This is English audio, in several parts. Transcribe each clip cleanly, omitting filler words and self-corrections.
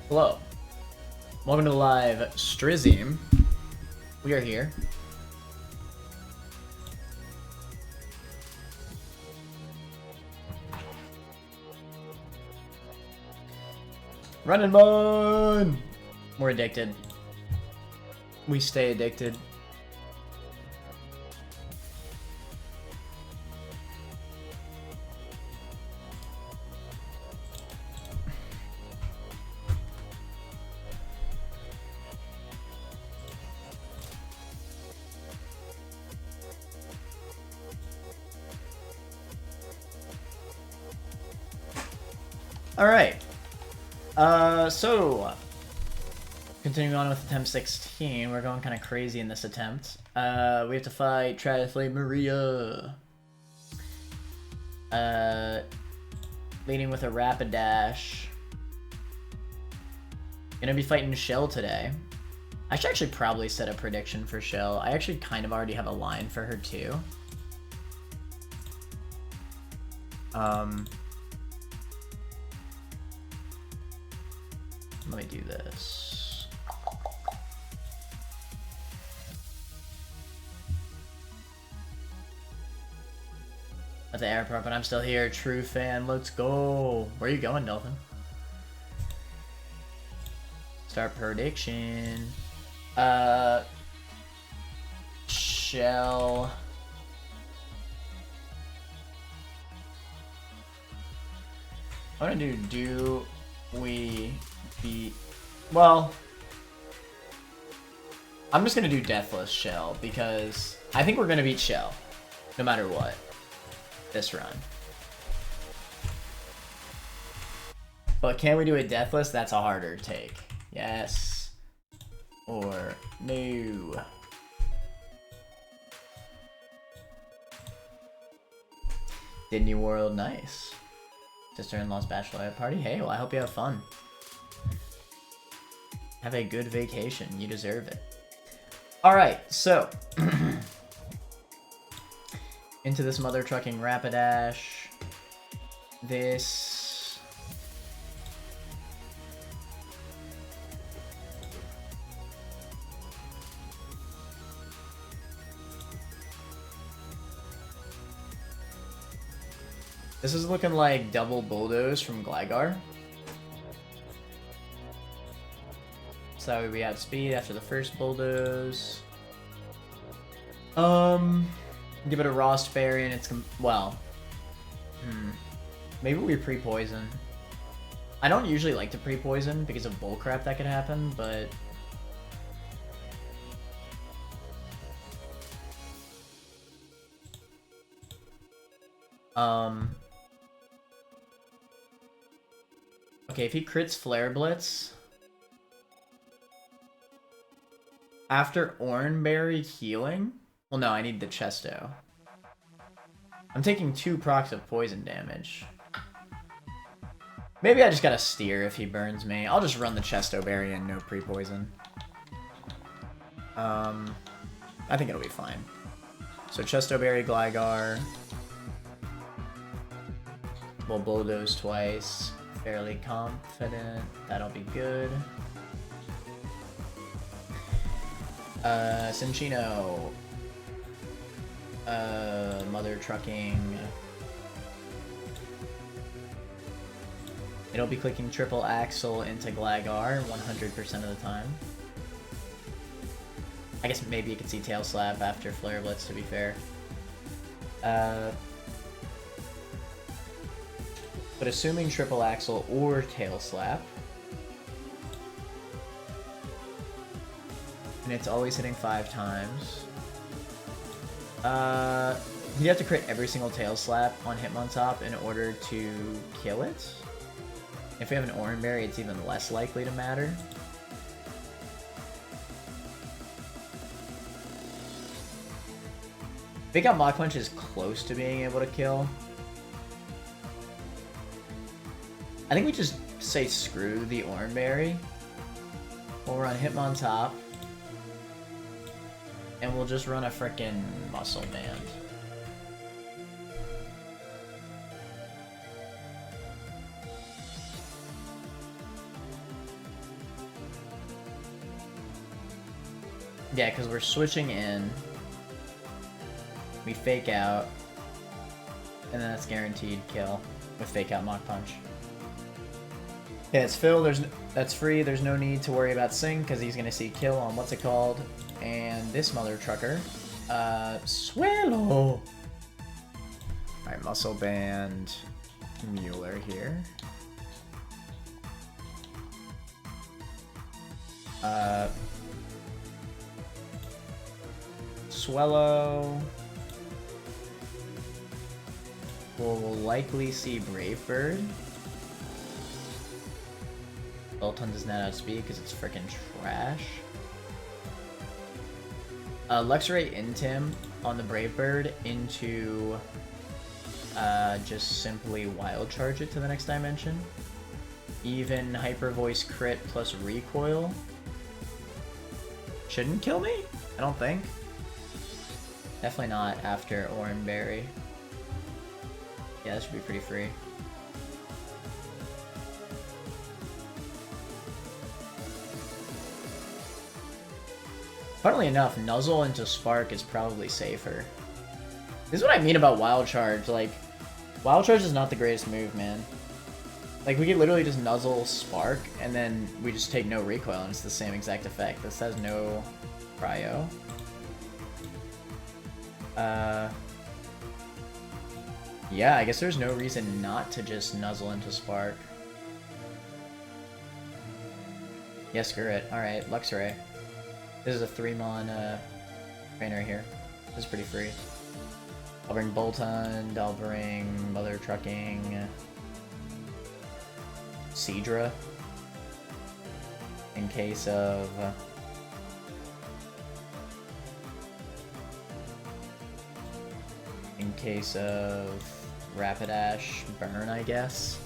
Hello. Welcome to the live Strizim. We are here. Run and bun! We're addicted. We stay addicted. Alright. So continuing on with attempt 16, we're going kind of crazy in this attempt. We have to fight Triathlete Maria. Leading with a rapid dash. Gonna be fighting Shell today. I should actually probably set a prediction for Shell. I actually kind of already have a line for her too. Let me do this. At the airport, but I'm still here. True fan, let's go. Where are you going, Dolphin? Start prediction. Shell. I'm gonna do we beat... Well, I'm just gonna do Deathless Shell because I think we're gonna beat Shell no matter what this run. But can we do a Deathless? That's a harder take. Yes or no. Disney World, nice. Sister-in-law's bachelorette party. Hey, well, I hope you have fun. Have a good vacation. You deserve it. Alright, so. Into this mother trucking Rapidash. This. This is looking like double bulldoze from Gligar. So we outspeed after the first bulldoze. Give it a Rost Berry and it's well. Maybe we pre-poison. I don't usually like to pre-poison because of bullcrap that could happen, but okay, if he crits Flare Blitz after Oranberry healing? Well, no, I need the Chesto. I'm taking 2 procs of poison damage. Maybe I just gotta steer if he burns me. I'll just run the Chesto Berry and no pre-poison. I think it'll be fine. So Chesto Berry, Gligar. We'll bulldoze twice. Fairly confident that'll be good. Cinchino. Mother trucking. It'll be clicking triple axle into Gligar 100% of the time. I guess maybe you could see Tail Slap after Flare Blitz, to be fair. But assuming triple axle or Tail Slap, and it's always hitting 5 times. You have to crit every single Tail Slap on Hitmontop in order to kill it. If we have an Oranberry, it's even less likely to matter. Big Out Mach Punch is close to being able to kill. I think we just say screw the Oranberry. We'll run Hitmontop. And we'll just run a frickin' Muscle Band. Yeah, because we're switching in. We fake out. And then that's guaranteed kill with fake out Mach Punch. Yeah, it's Phil. That's free. There's no need to worry about Sing because he's gonna see kill on what's it called, and this mother trucker, Swallow. All right, Muscle Band, Mueller here. Swallow. We'll likely see Brave Bird. Bolton does not outspeed because it's freaking trash. Luxray Intim on the Brave Bird into just simply Wild Charge it to the next dimension. Even Hyper Voice crit plus recoil. Shouldn't kill me? I don't think. Definitely not after Oranberry. Yeah, that should be pretty free. Funnily enough, Nuzzle into Spark is probably safer. This is what I mean about Wild Charge. Like, Wild Charge is not the greatest move, man. Like, we could literally just Nuzzle Spark, and then we just take no recoil, and it's the same exact effect. This has no cryo. Yeah, I guess there's no reason not to just Nuzzle into Spark. Yeah, screw it. Alright, Luxray. This is a 3-mon trainer here. This is pretty free. I'll bring Boltund, I'll bring Mother Trucking, Seadra, in case of... Rapidash Burn, I guess.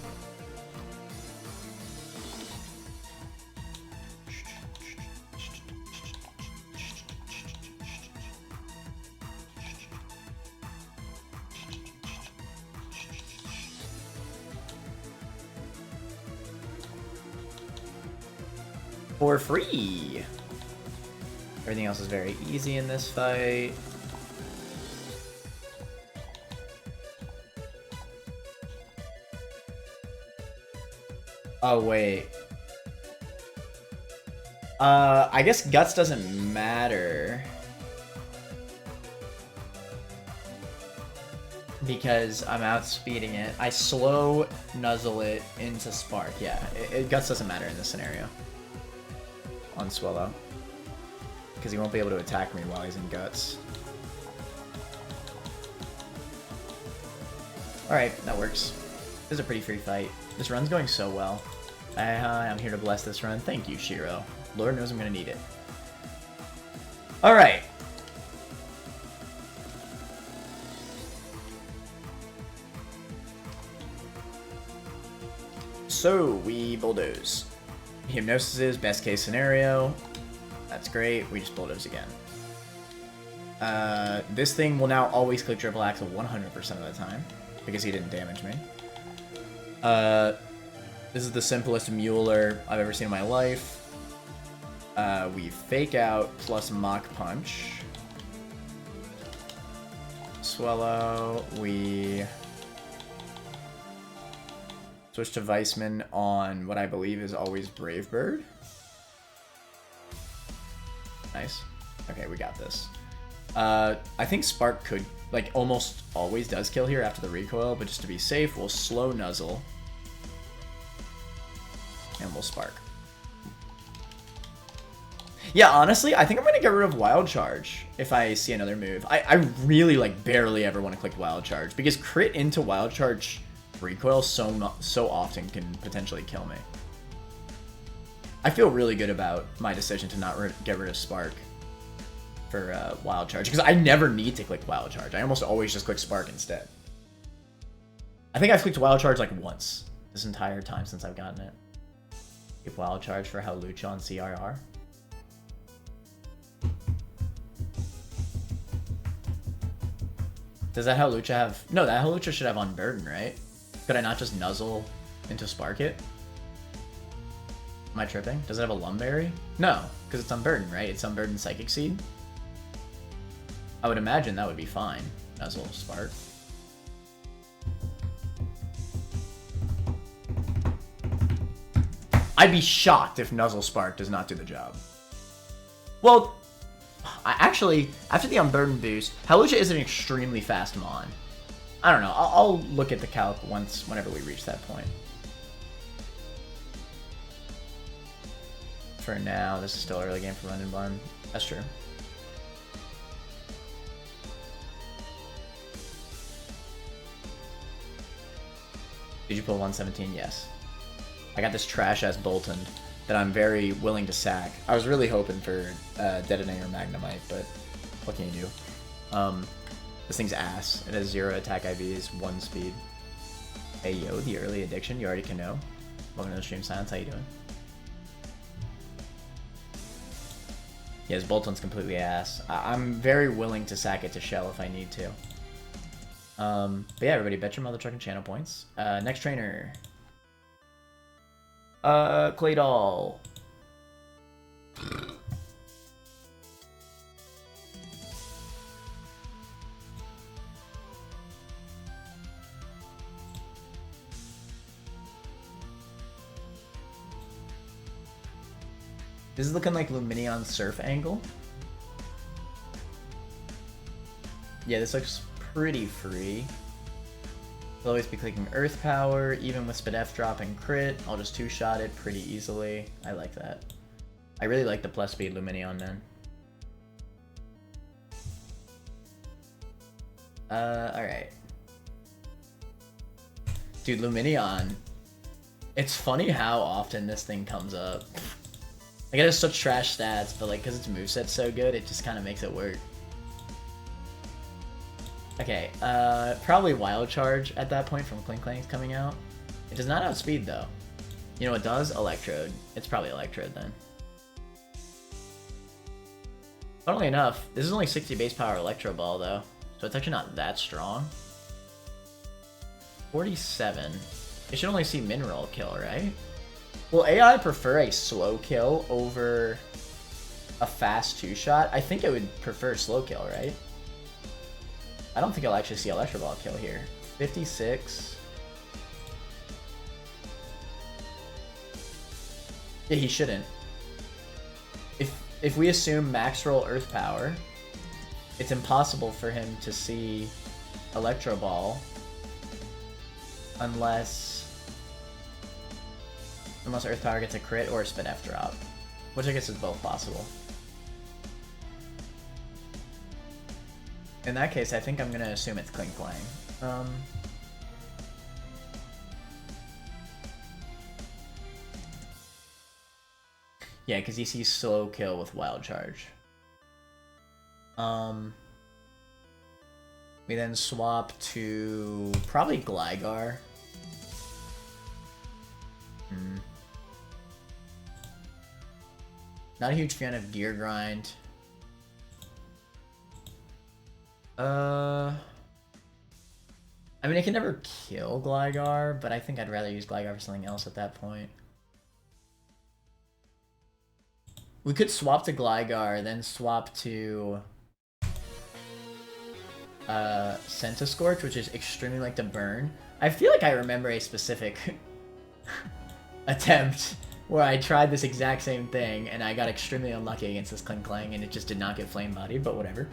For free! Everything else is very easy in this fight. Oh, wait. I guess Guts doesn't matter. Because I'm outspeeding it. I slow Nuzzle it into Spark. Yeah, Guts doesn't matter in this scenario. On Swallow. Because he won't be able to attack me while he's in Guts. Alright, that works. This is a pretty free fight. This run's going so well. I'm here to bless this run. Thank you, Shiro. Lord knows I'm gonna need it. Alright. So, we bulldoze. Hypnosis is best case scenario. That's great. We just bulldoze again. This thing will now always click triple axle 100% of the time. Because he didn't damage me. This is the simplest Mueller I've ever seen in my life. We fake out plus Mach Punch. Swallow. We switch to Weissman on what I believe is always Brave Bird. Nice. Okay, we got this. I think Spark could, like, almost always does kill here after the recoil, but just to be safe, we'll slow Nuzzle. And we'll Spark. Yeah, honestly, I think I'm going to get rid of Wild Charge if I see another move. I really, like, barely ever want to click Wild Charge, because crit into Wild Charge recoil so often can potentially kill me. I feel really good about my decision to not get rid of Spark for Wild Charge, because I never need to click Wild Charge. I almost always just click Spark instead. I think I've clicked Wild Charge like once this entire time since I've gotten it. Keep Wild Charge for Hawlucha on CRR. Does that Hawlucha have... No, that Hawlucha should have Unburden, right? Could I not just Nuzzle into Spark it? Am I tripping? Does it have a Lumberry? No, because it's Unburdened, right? It's Unburdened Psychic Seed. I would imagine that would be fine. Nuzzle Spark. I'd be shocked if Nuzzle Spark does not do the job. Well, actually, after the Unburdened boost, Hawlucha is an extremely fast Mon. I don't know. I'll look at the calc whenever we reach that point. For now, this is still early game for London Bun. That's true. Did you pull 117? Yes. I got this trash-ass Boltund that I'm very willing to sack. I was really hoping for Detonator Magnemite, but what can you do? This thing's ass. It has 0 attack IVs, 1 speed. Hey yo, the early addiction, you already can know. Welcome to the stream, Silence, how you doing? Yeah, his Boltund's completely ass. I'm very willing to sack it to Shell if I need to. But yeah, everybody, bet your mother trucking channel points. Next trainer. Claydol. This is looking like Lumineon Surf Angle. Yeah, this looks pretty free. I'll always be clicking Earth Power, even with Spadef drop and crit. I'll just two-shot it pretty easily. I like that. I really like the plus speed Lumineon, man. Alright. Dude, Lumineon. It's funny how often this thing comes up. Like, it has such trash stats, but like, because its moveset's so good, it just kind of makes it work. Okay, probably Wild Charge at that point from Clink Clank's coming out. It does not outspeed, though. You know what does? Electrode. It's probably Electrode, then. Funnily enough, this is only 60 base power Electro Ball, though. So it's actually not that strong. 47. It should only see Mineral kill, right? Will AI prefer a slow kill over a fast two-shot? I think it would prefer slow kill, right? I don't think I'll actually see Electro Ball kill here. 56. Yeah, he shouldn't. If we assume max roll Earth Power, it's impossible for him to see Electro Ball unless Earth Power gets a crit or a Spadef drop, which I guess is both possible. In that case, I think I'm gonna assume it's Clink Clang. Yeah, because he sees slow kill with Wild Charge. We then swap to probably Gligar. Not a huge fan of Gear Grind. I mean, I can never kill Gligar, but I think I'd rather use Gligar for something else at that point. We could swap to Gligar, then swap to Centiskorch, which is extremely like to burn. I feel like I remember a specific attempt where I tried this exact same thing and I got extremely unlucky against this Clink Clang and it just did not get flame bodied, but whatever.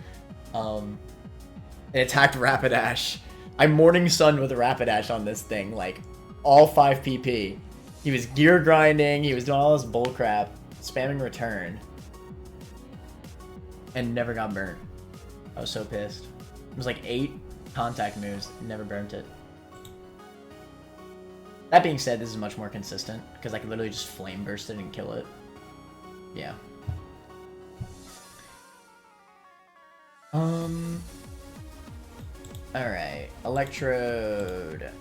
It attacked Rapidash. I Morning Sun with Rapidash on this thing, like all 5 PP. He was gear grinding, he was doing all this bullcrap, spamming return, and never got burnt. I was so pissed. It was like 8 contact moves, never burnt it. That being said, this is much more consistent, because I could literally just flame burst it and kill it. Yeah. Alright. Electrode.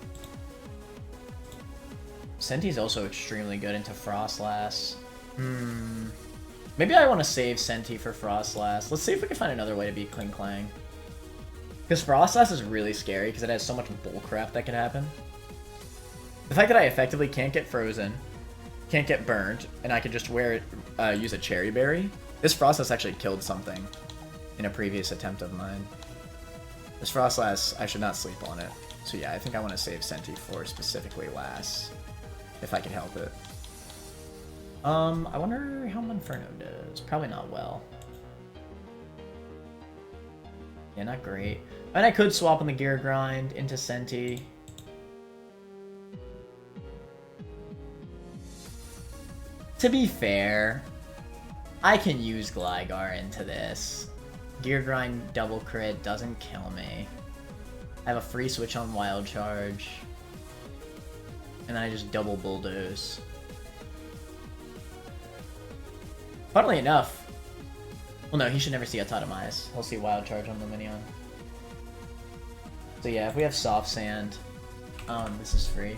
Senti's also extremely good into Frostlass. Maybe I want to save Senti for Frostlass. Let's see if we can find another way to beat Clink Clang. Because Frostlass is really scary, because it has so much bullcrap that can happen. The fact that I effectively can't get frozen, can't get burned, and I could just wear it, use a cherry berry. This Frostlass actually killed something in a previous attempt of mine. This Frostlass, I should not sleep on it. So yeah, I think I want to save Senti for specifically last, if I can help it. I wonder how Monferno does. Probably not well. Yeah, not great. And I could swap on the Gear Grind into Senti. To be fair, I can use Gligar into this. Gear Grind double crit doesn't kill me. I have a free switch on Wild Charge. And then I just double Bulldoze. Funnily enough... Well, no, he should never see a Totemize. He'll see Wild Charge on Lumineon. So yeah, if we have Soft Sand, this is free.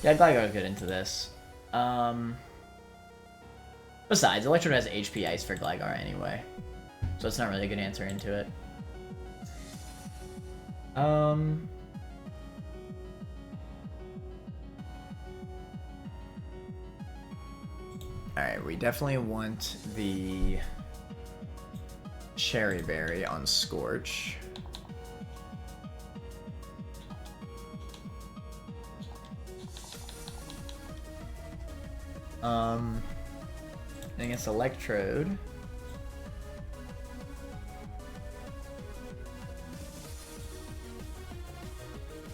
Yeah, Gligar's good into this. Besides, Electrode has HP Ice for Gligar anyway, so it's not really a good answer into it. Alright, we definitely want the Cherry Berry on Scorch. Against Electrode.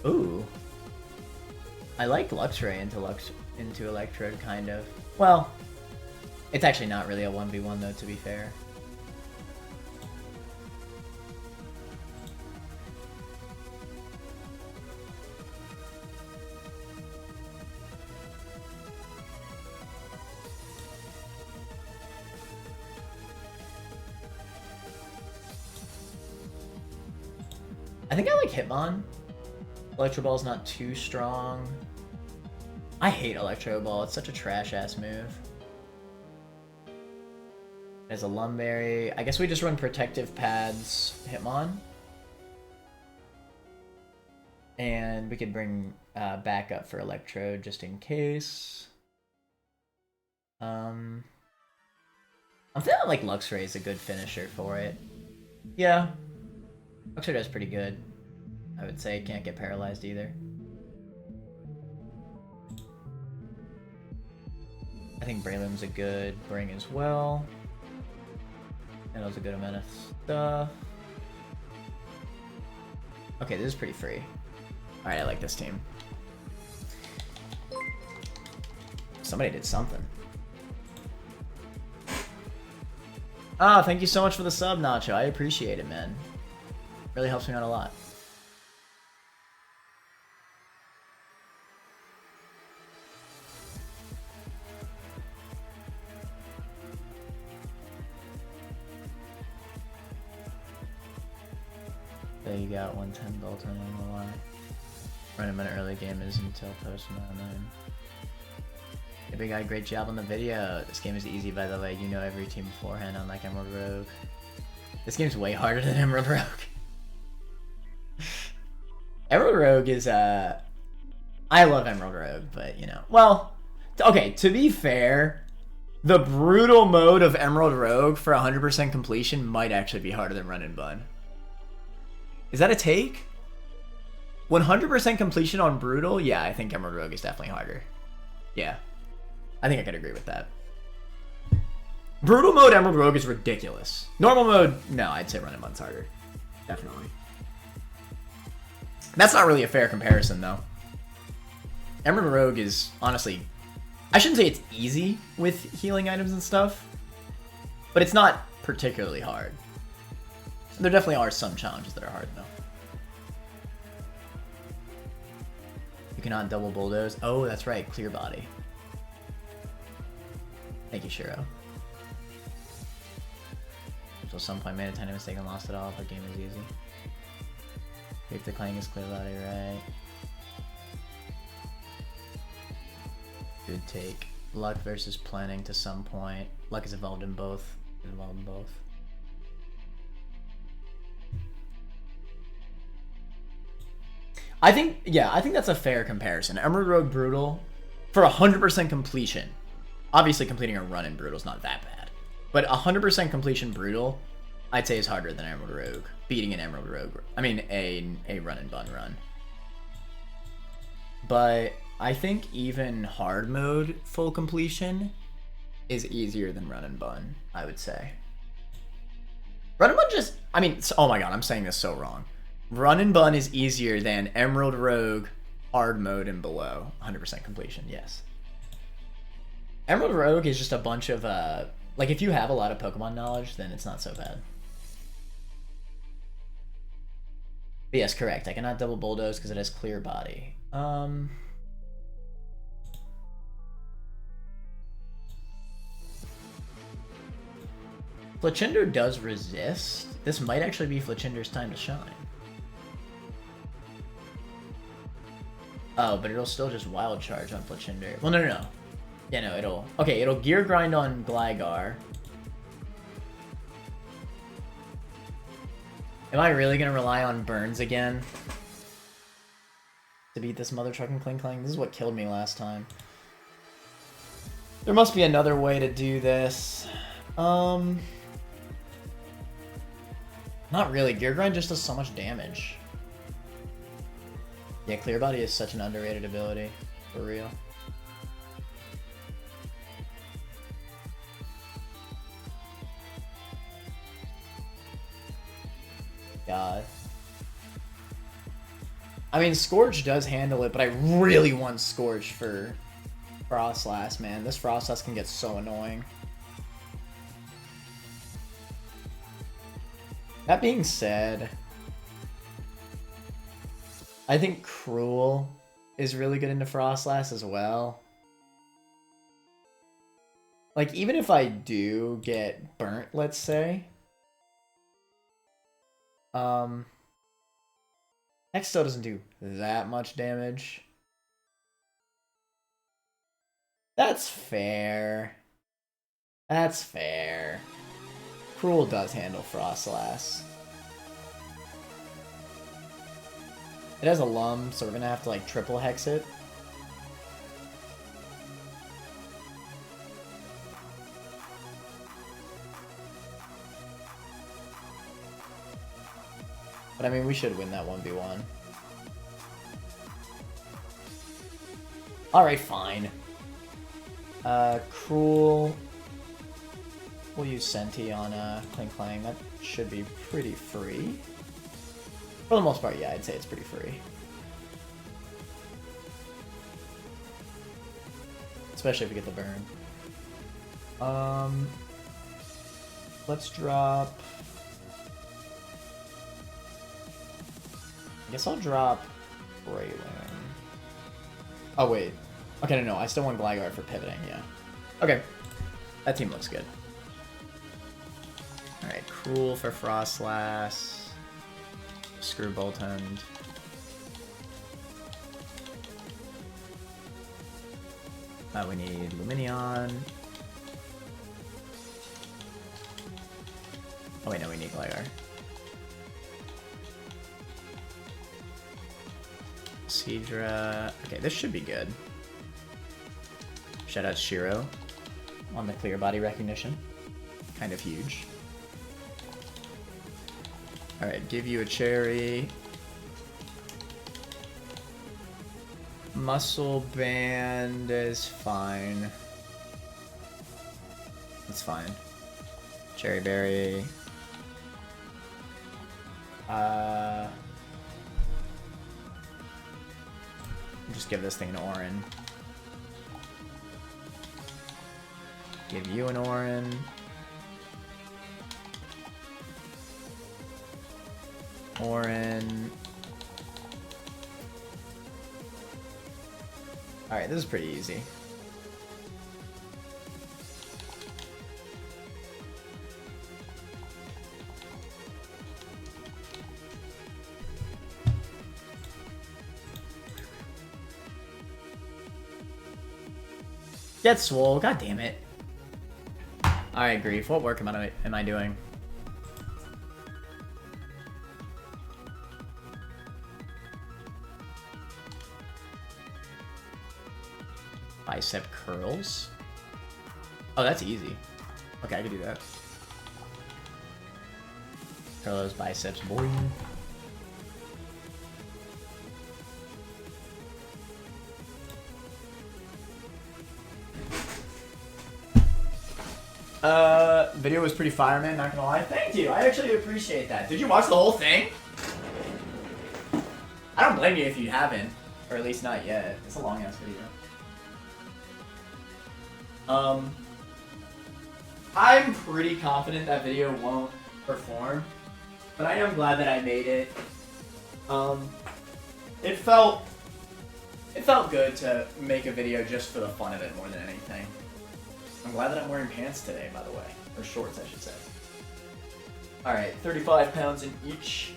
Ooh. I like Luxray into Electrode, kind of. Well, it's actually not really a 1v1 though, to be fair. I think I like Hitmon. Electro Ball's not too strong. I hate Electro Ball. It's such a trash-ass move. There's a Lumberry. I guess we just run Protective Pads Hitmon. And we could bring backup for Electrode just in case. I'm feeling like Luxray is a good finisher for it. Yeah. Luxray does pretty good. I would say can't get paralyzed either. I think Breloom's a good bring as well. And that was a good amount of stuff. Okay, this is pretty free. Alright, I like this team. Somebody did something. Oh, thank you so much for the sub, Nacho. I appreciate it, man. Really helps me out a lot. There you got 110 Bolton on the line. Run him in an early game is until post 9. Hey, big guy, great job on the video. This game is easy, by the way. You know every team beforehand, unlike Emerald Rogue. This game's way harder than Emerald Rogue. Emerald Rogue is, I love Emerald Rogue, but, you know. Well, okay, to be fair, the brutal mode of Emerald Rogue for 100% completion might actually be harder than Run and Bun. Is that a take? 100% completion on Brutal? Yeah, I think Emerald Rogue is definitely harder. Yeah. I think I could agree with that. Brutal mode Emerald Rogue is ridiculous. Normal mode, no, I'd say Run and Bun's harder. Definitely. That's not really a fair comparison, though. Emerald Rogue is, honestly... I shouldn't say it's easy with healing items and stuff, but it's not particularly hard. There definitely are some challenges that are hard, though. You cannot double Bulldoze. Oh, that's right. Clear Body. Thank you, Shiro. So some point made a tiny mistake and lost it all, but game is easy. If the Clang is clear body, right? Good take. Luck versus planning to some point. Luck is involved in both. I think that's a fair comparison. Emerald Rogue Brutal, for 100% completion. Obviously, completing a run in Brutal is not that bad. But 100% completion Brutal, I'd say is harder than Emerald Rogue. Beating an Emerald Rogue. I mean, a run and bun run. But I think even hard mode full completion is easier than run and bun, I would say. Run and bun just, I mean, oh my god, I'm saying this so wrong. Run and bun is easier than Emerald Rogue, hard mode, and below. 100% completion, yes. Emerald Rogue is just a bunch of, like, if you have a lot of Pokemon knowledge, then it's not so bad. But yes, correct. I cannot double bulldoze because it has clear body. Fletchinder does resist. This might actually be Fletchinder's time to shine. Oh, but it'll still just wild charge on Fletchinder. Well, no. Yeah, no, it'll gear grind on Gligar. Am I really gonna rely on Burns again to beat this mother trucking Kling Klang? This is what killed me last time. There must be another way to do this. Not really. Gear grind just does so much damage. Yeah, clear body is such an underrated ability, for real. God. I mean, Scorch does handle it, but I really want Scorch for Frostlass, man. This Frostlass can get so annoying. That being said, I think Cruel is really good into Frostlass as well. Like, even if I do get burnt, let's say, X still doesn't do that much damage. That's fair. That's fair. Cruel does handle Frostlass. It has a Lum, so we're gonna have to like triple hex it. But I mean, we should win that 1v1. Alright, fine. Cruel. We'll use Senti on Kling Klang. That should be pretty free. For the most part, yeah, I'd say it's pretty free. Especially if we get the burn. Let's drop... I guess I'll drop Raylan. Oh, wait. Okay, no, I still want Gligar for pivoting, yeah. Okay. That team looks good. Alright, Cruel for Frostlass. Screw Boltund. We need Lumineon. Oh wait, no, we need Gligar. Seadra. Okay, this should be good. Shout out Shiro on the clear body recognition. Kind of huge. Alright, give you a cherry. Muscle Band is fine. It's fine. Cherry Berry. Just give this thing an Orin. Give you an Orin. Orin. Alright, this is pretty easy. Get swole. God damn it. Alright, Grief. What work am I doing? Bicep curls. Oh, that's easy. Okay, I can do that. Curl those biceps, boy. Video was pretty fire, man, not gonna lie. Thank you, I actually appreciate that. Did you watch the whole thing? I don't blame you if you haven't. Or at least not yet. It's a long-ass video. I'm pretty confident that video won't perform. But I am glad that I made it. It felt good to make a video just for the fun of it more than anything. I'm glad that I'm wearing pants today, by the way. Or shorts, I should say. Alright, 35 pounds in each.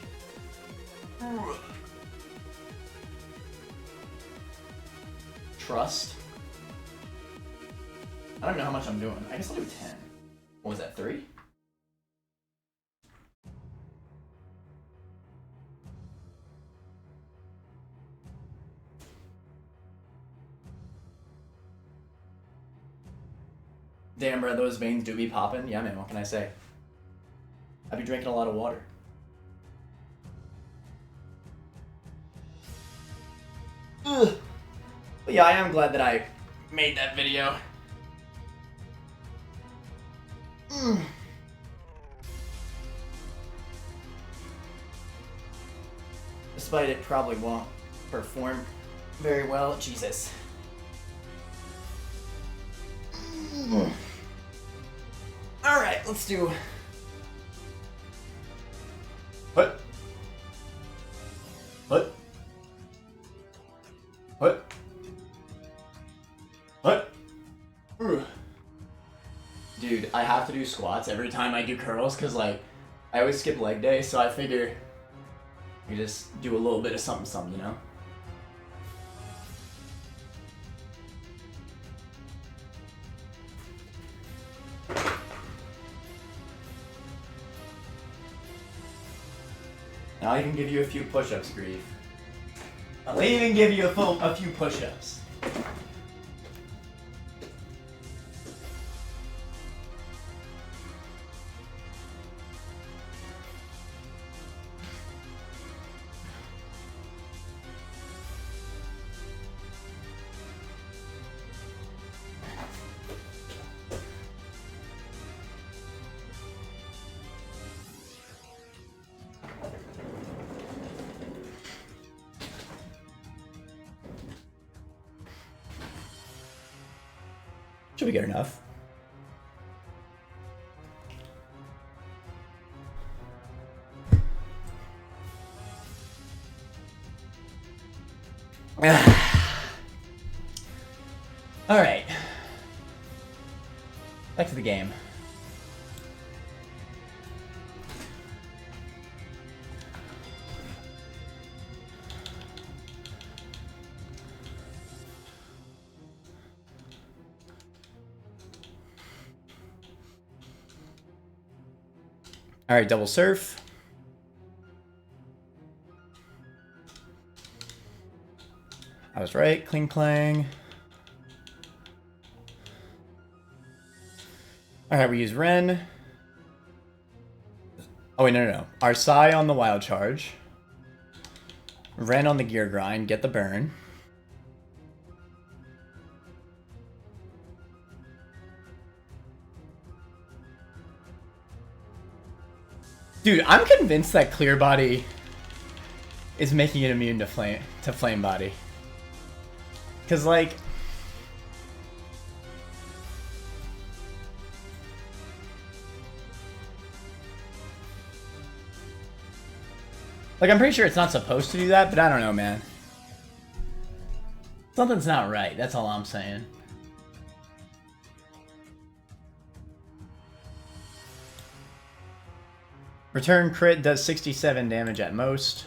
Trust. I don't know how much I'm doing. I guess I'll do 10. What was that, 3? Damn, bro, those veins do be popping. Yeah, man, what can I say? I be drinking a lot of water. Ugh. But yeah, I am glad that I made that video. Despite it probably won't perform very well. Jesus. Alright, let's do... What? What? What? What? Dude, I have to do squats every time I do curls because, like, I always skip leg day, so I figure you just do a little bit of something, you know? Now I can give you a few push-ups, Grief. I'll even give you a few push-ups. Should we get enough? All right. Back to the game. All right, double surf. I was right, cling clang. All right, we use Ren. Oh wait, no. Our Sai on the wild charge. Ren on the gear grind, get the burn. Dude, I'm convinced that Clear Body is making it immune to flame body. Cause like I'm pretty sure it's not supposed to do that, but I don't know, man. Something's not right, that's all I'm saying. Return crit does 67 damage at most.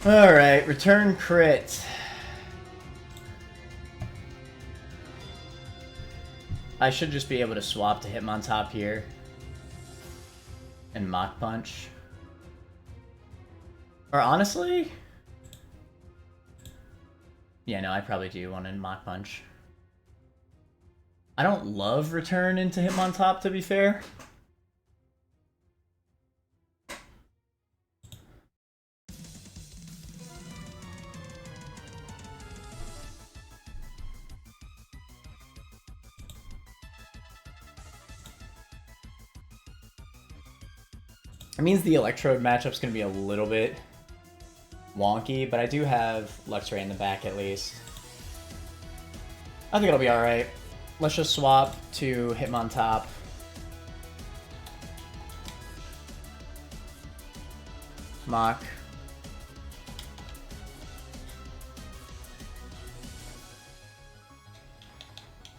Alright, return crit. I should just be able to swap to Hitmontop here. And Mach Punch. Or honestly... Yeah, no, I probably do want to Mach Punch. I don't love return into Hitmontop, to be fair. It means the Electrode matchup's going to be a little bit wonky, but I do have Luxray in the back at least. I think it'll be alright. Let's just swap to Hitmontop. Mach.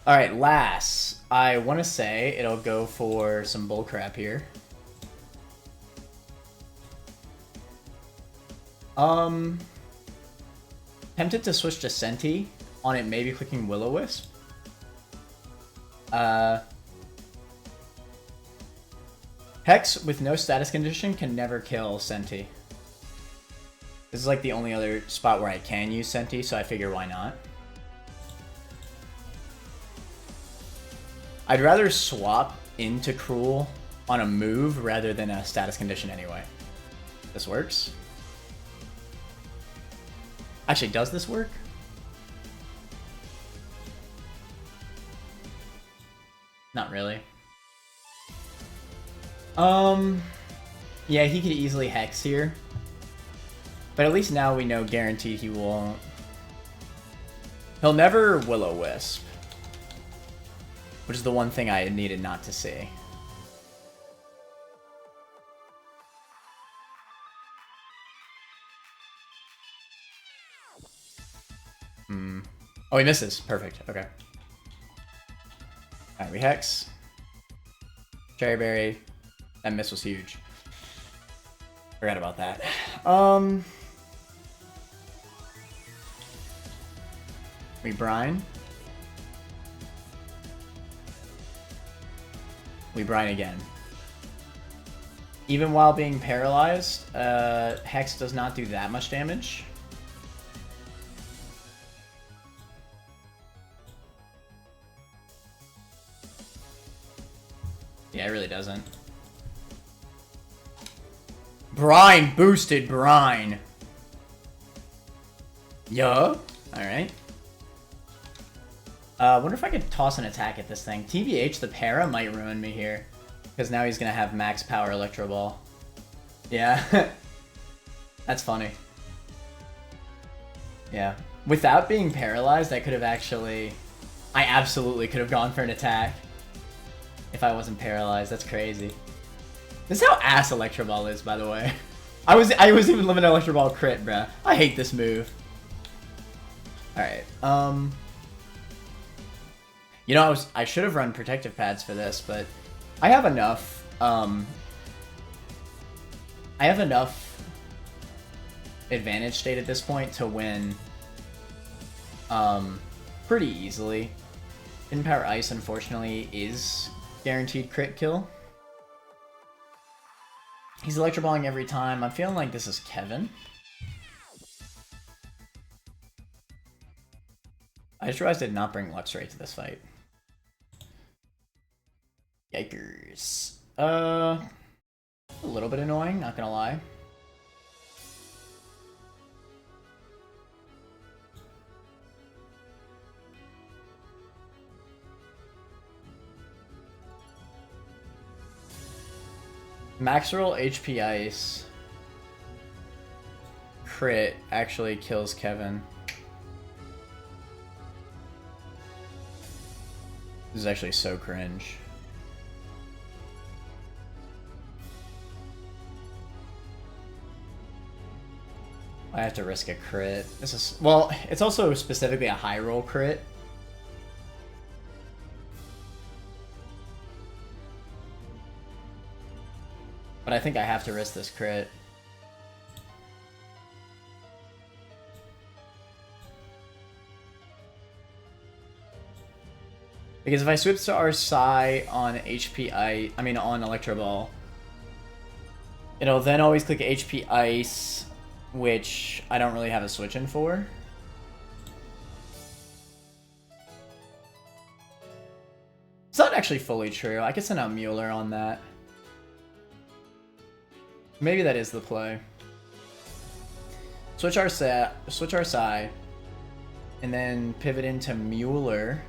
Alright, last. I want to say it'll go for some bullcrap here. Tempted to switch to Senti on it, maybe clicking Will-O-Wisp. Hex with no status condition can never kill Senti. This is like the only other spot where I can use Senti, so I figure why not. I'd rather swap into Cruel on a move rather than a status condition anyway. This works. Actually, does this work? Not really. Yeah, he could easily Hex here. But at least now we know guaranteed he won't. He'll never Will-O-Wisp. Which is the one thing I needed not to see. Oh, he misses. Perfect. Okay. Alright, we Hex. Cherry Berry. That miss was huge. Forgot about that. We Brine. We Brine again. Even while being paralyzed, Hex does not do that much damage. Yeah, it really doesn't. Brine boosted Brine. Yeah. Alright. Wonder if I could toss an attack at this thing. TBH, the para might ruin me here. Because now he's going to have max power Electro Ball. Yeah. That's funny. Yeah. Without being paralyzed, I could have actually... I absolutely could have gone for an attack. If I wasn't paralyzed. That's crazy. This is how ass Electro Ball is, by the way. I was even living an Electro Ball crit, bruh. I hate this move. Alright, you know, I should have run protective pads for this, but I have enough, advantage state at this point to win, pretty easily. Hidden Power Ice, unfortunately, is guaranteed crit kill. He's Electro Balling every time. I'm feeling like this is Kevin. I just realized I did not bring Luxray to this fight. Yikers. A little bit annoying, not gonna lie. Max roll HP Ice. Crit actually kills Kevin. This is actually so cringe. I have to risk a crit. This is, well, it's also specifically a high roll crit. But I think I have to risk this crit. Because if I switch to our Psy on on Electro Ball, it'll then always click HP Ice, which I don't really have a switch in for. It's not actually fully true. I could send out Mueller on that. Maybe that is the play. Switch our Psy, and then pivot into Mueller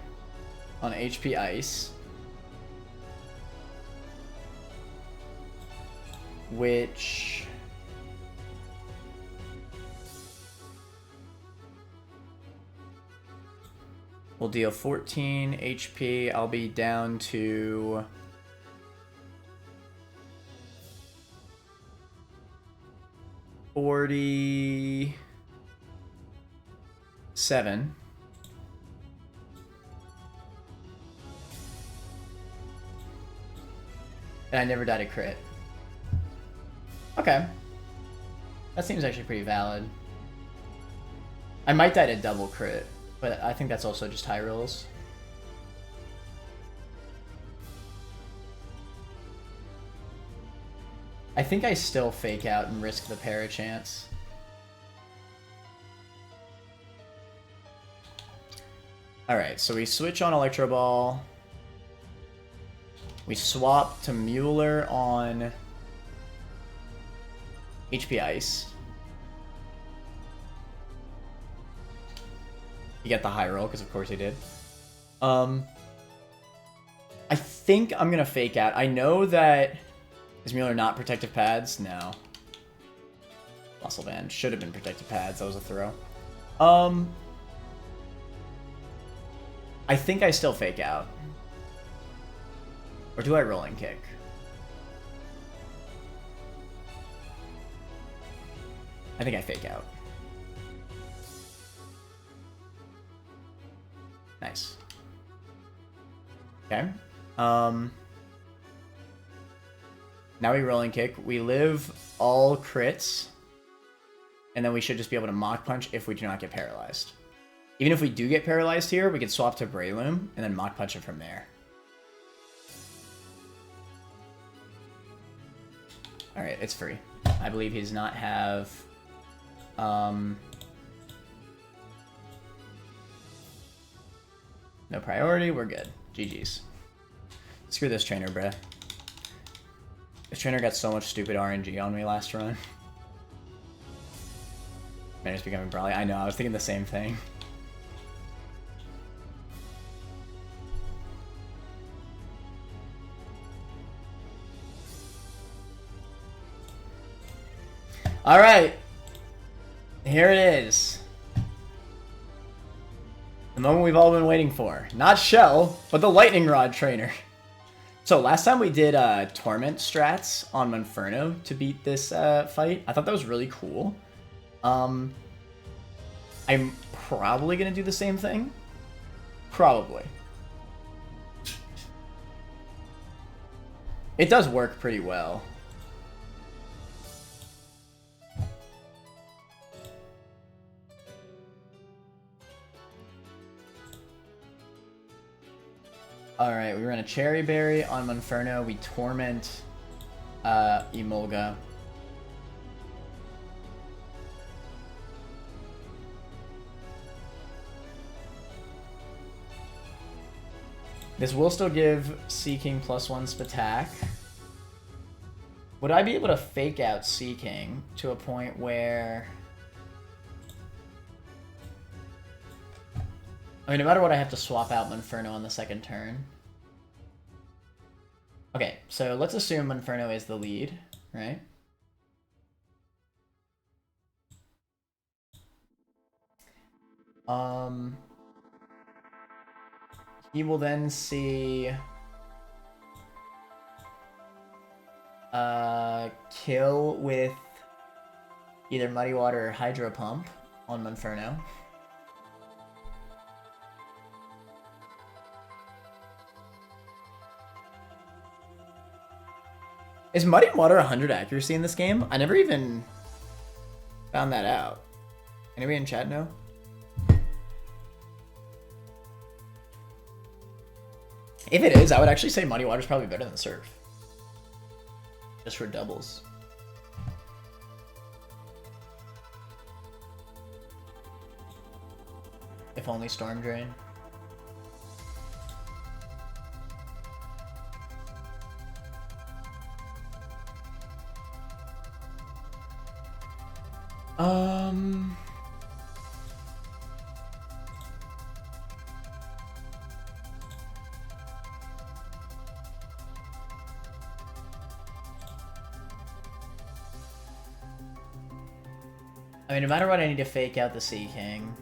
on HP Ice, which will deal 14 HP. I'll be down to 47. And I never died a crit. Okay. That seems actually pretty valid. I might die to double crit, but I think that's also just high rolls. I think I still fake out and risk the para chance. Alright, so we switch on Electro Ball. We swap to Mueller on HP Ice. You get the high roll, because of course he did. I think I'm going to fake out. I know that... Is Mueller not protective pads? No. Muscle Band. Should have been protective pads. That was a throw. I think I still fake out. Or do I rolling kick? I think I fake out. Nice. Okay. Now we rolling kick. We live all crits. And then we should just be able to Mach Punch if we do not get paralyzed. Even if we do get paralyzed here, we can swap to Breloom and then Mach Punch it from there. Alright, it's free. I believe he does not have... no priority, we're good. GG's. Screw this trainer, bruh. This trainer got so much stupid RNG on me last run. Man, it's becoming brawly. I know, I was thinking the same thing. Alright. Here it is. The moment we've all been waiting for. Not Shell, but the Lightning Rod trainer. So last time we did Torment strats on Monferno to beat this fight. I thought that was really cool. I'm probably going to do the same thing. Probably. It does work pretty well. Alright, we run a Cherry Berry on Monferno. We Torment Emolga. This will still give Seaking +1 Spatak. Would I be able to fake out Seaking to a point where... I mean, no matter what, I have to swap out Monferno on the second turn. Okay, so let's assume Monferno is the lead, right? He will then see... kill with either Muddy Water or Hydro Pump on Monferno. Is Muddy Water 100 accuracy in this game? I never even found that out. Anybody in chat know? If it is, I would actually say Muddy Water's probably better than Surf. Just for doubles. If only Storm Drain. I mean, no matter what, I need to fake out the Sea King.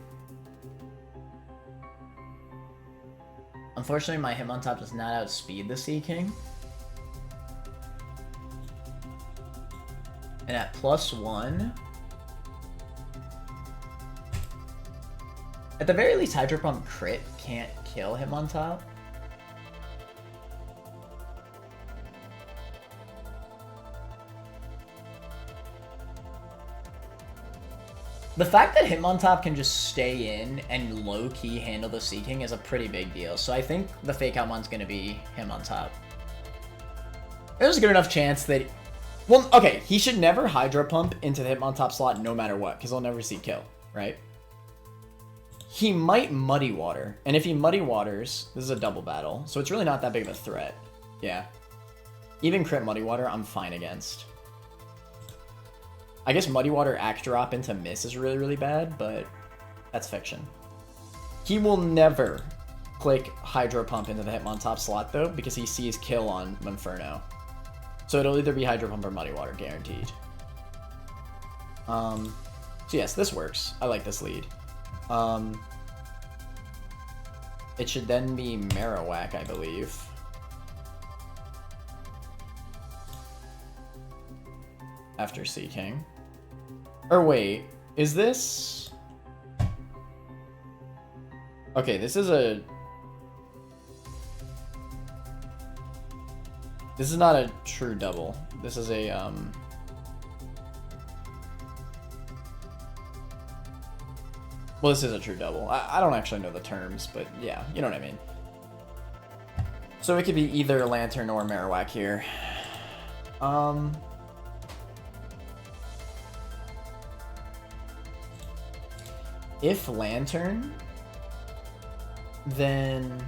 Unfortunately, my Hitmontop does not outspeed the Sea King. And at +1... At the very least, Hydro Pump crit can't kill Hitmontop. The fact that Hitmontop can just stay in and low-key handle the Sea King is a pretty big deal, so I think the Fake Out one's gonna be Hitmontop. There's a good enough chance that... Well, okay, he should never Hydro Pump into the Hitmontop slot no matter what, because he'll never see kill, right? He might Muddy Water, and if he Muddy Waters, this is a double battle, so it's really not that big of a threat. Yeah. Even crit Muddy Water, I'm fine against. I guess Muddy Water Act Drop into Miss is really, really bad, but that's fiction. He will never click Hydro Pump into the Hitmontop slot, though, because he sees kill on Monferno. So it'll either be Hydro Pump or Muddy Water, guaranteed. So yes, this works. I like this lead. It should then be Marowak, I believe. After Sea King. Or wait, is this... Okay, this is a... This is not a true double. This is a, Well, this is a true double. I don't actually know the terms, but yeah, you know what I mean. So it could be either Lantern or Marowak here. If Lantern, then...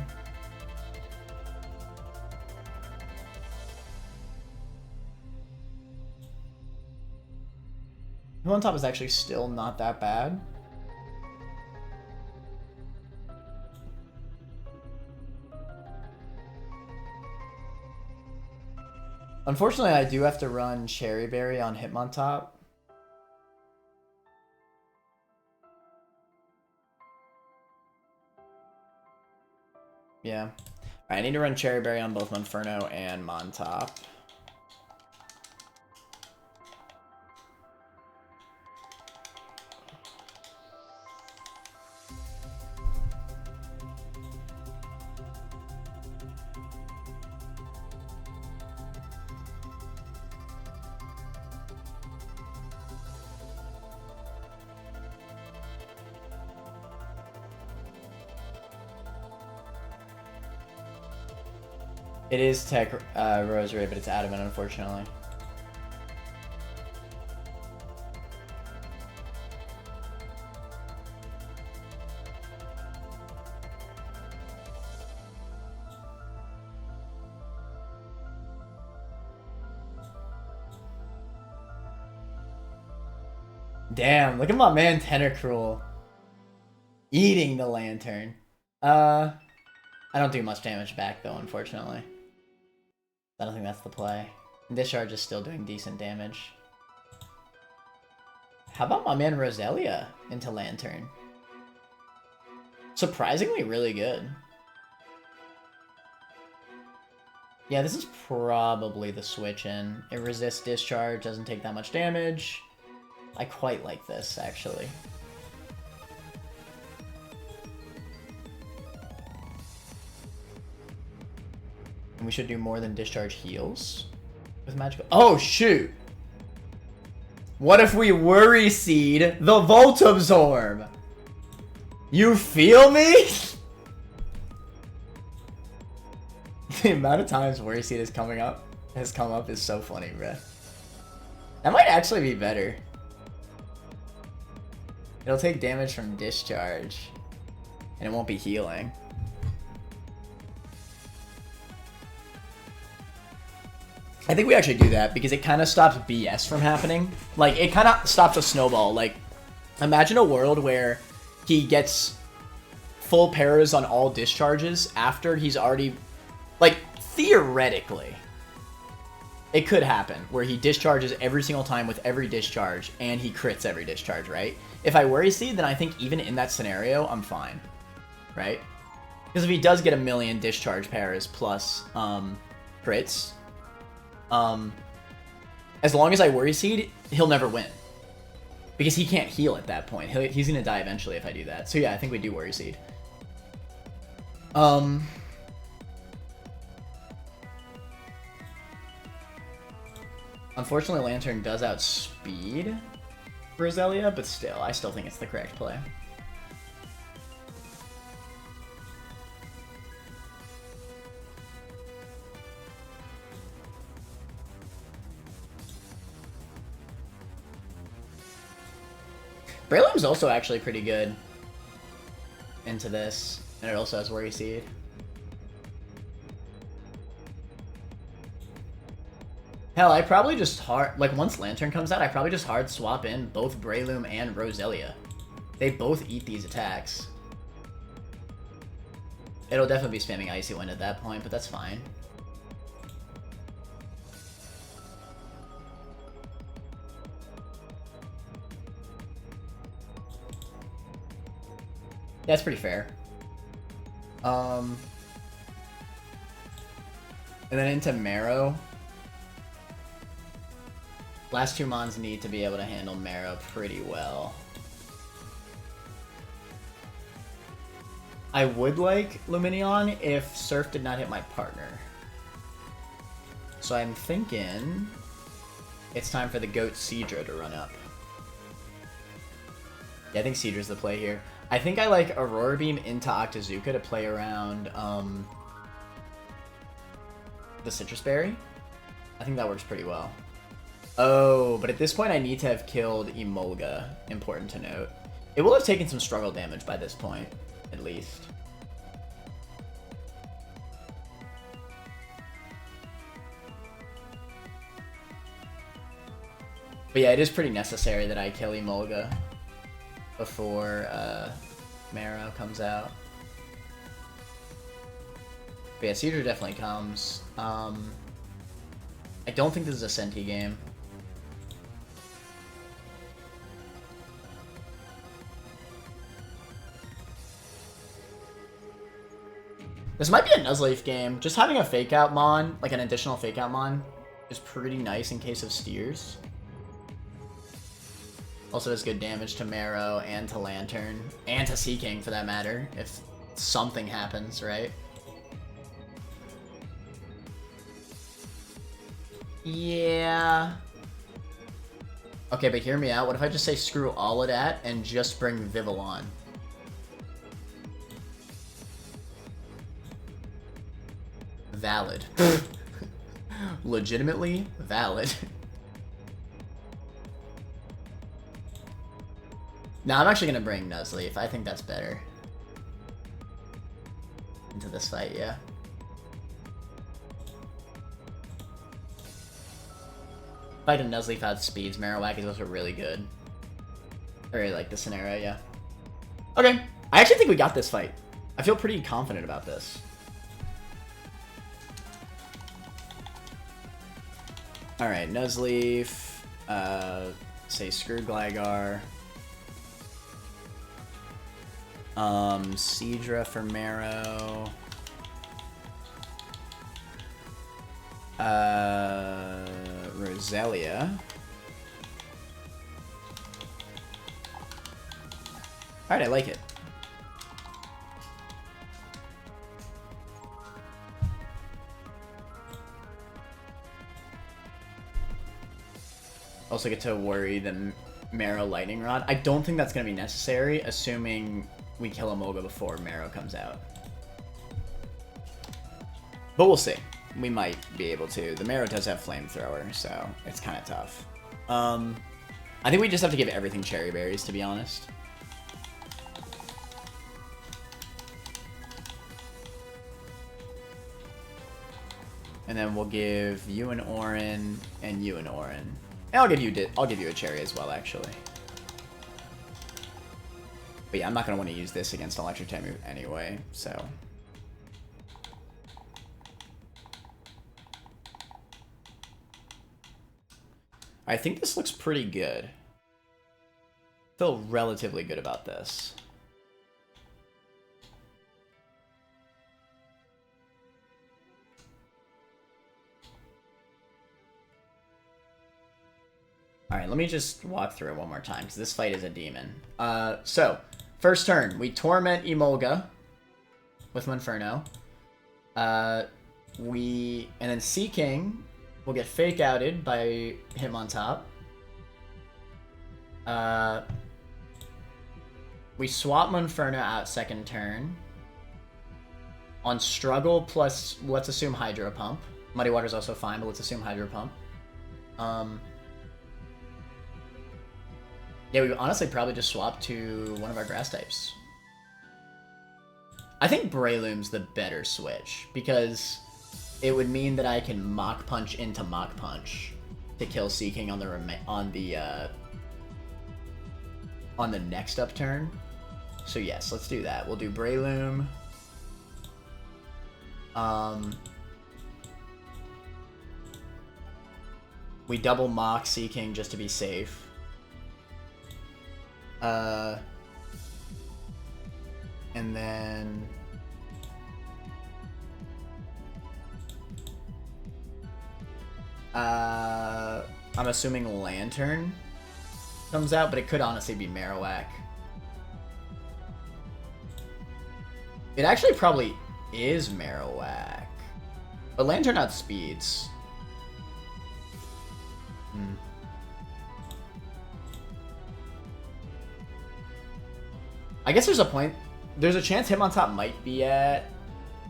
Hitmontop is actually still not that bad. Unfortunately, I do have to run Cherry Berry on Hitmontop. Yeah. Alright, I need to run Cherry Berry on both Monferno and Montop. It is Tech Rosary, but it's Adamant, unfortunately. Damn, look at my man Tentacruel. Eating the Lantern. I don't do much damage back, though, unfortunately. I don't think that's the play. Discharge is still doing decent damage. How about my man Roselia into Lantern? Surprisingly really good. Yeah, this is probably the switch in. It resists discharge, doesn't take that much damage. I quite like this, actually. And we should do more than discharge heals with magical. Oh, shoot! What if we Worry Seed the Voltabzorb? You feel me? The amount of times Worry Seed has come up is so funny, bruh. That might actually be better. It'll take damage from discharge, and it won't be healing. I think we actually do that because it kind of stops BS from happening. Like, it kind of stops a snowball. Like, imagine a world where he gets full paras on all discharges after he's already... Like, theoretically, it could happen where he discharges every single time with every discharge and he crits every discharge, right? If I Worry Seed, then I think even in that scenario, I'm fine, right? Because if he does get a million discharge paras plus crits... as long as I Worry Seed, he'll never win. Because he can't heal at that point. He's gonna die eventually if I do that. So yeah, I think we do Worry Seed. Unfortunately, Lantern does outspeed Roselia, but still, I still think it's the correct play. Breloom's also actually pretty good into this, and it also has Worry Seed. Hell, I probably just once Lantern comes out, I probably just hard swap in both Breloom and Roselia. They both eat these attacks. It'll definitely be spamming Icy Wind at that point, but that's fine. That's pretty fair. And then into Marrow. Last two Mons need to be able to handle Marrow pretty well. I would like Luminion if Surf did not hit my partner. So I'm thinking it's time for the Goat Seadra to run up. Yeah, I think Seadra's the play here. I think I like Aurora Beam into Octazooka to play around the Citrus Berry. I think that works pretty well. Oh, but at this point I need to have killed Emolga, important to note. It will have taken some struggle damage by this point, at least. But yeah, it is pretty necessary that I kill Emolga before Marrow comes out. But yeah, Seadra definitely comes. I don't think this is a Senti game. This might be a Nuzleaf game. Just having a Fake Out Mon, like an additional Fake Out Mon, is pretty nice in case of Steers. Also does good damage to Marrow and to Lantern, and to Sea King for that matter, if something happens, right? Yeah. Okay, but hear me out. What if I just say screw all of that and just bring Vivillon? Valid. Legitimately valid. Now I'm actually gonna bring Nuzleaf. I think that's better. Into this fight, yeah. Fight a Nuzleaf outspeeds Marowak is also really good. I really like this scenario, yeah. Okay, I actually think we got this fight. I feel pretty confident about this. Alright, Nuzleaf, say screw Gligar. Seadra for Marrow. Roselia. Alright, I like it. Also get to worry the Marrow Lightning Rod. I don't think that's going to be necessary, assuming we kill Emolga before Marrow comes out. But we'll see. We might be able to. The Marrow does have Flamethrower, so it's kind of tough. I think we just have to give everything Cherry Berries, to be honest. And then we'll give you an Orin and you an Orin. And I'll give you a Cherry as well, actually. But yeah, I'm not gonna want to use this against an Electric type move anyway, so. I think this looks pretty good. Feel relatively good about this. Alright, let me just walk through it one more time, because this fight is a demon. So, first turn, we Torment Emolga with Monferno. And then Seaking will get Fake Outed by Hitmontop. We swap Monferno out second turn. On Struggle plus, let's assume Hydro Pump. Muddy Water's also fine, but let's assume Hydro Pump. Yeah, we honestly probably just swap to one of our grass types. I think Breloom's the better switch, because it would mean that I can Mach Punch into Mach Punch to kill Seaking on the next up turn. So yes, let's do that. We'll do Breloom. We double Mach Seaking just to be safe. And then I'm assuming Lantern comes out, but it could honestly be Marowak. It actually probably is Marowak, but Lantern outspeeds. I guess there's a chance Hitmontop might be at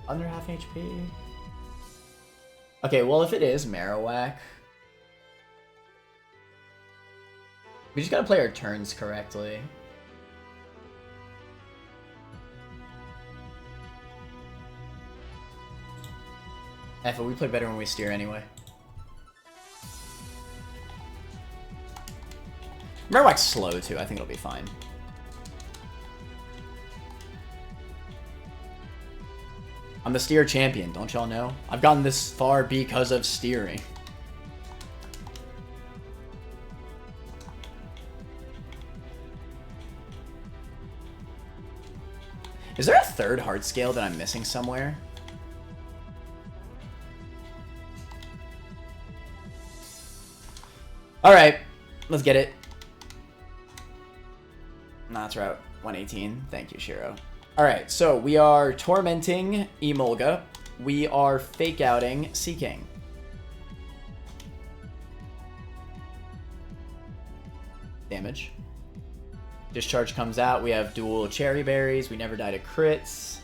under half HP. Okay, well if it is Marowak, we just gotta play our turns correctly. But we play better when we steer anyway. Marowak's slow too, I think it'll be fine. I'm the steer champion, don't y'all know? I've gotten this far because of steering. Is there a third heart scale that I'm missing somewhere? Alright, let's get it. Nah, that's Route 118. Thank you, Shiro. Alright, so we are Tormenting Emolga. We are Fake Outing Seaking. Damage. Discharge comes out. We have dual Cherry Berries. We never die to crits.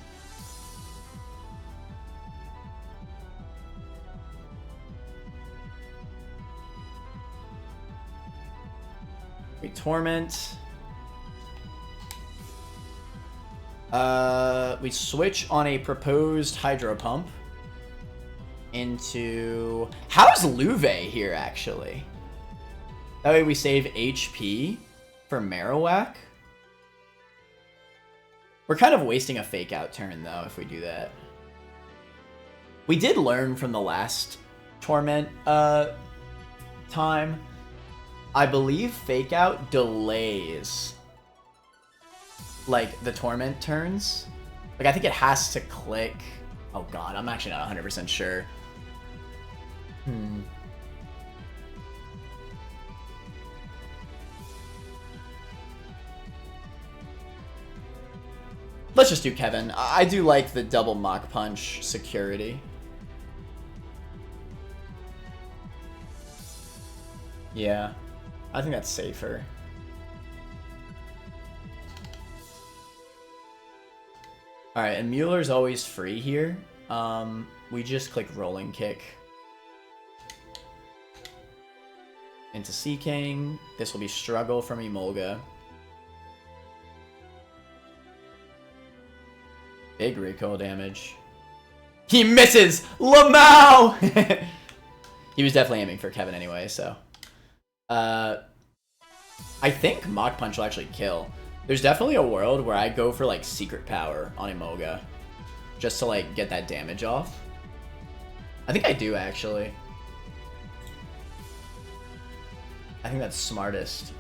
We Torment. We switch on a proposed Hydro Pump into... How's Luve here, actually? That way we save HP for Marowak. We're kind of wasting a Fake Out turn, though, if we do that. We did learn from the last Torment time. I believe Fake Out delays like the Torment turns. Like I think it has to click. Oh god, I'm actually not 100% sure. Let's just do Kevin. I do like the double Mach Punch security. Yeah, I think that's safer. Alright, and Mueller's always free here. We just click rolling kick into Sea King. This will be struggle from Emolga. Big recoil damage. He misses! Lamau! He was definitely aiming for Kevin anyway, so. I think Mach Punch will actually kill. There's definitely a world where I go for, like, Secret Power on Emolga. Just to, like, get that damage off. I think I do, actually. I think that's smartest.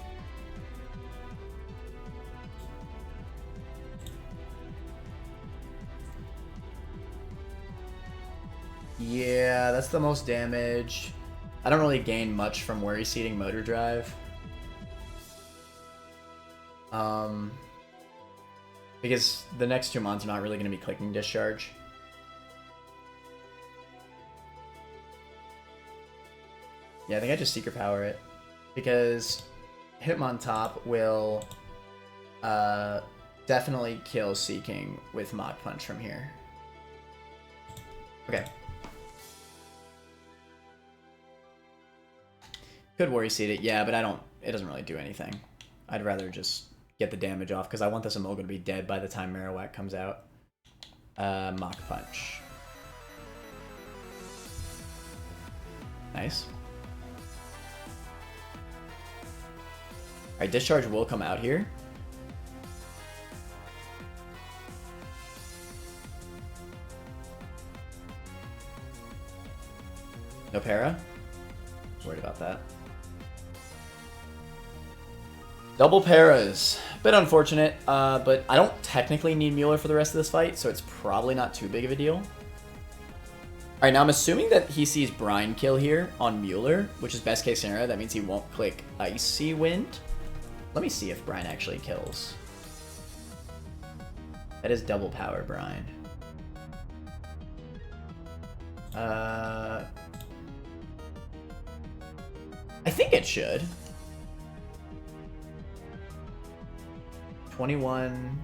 Yeah, that's the most damage. I don't really gain much from Worry Seeding Motor Drive. Because the next 2 months I'm not really going to be clicking Discharge. Yeah, I think I just Secret Power it. Because Hitmontop will definitely kill Sea King with Mach Punch from here. Okay. Could Worry Seed it, yeah, but it doesn't really do anything. I'd rather just get the damage off, because I want this Emolga to be dead by the time Marowak comes out. Mach Punch. Nice. Alright, Discharge will come out here. No para? Worried about that. Double paras. Bit unfortunate, but I don't technically need Mueller for the rest of this fight, so it's probably not too big of a deal. Alright, now I'm assuming that he sees Brine kill here on Mueller, which is best case scenario. That means he won't click Icy Wind. Let me see if Brine actually kills. That is double power Brine. I think it should. 21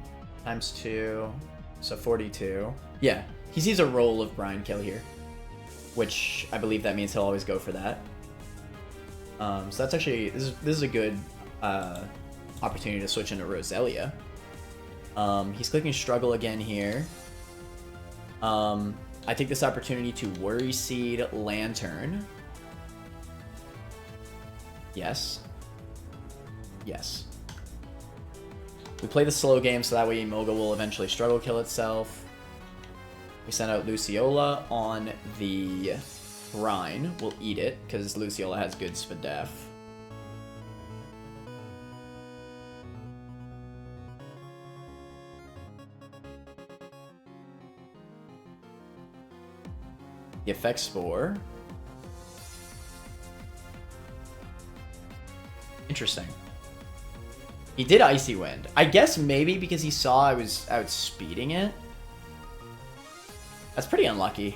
times 2, so 42. Yeah, he sees a roll of Brine kill here, which I believe that means he'll always go for that. So that's actually, this is a good opportunity to switch into Roselia. He's clicking Struggle again here. I take this opportunity to Worry Seed Lantern. Yes. Yes. We play the slow game so that way Emolga will eventually struggle kill itself. We send out Luciola on the Brine. We'll eat it because Luciola has good Spadef. The Effect Spore. Interesting. He did Icy Wind. I guess maybe because he saw I was outspeeding it. That's pretty unlucky.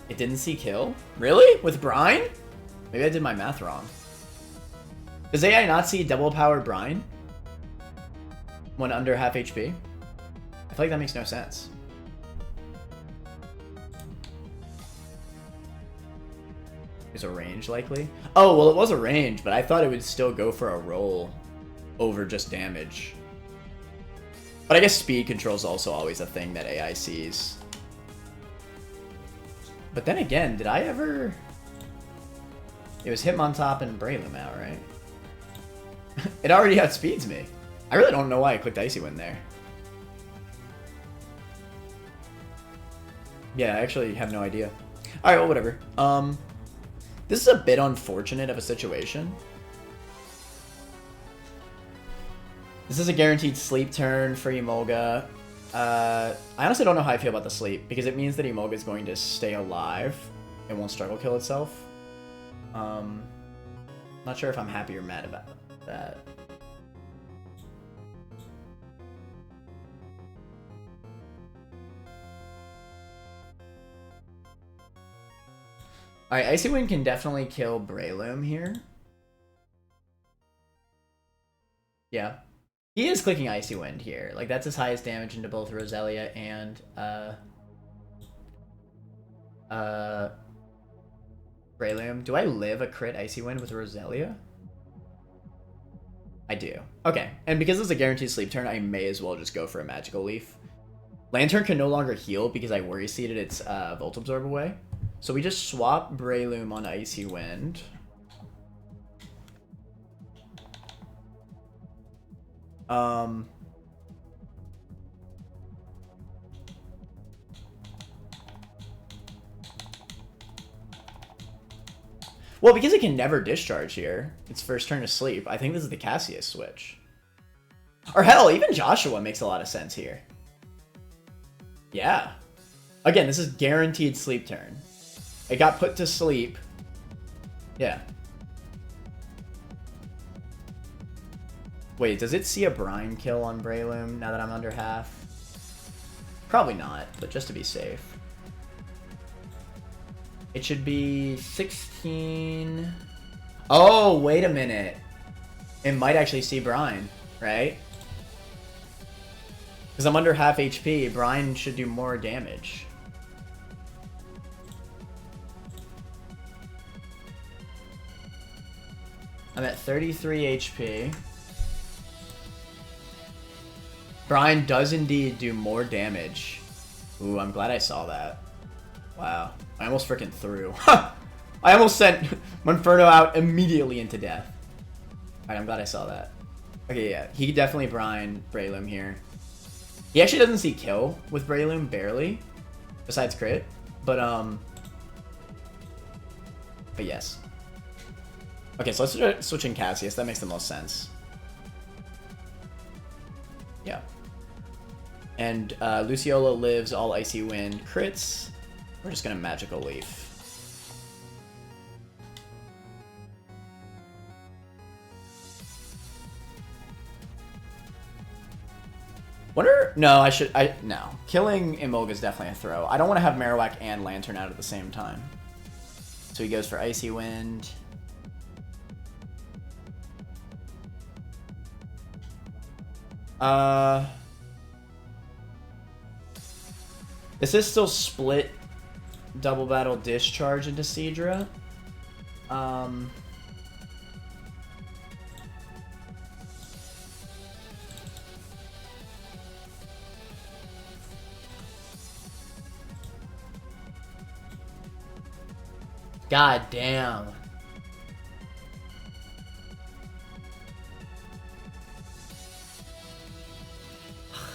It didn't see kill? Really? With Brine? Maybe I did my math wrong. Does AI not see double power Brine when under half HP? I feel like that makes no sense. Is a range likely? Oh, well, it was a range, but I thought it would still go for a roll over just damage. But I guess speed control is also always a thing that AI sees. But then again, did I ever... It was Hitmontop and Breloom, right? It already outspeeds me. I really don't know why I clicked Icy Wind there. Yeah, I actually have no idea. Alright, well, whatever. This is a bit unfortunate of a situation. This is a guaranteed sleep turn for Emolga. I honestly don't know how I feel about the sleep, because it means that Emolga is going to stay alive and won't struggle kill itself. Not sure if I'm happy or mad about that. Alright, Icy Wind can definitely kill Breloom here. Yeah. He is clicking Icy Wind here. Like, that's his highest damage into both Roselia and, Breloom. Do I live a crit Icy Wind with Roselia? I do. Okay, and because it's a guaranteed sleep turn, I may as well just go for a Magical Leaf. Lantern can no longer heal because I Worry Seeded its Volt Absorb away. So we just swap Breloom on Icy Wind. Well, because it can never discharge here, its first turn to sleep, I think this is the Cassius switch. Or hell, even Joshua makes a lot of sense here. Yeah. Again, this is guaranteed sleep turn. It got put to sleep. Yeah. Wait, does it see a Brine kill on Breloom now that I'm under half? Probably not, but just to be safe. It should be 16... Oh, wait a minute. It might actually see Brine, right? Because I'm under half HP, Brine should do more damage. I'm at 33 HP. Brine does indeed do more damage. Ooh, I'm glad I saw that. Wow. I almost freaking threw. I almost sent Monferno out immediately into death. Alright, I'm glad I saw that. Okay, yeah. He could definitely Brine Breloom here. He actually doesn't see kill with Breloom, barely. Besides crit. But yes. Okay, so let's try switching Cassius. That makes the most sense. Yeah. And Luciola lives all Icy Wind crits. We're just gonna Magical Leaf. No, no. Killing Emolga is definitely a throw. I don't want to have Marowak and Lantern out at the same time. So he goes for Icy Wind. This is still split double battle discharge into Seadra. God damn.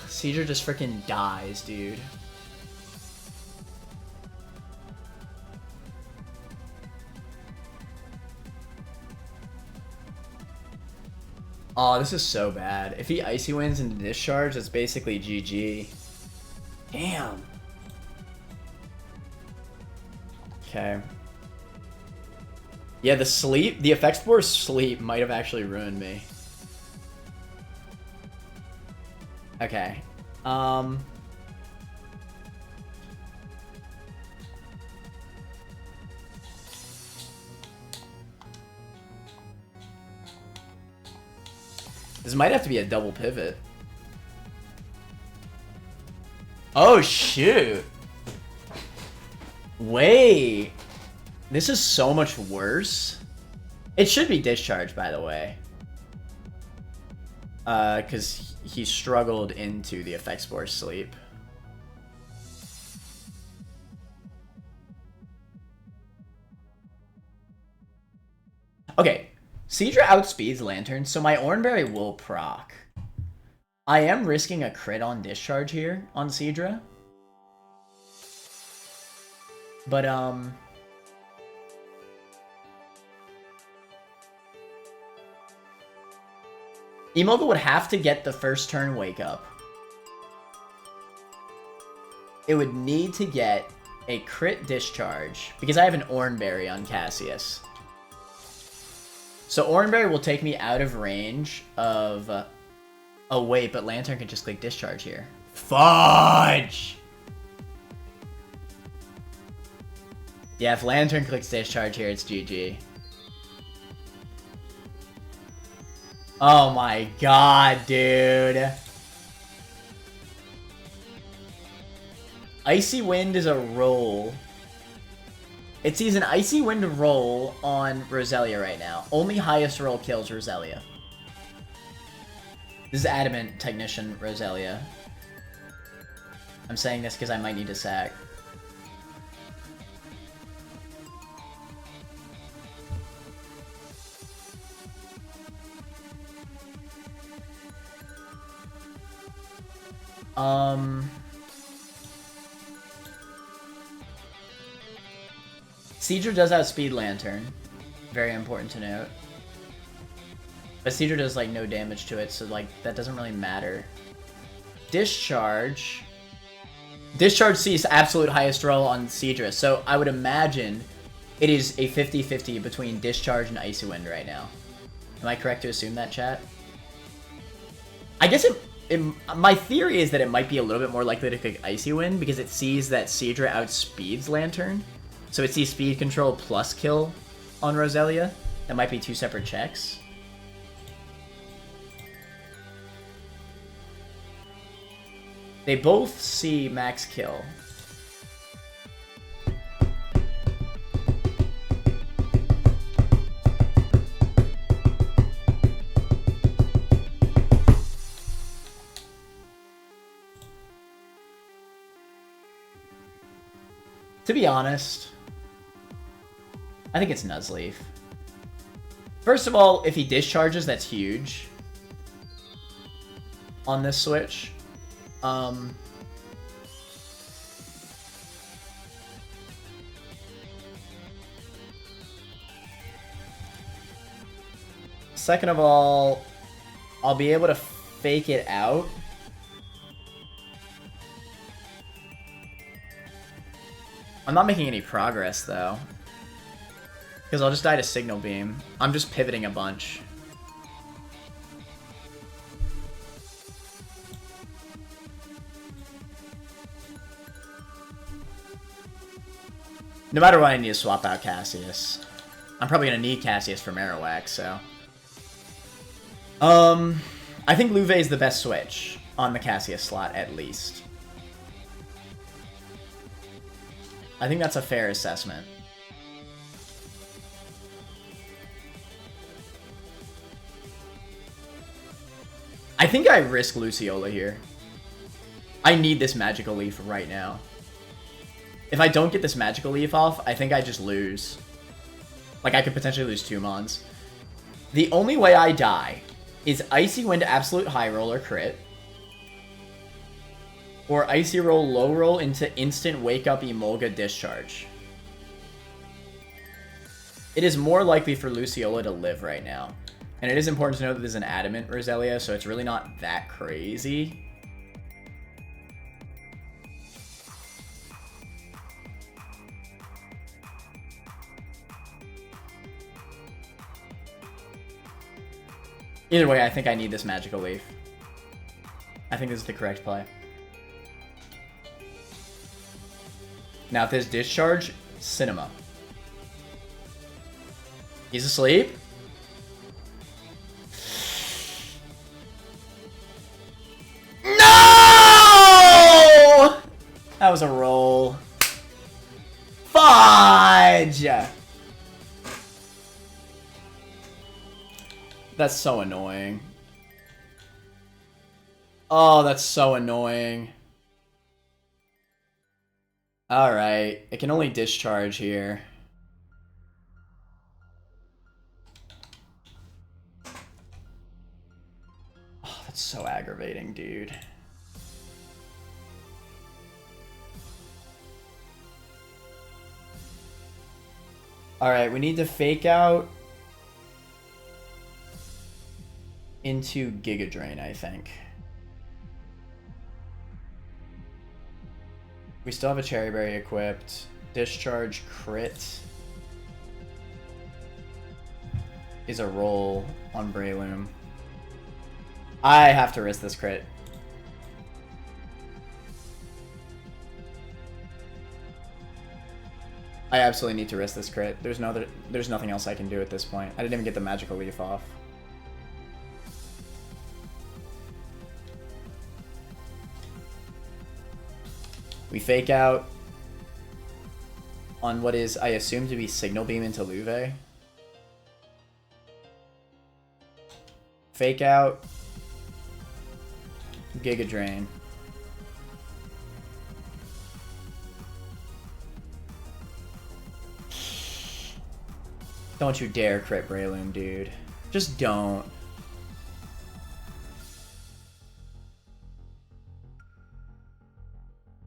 Seadra just freaking dies, dude. Oh, this is so bad. If he Icy Winds into discharge, it's basically GG. Damn. Okay. Yeah, the effect spore sleep might have actually ruined me. Okay. This might have to be a double pivot. Oh, shoot. Wait. This is so much worse. It should be discharged, by the way. Because he struggled into the effect spore sleep. Okay. Seadra outspeeds Lantern, so my Oranberry will proc. I am risking a crit on discharge here on Seadra. But, Emolga would have to get the first turn wake up. It would need to get a crit discharge, because I have an Oranberry on Cassius. So Oranberry will take me out of range of... oh wait, but Lantern can just click discharge here. Fudge! Yeah, if Lantern clicks discharge here, it's GG. Oh my god, dude. Icy Wind is a roll. It sees an Icy Wind roll on Roselia right now. Only highest roll kills Roselia. This is Adamant Technician Roselia. I'm saying this because I might need to sack. Seadra does outspeed Lantern. Very important to note. But Seadra does, like, no damage to it, so, like, that doesn't really matter. Discharge. Discharge sees absolute highest roll on Seadra, so I would imagine it is a 50-50 between Discharge and Icy Wind right now. Am I correct to assume that, chat? I guess my theory is that it might be a little bit more likely to click Icy Wind because it sees that Seadra outspeeds Lantern. So it sees speed control plus kill on Roselia. That might be two separate checks. They both see max kill. To be honest, I think it's Nuzleaf. First of all, if he discharges, that's huge on this switch. Second of all, I'll be able to fake it out. I'm not making any progress, though. Because I'll just die to Signal Beam. I'm just pivoting a bunch. No matter what, I need to swap out Cassius. I'm probably going to need Cassius for Marowak, so... I think Luve is the best switch on the Cassius slot, at least. I think that's a fair assessment. I think I risk Luciola here. I need this Magical Leaf right now. If I don't get this Magical Leaf off, I think I just lose. Like, I could potentially lose 2 Mons. The only way I die is Icy Wind Absolute High Roll or Crit. Or Icy Roll Low Roll into Instant Wake Up Emolga Discharge. It is more likely for Luciola to live right now. And it is important to note that this is an Adamant Roselia, so it's really not that crazy. Either way, I think I need this Magical Leaf. I think this is the correct play. Now, if there's Discharge, Cinema. He's asleep. No! That was a roll. Fudge! That's so annoying. Oh, that's so annoying. Alright, it can only discharge here. Oh, that's so aggravating, dude. Alright, we need to fake out into Giga Drain, I think. We still have a Cherry Berry equipped. Discharge Crit is a roll on Breloom. I have to risk this crit. I absolutely need to risk this crit. There's nothing else I can do at this point. I didn't even get the magical leaf off. We fake out on what is, I assume, to be Signal Beam into Luve. Fake out. Giga Drain. Don't you dare crit Breloom, dude. Just don't.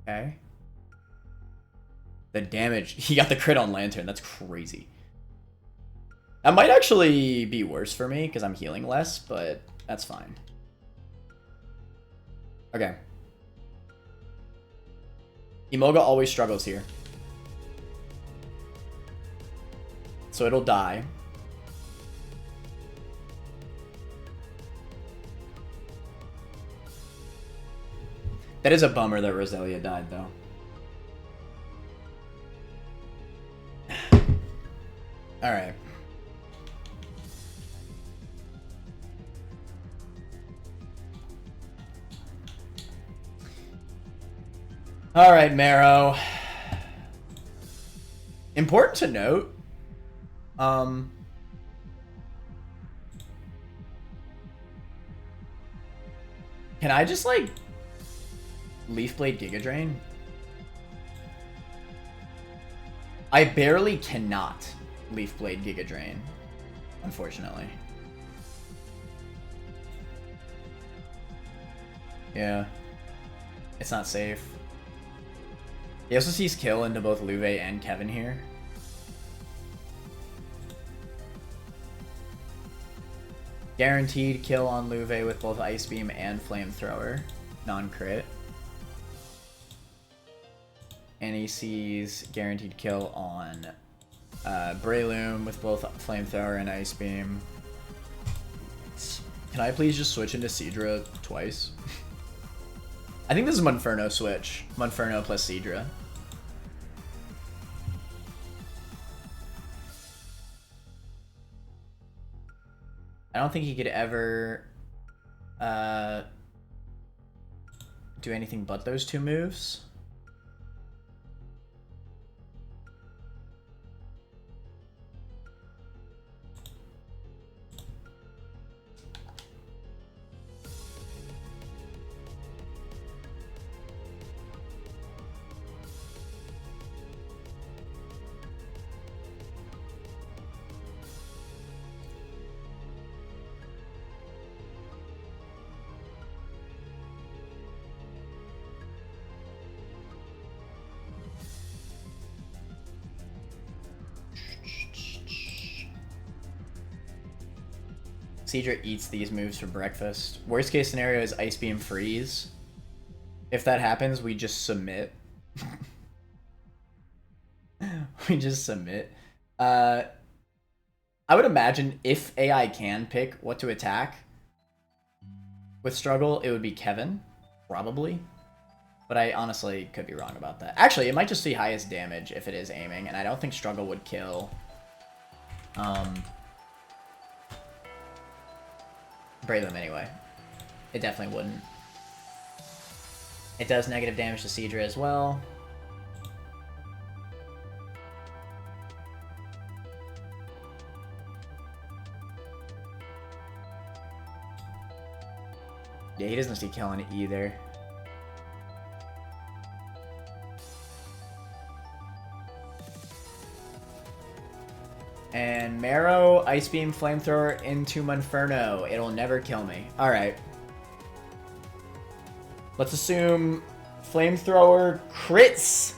Okay. The damage. He got the crit on Lantern. That's crazy. That might actually be worse for me because I'm healing less, but that's fine. Okay. Emolga always struggles here. So it'll die. That is a bummer that Roselia died, though. Alright. Alright, Marrow. Important to note. Can I just, like, Leaf Blade Giga Drain? I barely cannot Leaf Blade Giga Drain, unfortunately. Yeah. It's not safe. He also sees kill into both Luve and Kevin here. Guaranteed kill on Luve with both Ice Beam and Flamethrower. Non-crit. And he sees guaranteed kill on Breloom with both Flamethrower and Ice Beam. Can I please just switch into Seadra twice? I think this is Monferno switch. Monferno plus Seadra. I don't think he could ever do anything but those two moves. Seadra eats these moves for breakfast. Worst case scenario is Ice Beam Freeze. If that happens, we just submit. We just submit. I would imagine if AI can pick what to attack with Struggle, it would be Kevin, probably. But I honestly could be wrong about that. Actually, it might just be highest damage if it is aiming, and I don't think Struggle would kill Breloom anyway. It definitely wouldn't. It does negative damage to Seadra as well. Yeah, he doesn't see killing it either. And Marrow, Ice Beam, Flamethrower into Monferno. It'll never kill me. Alright. Let's assume Flamethrower crits.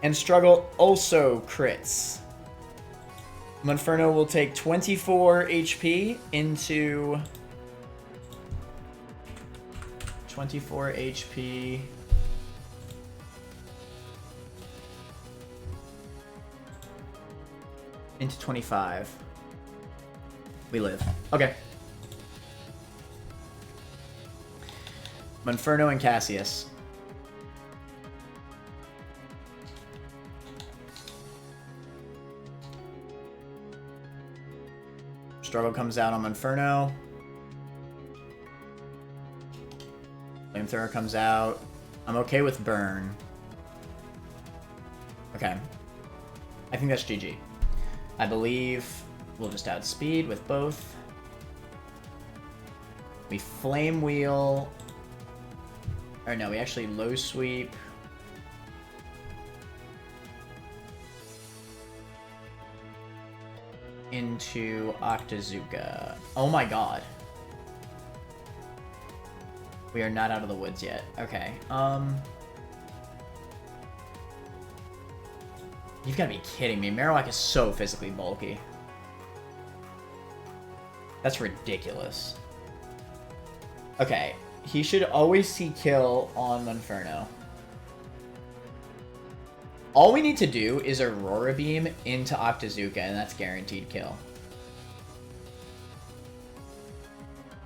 And Struggle also crits. Monferno will take 24 HP into... 24 HP... into 25. We live. Okay. Monferno and Cassius. Struggle comes out on Inferno. Flamethrower comes out. I'm okay with burn. Okay. I think that's GG. I believe we'll just outspeed with both. We flame wheel. Or no, we actually low sweep. Into Octazooka. Oh my god. We are not out of the woods yet. Okay. You've got to be kidding me. Marowak is so physically bulky. That's ridiculous. Okay. He should always see kill on Inferno. All we need to do is Aurora Beam into Octazooka, and that's guaranteed kill.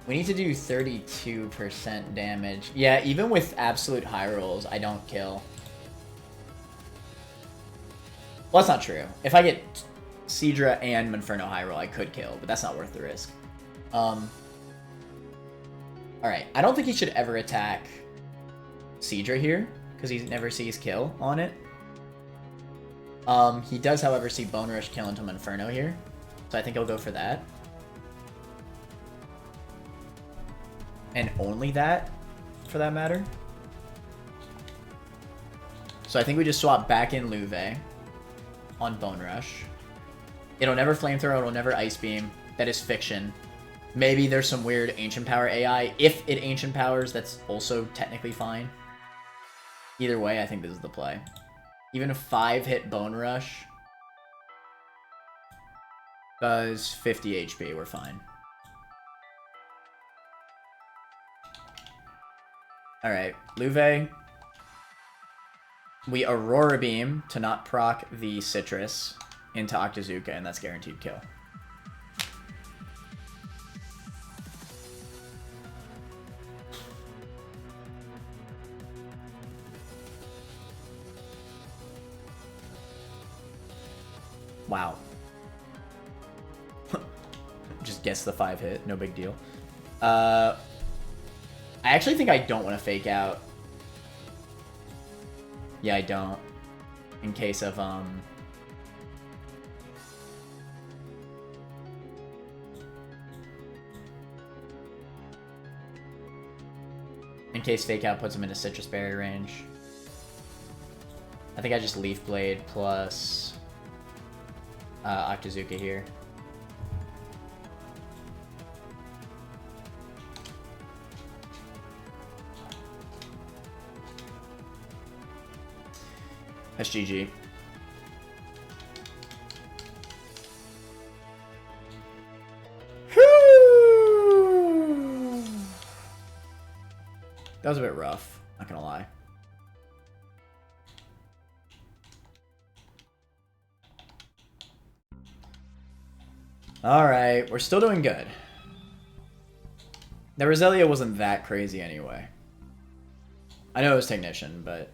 We need to do 32% damage. Yeah, even with absolute high rolls, I don't kill. Well, that's not true. If I get Seadra and Inferno high roll, I could kill, but that's not worth the risk. Alright, I don't think he should ever attack Seadra here, because he never sees kill on it. He does, however, see Bone Rush kill into Inferno here, so I think he'll go for that. And only that, for that matter. So I think we just swap back in Louve on Bone Rush. It'll never Flamethrower, it'll never Ice Beam. That is fiction. Maybe there's some weird Ancient Power AI. If it Ancient Powers, that's also technically fine. Either way, I think this is the play. Even a 5-hit Bone Rush does 50 HP, we're fine. Alright, Louve. We Aurora Beam to not proc the Citrus into Octazooka, and that's guaranteed kill. Wow. Just guess the 5-hit, no big deal. I actually think I don't want to fake out. Yeah, I don't. In case of, in case fake out puts him into Citrus Berry range. I think I just Leaf Blade plus Octazooka here. That's GG. That was a bit rough, not gonna lie. Alright, we're still doing good. The Roselia wasn't that crazy anyway. I know it was Technician, but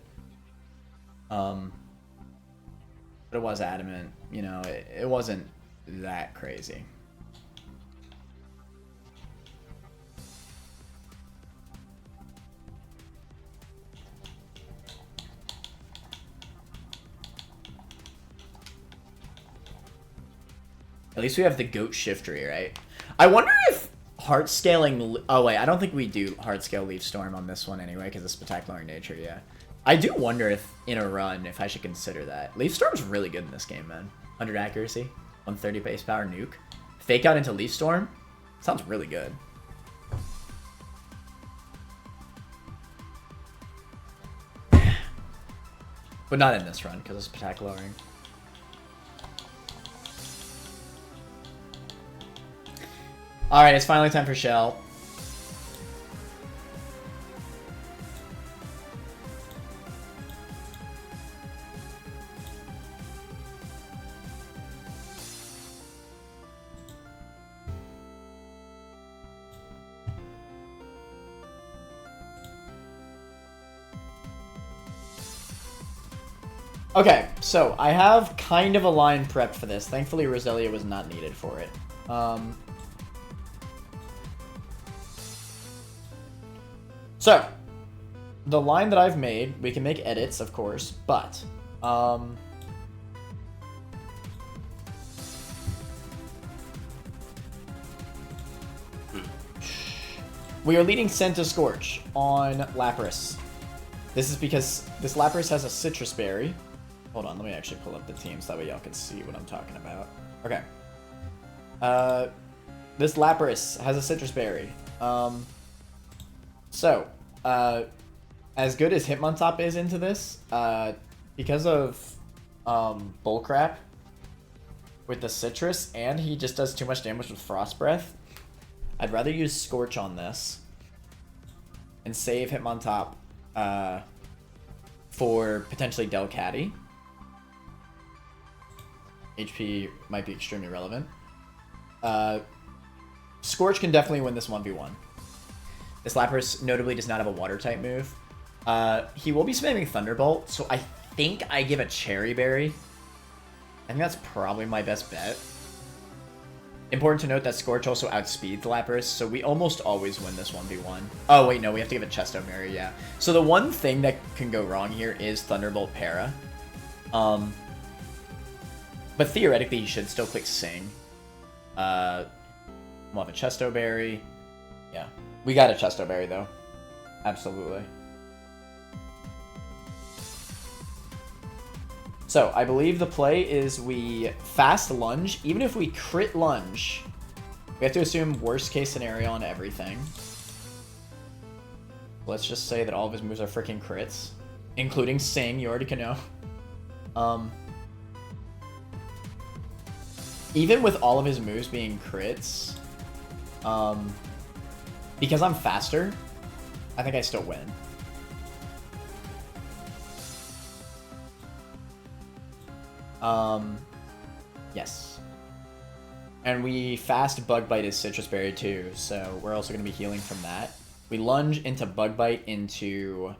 it was Adamant, you know, it wasn't that crazy. At least we have the Goat Shiftry, right? I wonder if heart scaling... Oh, wait, I don't think we do heart scale Leaf Storm on this one anyway, because of Spectacular nature, yeah. I do wonder if, in a run, if I should consider that. Leaf Storm's really good in this game, man. 100 accuracy, 130 base power, nuke. Fake out into Leaf Storm? Sounds really good. But not in this run, because of Spectacular. Alright, it's finally time for Shell. Okay, so I have kind of a line prepped for this. Thankfully, Roselia was not needed for it. So, the line that I've made, we can make edits, of course, but we are leading Senta Scorch on Lapras. This is because this Lapras has a Citrus Berry. Hold on, let me actually pull up the teams, that way y'all can see what I'm talking about. Okay. This Lapras has a Citrus Berry. As good as Hitmontop is into this, because of Bullcrap with the Citrus, and he just does too much damage with Frost Breath, I'd rather use Scorch on this and save Hitmontop for potentially Delcatty. HP might be extremely relevant. Scorch can definitely win this 1v1. This Lapras notably does not have a Water-type move. He will be spamming Thunderbolt, so I think I give a Cherry Berry. I think that's probably my best bet. Important to note that Scorch also outspeeds Lapras, so we almost always win this 1v1. Oh, wait, no, we have to give it Chesto Berry, yeah. So the one thing that can go wrong here is Thunderbolt Para. But theoretically, you should still click Sing. We'll have a Chesto Berry. Yeah. We got a Chesto Berry, though. Absolutely. So, I believe the play is we fast lunge. Even if we crit lunge, we have to assume worst case scenario on everything. Let's just say that all of his moves are freaking crits. Including Sing, you already can know. Even with all of his moves being crits, because I'm faster, I think I still win. Yes. And we fast Bug Bite his Citrus Berry too, so we're also going to be healing from that. We lunge into Bug Bite into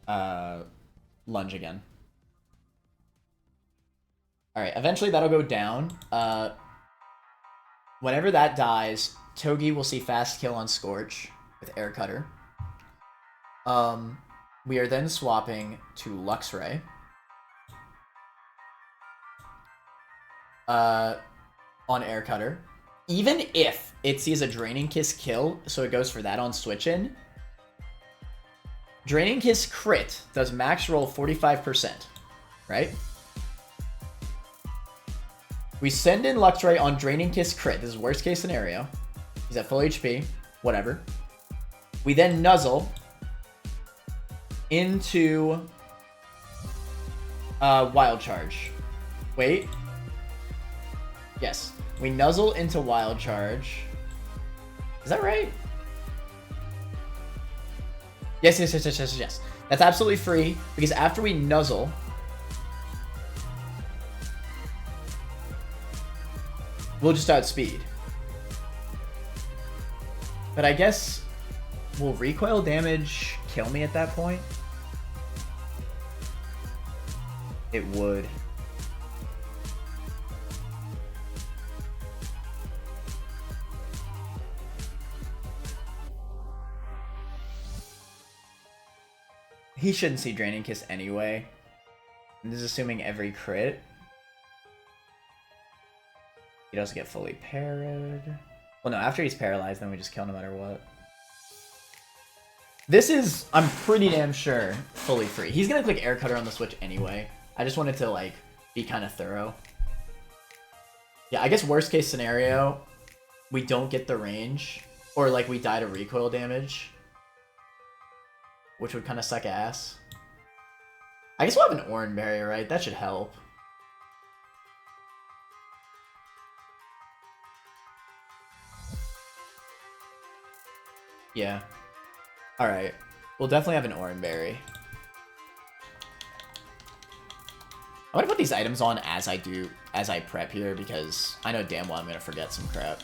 lunge again. Alright, eventually that'll go down. Whenever that dies, Togi will see fast kill on Scorch with Air Cutter. We are then swapping to Luxray. On Air Cutter. Even if it sees a Draining Kiss kill, so it goes for that on switch in, Draining Kiss crit does max roll 45%, right? We send in Luxray on Draining Kiss crit. This is worst case scenario. He's at full HP, whatever. We then nuzzle into Wild Charge. Wait. Yes. We nuzzle into Wild Charge. Is that right? Yes. That's absolutely free, because after we nuzzle, we'll just outspeed. But I guess, will recoil damage kill me at that point? It would. He shouldn't see Draining Kiss anyway. This is assuming every crit. He doesn't get fully parried. Well, no, after he's paralyzed, then we just kill no matter what. This is, I'm pretty damn sure, fully free. He's gonna click Air Cutter on the Switch anyway. I just wanted to, like, be kind of thorough. Yeah, I guess worst case scenario, we don't get the range. Or, like, we die to recoil damage. Which would kind of suck ass. I guess we'll have an Oran Barrier, right? That should help. Yeah. Alright. We'll definitely have an Oran Berry. I'm gonna put these items on as I prep here, because I know damn well I'm gonna forget some crap.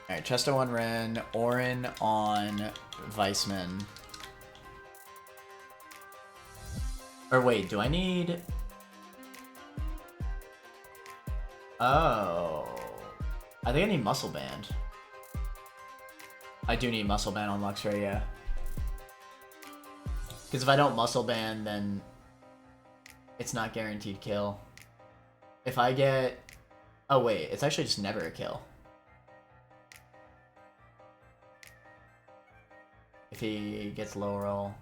Alright, Chesto on Ren, Orin on Weissman. Or wait, do I need... Oh. I think I need Muscle Band. I do need Muscle Band on Luxray, yeah. Because if I don't Muscle Band, then it's not guaranteed kill. If I get... Oh wait, it's actually just never a kill. If he gets low roll.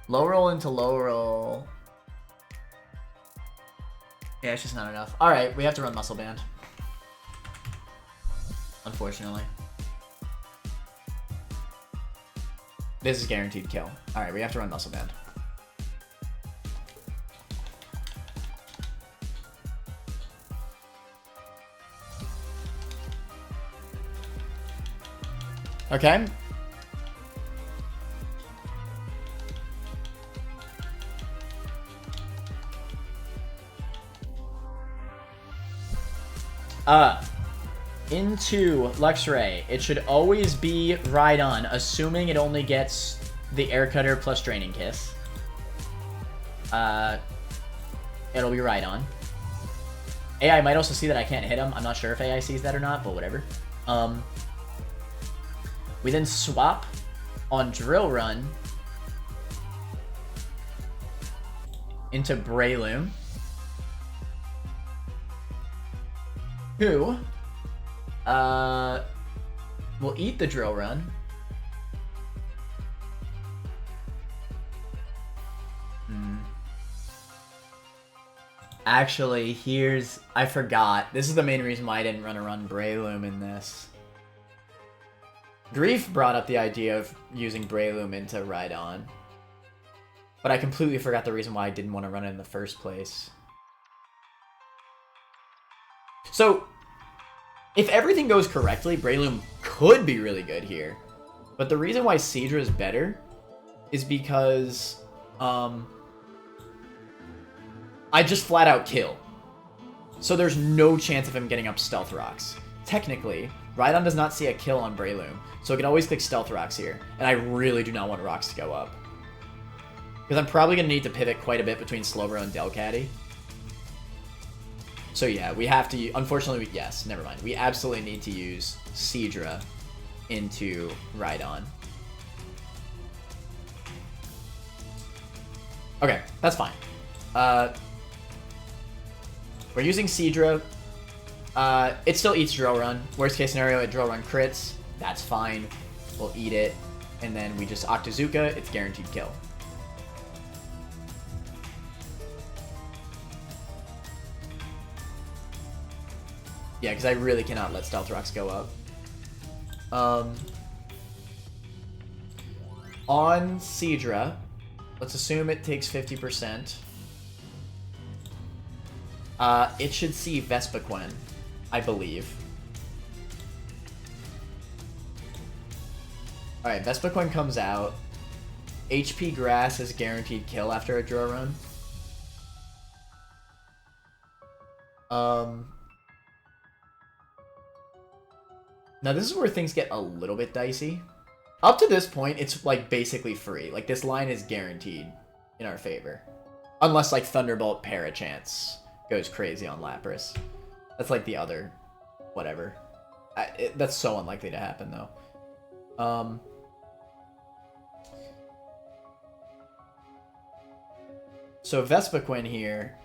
Low roll into low roll. Yeah, it's just not enough. Alright, we have to run Muscle Band. Unfortunately. This is guaranteed kill. Alright, we have to run Muscle Band. Okay. Into Luxray, it should always be Rhydon, assuming it only gets the Air Cutter plus Draining Kiss. It'll be Rhydon. AI might also see that I can't hit him. I'm not sure if AI sees that or not, but whatever. We then swap on Drill Run into Breloom, who will eat the Drill Run. Actually, I forgot. This is the main reason why I didn't run Breloom in this. Grief brought up the idea of using Breloom into Rhydon, but I completely forgot the reason why I didn't want to run it in the first place. So, if everything goes correctly, Breloom could be really good here. But the reason why Seadra is better is because I just flat out kill. So there's no chance of him getting up Stealth Rocks. Technically, Rhydon does not see a kill on Breloom, so I can always click Stealth Rocks here. And I really do not want Rocks to go up. Because I'm probably going to need to pivot quite a bit between Slowbro and Delcatty. So yeah, we have to... Unfortunately, yes, never mind. We absolutely need to use Seadra into Rhydon. Okay, that's fine. We're using Seadra. It still eats Drill Run. Worst case scenario, it Drill Run crits. That's fine. We'll eat it. And then we just Octazooka. It's guaranteed kill. Yeah, because I really cannot let Stealth Rocks go up. On Seadra, let's assume it takes 50%. It should see Vespiquen, I believe. Alright, Vespiquen comes out. HP Grass is guaranteed kill after a draw run. Now this is where things get a little bit dicey. Up to this point, it's like basically free. Like this line is guaranteed in our favor. Unless like Thunderbolt Parachance goes crazy on Lapras. That's like the other whatever. That's so unlikely to happen though. So Vespiquen here.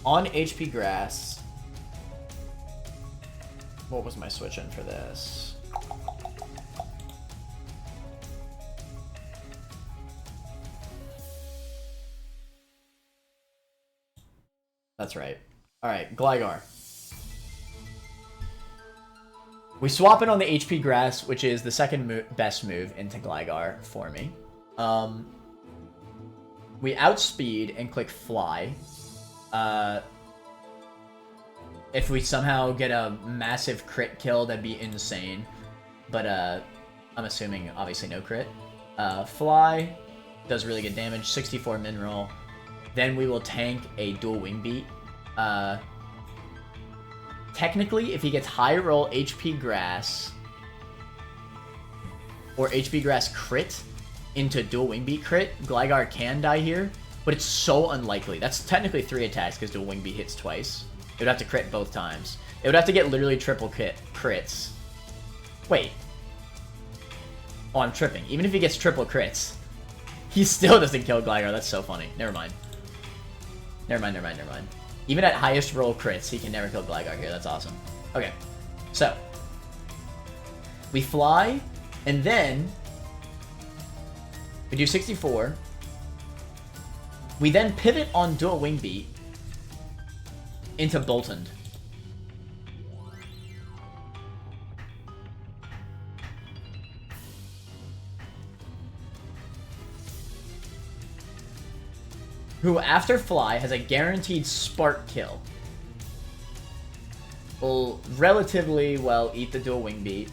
On HP Grass, what was my switch in for this? That's right. Alright, Gligar. We swap it on the HP Grass, which is the second best move into Gligar for me. We outspeed and click Fly. If we somehow get a massive crit kill, that'd be insane. But, I'm assuming, obviously, no crit. Fly does really good damage, 64 min roll. Then we will tank a dual wing beat. Technically, if he gets high roll HP Grass, or HP Grass crit, into dual wing beat crit, Gligar can die here, but it's so unlikely. That's technically 3 attacks because dual wing beat hits twice. It would have to crit both times. It would have to get literally triple crits. Wait. Oh, I'm tripping. Even if he gets triple crits, he still doesn't kill Gligar. That's so funny. Never mind. Never mind. Even at highest roll crits, he can never kill Gligar here. That's awesome. Okay. So. We fly, and then we do 64. We then pivot on dual wing beat into Boltund. Who, after fly, has a guaranteed spark kill. Will relatively, well, eat the dual wing beat.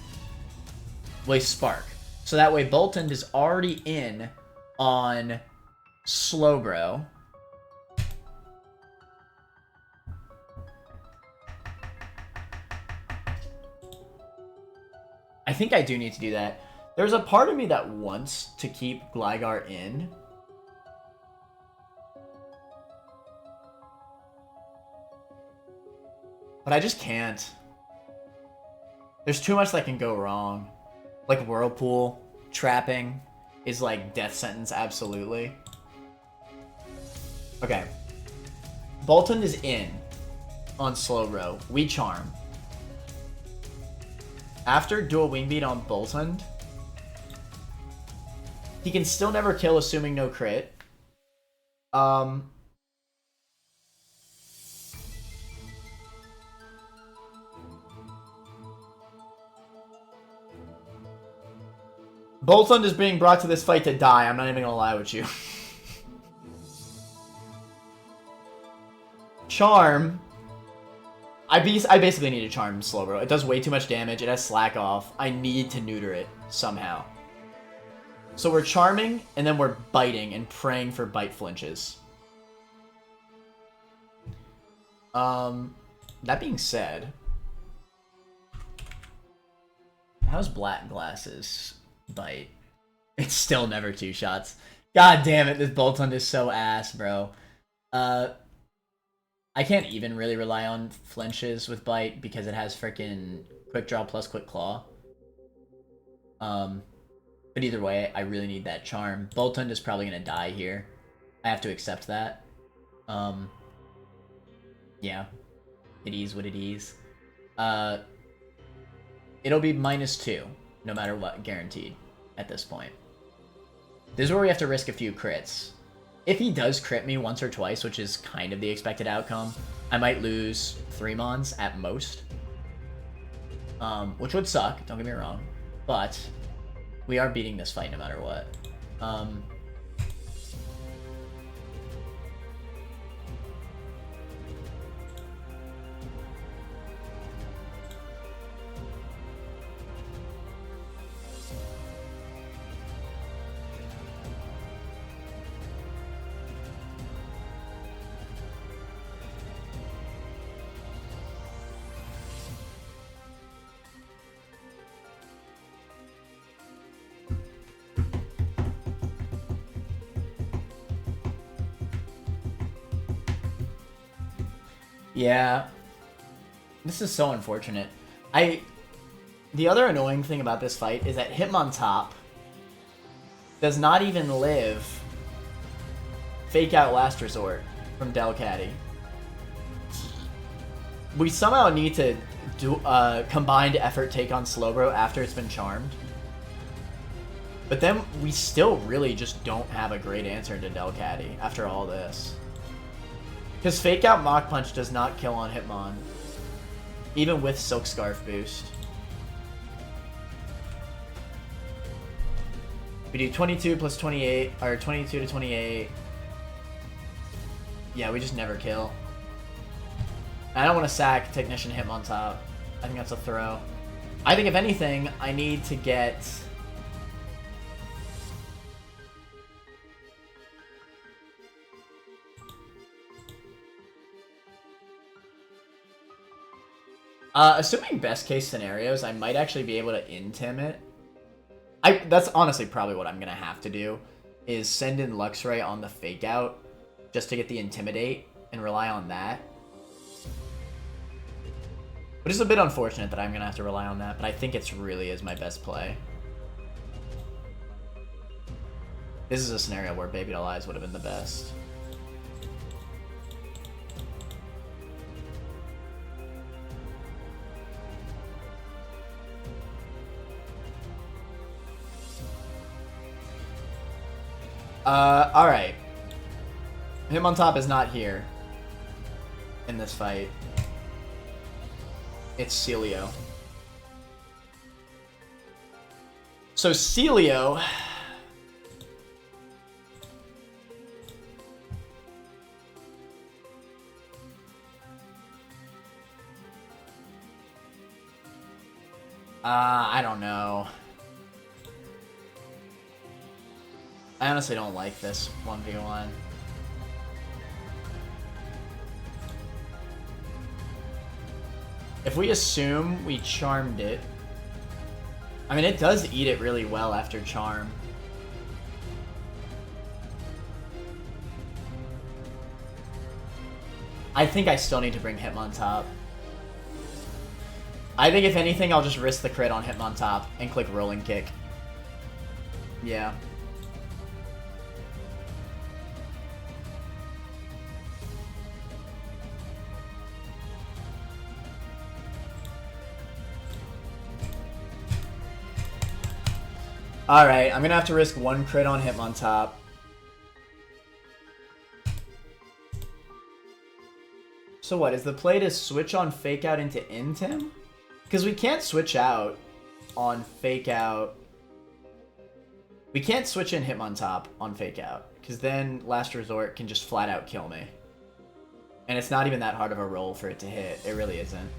With spark. So that way Boltund is already in on Slowbro. I think I do need to do that. There's a part of me that wants to keep Gligar in. But I just can't. There's too much that can go wrong. Like Whirlpool, trapping is like death sentence, absolutely. Okay. Boltund is in on Slowbro. We charm. After dual wing beat on Boltund, he can still never kill assuming no crit. Boltund is being brought to this fight to die. I'm not even gonna lie with you. Charm. I basically need to charm Slowbro. It does way too much damage. It has slack off. I need to neuter it somehow. So we're charming, and then we're biting and praying for bite flinches. That being said, how's Black Glasses bite? It's still never 2 shots. God damn it, this Boltund is so ass, bro. I can't even really rely on flinches with bite because it has freaking quick draw plus quick claw. But either way, I really need that charm. Boltund is probably gonna die here. I have to accept that. Yeah. It is what it is. It'll be -2, no matter what, guaranteed, at this point. This is where we have to risk a few crits. If he does crit me once or twice, which is kind of the expected outcome, I might lose 3 mons at most. Which would suck, don't get me wrong. But we are beating this fight no matter what. Yeah. This is so unfortunate. The other annoying thing about this fight is that Hitmontop does not even live Fake Out Last Resort from Delcatty. We somehow need to do combined effort take on Slowbro after it's been charmed. But then we still really just don't have a great answer to Delcatty after all this. Because Fake Out Mach Punch does not kill on Hitmon, even with Silk Scarf boost. We do 22 plus 28, or 22 to 28. Yeah, we just never kill. I don't want to sack Technician Hitmontop. I think that's a throw. I think if anything, I need to get... assuming best case scenarios, I might actually be able to Intim it. That's honestly probably what I'm gonna have to do, is send in Luxray on the fake out just to get the Intimidate and rely on that. But it's a bit unfortunate that I'm gonna have to rely on that, but I think it's really is my best play. This is a scenario where Baby Doll Eyes would have been the best. Alright. Hitmontop is not here in this fight. It's Celio. So Celio... I don't know. I honestly don't like this 1v1. If we assume we charmed it... I mean, it does eat it really well after charm. I think I still need to bring Hitmontop. I think if anything, I'll just risk the crit on Hitmontop and click Rolling Kick. Yeah. Alright, I'm gonna have to risk one crit on Hitmontop. So what, is the play to switch on Fake Out into Intim? Because we can't switch out on Fake Out. We can't switch in Hitmontop on Fake Out, because then Last Resort can just flat out kill me. And it's not even that hard of a roll for it to hit. It really isn't.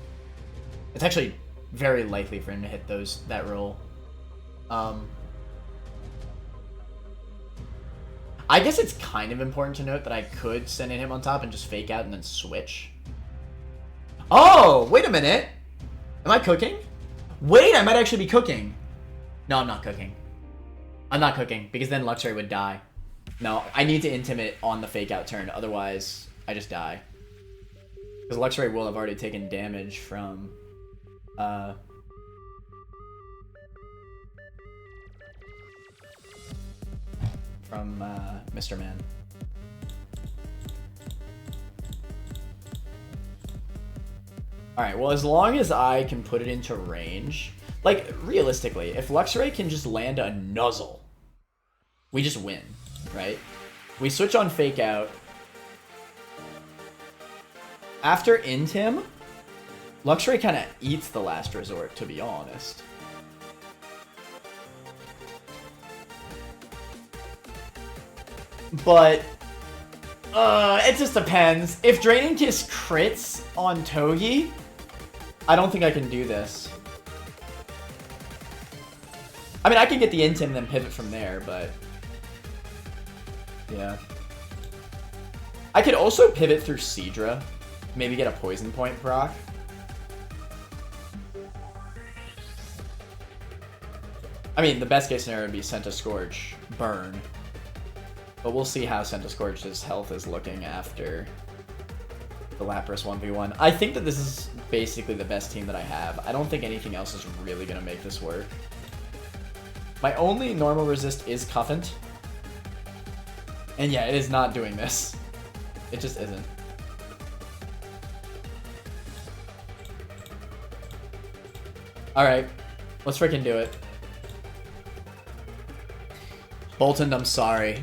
It's actually very likely for him to hit that roll. I guess it's kind of important to note that I could send in Hitmontop and just Fake Out and then switch. Oh, wait a minute. Am I cooking? Wait, I might actually be cooking. No, I'm not cooking. I'm not cooking, because then Luxray would die. No, I need to Intimidate on the Fake Out turn, otherwise I just die. Because Luxray will have already taken damage from... Mr. Man. Alright, well, as long as I can put it into range... Like, realistically, if Luxray can just land a Nuzzle, we just win, right? We switch on Fake Out. After Intim, Luxray kind of eats the Last Resort, to be honest. But, it just depends. If Draining Kiss crits on Togi, I don't think I can do this. I mean, I can get the Intim and then pivot from there, but... yeah. I could also pivot through Seadra. Maybe get a Poison Point proc. I mean, the best case scenario would be Centiskorch, burn. But we'll see how Centiskorch's health is looking after the Lapras 1v1. I think that this is basically the best team that I have. I don't think anything else is really going to make this work. My only normal resist is Cuffant. And yeah, it is not doing this. It just isn't. Alright, let's freaking do it. Bolton, I'm sorry,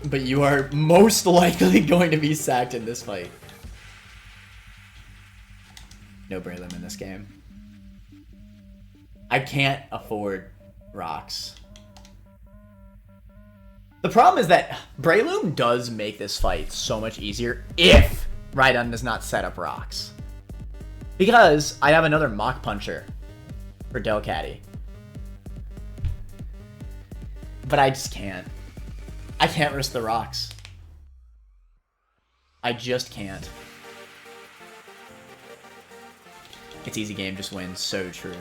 but you are most likely going to be sacked in this fight. No Breloom in this game. I can't afford rocks. The problem is that Breloom does make this fight so much easier if Rhydon does not set up rocks. Because I have another Mach Puncher for Delcatty. But I just can't. I can't risk the rocks. I just can't. It's easy game, just wins. So true.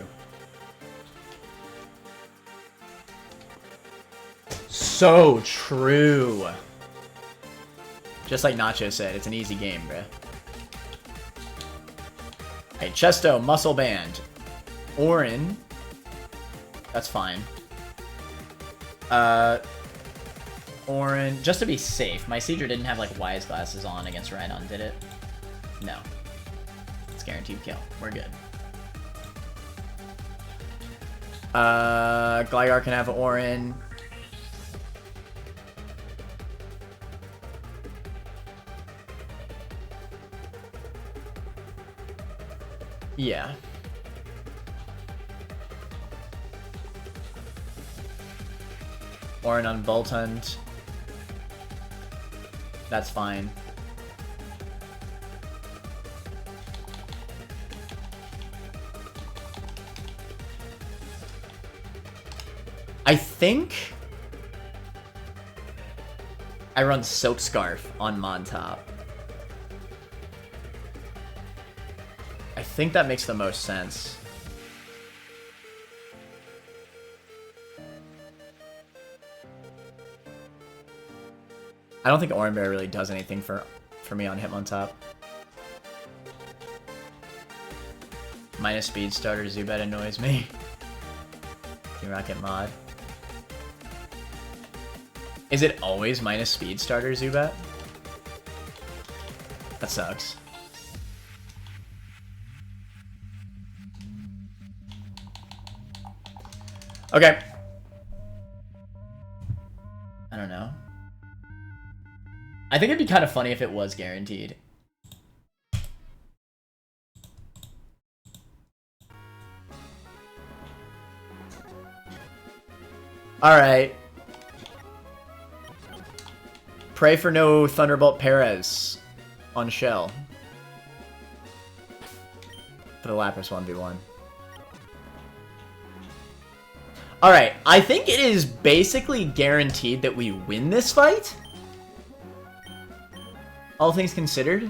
so true. Just like Nacho said, it's an easy game, bruh. Hey, Chesto, Muscle Band. Orin. That's fine. Orin, just to be safe. My Seedra didn't have, like, Wise Glasses on against Rhydon, did it? No. It's guaranteed kill. We're good. Gligar can have Orin. Yeah. Orin on Voltund. That's fine. I think I run Silk Scarf on Montop. I think that makes the most sense. I don't think Oranberry really does anything for me on Hitmontop. Minus Speed Starter Zubat annoys me. Team Rocket mod. Is it always minus Speed Starter Zubat? That sucks. Okay. I don't know. I think it'd be kind of funny if it was guaranteed. Alright. Pray for no Thunderbolt Perez on Shell. For the Lapras 1v1. Alright, I think it is basically guaranteed that we win this fight. All things considered.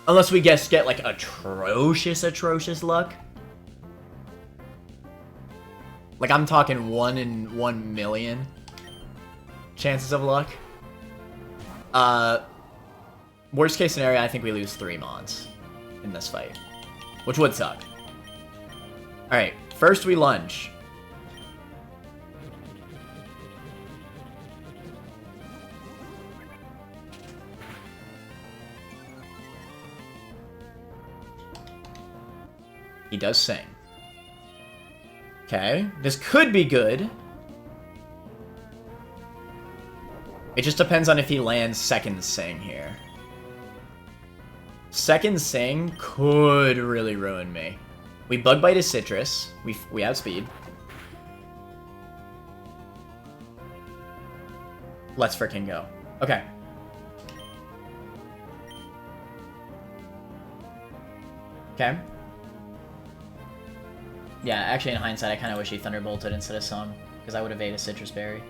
Unless we get like atrocious luck. Like I'm talking 1 in 1 million chances of luck. Worst case scenario, I think we lose 3 Mons in this fight. Which would suck. Alright, first we lunge. He does sing. Okay, this could be good. It just depends on if he lands second sing here. Second sing could really ruin me. We bug bite his citrus. We have speed. Let's frickin' go. Okay. Okay. Yeah, actually, in hindsight, I kind of wish he Thunderbolted instead of Sung, because I would have ate a Citrus Berry.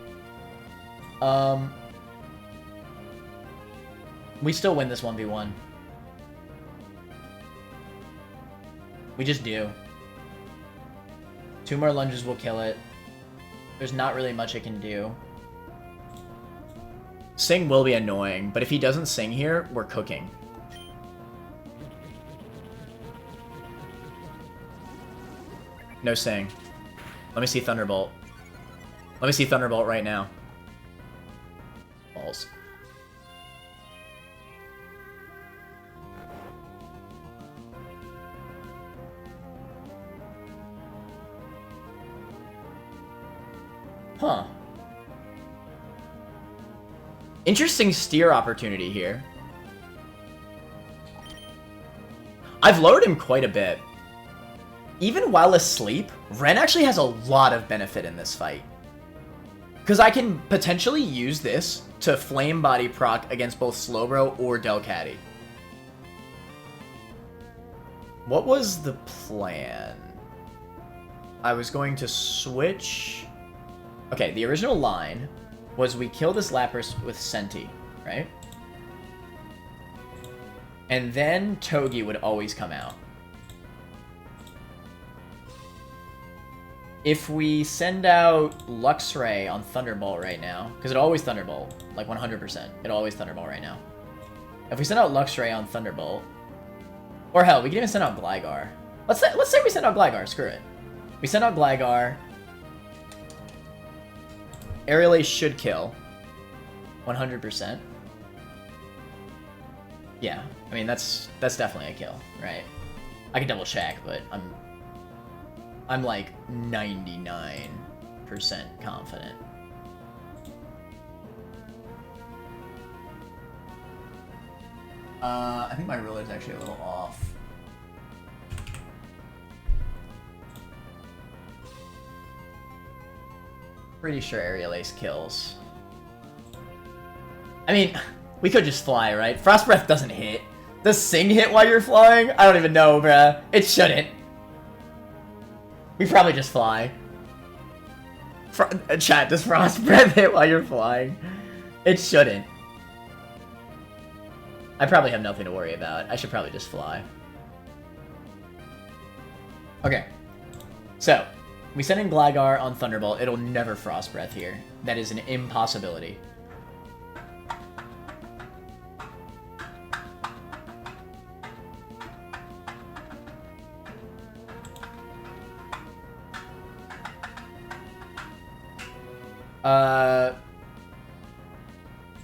We still win this 1v1. We just do. 2 more lunges will kill it. There's not really much it can do. Sing will be annoying, but if he doesn't sing here, we're cooking. No sing. Let me see Thunderbolt. Let me see Thunderbolt right now. Balls. Huh. Interesting steer opportunity here. I've lowered him quite a bit. Even while asleep, Ren actually has a lot of benefit in this fight. Because I can potentially use this to Flame Body proc against both Slowbro or Delcatty. What was the plan? I was going to switch... Okay, the original line was we kill this Lapras with Senti, right? And then Togi would always come out. If we send out Luxray on Thunderbolt right now, because it always Thunderbolt, like 100%, it always Thunderbolt right now. If we send out Luxray on Thunderbolt, or hell, we can even send out Gligar. Let's say we send out Gligar, screw it. We send out Gligar. Aerial Ace should kill. 100%. Yeah, I mean that's definitely a kill, right? I can double check, but I'm like 99% confident. I think my ruler is actually a little off. Pretty sure Aerial Ace kills. I mean, we could just fly, right? Frost Breath doesn't hit. Does Sing hit while you're flying? I don't even know, bruh. It shouldn't. We probably just fly. Chat, does Frost Breath hit while you're flying? It shouldn't. I probably have nothing to worry about. I should probably just fly. Okay. So, we send in Gligar on Thunderbolt. It'll never Frost Breath here. That is an impossibility.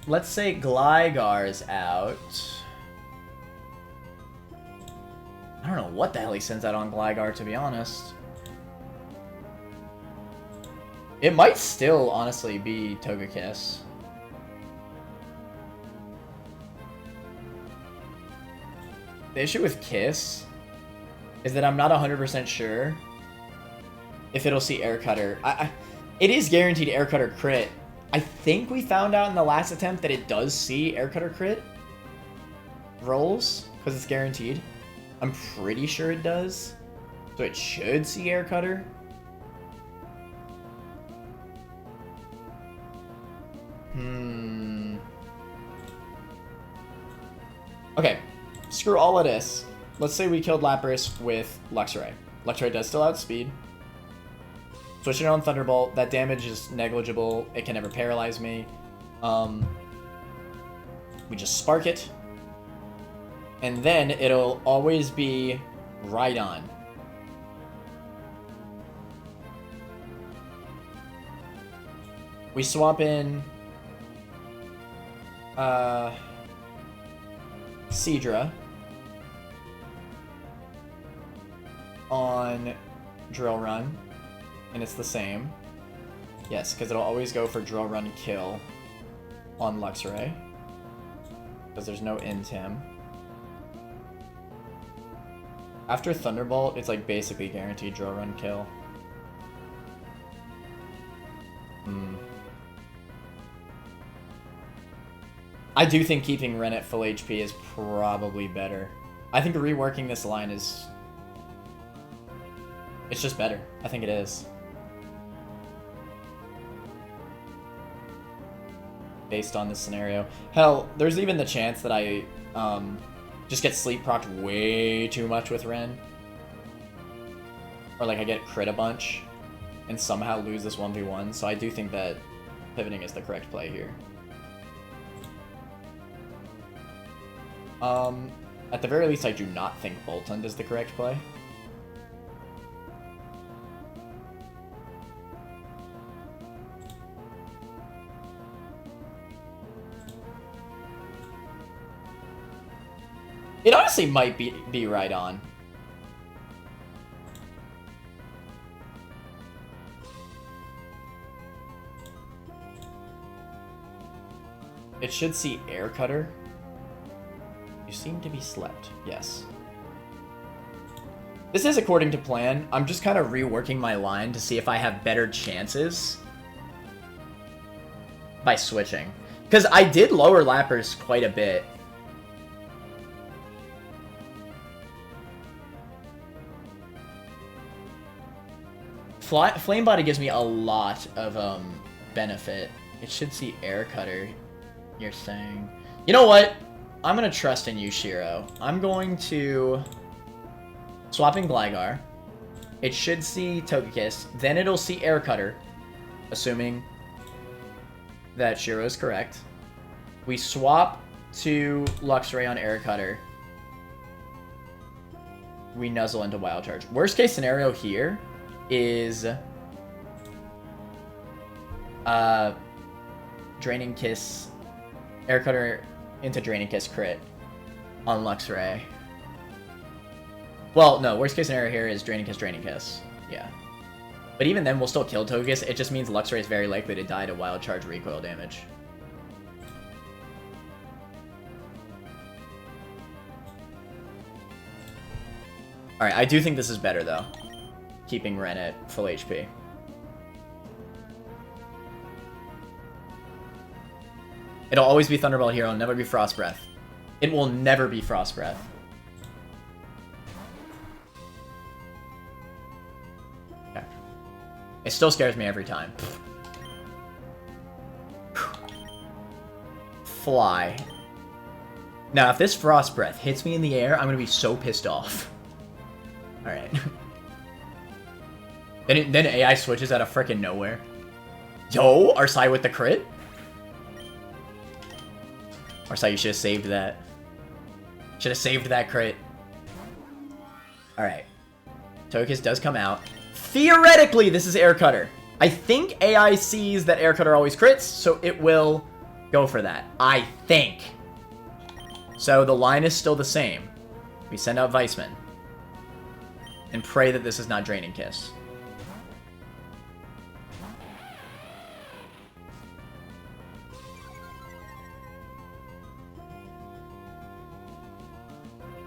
Let's say Gligar's out. I don't know what the hell he sends out on Gligar, to be honest. It might still, honestly, be Togekiss. The issue with Kiss is that I'm not 100% sure if it'll see Air Cutter. It is guaranteed Air Cutter crit. I think we found out in the last attempt that it does see Air Cutter crit rolls, because it's guaranteed. I'm pretty sure it does. So it should see Air Cutter. Okay, screw all of this. Let's say we killed Lapras with Luxray. Luxray does still outspeed. Switching on Thunderbolt, that damage is negligible. It can never paralyze me. We just Spark it. And then it'll always be right on. We swap in Seadra on Drill Run. And it's the same. Yes, because it'll always go for Drill Run kill on Luxray. Because there's no Intim. After Thunderbolt, it's like basically guaranteed Drill Run kill. I do think keeping Ren at full HP is probably better. I think reworking this line is... It's just better. I think it is. Based on this scenario. Hell, there's even the chance that I just get sleep procced way too much with Ren. Or like I get crit a bunch and somehow lose this 1v1. So I do think that pivoting is the correct play here. At the very least, I do not think Boltund is the correct play. It honestly might be right on. It should see Air Cutter. You seem to be slept. Yes. This is according to plan. I'm just kind of reworking my line to see if I have better chances by switching. Because I did lower Lapras quite a bit. Flame Body gives me a lot of benefit. It should see Air Cutter, you're saying. You know what? I'm going to trust in you, Shiro. I'm going to swap in Gligar. It should see Togekiss. Then it'll see Air Cutter, assuming that Shiro is correct. We swap to Luxray on Air Cutter. We nuzzle into Wild Charge. Worst case scenario here is Draining Kiss, Air Cutter into Draining Kiss crit on Luxray. Well, no, worst case scenario here is Draining Kiss. Yeah. But even then, we'll still kill Togekiss. It just means Luxray is very likely to die to Wild Charge recoil damage. Alright, I do think this is better, though. Keeping Ren at full HP. It'll always be Thunderbolt here. It'll never be Frost Breath. It will never be Frost Breath. Okay. It still scares me every time. Fly. Now, if this Frost Breath hits me in the air, I'm going to be so pissed off. Alright. Then AI switches out of frickin' nowhere. Yo, Arsai with the crit? Arsai, you should have saved that. Should have saved that crit. Alright. Togekiss does come out. Theoretically, this is Air Cutter. I think AI sees that Air Cutter always crits, so it will go for that. I think. So the line is still the same. We send out Weissman. And pray that this is not Draining Kiss.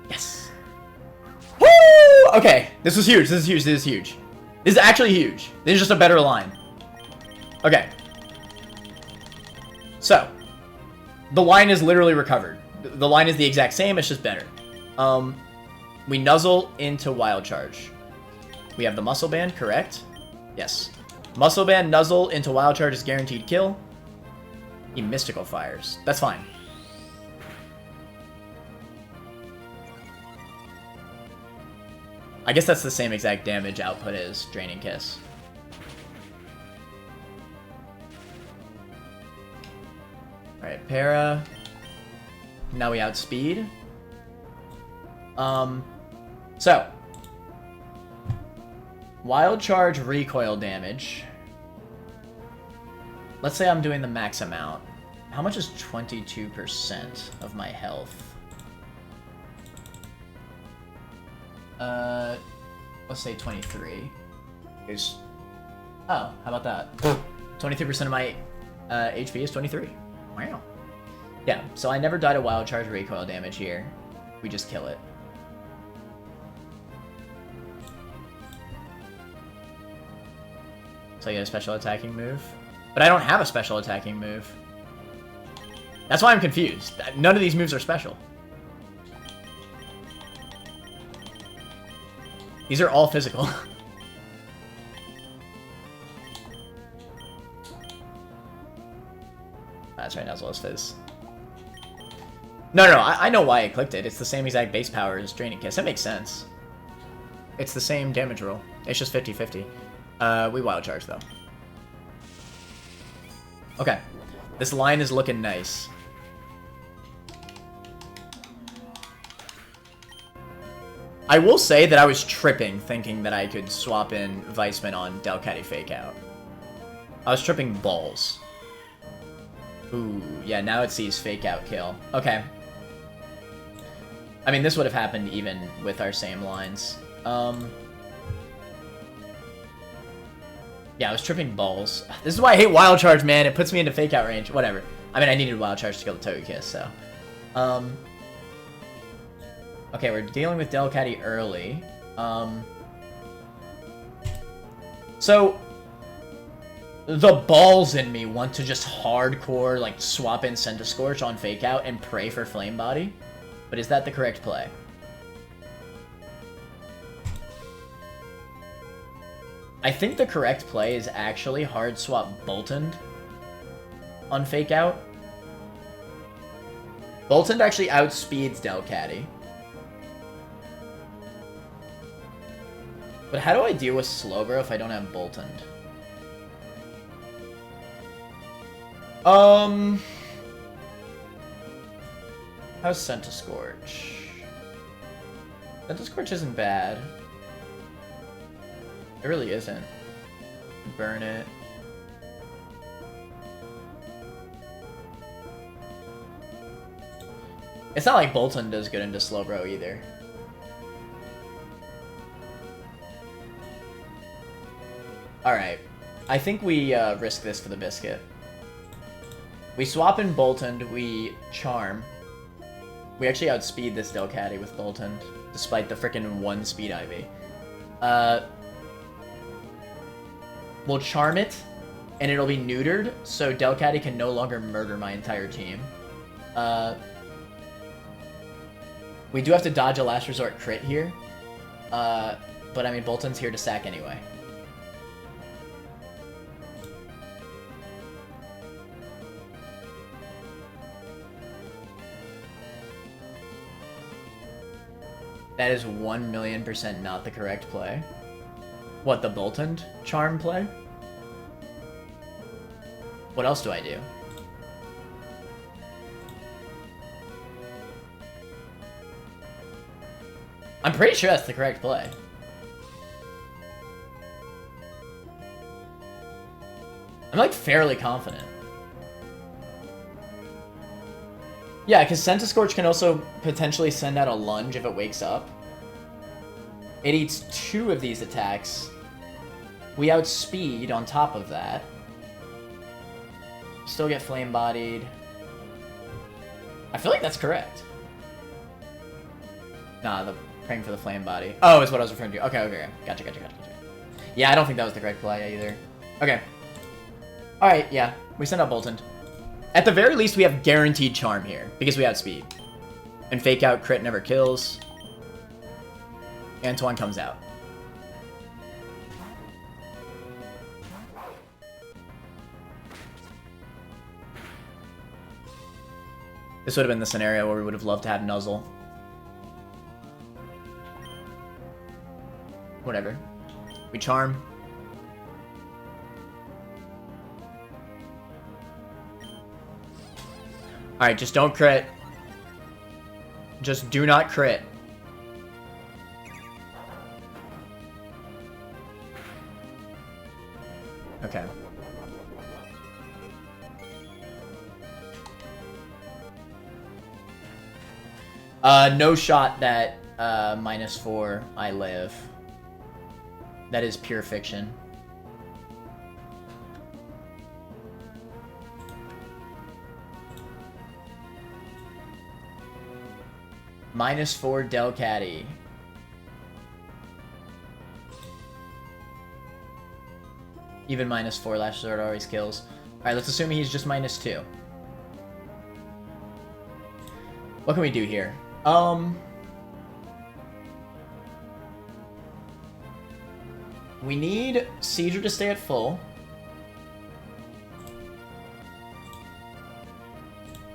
Yes. Woo! Okay, this was huge. This is huge. This is huge. This is actually huge. This is just a better line. Okay. So, the line is literally recovered. The line is the exact same. It's just better. We nuzzle into Wild Charge. We have the Muscle Band, correct? Yes. Muscle Band, nuzzle into Wild Charge is guaranteed kill. He Mystical Fires. That's fine. I guess that's the same exact damage output as Draining Kiss. Alright, Para. Now we outspeed. So. Wild Charge recoil damage. Let's say I'm doing the max amount. How much is 22% of my health? Let's say 23. Is oh, how about that? 23% of my HP is 23. Wow. Yeah, so I never die to Wild Charge recoil damage here. We just kill it. So I get a special attacking move. But I don't have a special attacking move. That's why I'm confused. None of these moves are special. These are all physical. That's right, Nuzzle is Fizz. No, I know why I clicked it. It's the same exact base power as Draining Kiss. That makes sense. It's the same damage roll. It's just 50-50. We Wild Charge, though. Okay. This line is looking nice. I will say that I was tripping thinking that I could swap in Weissman on Delcatty Fake Out. I was tripping balls. Ooh, yeah, now it sees Fake Out kill. Okay. I mean, this would have happened even with our same lines. Yeah, I was tripping balls. This is why I hate Wild Charge, man. It puts me into Fake Out range. Whatever. I mean, I needed Wild Charge to kill the Togekiss, so. Okay, we're dealing with Delcatty early. So, the balls in me want to just hardcore, like, swap in Scorch on Fake Out and pray for Flame Body. But is that the correct play? I think the correct play is actually hard swap Boltund on Fake Out. Boltund actually outspeeds Delcatty. But how do I deal with Slowbro if I don't have Boltoned? How's Centiscorch? Centiscorch isn't bad. It really isn't. Burn it. It's not like Bolton does good into Slowbro either. Alright. I think we risk this for the biscuit. We swap in Boltoned, we Charm. We actually outspeed this Delcatty with Boltoned, despite the frickin' 1 speed IV. We'll Charm it, and it'll be neutered, so Delcatty can no longer murder my entire team. We do have to dodge a Last Resort crit here. But I mean, Bolton's here to sack anyway. That is 1,000,000% not the correct play. What, the Boltoned Charm play? What else do I do? I'm pretty sure that's the correct play. I'm like fairly confident. Yeah, because Centiscorch can also potentially send out a lunge if it wakes up. It eats 2 of these attacks. We outspeed on top of that. Still get flame bodied. I feel like that's correct. Nah, the praying for the flame body. Oh, is what I was referring to. Okay. Gotcha. Yeah, I don't think that was the correct play either. Okay. Alright, yeah. We send out Bolton. At the very least, we have guaranteed Charm here, because we outspeed. And Fake Out crit never kills. Antoine comes out. This would have been the scenario where we would have loved to have Nuzzle. Whatever. We Charm. Alright, just don't crit. Just do not crit. Okay. No shot that -4 I live. That is pure fiction. -4 Delcatty. Even -4 Last Resort always kills. Alright, let's assume he's just -2. What can we do here? We need Seizure to stay at full.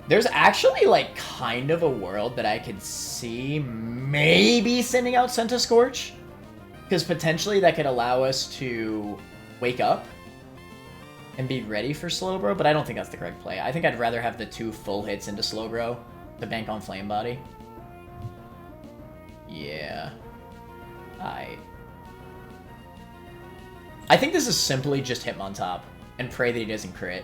There's actually, like, kind of a world that I could see maybe sending out Centiscorch. Because potentially that could allow us to wake up and be ready for Slowbro, but I don't think that's the correct play. I think I'd rather have the 2 full hits into Slowbro to bank on Flame Body. Yeah. I think this is simply just Hitmontop and pray that he doesn't crit.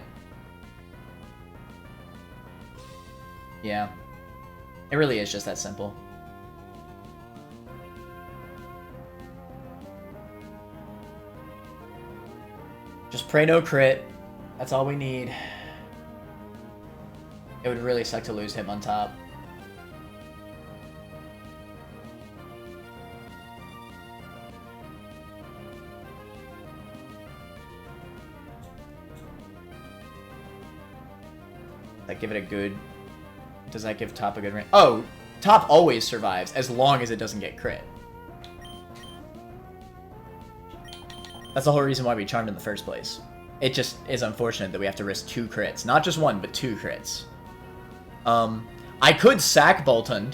Yeah. It really is just that simple. Just pray no crit. That's all we need. It would really suck to lose Hitmontop. That give it a good... Does that give Top a good range? Oh! Top always survives, as long as it doesn't get crit. That's the whole reason why we Charmed in the first place. It just is unfortunate that we have to risk 2 crits. Not just 1, but 2 crits. I could sack Bolton.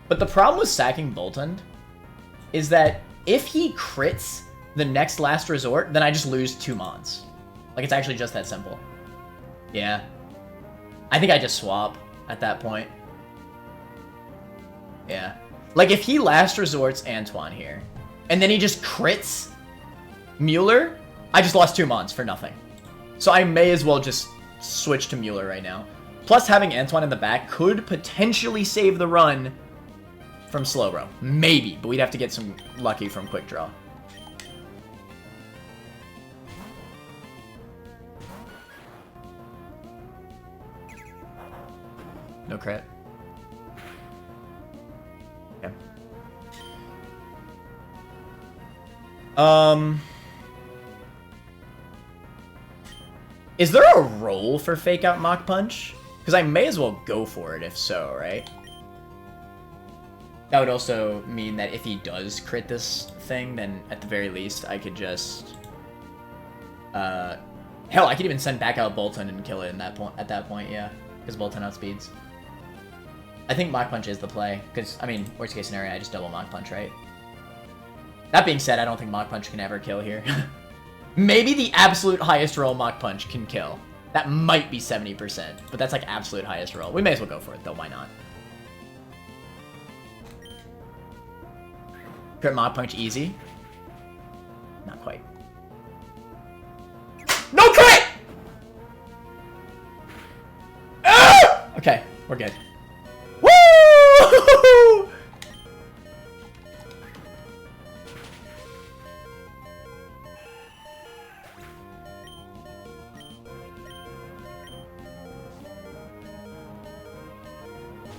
But the problem with sacking Bolton is that if he crits the next last resort, then I just lose 2 mons. Like, it's actually just that simple. Yeah. I think I just swap at that point. Yeah. Like, if he last resorts Antoine here, and then he just crits Mueller, I just lost 2 mons for nothing. So I may as well just switch to Mueller right now. Plus, having Antoine in the back could potentially save the run from Slowbro. Maybe, but we'd have to get some lucky from Quick Draw. No crit. Okay. Is there a roll for Fake Out Mach Punch? Because I may as well go for it if so, right? That would also mean that if he does crit this thing, then at the very least I could just... hell, I could even send back out Bolton and kill it at that point, yeah. Because Bolton outspeeds. I think Mach Punch is the play, because, I mean, worst case scenario, I just double Mach Punch, right? That being said, I don't think Mach Punch can ever kill here. Maybe the absolute highest roll Mach Punch can kill. That might be 70%, but that's like absolute highest roll. We may as well go for it, though. Why not? Crit Mach Punch easy? Not quite. No crit! Ah! Okay, we're good. Woo!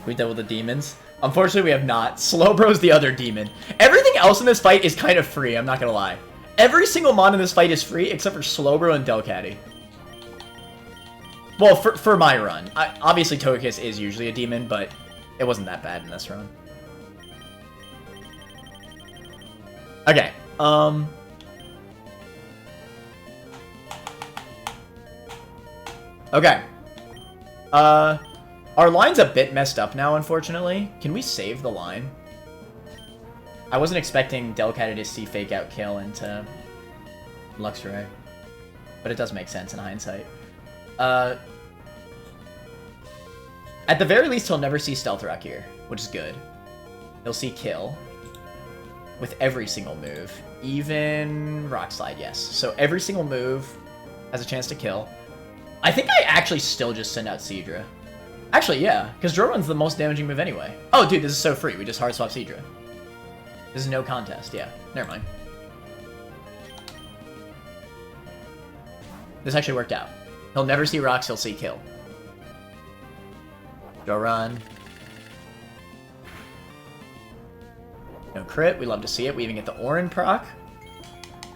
We dealt with the demons. Unfortunately, we have not. Slowbro's the other demon. Everything else in this fight is kind of free, I'm not gonna lie. Every single mon in this fight is free, except for Slowbro and Delcatty. Well, for my run. Obviously, Togekiss is usually a demon, but it wasn't that bad in this run. Okay, Okay. Our line's a bit messed up now, unfortunately. Can we save the line? I wasn't expecting Delcatty to see Fake Out kill into Luxray, but it does make sense in hindsight. At the very least, he'll never see Stealth Rock here, which is good. He'll see kill with every single move, even Rock Slide, yes. So every single move has a chance to kill. I think I actually still just send out Seadra. Actually, yeah, because Drillrun's the most damaging move anyway. Oh, dude, this is so free. We just hard swap Seadra. This is no contest. Yeah, never mind. This actually worked out. He'll never see rocks, he'll see kill. Drillrun. No crit, we love to see it. We even get the Orin proc.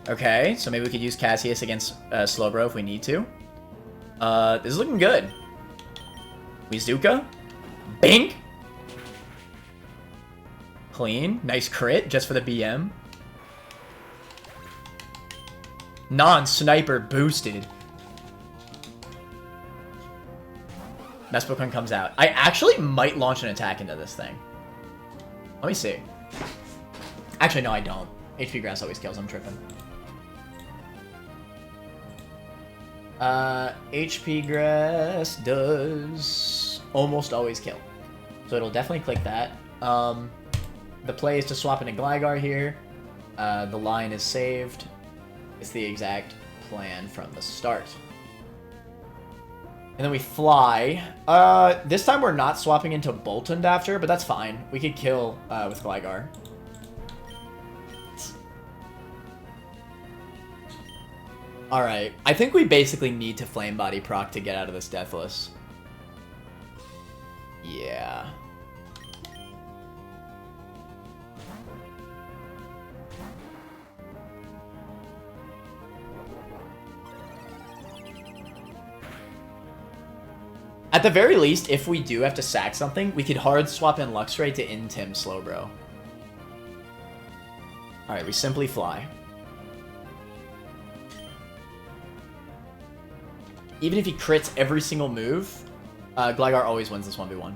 Okay, so maybe we could use Cassius against Slowbro if we need to. This is looking good. Wizuka. Bink! Clean. Nice crit, just for the BM. Non-sniper boosted. Mespokun comes out. I actually might launch an attack into this thing. Let me see. Actually, no, I don't. HP Grass always kills, I'm tripping. HP Grass does almost always kill. So it'll definitely click that. The play is to swap into Gligar here. The line is saved. It's the exact plan from the start. And then we fly. This time we're not swapping into Boltund after, but that's fine. We could kill with Gligar. Alright, I think we basically need to Flame Body proc to get out of this Deathless. Yeah. At the very least, if we do have to sack something, we could hard swap in Luxray to Intim Slowbro. Alright, we simply fly. Even if he crits every single move, Gligar always wins this 1v1.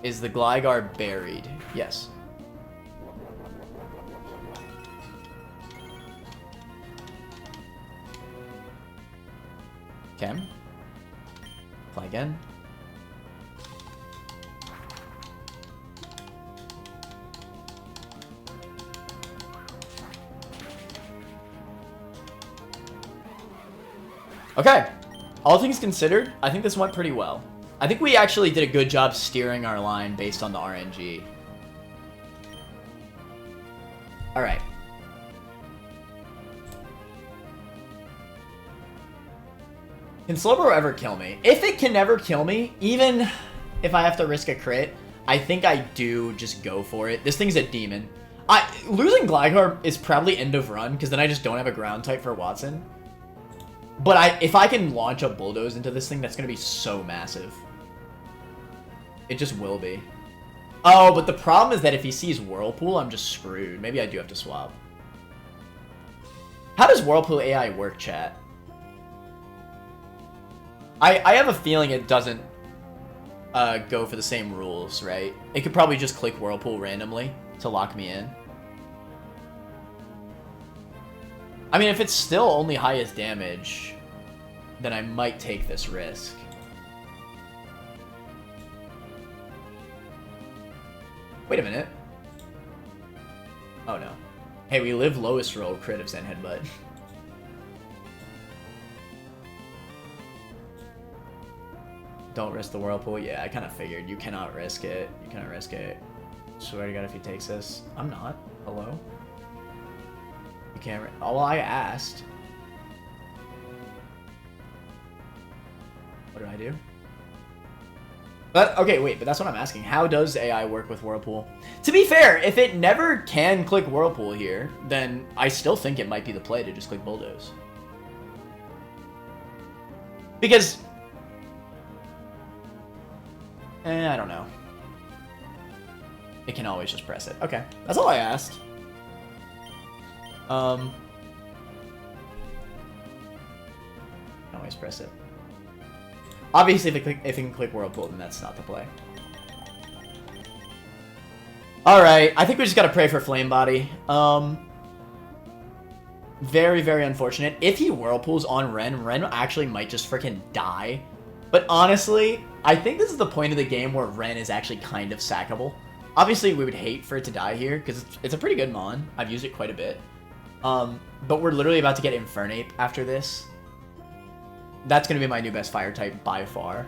Is the Gligar buried? Yes. Okay. Play again. Okay. All things considered, I think this went pretty well. I think we actually did a good job steering our line based on the RNG. Alright. Can Slowbro ever kill me? If it can never kill me, even if I have to risk a crit, I think I do just go for it. This thing's a demon. Losing Gligar is probably end of run, because then I just don't have a ground type for Wattson. But if I can launch a Bulldoze into this thing, that's going to be so massive. It just will be. Oh, but the problem is that if he sees Whirlpool, I'm just screwed. Maybe I do have to swap. How does Whirlpool AI work, chat? I have a feeling it doesn't go for the same rules, right? It could probably just click Whirlpool randomly to lock me in. I mean, if it's still only highest damage, then I might take this risk. Wait a minute. Oh no. Hey, we live lowest roll, crit of Zen Headbutt. Don't risk the Whirlpool. Yeah, I kind of figured. You cannot risk it. You cannot risk it. Swear to God, if he takes this. I'm not. Hello? You can't. Oh, well, I asked. What did I do? But, okay, wait, but that's what I'm asking. How does AI work with Whirlpool? To be fair, if it never can click Whirlpool here, then I still think it might be the play to just click Bulldoze. Because... I don't know. It can always just press it. Okay, that's all I asked. Can always press it. Obviously, if it can click Whirlpool, then that's not the play. Alright, I think we just gotta pray for Flame Body. Very, very unfortunate. If he Whirlpools on Ren, Ren actually might just freaking die. But honestly, I think this is the point of the game where Ren is actually kind of sackable. Obviously, we would hate for it to die here, because it's a pretty good Mon. I've used it quite a bit. But we're literally about to get Infernape after this. That's going to be my new best fire type by far.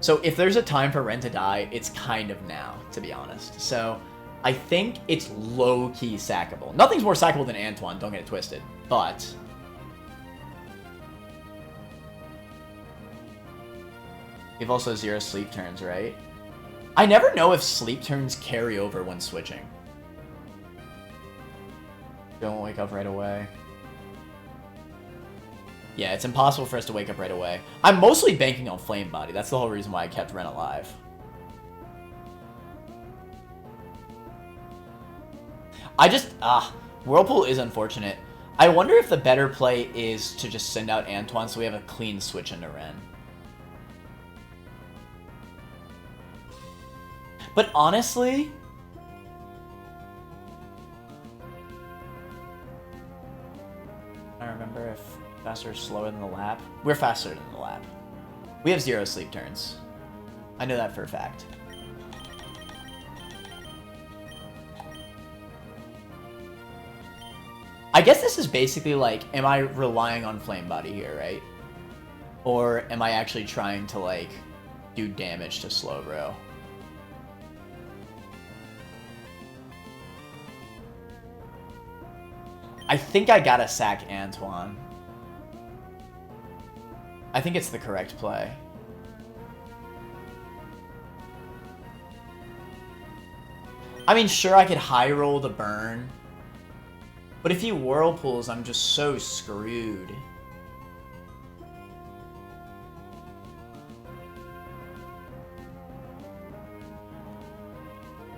So if there's a time for Ren to die, it's kind of now, to be honest. So I think it's low-key sackable. Nothing's more sackable than Antoine, don't get it twisted. But... we've also 0 sleep turns, right? I never know if sleep turns carry over when switching. Don't wake up right away. Yeah, it's impossible for us to wake up right away. I'm mostly banking on Flame Body. That's the whole reason why I kept Ren alive. Whirlpool is unfortunate. I wonder if the better play is to just send out Antoine so we have a clean switch into Ren. But honestly... I remember if faster or slower than the lap. We're faster than the lap. We have 0 sleep turns. I know that for a fact. I guess this is basically like, am I relying on Flame Body here, right? Or am I actually trying to, like, do damage to Slowbro? I think I gotta sack Antoine. I think it's the correct play. I mean, sure, I could high roll the burn. But if he Whirlpools, I'm just so screwed.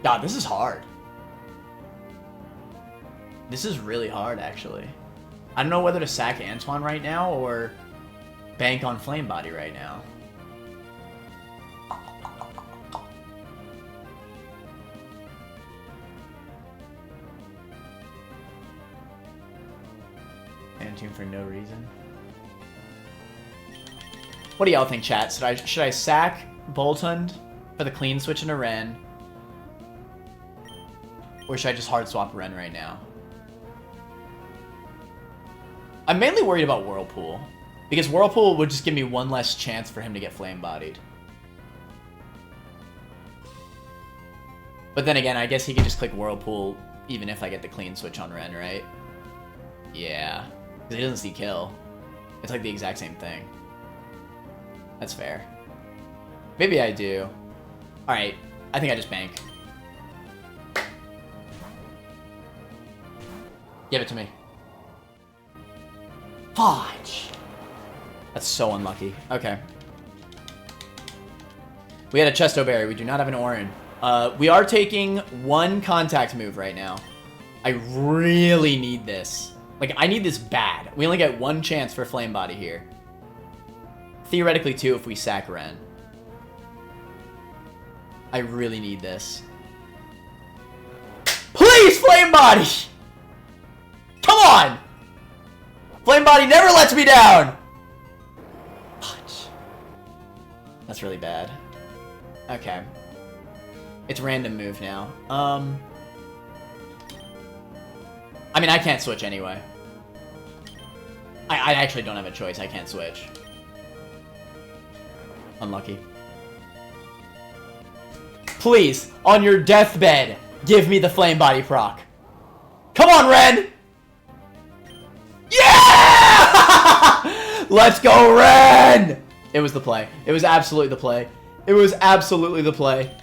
God, this is hard. This is really hard, actually. I don't know whether to sack Antoine right now or bank on Flame Body right now. team for no reason. What do y'all think, chat? Should I sack Boltund for the clean switch into Ren? Or should I just hard swap Ren right now? I'm mainly worried about Whirlpool. Because Whirlpool would just give me one less chance for him to get flame-bodied. But then again, I guess he could just click Whirlpool even if I get the clean switch on Ren, right? Yeah. Because he doesn't see kill. It's like the exact same thing. That's fair. Maybe I do. Alright. I think I just bank. Give it to me. Fudge! That's so unlucky. Okay. We had a Chesto Berry. We do not have an Orin. We are taking one contact move right now. I really need this. Like, I need this bad. We only get one chance for Flame Body here. Theoretically, two if we sack Ren. I really need this. Please, Flame Body! Come on! Flame Body never lets me down! Punch. That's really bad. Okay. It's random move now. I mean, I can't switch anyway. I actually don't have a choice. I can't switch. Unlucky. Please, on your deathbed, give me the Flame Body proc. Come on, Ren! Yeah! Let's go, Ren! It was the play. It was absolutely the play. It was absolutely the play.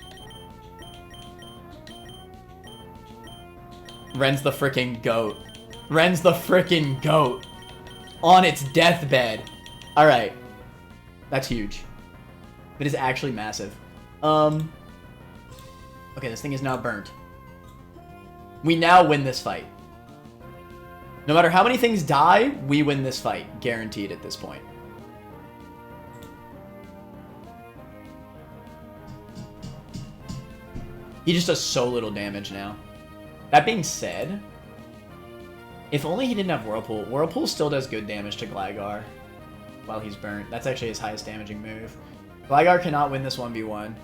Ren's the freaking GOAT. Ren's the freaking GOAT. On its deathbed. Alright. That's huge. It is actually massive. Okay, this thing is now burnt. We now win this fight. No matter how many things die, we win this fight. Guaranteed at this point. He just does so little damage now. That being said, if only he didn't have Whirlpool. Whirlpool still does good damage to Gligar while he's burnt. That's actually his highest damaging move. Gligar cannot win this 1v1.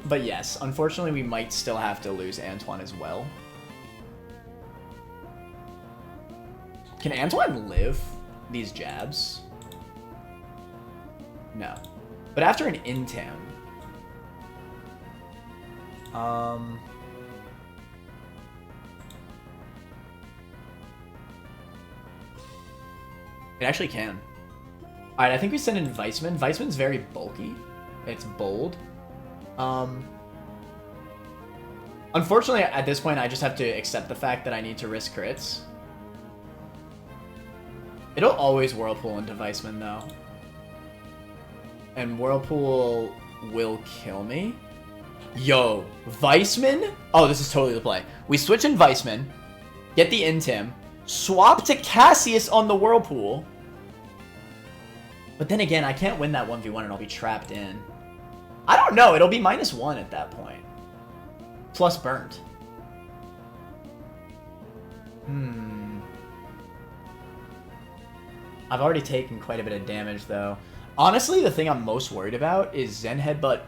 But yes, unfortunately we might still have to lose Antoine as well. Can Antoine live these jabs? No. But after an Intam... It actually can. Alright, I think we send in Weissman. Weissman's very bulky. It's bold. Unfortunately, at this point, I just have to accept the fact that I need to risk crits. It'll always Whirlpool into Weissman, though. And Whirlpool will kill me. Yo, Weissman? Oh, this is totally the play. We switch in Weissman, get the Intim, swap to Cassius on the Whirlpool. But then again, I can't win that 1v1 and I'll be trapped in. I don't know, it'll be -1 at that point. Plus burnt. I've already taken quite a bit of damage, though. Honestly, the thing I'm most worried about is Zen Headbutt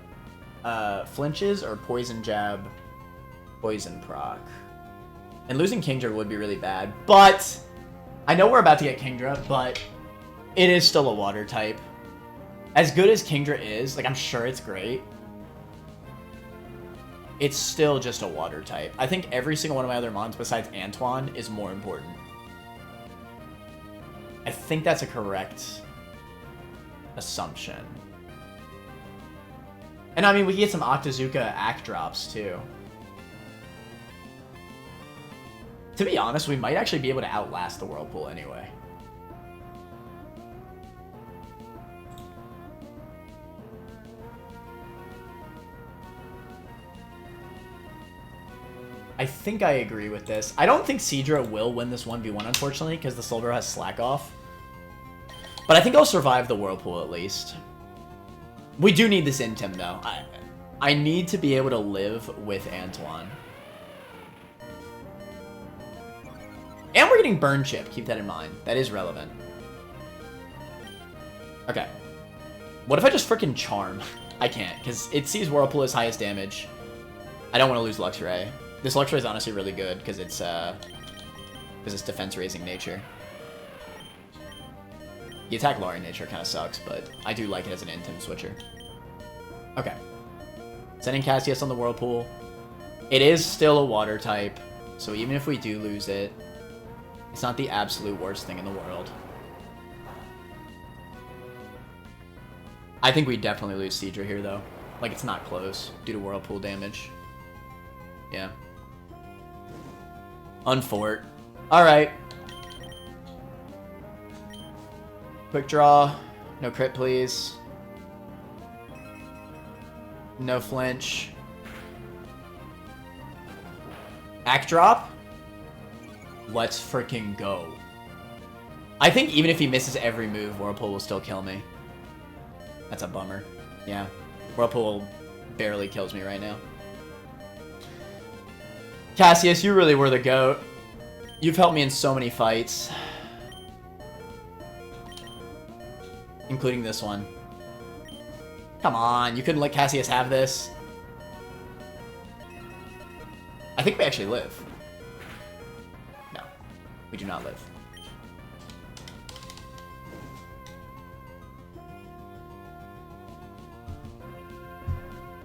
flinches or Poison Jab, Poison Proc. And losing Kingdra would be really bad, but I know we're about to get Kingdra, but it is still a water type. As good as Kingdra is, like, I'm sure it's great, it's still just a water type. I think every single one of my other mons besides Antoine is more important. I think that's a correct assumption. And I mean, we can get some Octazooka Act drops too. To be honest, we might actually be able to outlast the Whirlpool anyway. I think I agree with this. I don't think Seadra will win this 1v1, unfortunately, because the Solbro has Slack Off. But I think I'll survive the Whirlpool at least. We do need this Intim, though. I need to be able to live with Antoine. And we're getting Burn Chip. Keep that in mind. That is relevant. Okay. What if I just freaking Charm? I can't, because it sees Whirlpool as highest damage. I don't want to lose Luxray. This Luxray is honestly really good, because it's defense-raising nature. The attack lowering nature kind of sucks, but I do like it as an Intim switcher. Okay. Sending Cassius on the Whirlpool. It is still a water type, so even if we do lose it, it's not the absolute worst thing in the world. I think we definitely lose Seadra here, though. Like, it's not close, due to Whirlpool damage. Yeah. Unfort. Alright. Quick draw. No crit, please. No flinch. Act drop? Let's freaking go. I think even if he misses every move, Whirlpool will still kill me. That's a bummer. Yeah. Whirlpool barely kills me right now. Cassius, you really were the GOAT. You've helped me in so many fights. Including this one. Come on, you couldn't let Cassius have this. I think we actually live. No, we do not live.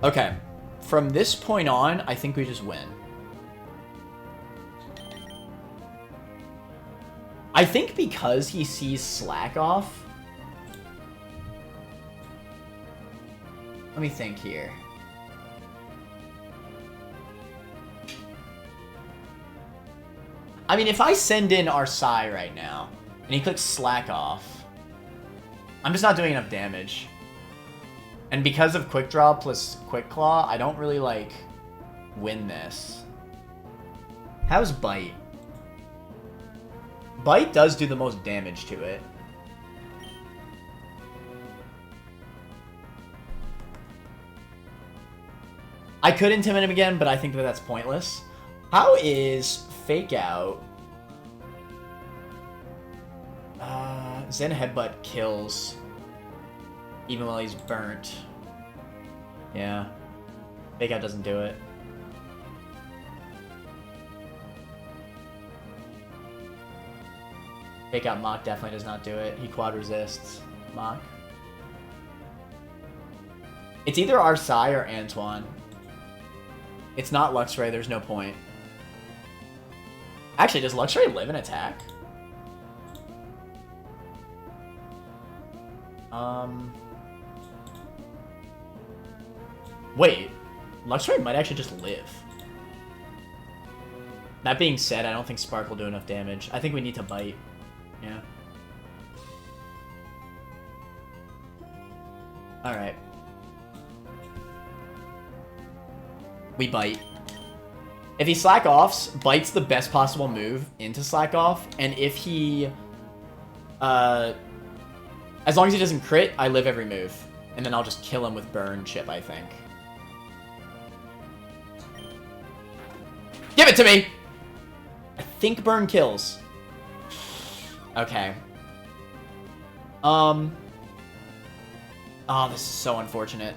Okay, from this point on, I think we just win. I think because he sees Slack off. Let me think here. I mean, if I send in our Psy right now, and he clicks Slack off, I'm just not doing enough damage. And because of Quick Draw plus Quick Claw, I don't really, like, win this. How's Bite? Bite does do the most damage to it. I could Intimidate him again, but I think that that's pointless. How is Fake Out? Zen Headbutt kills even while he's burnt. Yeah. Fake Out doesn't do it. Fake Out Mach definitely does not do it. He quad resists Mach. It's either our Psy or Antoine. It's not Luxray, there's no point. Actually, does Luxray live in attack? Wait. Luxray might actually just live. That being said, I don't think Spark will do enough damage. I think we need to Bite. Yeah. Alright. We Bite. If he Slack Offs, Bite's the best possible move into Slack Off, and if he... as long as he doesn't crit, I live every move. And then I'll just kill him with Burn Chip, I think. Give it to me! I think Burn kills. Okay. Oh, this is so unfortunate.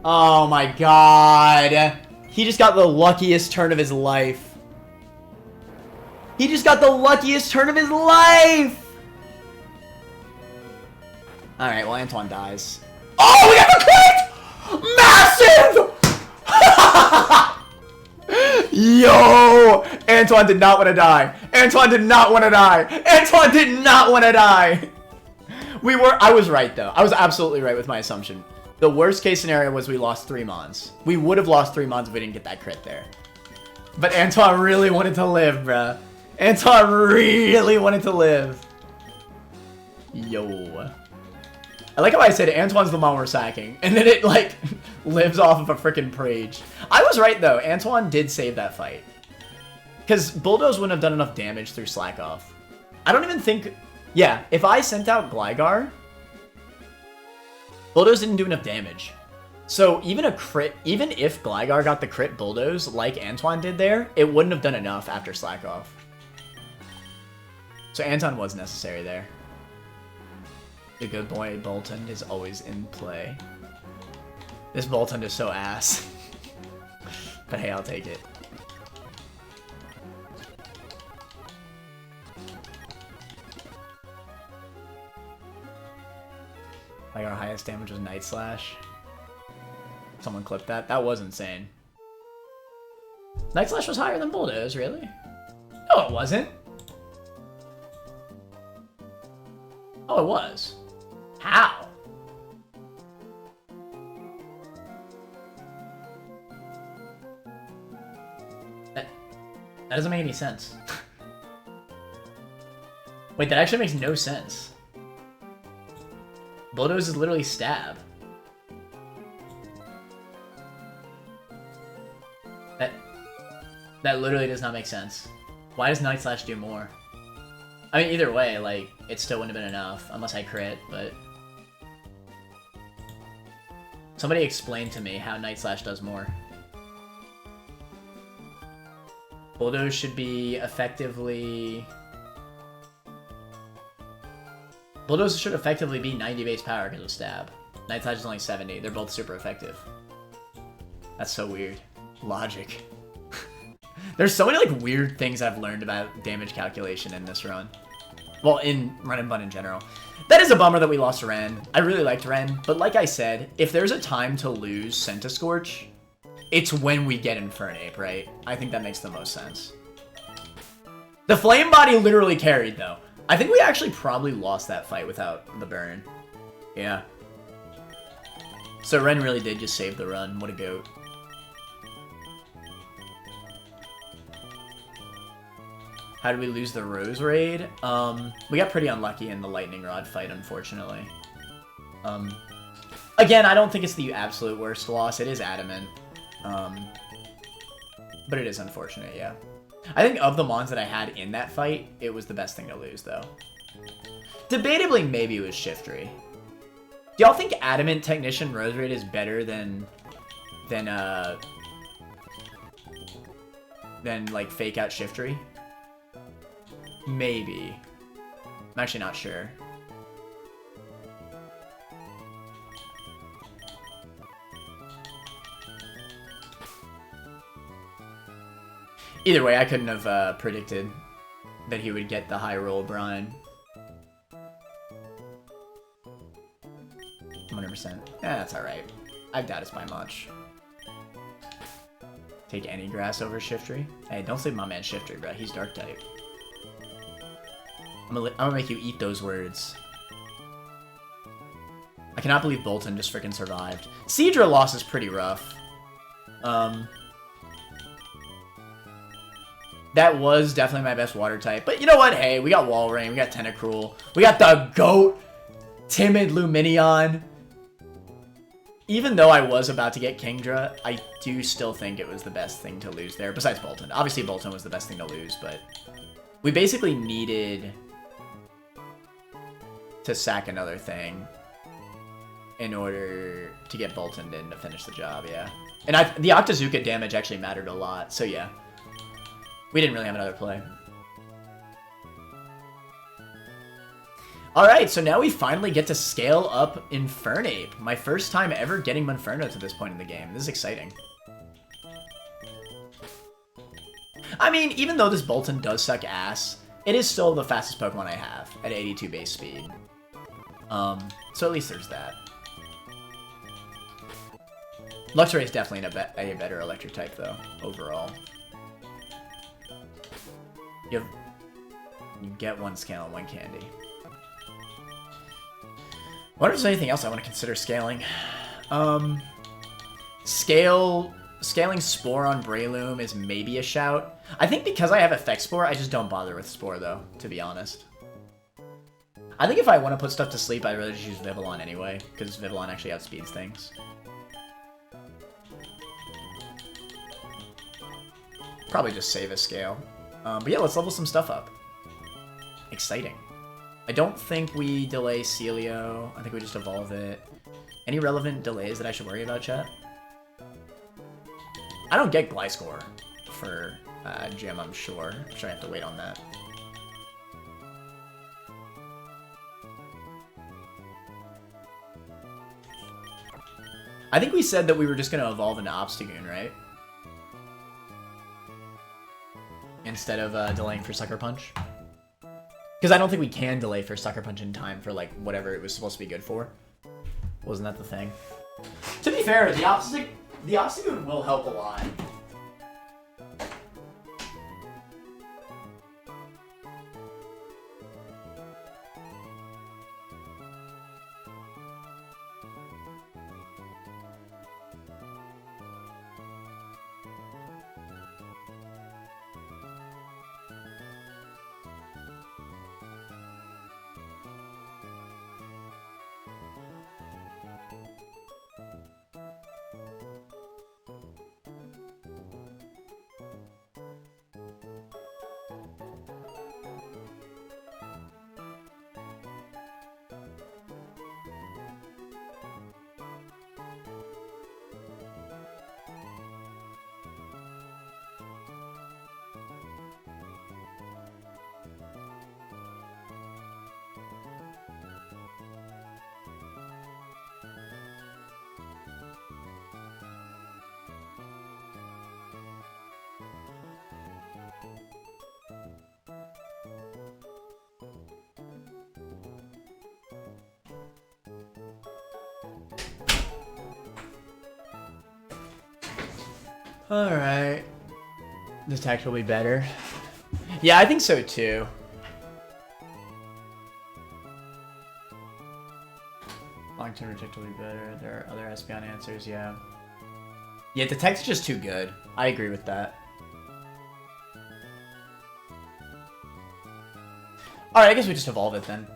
Oh my god. He just got the luckiest turn of his life. He just got the luckiest turn of his life! Alright, well, Antoine dies. Oh, we got the crit! Massive! Yo! Antoine did not want to die. Antoine did not want to die. Antoine did not want to die. I was right, though. I was absolutely right with my assumption. The worst case scenario was we lost 3 Mons. We would have lost 3 Mons if we didn't get that crit there. But Antoine really wanted to live, bruh. Antoine really wanted to live. Yo. I like how I said Antoine's the one we're sacking. And then it, like, lives off of a freaking Prage. I was right, though. Antoine did save that fight. Because Bulldoze wouldn't have done enough damage through Slack Off. I don't even think... Yeah, if I sent out Gligar... Bulldoze didn't do enough damage. So even a crit, even if Gligar got the crit Bulldoze like Antoine did there, it wouldn't have done enough after Slack Off. So Anton was necessary there. The good boy Bolton is always in play. This Bolton is so ass. But hey, I'll take it. Like our highest damage was Night Slash. Someone clipped that. That was insane. Night Slash was higher than Bulldoze, really? No, it wasn't. Oh, it was. How? That doesn't make any sense. Wait, that actually makes no sense. Bulldoze is literally stab. That literally does not make sense. Why does Night Slash do more? I mean, either way, like, it still wouldn't have been enough, unless I crit, but... Somebody explain to me how Night Slash does more. Bulldoze should be effectively... Bulldoze should effectively be 90 base power because of stab. Night Slash is only 70. They're both super effective. That's so weird. Logic. There's so many like weird things I've learned about damage calculation in this run. Well, in Run and Bun in general. That is a bummer that we lost Ren. I really liked Ren, but like I said, if there's a time to lose Centiskorch, it's when we get Infernape, right? I think that makes the most sense. The Flame Body literally carried, though. I think we actually probably lost that fight without the burn. Yeah. So Ren really did just save the run. What a goat. How did we lose the Rose Raid? We got pretty unlucky in the Lightning Rod fight, unfortunately. Again, I don't think it's the absolute worst loss. It is Adamant. But it is unfortunate, yeah. I think of the mons that I had in that fight, it was the best thing to lose, though. Debatably, maybe it was Shiftry. Do y'all think Adamant Technician Rose Raid is better than like, Fake Out Shiftry? Maybe. I'm actually not sure. Either way, I couldn't have predicted that he would get the high roll Brian. 100%. That's alright. I doubt it's by much. Take any grass over Shiftry? Hey, don't sleep my man Shiftry, bro. He's Dark type. I'm gonna make you eat those words. I cannot believe Bolton just freaking survived. Seadra loss is pretty rough. That was definitely my best water type. But you know what? Hey, we got Walrein, we got Tentacruel, we got the GOAT, Timid Luminion. Even though I was about to get Kingdra, I do still think it was the best thing to lose there, besides Bolton. Obviously, Bolton was the best thing to lose, but we basically needed to sack another thing in order to get Bolton in to finish the job, yeah. And the Octazooka damage actually mattered a lot, so yeah. We didn't really have another play. Alright, so now we finally get to scale up Infernape. My first time ever getting Monferno to this point in the game. This is exciting. I mean, even though this Bolton does suck ass, it is still the fastest Pokemon I have at 82 base speed. So at least there's that. Luxray is definitely a better electric type, though, overall. You get one scale and one candy. I wonder if there's anything else I want to consider scaling. Scaling Spore on Breloom is maybe a shout. I think because I have Effect Spore, I just don't bother with Spore, though, to be honest. I think if I want to put stuff to sleep, I'd rather just use Vivillon anyway, because Vivillon actually outspeeds things. Probably just save a scale. But yeah, let's level some stuff up. Exciting. I don't think we delay Celio. I think we just evolve it Any relevant delays that I should worry about, chat? I don't get Gliscor for Gym, I'm sure. I'm sure I have to wait on that. I think we said that we were just going to evolve into Obstagoon, right? Instead of delaying for Sucker Punch. Because I don't think we can delay for Sucker Punch in time for, like, whatever it was supposed to be good for. Wasn't that the thing? To be fair, the Obstagoon will help a lot. Alright. This tech will be better. Yeah, I think so too. Long-term detect will be better. There are other Espeon answers, yeah. Yeah, detect's just too good. I agree with that. Alright, I guess we just evolve it then.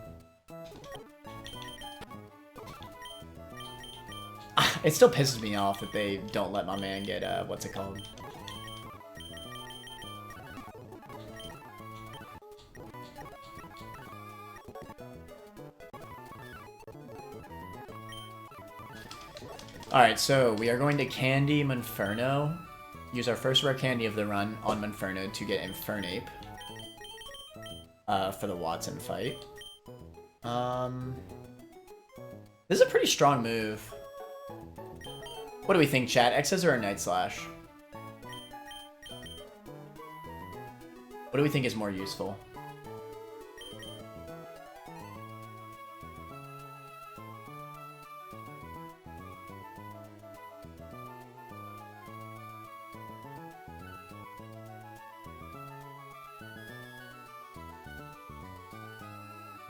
It still pisses me off that they don't let my man get, what's it called? Alright, so we are going to Candy Monferno. Use our first rare candy of the run on Monferno to get Infernape. For the Wattson fight. This is a pretty strong move. What do we think, chat? X-Scissor or Night Slash? What do we think is more useful?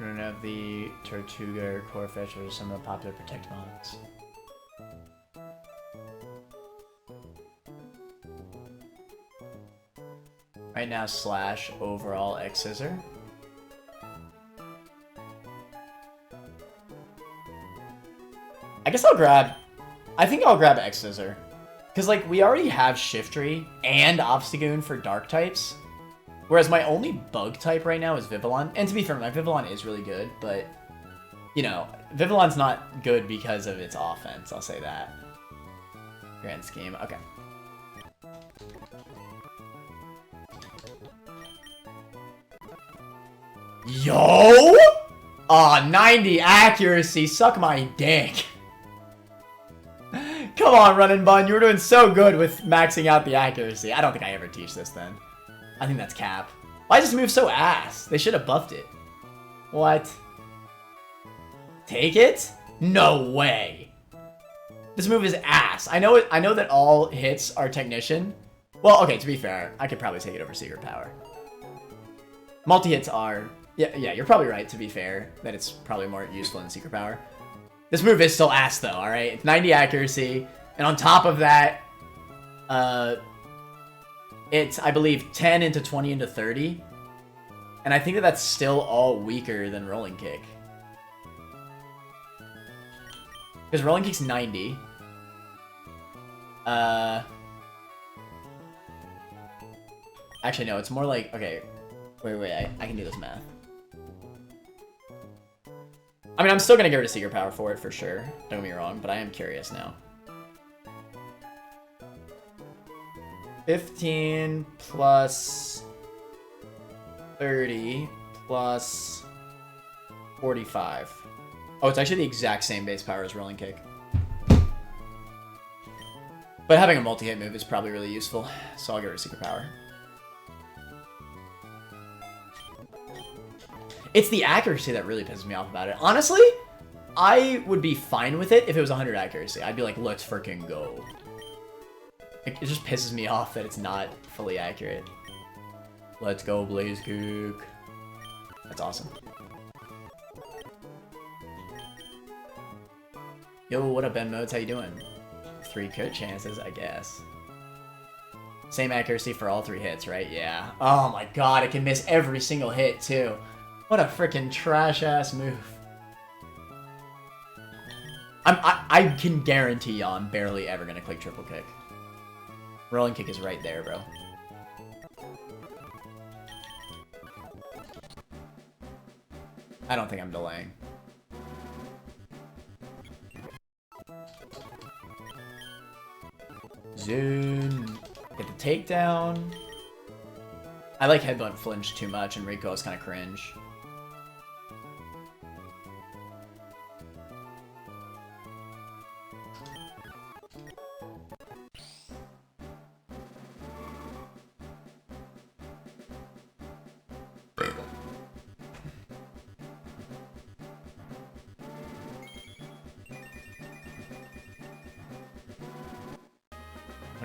We don't have the Tortuga or Corphish or some of the popular Protect mods. Right now, Slash, overall, X-Scissor. I guess I'll grab... I think I'll grab X-Scissor. Because, like, we already have Shiftry and Obstagoon for Dark types. Whereas my only Bug type right now is Vivillon. And to be fair, my Vivillon is really good, but... You know, Vivillon's not good because of its offense, I'll say that. Grand scheme, okay. Yo! Aw, 90 accuracy. Suck my dick. Come on, Run and Bun. You were doing so good with maxing out the accuracy. I don't think I ever teach this then. I think that's cap. Why does this move so ass? They should have buffed it. What? Take it? No way. This move is ass. I know that all hits are Technician. Well, okay, to be fair, I could probably take it over Secret Power. Multi-hits are... Yeah, you're probably right, to be fair, that it's probably more useful in Secret Power. This move is still ass, though, alright? It's 90 accuracy, and on top of that, it's, I believe, 10 into 20 into 30. And I think that that's still all weaker than Rolling Kick. Because Rolling Kick's 90. Actually, no, it's more like... Okay, wait, I can do this math. I mean, I'm still gonna get rid of Secret Power for it, for sure. Don't get me wrong, but I am curious now. 15 plus 30 plus 45. Oh, it's actually the exact same base power as Rolling Kick. But having a multi-hit move is probably really useful, so I'll get rid of Secret Power. It's the accuracy that really pisses me off about it. Honestly, I would be fine with it if it was 100 accuracy. I'd be like, let's freaking go. It just pisses me off that it's not fully accurate. Let's go, Blaze Gook. That's awesome. Yo, what up, Ben Modes? How you doing? 3 crit chances, I guess. Same accuracy for all 3 hits, right? Yeah. Oh my god, it can miss every single hit, too. What a freaking trash-ass move. I can guarantee you I'm barely ever gonna click triple kick. Rolling kick is right there, bro. I don't think I'm delaying. Zoom. Get the takedown. I like headbutt flinch too much, and Rico is kind of cringe.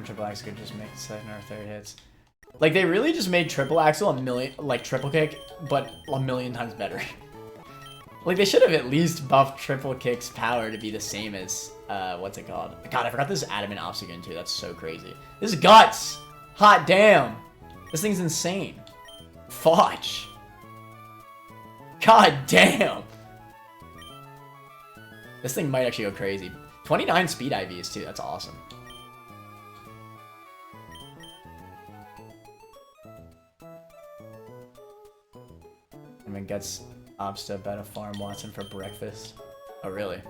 Triple X could just make the second or third hits. Like, they really just made triple axel like triple kick, but a million times better. Like, they should have at least buffed triple kick's power to be the same as, what's it called? God, I forgot this is adamant obstacle too. That's so crazy. This is guts! Hot damn! This thing's insane. Fudge. God damn! This thing might actually go crazy. 29 speed IVs too, that's awesome. And then gets Obsta about to farm Wattson for breakfast. Oh, really?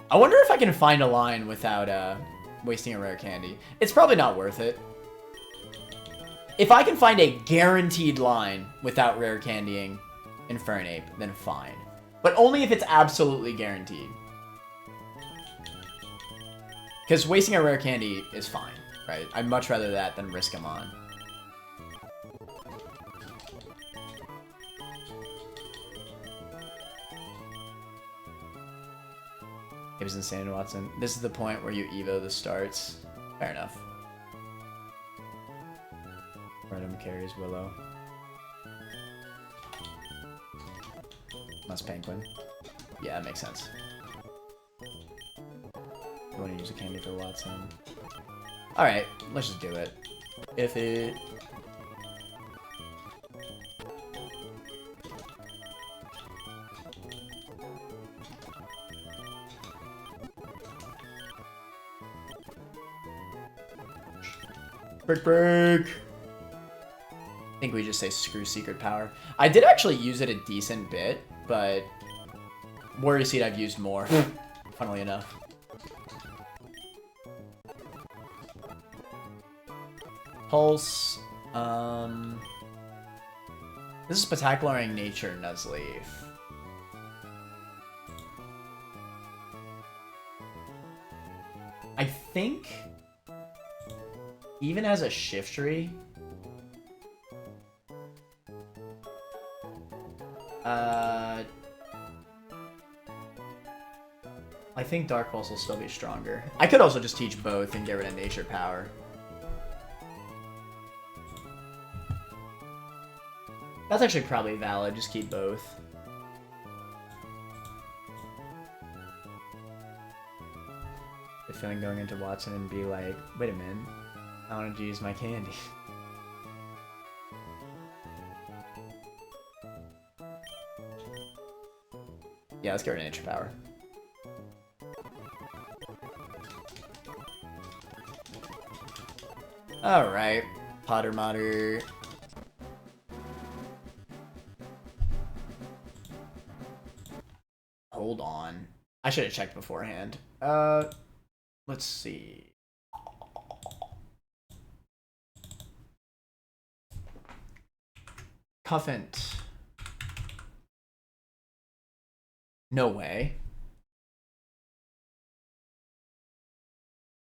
I wonder if I can find a line without wasting a rare candy. It's probably not worth it. If I can find a guaranteed line without rare candying Infernape, then fine. But only if it's absolutely guaranteed. Because wasting a rare candy is fine, right? I'd much rather that than risk him on. It was insane, Wattson. This is the point where you Evo the starts. Fair enough. Random carries Willow. Must Penguin. Yeah, that makes sense. You want to use a candy for Wattson? Alright, let's just do it. If it... Break! I think we just say screw secret power. I did actually use it a decent bit, but Warrior Seed I've used more, funnily enough. Pulse. This is Spectacularing Nature Nuzleaf. I think even as a Shiftry, I think Dark Pulse will still be stronger. I could also just teach both and get rid of Nature Power. That's actually probably valid, just keep both. The feeling going into Wattson and be like, wait a minute, I wanted to use my candy. Yeah, let's get rid of Nature Power. Alright, Potter Modder. gold on. I should have checked beforehand. Let's see. Cuffent. No way.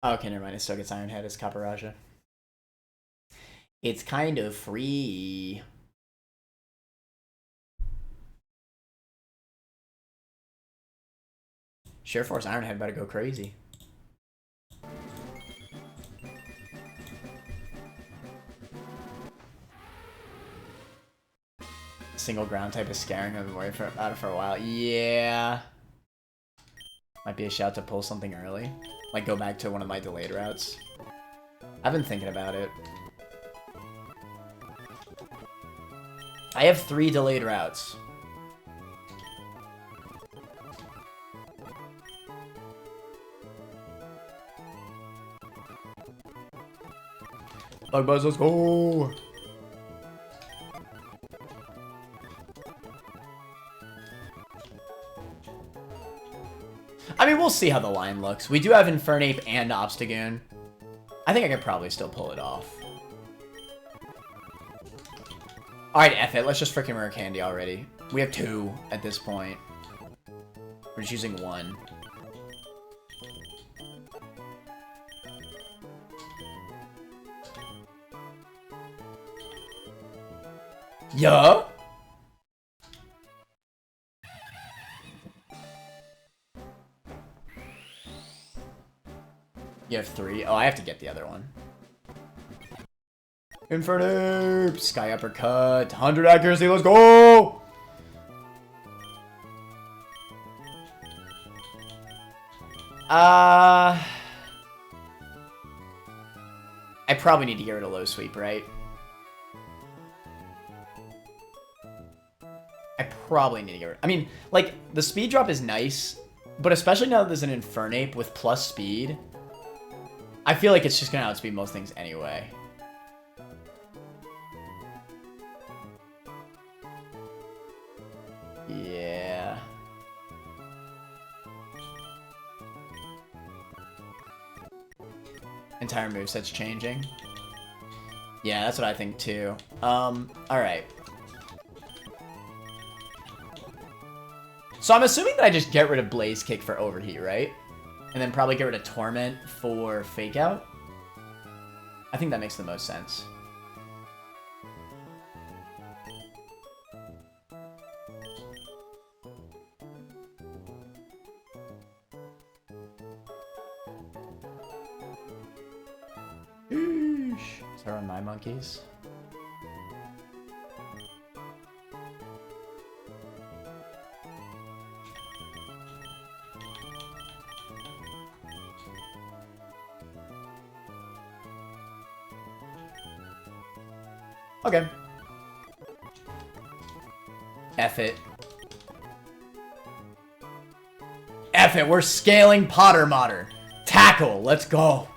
Okay, never mind. It still gets Iron Head as Kaparaja. It's kind of free. Sheer Force Iron Head better go crazy. Single ground type is scaring him away out of for a while. Yeah. Might be a shout to pull something early. Like go back to one of my delayed routes. I've been thinking about it. I have 3 delayed routes. Bug Buzz, let's go! I mean, we'll see how the line looks. We do have Infernape and Obstagoon. I think I could probably still pull it off. Alright, F it. Let's just freaking rare candy already. We have 2 at this point. We're just using 1. Yeah? You have 3? Oh, I have to get the other one. Infernape! Sky Uppercut! 100 accuracy, let's go! I probably need to get rid of Low Sweep, right? I probably need to get rid of... I mean, like, the speed drop is nice, but especially now that there's an Infernape with plus speed, I feel like it's just gonna outspeed most things anyway. Yeah. Entire moveset's changing. Yeah, that's what I think too. Alright. So I'm assuming that I just get rid of Blaze Kick for Overheat, right? And then probably get rid of Torment for Fake Out. I think that makes the most sense. Eesh. So I run my monkeys. Okay. F it. F it, we're scaling Potter Modder. Tackle, let's go.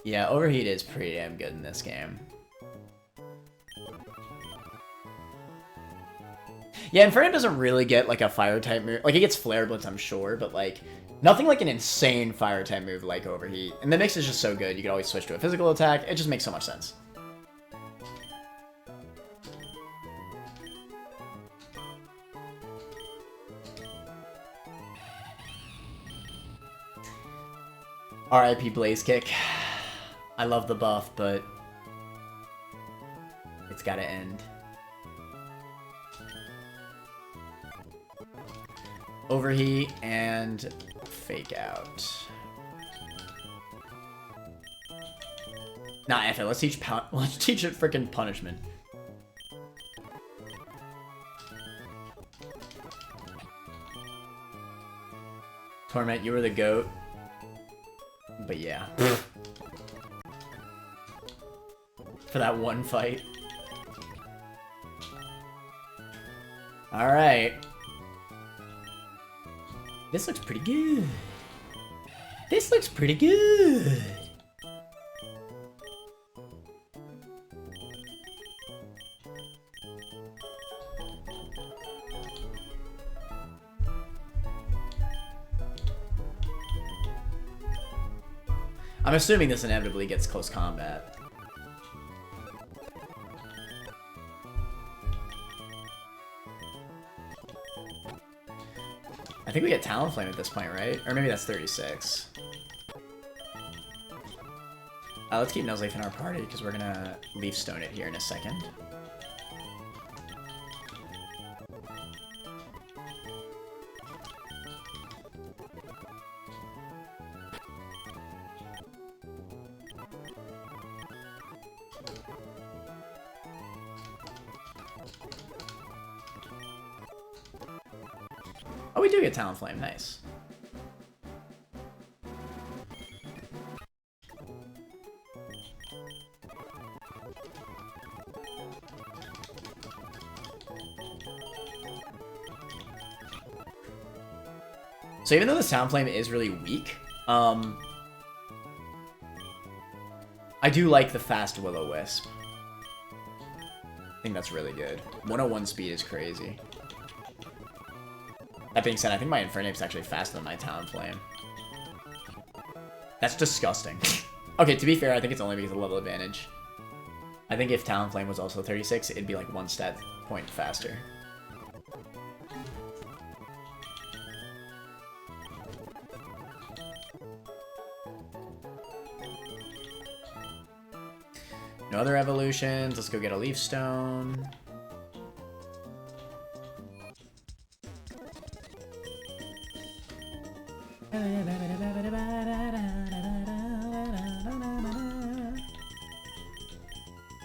Yeah, Overheat is pretty damn good in this game. Yeah, Inferno doesn't really get like a fire type move. Like, it gets Flare Blitz, I'm sure, but like, nothing like an insane fire type move like Overheat. And the mix is just so good, you can always switch to a physical attack. It just makes so much sense. RIP Blaze Kick. I love the buff, but it's gotta end. Overheat and Fake Out. Nah, F it. Let's teach it freaking punishment. Torment, you were the GOAT. But yeah. For that one fight. Alright. This looks pretty good. This looks pretty good. I'm assuming this inevitably gets close combat. I think we get Talonflame at this point, right? Or maybe that's 36. Let's keep Nuzleaf in our party, because we're gonna Leaf Stone it here in a second. Oh, we do get Talonflame, nice. So even though the Talonflame is really weak, I do like the fast Will-O-Wisp. I think that's really good. 101 speed is crazy. That being said, I think my Infernape's actually faster than my Talonflame. That's disgusting. Okay, to be fair, I think it's only because of level advantage. I think if Talonflame was also 36, it'd be like 1 stat point faster. No other evolutions. Let's go get a Leaf Stone.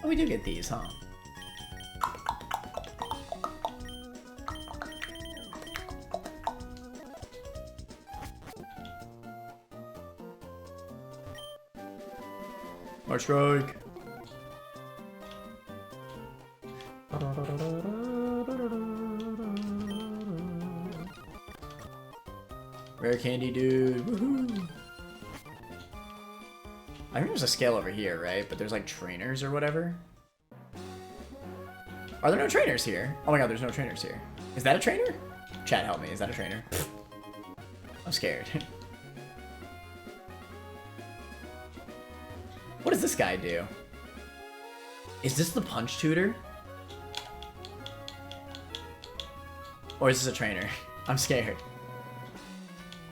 Oh, we do get these, huh? More strike. Rare candy, dude. Woohoo! I think there's a scale over here, right? But there's like trainers or whatever. Are there no trainers here? Oh my god, there's no trainers here. Is that a trainer? Chat, help me. Is that a trainer? I'm scared. What does this guy do? Is this the punch tutor? Or is this a trainer? I'm scared.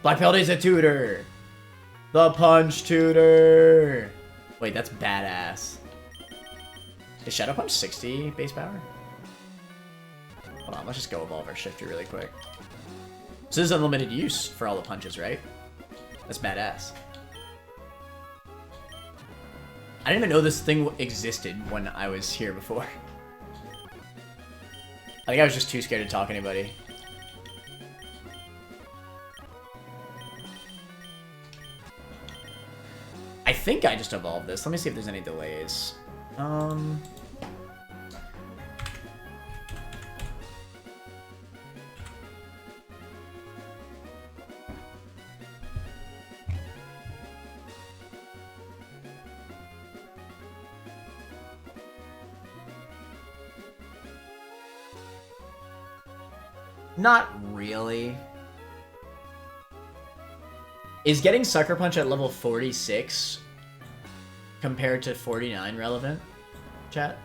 Black Belt is a tutor! The punch tutor! Wait, that's badass. Is Shadow Punch 60 base power? Hold on, let's just go evolve our Shifter really quick. So this is unlimited use for all the punches, right? That's badass. I didn't even know this thing existed when I was here before. I think I was just too scared to talk to anybody. I think I just evolved this. Let me see if there's any delays. Not really. Is getting Sucker Punch at level 46 compared to 49 relevant, chat?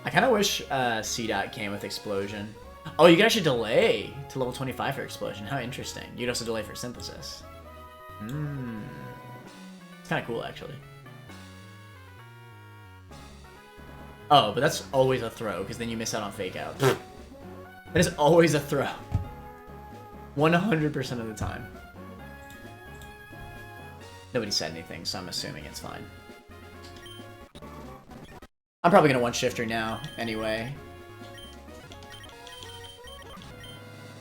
I kind of wish C-Dot came with Explosion. Oh, you can actually delay to level 25 for Explosion. How interesting. You can also delay for Synthesis. It's kind of cool, actually. Oh, but that's always a throw, because then you miss out on Fake Out. That is always a throw. 100% of the time. Nobody said anything, so I'm assuming it's fine. I'm probably going to one-shifter now, anyway.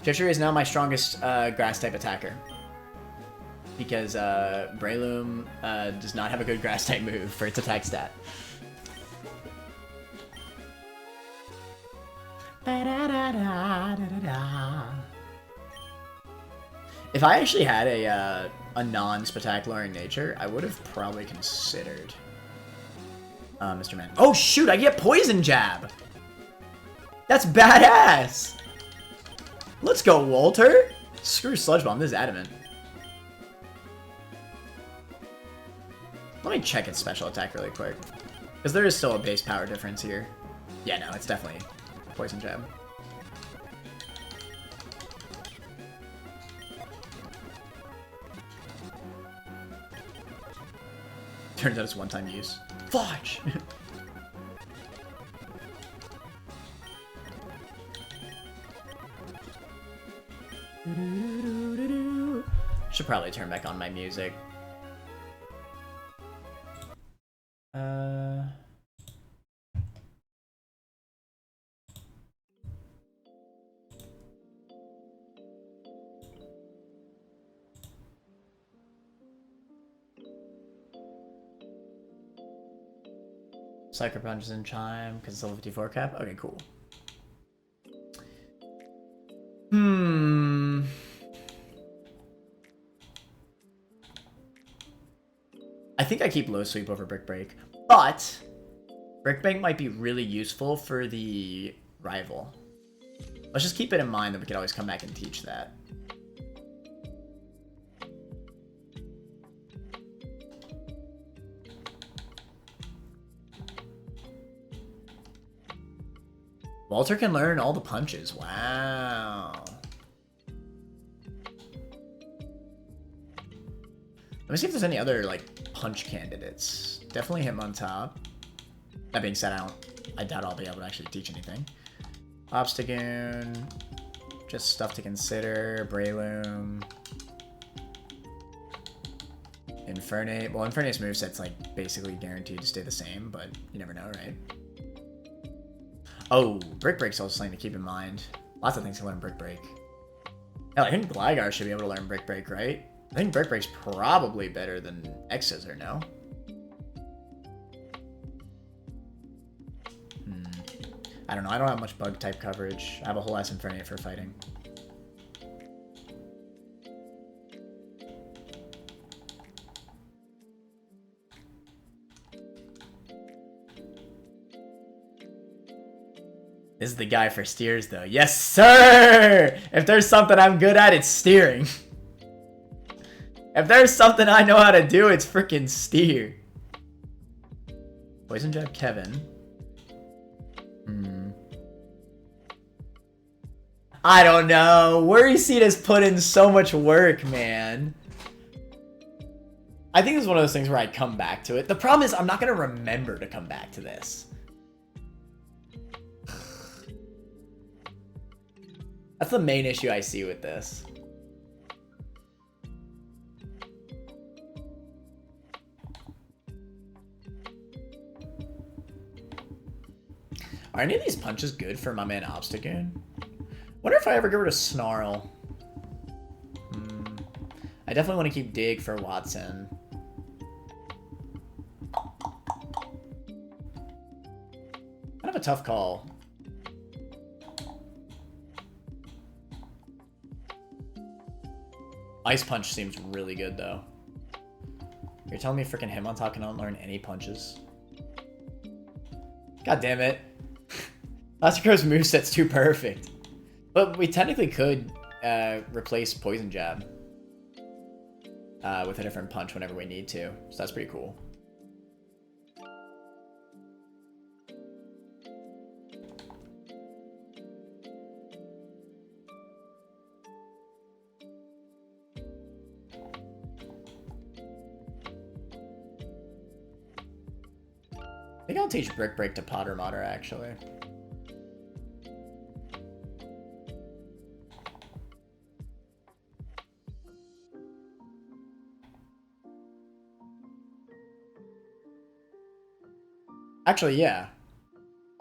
Shifter is now my strongest grass-type attacker. Because Breloom does not have a good grass-type move for its attack stat. If I actually had a non-spectacular in nature, I would have probably considered Mr. Man. Oh shoot, I get poison jab! That's badass! Let's go, Walter! Screw Sludge Bomb, this is adamant. Let me check its special attack really quick. Because there is still a base power difference here. Yeah, no, it's definitely poison jab. Turns out it's one-time use. Fudge! Should probably turn back on my music. Psycho Punches and Chime, because it's level 54 cap? Okay, cool. I think I keep Low Sweep over Brick Break, but Brick Break might be really useful for the rival. Let's just keep it in mind that we could always come back and teach that. Walter can learn all the punches. Wow. Let me see if there's any other, like, punch candidates. Definitely him on top. That being said, I doubt I'll be able to actually teach anything. Obstagoon. Just stuff to consider. Breloom. Infernate. Well, Infernate's moveset's, like, basically guaranteed to stay the same, but you never know, right? Oh, Brick Break's also something to keep in mind. Lots of things to learn Brick Break. Hell, I think Gligar should be able to learn Brick Break, right? I think Brick Break's probably better than X-Scissor, no? I don't know, I don't have much bug type coverage. I have a whole ass Infernate for fighting. This is the guy for steers, though. Yes, sir! If there's something I'm good at, it's steering. If there's something I know how to do, it's freaking steer. Poison Jab Kevin. I don't know. Worry Seed has put in so much work, man. I think it's one of those things where I come back to it. The problem is I'm not going to remember to come back to this. That's the main issue I see with this. Are any of these punches good for my man Obstagoon? Wonder if I ever get rid of Snarl. I definitely want to keep Dig for Wattson. Kind of a tough call. Ice Punch seems really good, though. You're telling me freaking Hitmontop cannot learn any punches? God damn it. Elasticrow's moveset's too perfect. But we technically could replace Poison Jab with a different punch whenever we need to. So that's pretty cool. I think I'll teach Brick Break to Potter Modder, actually. Actually, yeah.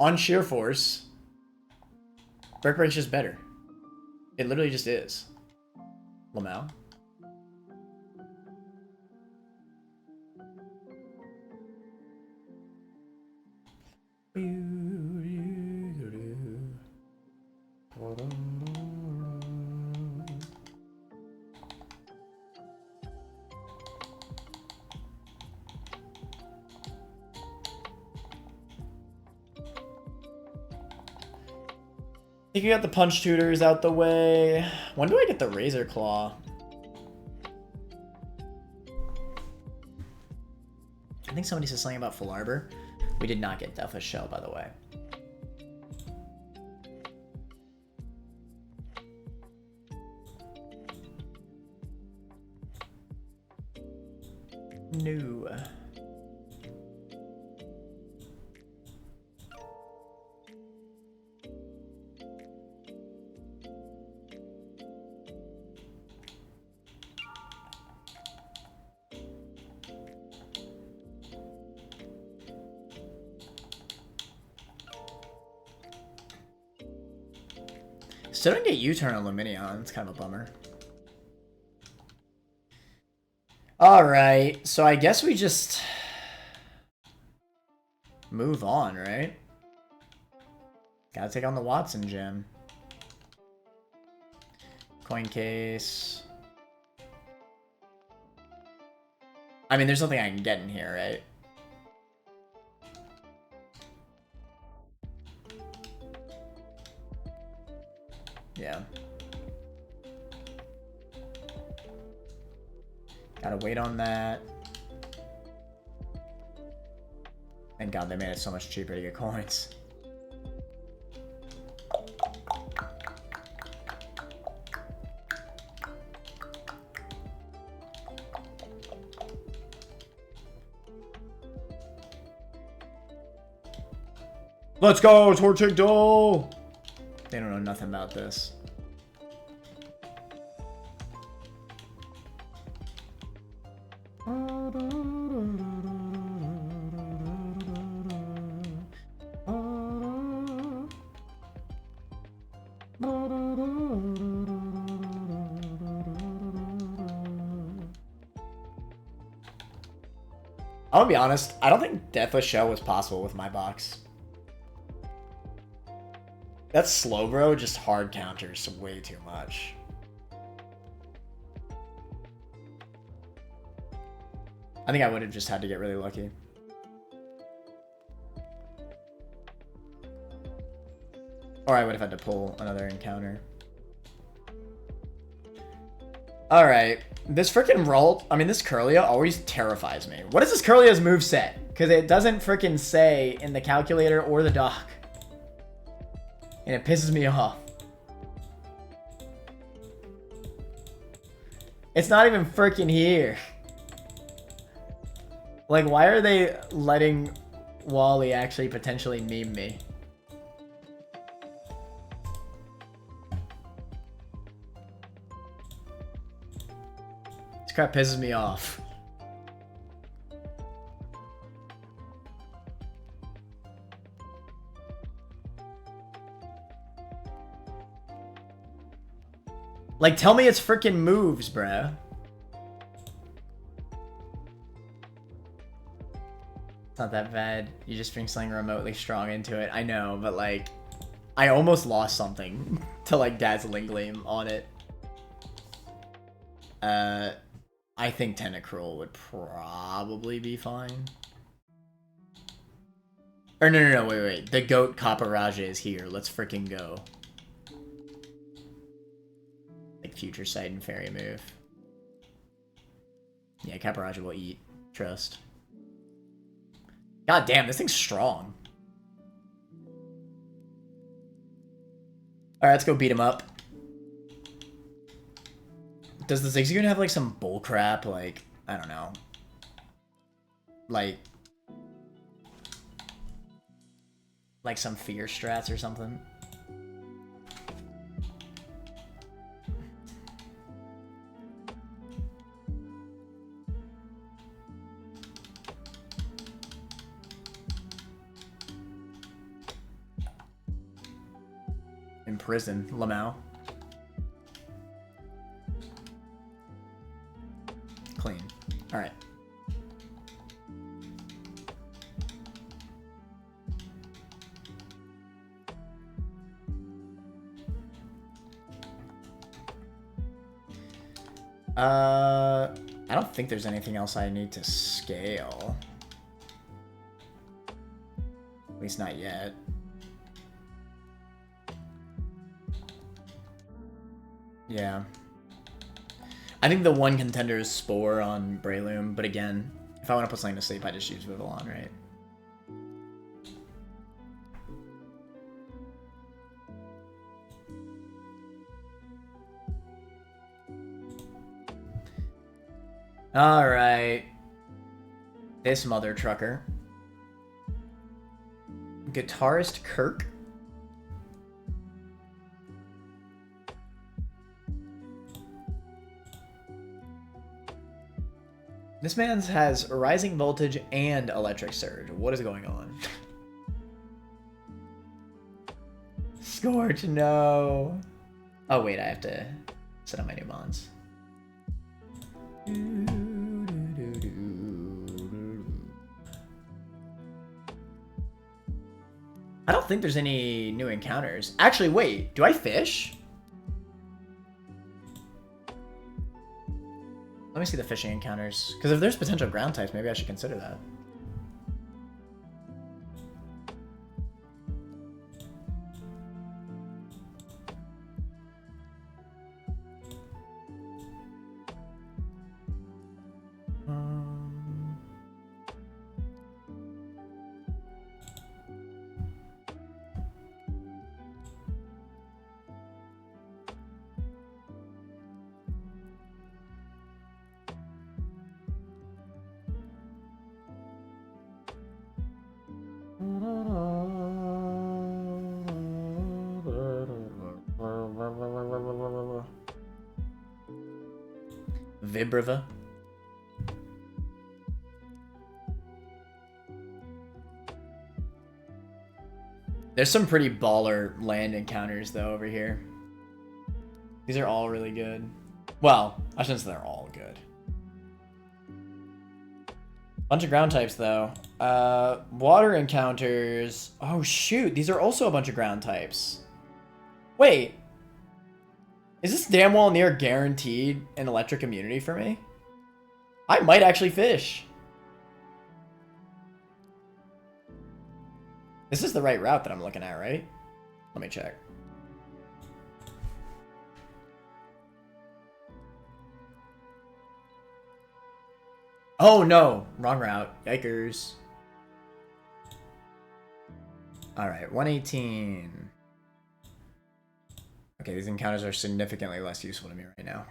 On sheer force, Brick Break's just better. It literally just is. Lamau. think we got the punch tutors out the way. When do I get the razor claw? I think somebody said something about full arbor. We did not get Deathless Shell, by the way. No. Still didn't get U-turn on Luminion. It's kind of a bummer. Alright, so I guess we just move on, right? Gotta take on the Wattson gym. Coin case. I mean, there's nothing I can get in here, right? Yeah. Gotta wait on that. Thank God they made it so much cheaper to get coins. Let's go, Torchic Duel! They don't know nothing about this. I'm gonna be honest, I don't think Deathless Shell was possible with my box. That slow bro just hard counters way too much. I think I would have just had to get really lucky. Or I would have had to pull another encounter. Alright. This freaking Ralt, I mean this Curlia always terrifies me. What is this Curlia's moveset? Because it doesn't freaking say in the calculator or the doc. And it pisses me off. It's not even freaking here. Like, why are they letting Wally actually potentially meme me? This crap pisses me off. Like, tell me it's freaking moves, bruh. It's not that bad. You just bring something remotely strong into it. I know, but like, I almost lost something to like Dazzling Gleam on it. I think Tentacruel would probably be fine. Or no, wait. The Goat Kaparaja is here. Let's freaking go. Like Future Sight and Fairy move. Yeah, Kaparaja will eat. Trust. God damn, this thing's strong. Alright, let's go beat him up. Does the Zigzagoon have like some bullcrap, like, I don't know. Like some fear strats or something? Imprison Lamau. Clean. Alright. I don't think there's anything else I need to scale. At least not yet. Yeah. I think the one contender is Spore on Breloom, but again, if I want to put something to sleep, I just use Vivillon, right? Alright. This mother trucker. Guitarist Kirk. This man has rising voltage and electric surge. What is going on? Scorch, no. Oh wait, I have to set up my new mons. I don't think there's any new encounters. Actually, wait, do I fish? Let me see the fishing encounters. Because if there's potential ground types, maybe I should consider that. Vibriva. There's some pretty baller land encounters though over here. These are all really good. Well, I shouldn't say they're all good. Bunch of ground types though. Water encounters. Oh shoot, these are also a bunch of ground types. Wait. Is this damn well near guaranteed an electric immunity for me? I might actually fish. This is the right route that I'm looking at, right? Let me check. Oh no, wrong route. Yikers. Alright, 118. Okay, these encounters are significantly less useful to me right now.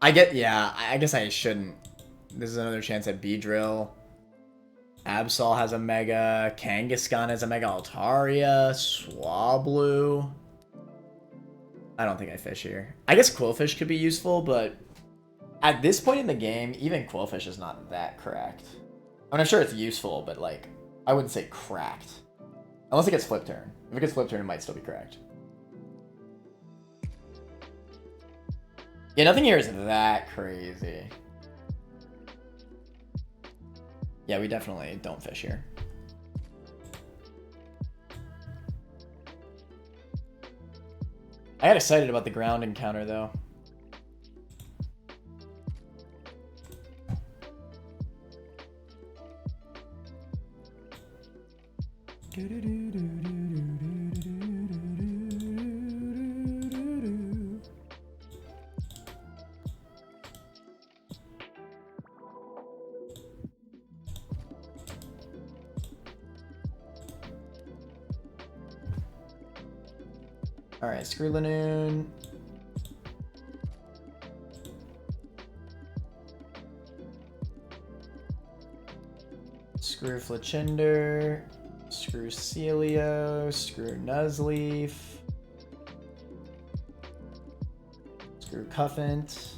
I guess I shouldn't. This is another chance at Beedrill. Absol has a Mega. Kangaskhan has a Mega Altaria. Swablu. I don't think I fish here. I guess Quillfish could be useful, but at this point in the game, even Quillfish is not that cracked. I mean, I'm sure it's useful, but like, I wouldn't say cracked. Unless it gets Flip Turn. If it gets Flip Turn, it might still be cracked. Yeah, nothing here is that crazy. Yeah, we definitely don't fish here. I got excited about the ground encounter, though. Alright, Screwlanoon. Screw Fletchinder. Screw Celio. Screw Nuzleaf. Screw Cuffant.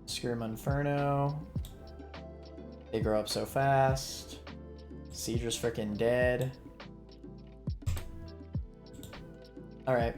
Screw Monferno. They grow up so fast. Seadra's freaking dead. Alright.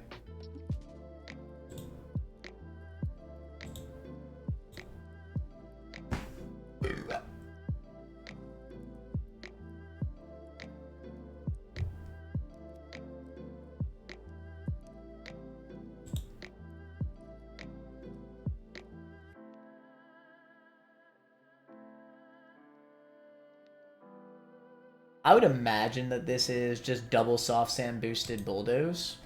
I would imagine that this is just double soft sand boosted bulldoze.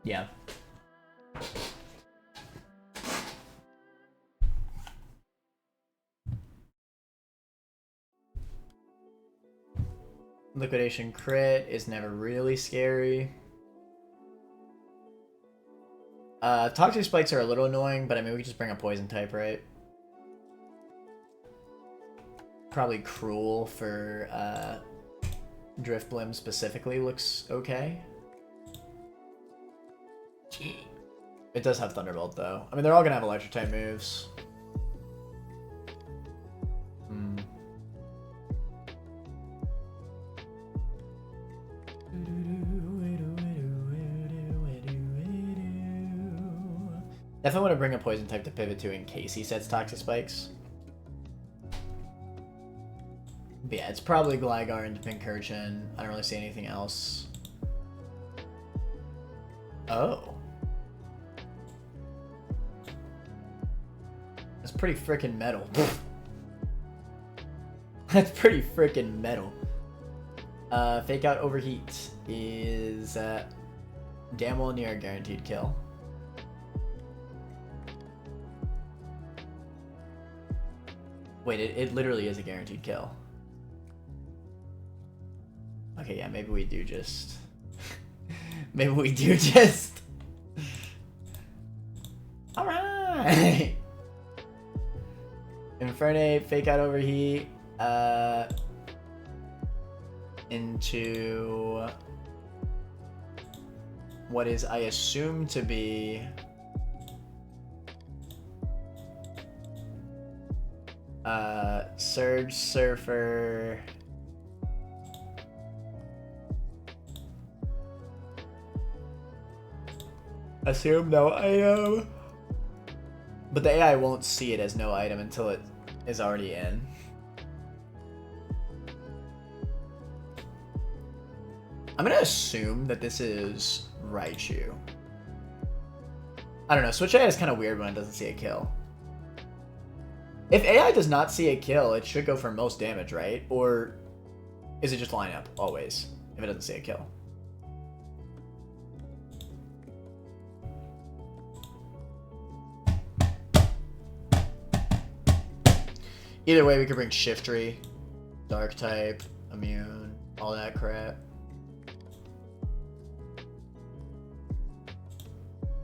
Yeah. Liquidation crit is never really scary. Toxic spikes are a little annoying, but I mean, we could just bring a poison type, right? Probably cruel for Drift Blim specifically looks okay. It does have Thunderbolt though. I mean, they're all gonna have electric type moves. Definitely want to bring a poison type to pivot to in case he sets toxic spikes. But yeah, it's probably Gligar into Pincurchin. I don't really see anything else. Oh. That's pretty freaking metal. That's pretty freaking metal. Fake Out Overheat is damn well near a guaranteed kill. Wait, it literally is a guaranteed kill. Okay, yeah, maybe we do just... maybe we do just... Alright! Infernape, Fake Out Overheat, into what is, I assume, to be Surge Surfer, assume no item, but the AI won't see it as no item until it is already in. I'm gonna assume that this is Raichu. I don't know, Switch AI is kind of weird when it doesn't see a kill. If AI does not see a kill, it should go for most damage, right? Or is it just lineup, always, if it doesn't see a kill? Either way, we could bring Shiftry, Dark type, Immune, all that crap.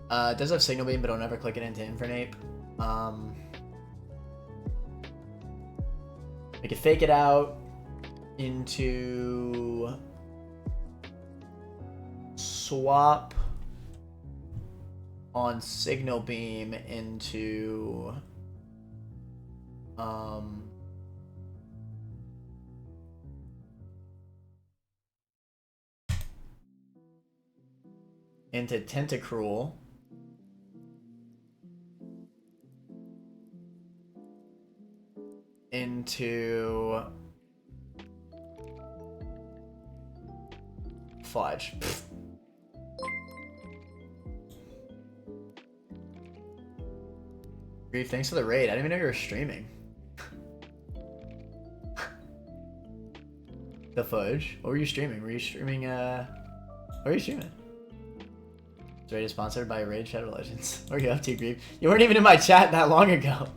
It does have Signal Beam, but I'll never click it into Infernape. I could Fake It Out into swap on Signal Beam into Tentacruel. Into Fudge. Grief, thanks for the raid. I didn't even know you were streaming. The Fudge? What were you streaming? Were you streaming, what were you streaming? It's raid is sponsored by Raid Shadow Legends. What are you up to, Grief? You weren't even in my chat that long ago.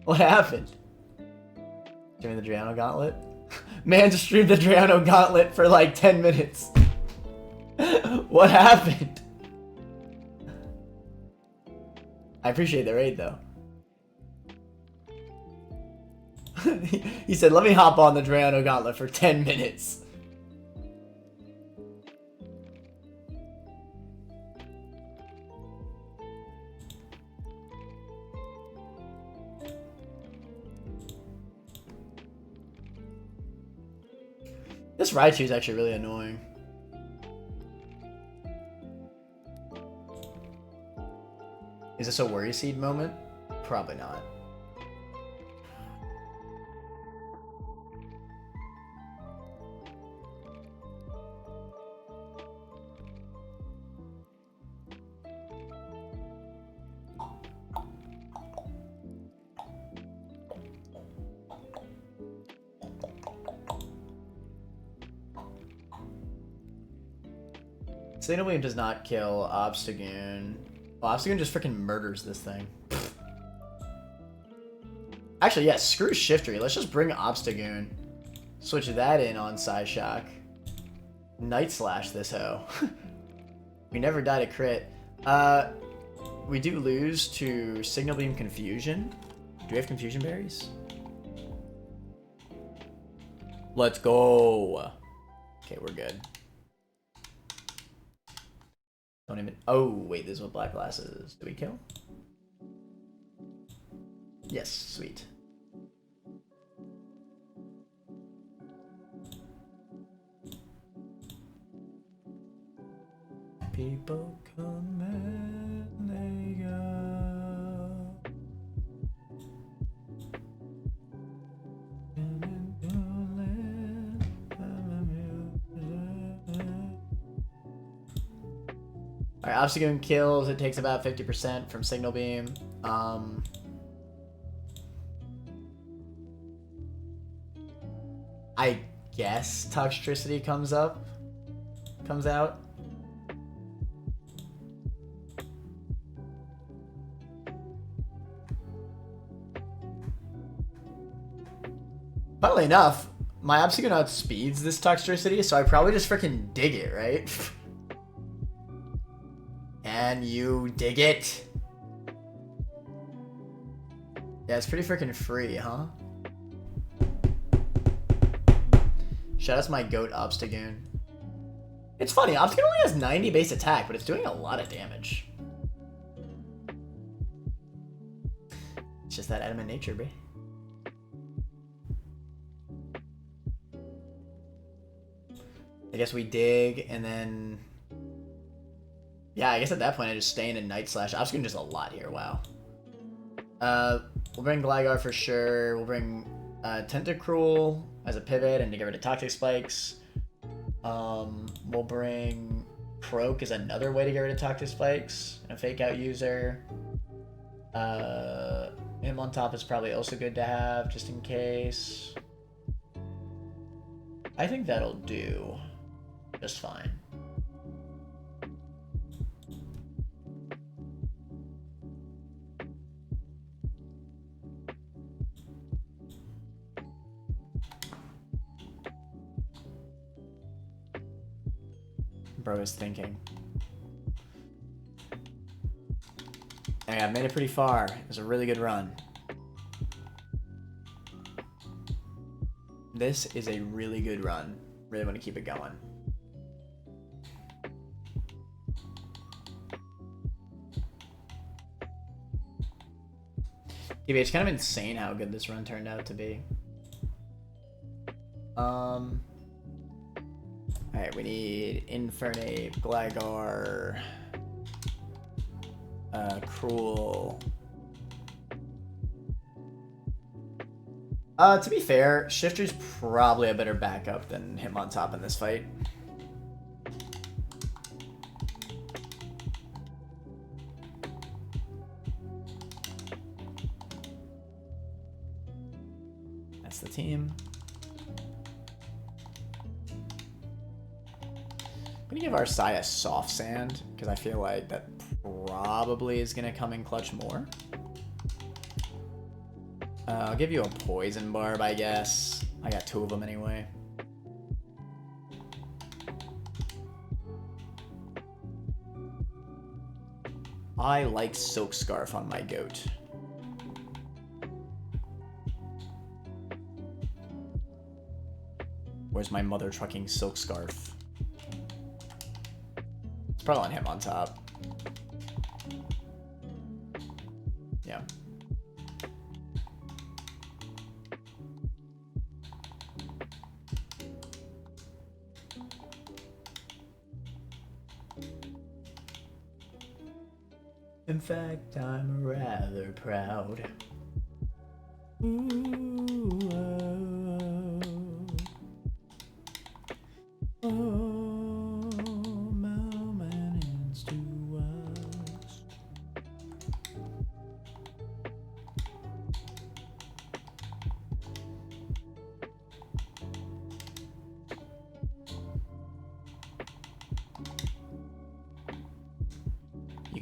What happened? Streaming the Drayano Gauntlet? Man just streamed the Drayano Gauntlet for like 10 minutes. What happened? I appreciate the raid though. He said, let me hop on the Drayano Gauntlet for 10 minutes. This Raichu is actually really annoying. Is this a Worry Seed moment? Probably not. Signal Beam does not kill Obstagoon. Well, Obstagoon just freaking murders this thing. Actually, yeah, screw Shiftry. Let's just bring Obstagoon. Switch that in on Psyshock. Night Slash this hoe. We never died a crit. We do lose to Signal Beam Confusion. Do we have Confusion Berries? Let's go. Okay, we're good. Don't even... Oh, wait, this is what Black Glass is. Do we kill? Yes, sweet. People come and they go. Alright, Obstagoon kills. It takes about 50% from Signal Beam. I guess Toxtricity comes out. Funnily enough, my Obstagoon outspeeds this Toxtricity, so I probably just freaking dig it, right? And you dig it. Yeah, it's pretty freaking free, huh? Shout out to my goat Obstagoon. It's funny, Obstagoon only has 90 base attack, but it's doing a lot of damage. It's just that adamant nature, bae. I guess we dig, and then... Yeah, I guess at that point I just stay in a Night Slash. Obstagoon does a lot here, wow. We'll bring Gligar for sure. We'll bring Tentacruel as a pivot and to get rid of Toxic Spikes. We'll bring Croak as another way to get rid of Toxic Spikes. And a Fake Out user. Him on top is probably also good to have, just in case. I think that'll do just fine. Bro is thinking. Hey, I've made it pretty far. It was a really good run. This is a really good run. Really want to keep it going. TBH, it's kind of insane how good this run turned out to be. Alright, we need Infernape, Gligar, Cruel. To be fair, Shifter's probably a better backup than him on top in this fight. That's the team. I'm gonna give our Saya Soft Sand, because I feel like that probably is gonna come in clutch more. I'll give you a Poison Barb, I guess. I got 2 of them anyway. I like Silk Scarf on my goat. Where's my mother trucking Silk Scarf? It's probably on him on top. Yeah. In fact, I'm rather proud. Ooh, oh, moments to us.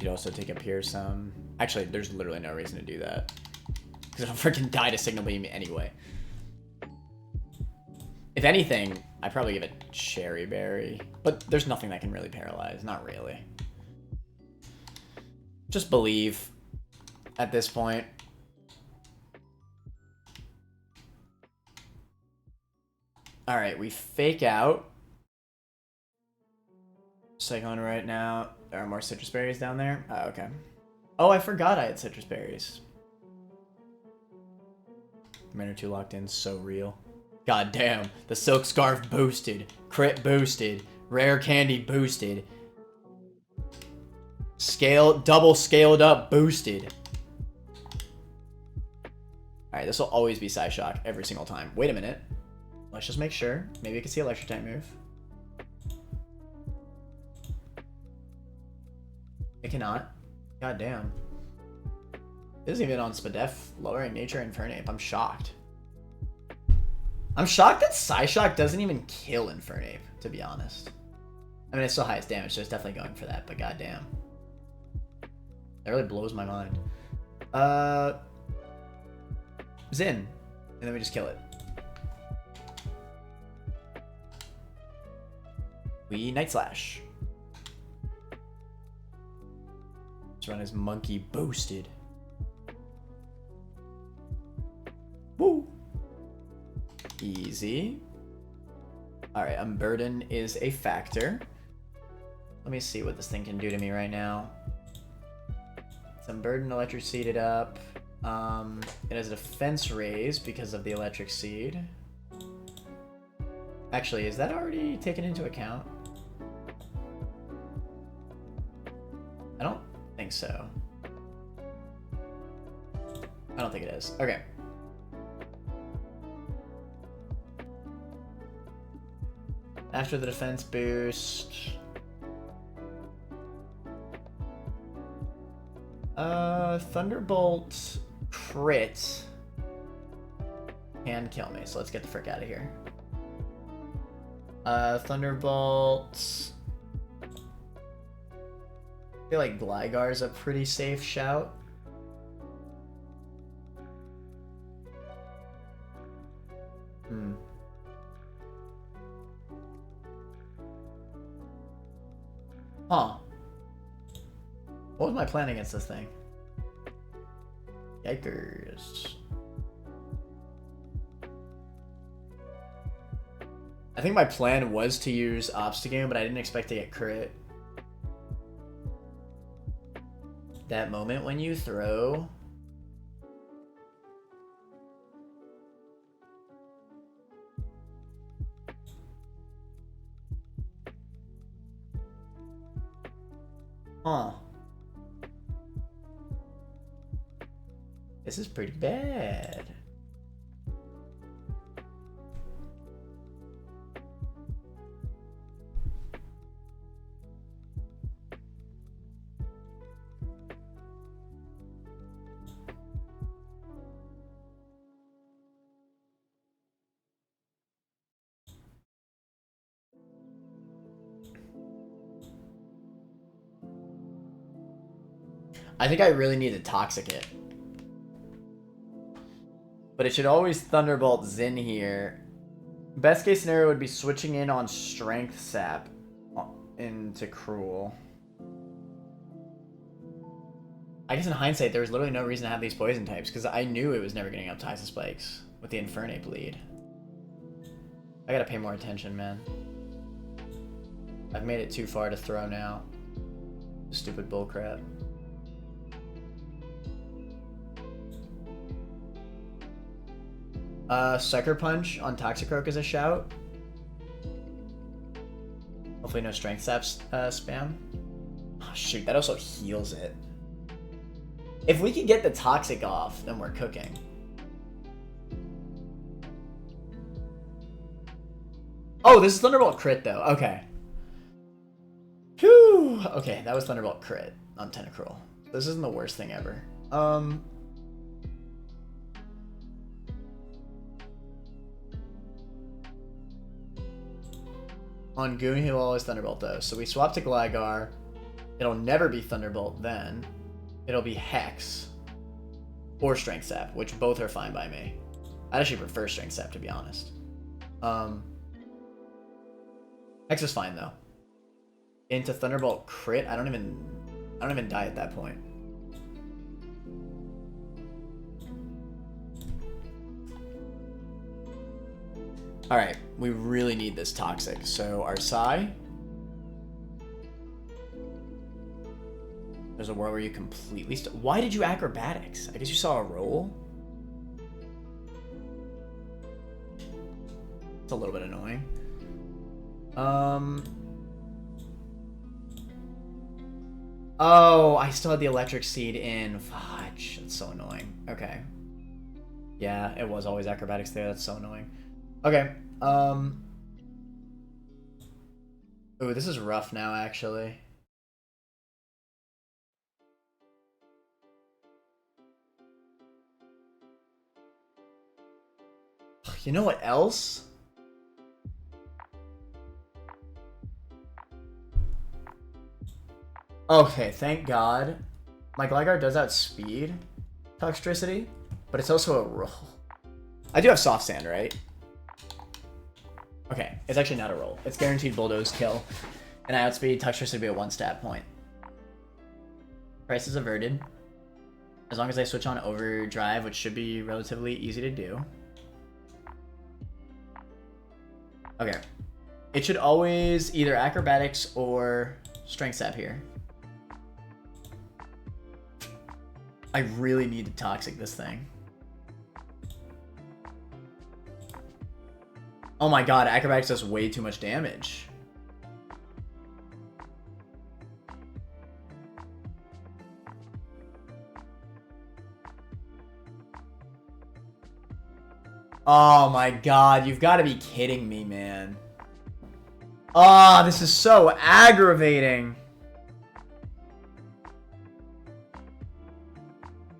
You could also take up here some. Actually, there's literally no reason to do that. Because it'll freaking die to Signal Beam anyway. If anything, I'd probably give it Cherry Berry. But there's nothing that can really paralyze. Not really. Just believe at this point. Alright, we fake out. Cyclone right now. There are more citrus berries down there. Oh, okay. Oh, I forgot I had citrus berries. Manor 2 locked in, so real. God damn. The Silk Scarf boosted. Crit boosted. Rare Candy boosted. Double scaled up boosted. Alright, this will always be Psyshock every single time. Wait a minute. Let's just make sure. Maybe I can see Electric type move. It cannot. God damn. This isn't even on Spadef lowering Nature Infernape. I'm shocked. I'm shocked that Psyshock doesn't even kill Infernape, to be honest. I mean, it's still highest damage, so it's definitely going for that, but goddamn. That really blows my mind. Zin. And then we just kill it. We Night Slash. Let's run his Monkey boosted. Woo! Easy. Alright, Unburden is a factor. Let me see what this thing can do to me right now. It's Unburden, Electric Seeded up. It has a defense raise because of the Electric Seed. Actually, is that already taken into account? I don't think so. I don't think it is. Okay. After the defense boost... Thunderbolt crit can kill me, so let's get the frick out of here. Thunderbolt... I feel like Gligar's a pretty safe shout. Huh. What was my plan against this thing? Yikers. I think my plan was to use Obstagoon, but I didn't expect to get crit. That moment when you throw... Huh. This is pretty bad. I think I really need to Toxic it. But it should always Thunderbolt Zin here. Best case scenario would be switching in on Strength Sap into Cruel. I guess in hindsight, there was literally no reason to have these poison types, because I knew it was never getting up Toxic Spikes with the Infernape lead. I gotta pay more attention, man. I've made it too far to throw now. Stupid bullcrap. Sucker Punch on Toxicroak is a shout. Hopefully no Strength Sap spam. Oh, shoot, that also heals it. If we can get the Toxic off, then we're cooking. Oh, this is Thunderbolt crit, though. Okay. Whew. Okay, that was Thunderbolt crit on Tentacruel. This isn't the worst thing ever. On Goon, he'll always Thunderbolt, though. So we swap to Gligar, It'll never be Thunderbolt then. It'll be Hex. Or Strength Sap, which both are fine by me. I actually prefer Strength Sap, to be honest. Hex is fine though. Into Thunderbolt crit, I don't even die at that point. Alright, we really need this Toxic. So our Psy. There's a world where you completely... Why did you Acrobatics? I guess you saw a roll? It's a little bit annoying. Oh, I still had the Electric Seed in. Fudge. That's so annoying. Okay. Yeah, it was always Acrobatics there. That's so annoying. Okay. Ooh, this is rough now, actually. You know what else? Okay, thank God. My Gligar does outspeed Toxtricity, but it's also a roll. I do have Soft Sand, right? Okay, it's actually not a roll. It's guaranteed Bulldoze kill, and I outspeed Toxtricity at 1 stat point. Price is averted. As long as I switch on Overdrive, which should be relatively easy to do. Okay. It should always either Acrobatics or Strength Sap here. I really need to Toxic this thing. Oh my god, Acrobatics does way too much damage. Oh my god, you've got to be kidding me, man. Oh, this is so aggravating.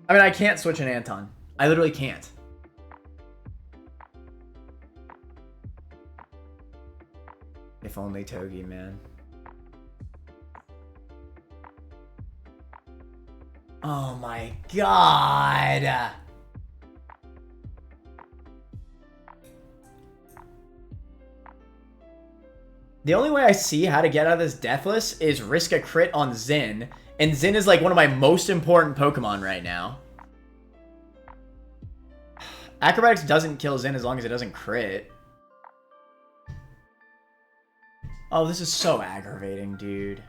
I mean, I can't switch an Anton. I literally can't. If only Togi, man. Oh my god. The only way I see how to get out of this Deathless is risk a crit on Xin. And Xin is like one of my most important Pokemon right now. Acrobatics doesn't kill Xin as long as it doesn't crit. Oh, this is so aggravating, dude.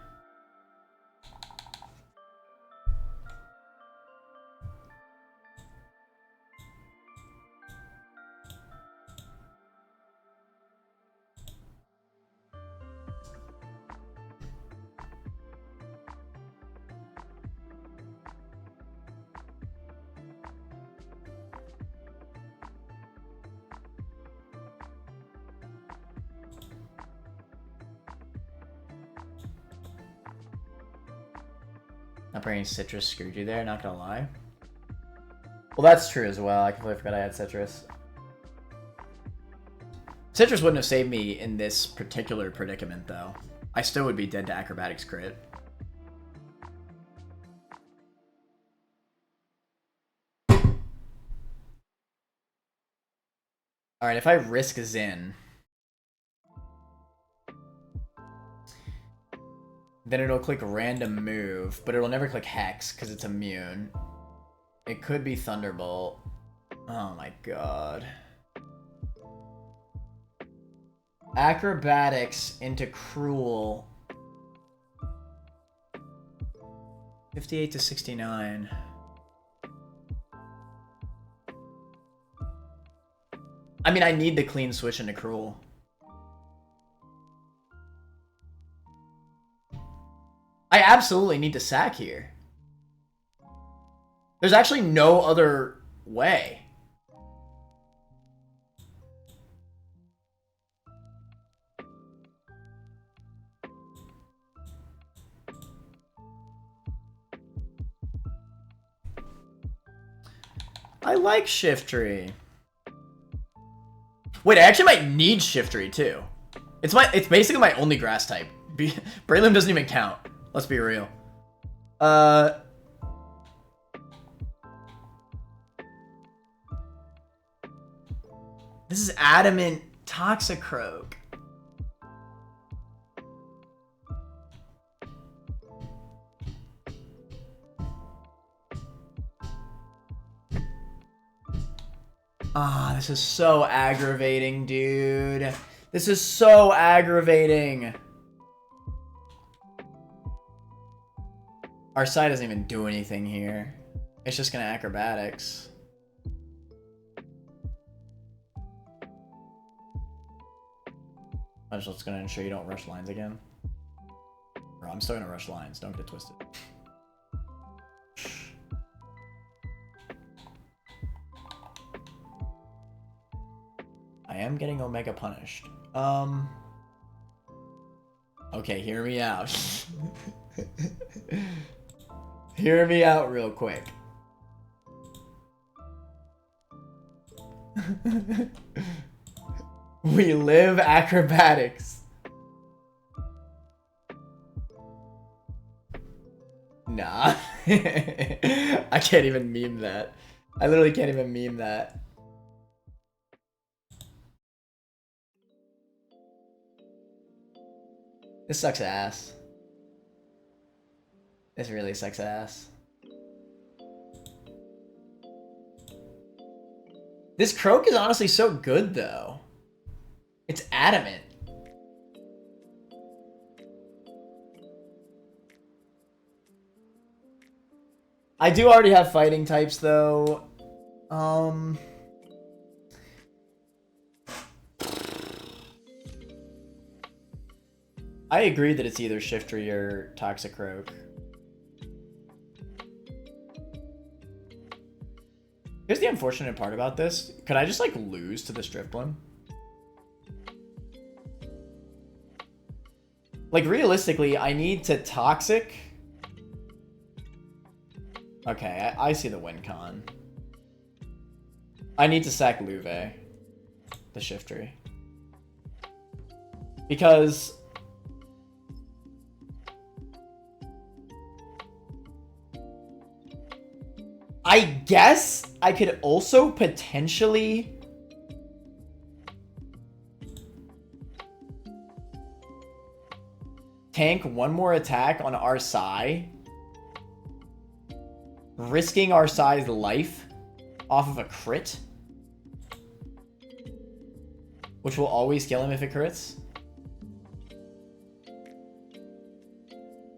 Not bringing Citrus screwed you there, not gonna lie. Well, that's true as well. I completely forgot I had Citrus. Citrus wouldn't have saved me in this particular predicament, though. I still would be dead to Acrobatics crit. Alright, if I risk Xin, then it'll click random move, but it'll never click Hex because it's immune. It could be Thunderbolt. Oh my god. Acrobatics into Cruel. 58 to 69. I mean, I need the clean switch into Cruel. I absolutely need to sack here. There's actually no other way. I like Shiftry. Wait, I actually might need Shiftry too. It's basically my only grass type. Breloom doesn't even count. Let's be real. This is Adamant Toxicroak. Ah, this is so aggravating, dude. This is so aggravating. Our side doesn't even do anything here. It's just gonna acrobatics. I'm just gonna ensure you don't rush lines again. Bro, I'm still gonna rush lines, don't get it twisted. I am getting Omega punished. Okay, hear me out. Hear me out real quick. We live acrobatics. Nah. I can't even meme that. I literally can't even meme that. This sucks ass. This really sucks ass. This Croak is honestly so good, though. It's Adamant. I do already have fighting types, though. I agree that it's either Shiftry or Toxicroak. Here's the unfortunate part about this. Could I just, like, lose to this Drifblim? Like, realistically, I need to Toxic. Okay, I see the win con. I need to sack Luve, the Shiftry. Because I guess I could also potentially tank one more attack on Arsai, risking Arsai's life off of a crit, which will always kill him if it crits.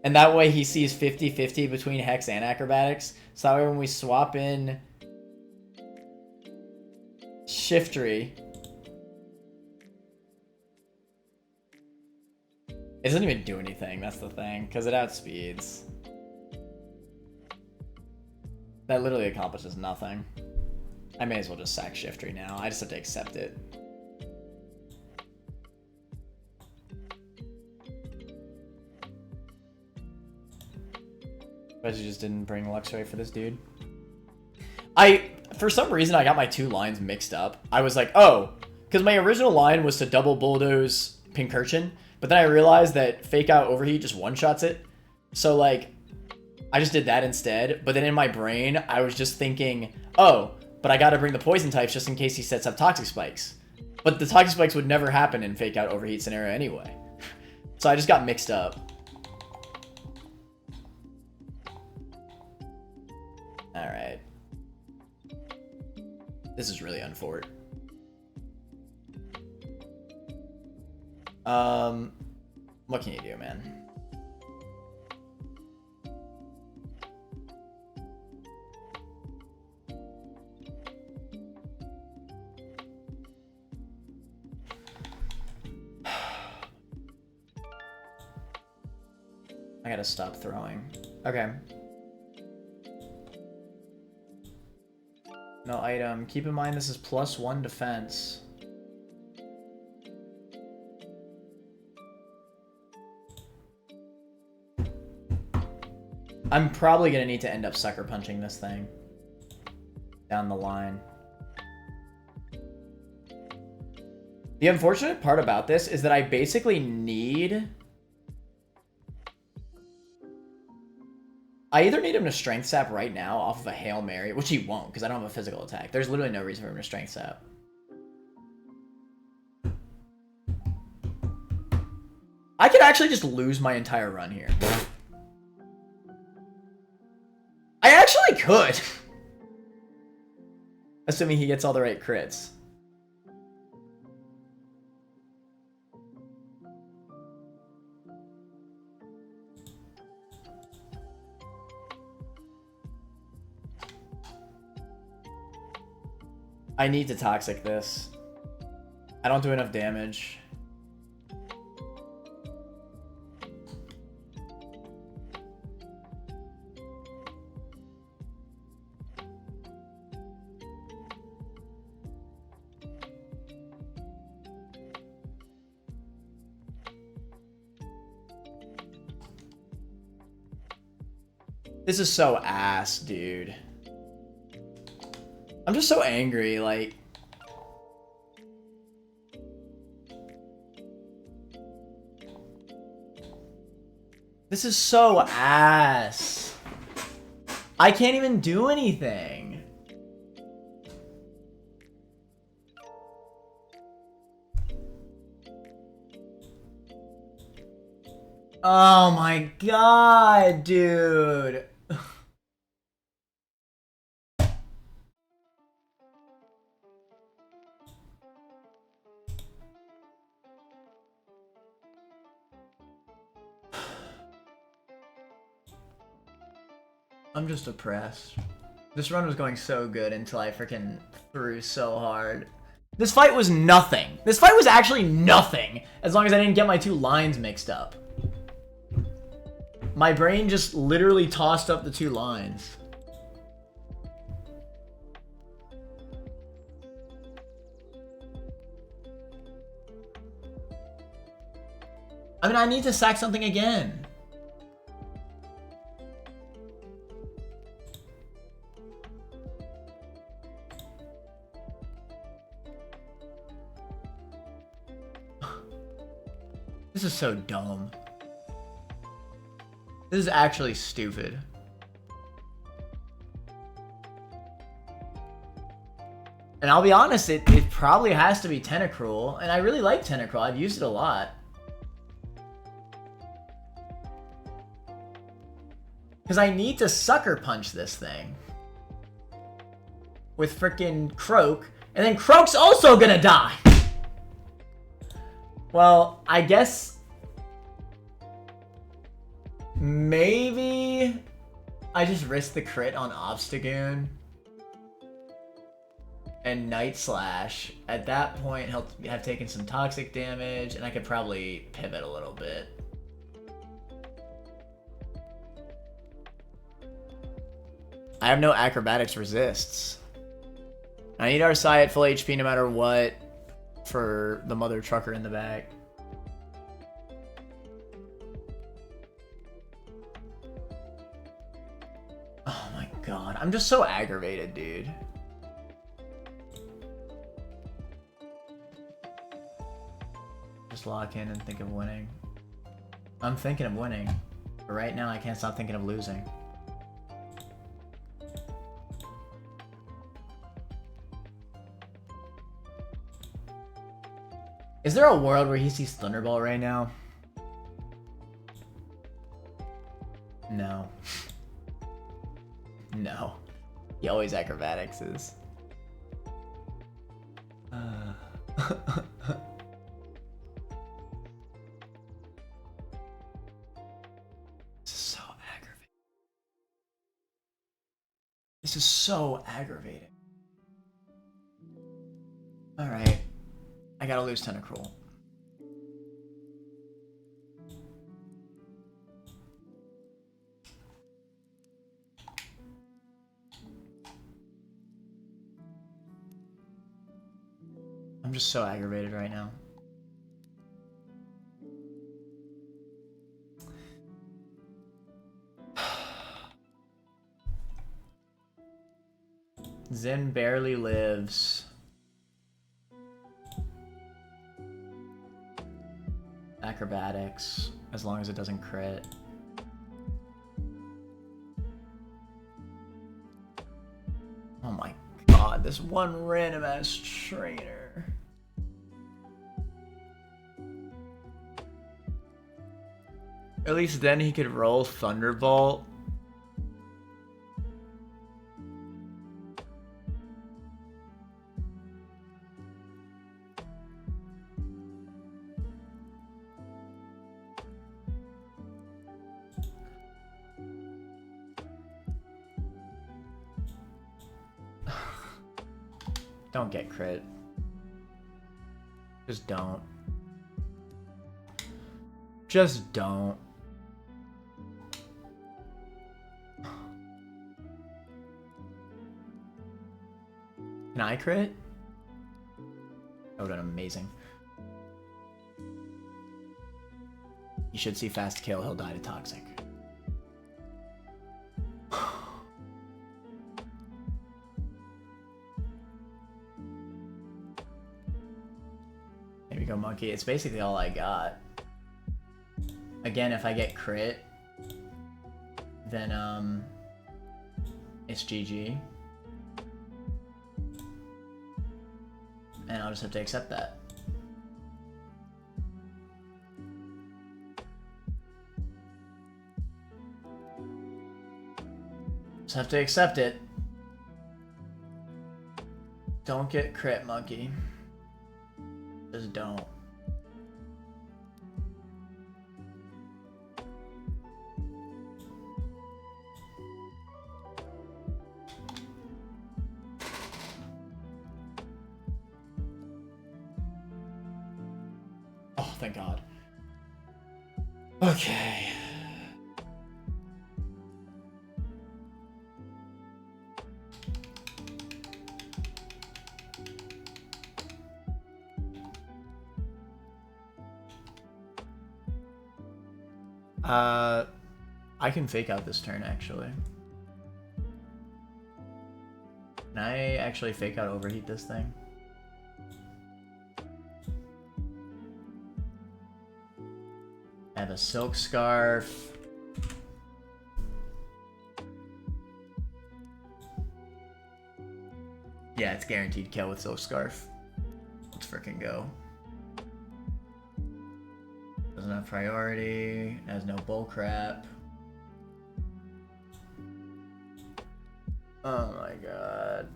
And that way he sees 50-50 between Hex and Acrobatics. So that way when we swap in Shiftry, it doesn't even do anything, that's the thing, because it outspeeds. That literally accomplishes nothing. I may as well just sack Shiftry now. I just have to accept it. But you just didn't bring Luxray for this dude. For some reason, I got my two lines mixed up. I was like, oh, because my original line was to double bulldoze Pincurchin, but then I realized that Fake Out Overheat just one-shots it. So, like, I just did that instead. But then in my brain, I was just thinking, oh, but I gotta bring the poison types just in case he sets up Toxic Spikes. But the Toxic Spikes would never happen in Fake Out Overheat scenario anyway. So I just got mixed up. Alright. This is really unfort. What can you do, man? I gotta stop throwing. Okay. No item. Keep in mind this is +1 defense. I'm probably gonna need to end up sucker punching this thing down the line. The unfortunate part about this is that I basically need I either need him to Strength Sap right now off of a Hail Mary, which he won't because I don't have a physical attack. There's literally no reason for him to Strength Sap. I could actually just lose my entire run here. I actually could. Assuming he gets all the right crits. I need to Toxic this. I don't do enough damage. This is so ass, dude. I'm just so angry, like... This is so ass. I can't even do anything. Oh my god, dude. I'm just depressed. This run was going so good until I freaking threw so hard. This fight was nothing. This fight was actually nothing, as long as I didn't get my two lines mixed up. My brain just literally tossed up the two lines. I mean, I need to sack something again. This is so dumb. This is actually stupid. And I'll be honest, it probably has to be Tentacruel, and I really like Tentacruel. I've used it a lot. Because I need to Sucker Punch this thing. With frickin' Croak, and then Croak's also gonna die! Well, I guess... maybe... I just risk the crit on Obstagoon. And Night Slash. At that point, he'll have taken some toxic damage, and I could probably pivot a little bit. I have no Acrobatics resists. I need Arsai at full HP no matter what for the mother trucker in the back. Oh my god, I'm just so aggravated, dude. Just lock in and think of winning. I'm thinking of winning, but right now I can't stop thinking of losing. Is there a world where he sees Thunderbolt right now? No. No. He always Acrobatics is. This is so aggravating. This is so aggravating. Alright. I gotta lose Tentacruel. I'm just so aggravated right now. Zen barely lives. Acrobatics, as long as it doesn't crit. this one random ass trainer. At least then he could roll Thunderbolt. Don't get crit. Just don't. Just don't. Can I crit? That would have been amazing. You should see fast kill, he'll die to toxic. There we go, monkey. It's basically all I got. Again, if I get crit, then it's GG. And I'll just have to accept that. Just have to accept it. Don't get crit, monkey. Just don't. Oh, thank God. Okay. I can fake out this turn, actually. Can I actually fake out overheat this thing? I have a silk scarf. Yeah, it's guaranteed kill with silk scarf. Let's frickin' go. Doesn't have priority, has no bullcrap. Oh my God.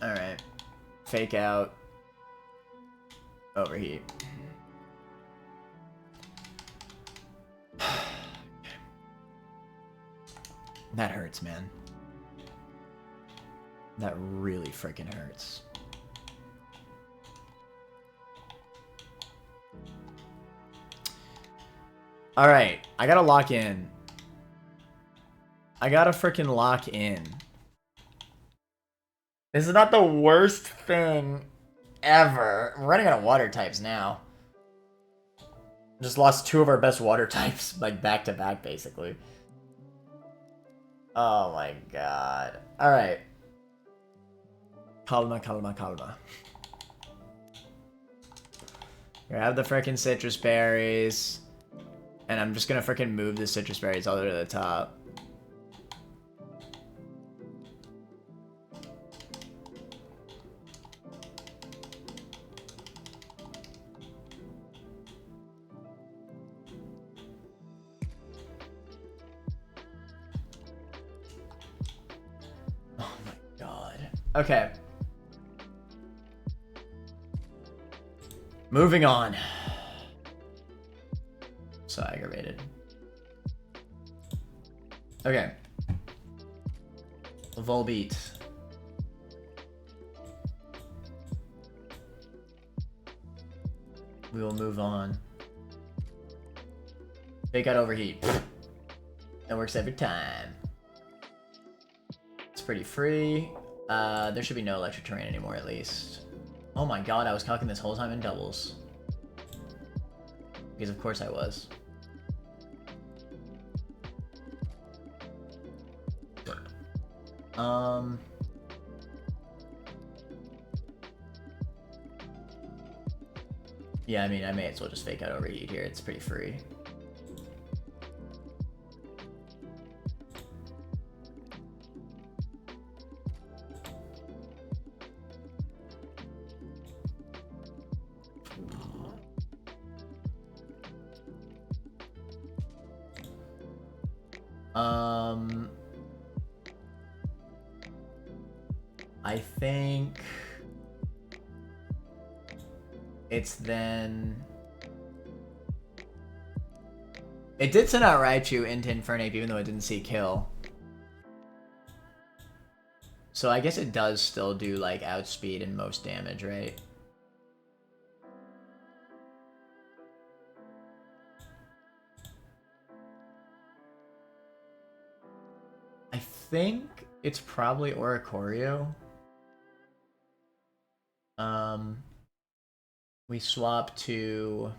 Alright. Fake out. Overheat. That hurts, man. That really freaking hurts. Alright, I gotta lock in. I gotta freaking lock in. This is not the worst thing ever. I'm running out of water types now. Just lost two of our best water types, like back to back, basically. Oh my God. Alright. Calma, calma, calma. Grab the frickin' citrus berries. And I'm just gonna frickin' move the citrus berries all the way to the top. Oh my God. Okay. Moving on. So aggravated. Okay. Volbeat. We will move on. Fake out overheat. That works every time. It's pretty free. There should be no electric terrain anymore, at least. Oh my God, I was calcing this whole time in doubles. Because of course I was. Yeah, I mean, I may as well just fake out overheat here. It's pretty free. I think it's then... It did send out Raichu into Infernape even though it didn't see kill. So I guess it does still do like outspeed and most damage, right? I think it's probably Oricorio. We swap to...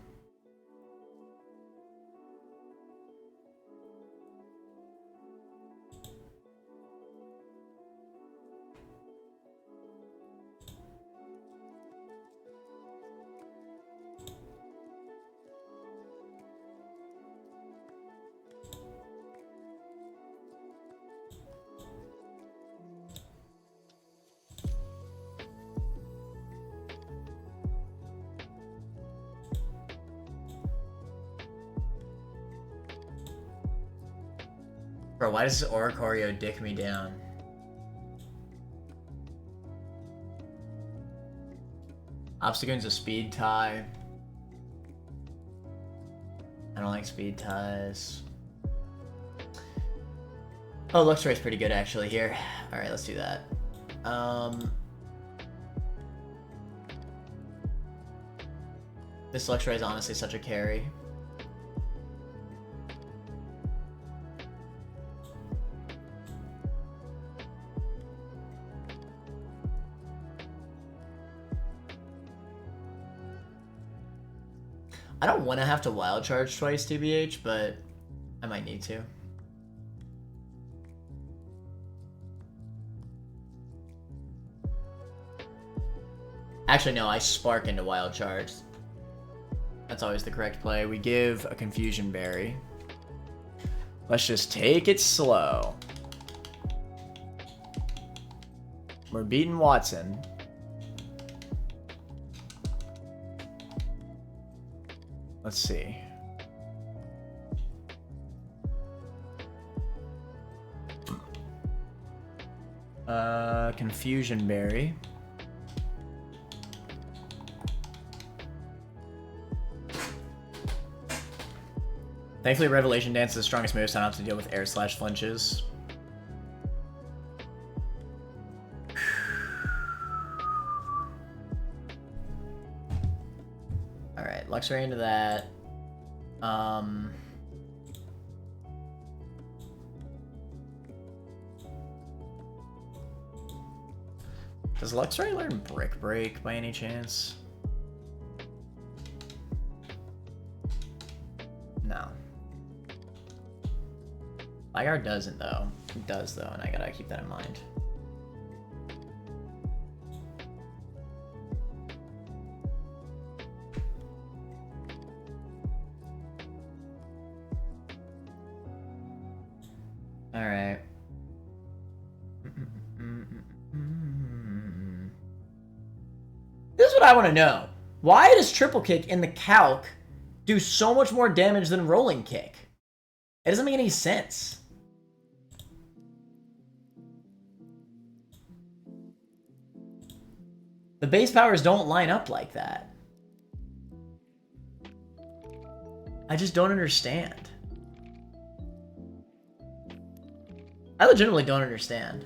Bro, why does Oricorio dick me down? Obstagoon's a speed tie. I don't like speed ties. Oh, Luxray's pretty good actually here. Alright, let's do that. This Luxray is honestly such a carry. I don't want to have to wild charge twice, TBH, but I might need to. Actually, no, I spark into wild charge. That's always the correct play. We give a Confusion Berry. Let's just take it slow. We're beating Wattson. Let's see. Confusion Berry. Thankfully, Revelation Dance is the strongest move, so I don't have to deal with air slash flinches. Alright, Luxray into that. Does Luxray learn Brick Break by any chance? No. Ligar doesn't though. It does though, and I gotta keep that in mind. Alright. This is what I want to know. Why does Triple Kick in the calc do so much more damage than Rolling Kick? It doesn't make any sense. The base powers don't line up like that. I just don't understand. I legitimately don't understand.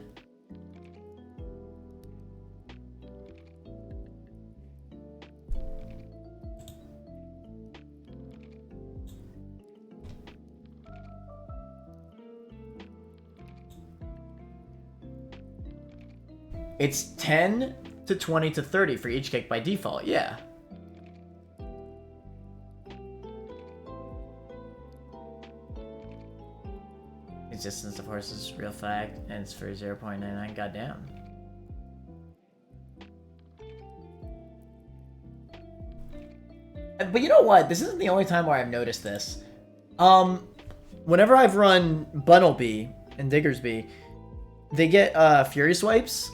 It's 10 to 20 to 30 for each kick by default, yeah. Existence of horses, real fact, and it's for 0.99, goddamn. But you know what? This isn't the only time where I've noticed this. Whenever I've run Bunnelby and Diggersby, they get Fury Swipes.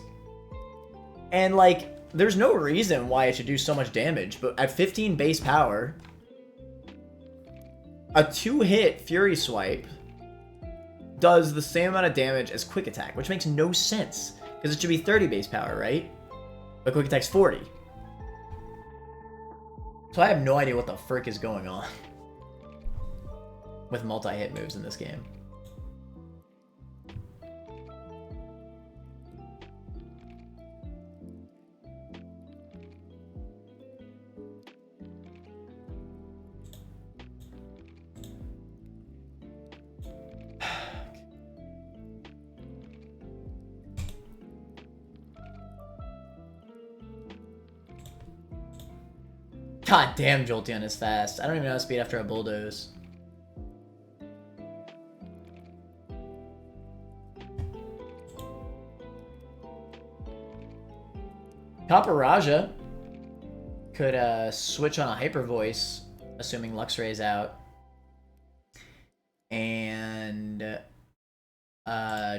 And, like, there's no reason why it should do so much damage, but at 15 base power, a 2-hit Fury Swipe does the same amount of damage as quick attack, which makes no sense because it should be 30 base power, right? But quick attack's 40. So I have no idea what the frick is going on with multi-hit moves in this game. God damn, Jolteon is fast. I don't even know how to speed after a bulldoze. Paparaja could switch on a Hyper Voice, assuming Luxray's out, and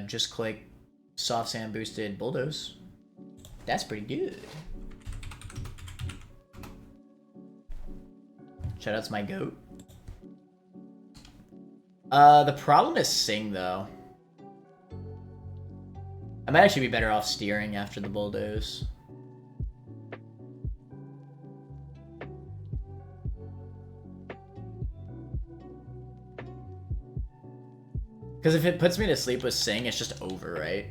just click Soft Sand boosted Bulldoze. That's pretty good. Shoutouts my goat. The problem is Sing, though. I might actually be better off steering after the Bulldoze. Because if it puts me to sleep with Sing, it's just over, right?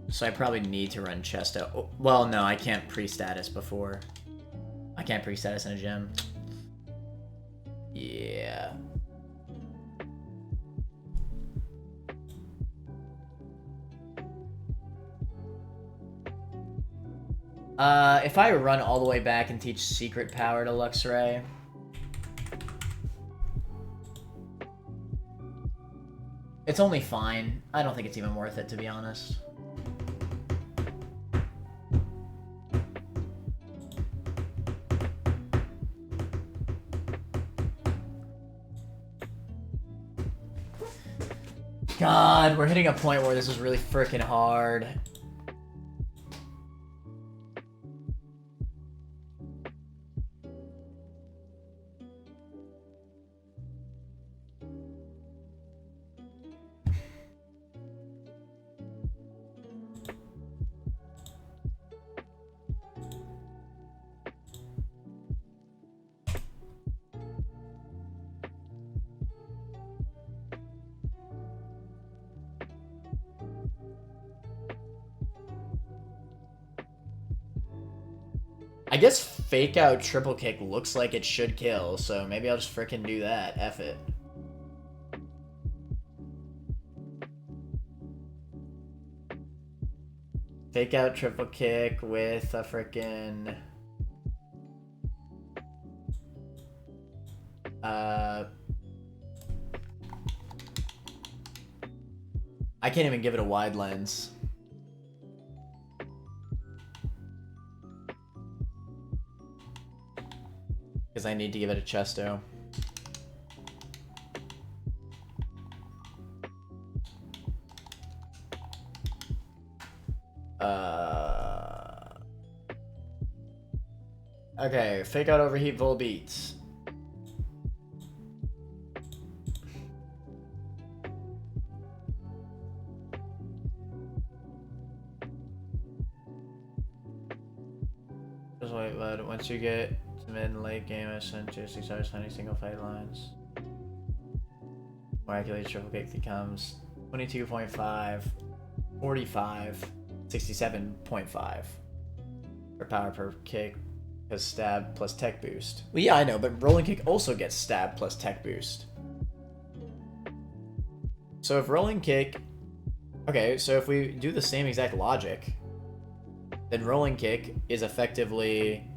So I probably need to run Chesto. Oh, well, no, I can't pre-status before. I can't pre-status in a gym. Yeah. If I run all the way back and teach Secret Power to Luxray... It's only fine. I don't think it's even worth it, to be honest. God, we're hitting a point where this is really freaking hard. I guess Fake Out Triple Kick looks like it should kill, so maybe I'll just frickin' do that. F it. Fake Out Triple Kick with a frickin'... I can't even give it a wide lens. Because I need to give it a Chesto. Okay, Fake Out Overheat Volbeat. Just wait, bud. Once you get to mid and late game, I send 6 hours hunting single fight lines. Miraculous Triple Kick becomes 22.5, 45, 67.5 for power per kick, because stab plus tech boost. Well, yeah, I know, but Rolling Kick also gets stab plus tech boost. So if Rolling Kick... Okay, so if we do the same exact logic, then Rolling Kick is effectively...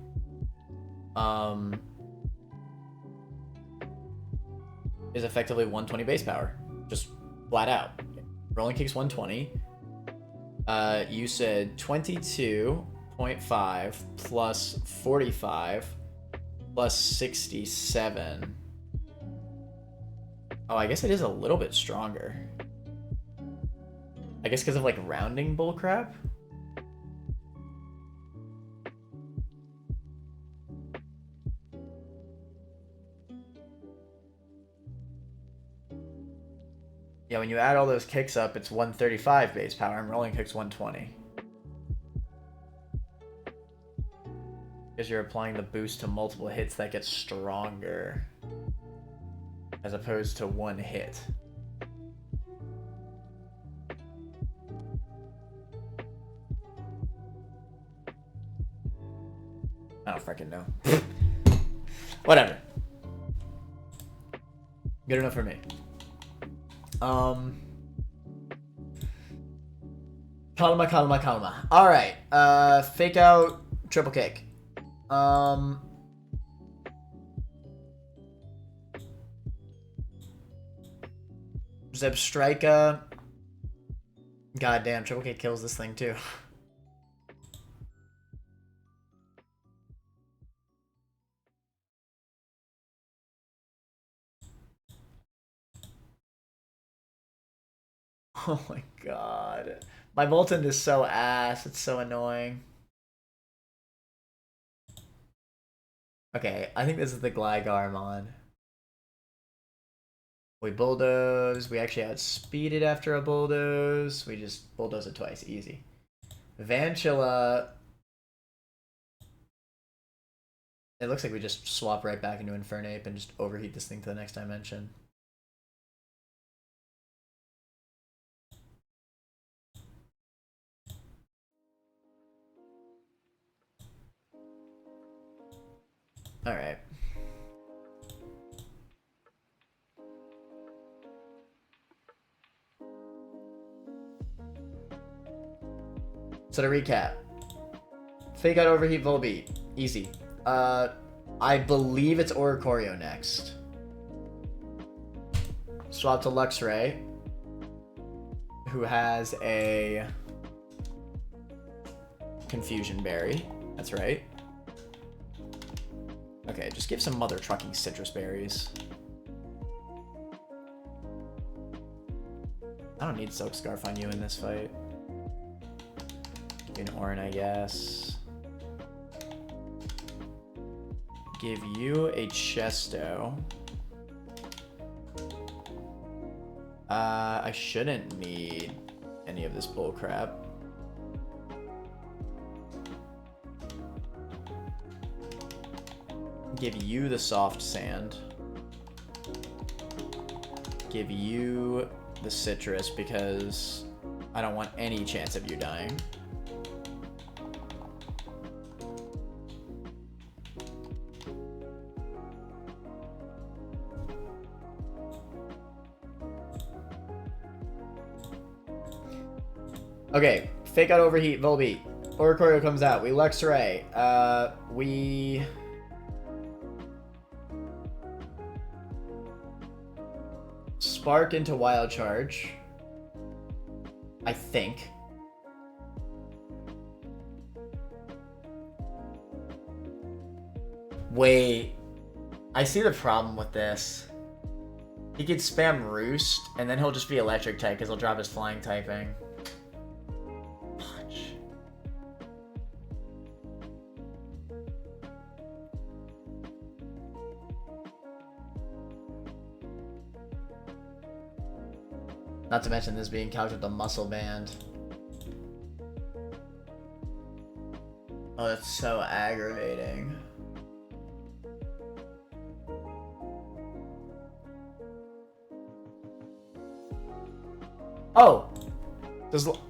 is effectively 120 base power. Just flat out. Rolling Kick's 120. You said 22.5 plus 45 plus 67. Oh, I guess it is a little bit stronger. I guess because of like rounding bullcrap. Yeah, when you add all those kicks up, it's 135 base power, and rolling kicks 120. Because you're applying the boost to multiple hits that get stronger, as opposed to one hit. I don't freaking know. Whatever. Good enough for me. Kalma. Alright. Fake out, triple kick. Zebstrika. Goddamn, triple kick kills this thing too. Oh my god. My Molten is so ass. It's so annoying. Okay, I think this is the Gligarmon. We bulldoze. We actually outspeed it after a bulldoze. We just bulldoze it twice. Easy. Vanchilla. It looks like we just swap right back into Infernape and just overheat this thing to the next dimension. Alright. So to recap. Fake out, overheat, Volbeat. Easy. I believe it's Oricorio next. Swap to Luxray, who has a Confusion Berry. That's right. Okay, just give some mother trucking citrus berries. I don't need Silk Scarf on you in this fight. Give an Orin, I guess. Give you a Chesto. I shouldn't need any of this bullcrap. Give you the soft sand. Give you the citrus because I don't want any chance of you dying. Okay, fake out, overheat, Volbeat. Oricorio comes out. We Luxray. We Spark into Wild Charge. I think. Wait. I see the problem with this. He could spam Roost, and then he'll just be Electric type because he'll drop his Flying typing. Not to mention this being couched with a Muscle Band. Oh, that's so aggravating. Oh!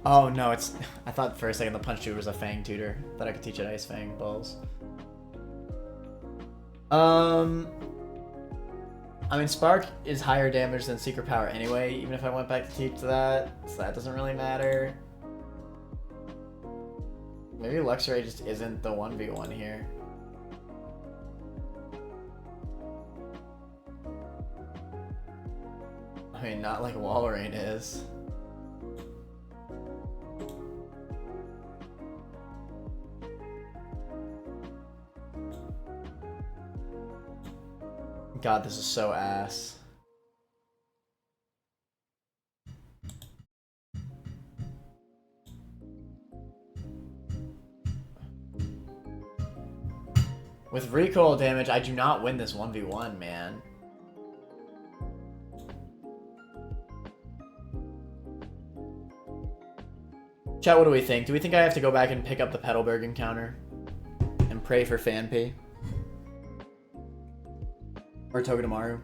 Oh no, it's... I thought for a second the Punch Tutor was a Fang Tutor. Thought I could teach it Ice Fang balls. I mean, Spark is higher damage than Secret Power anyway, even if I went back to teach that, so that doesn't really matter. Maybe Luxray just isn't the 1v1 here. I mean, not like Walrein is. God, this is so ass. With recoil damage, I do not win this 1v1, man. Chat, what do we think? Do we think I have to go back and pick up the Petalburg encounter? And pray for Fanpy? Or Togedemaru?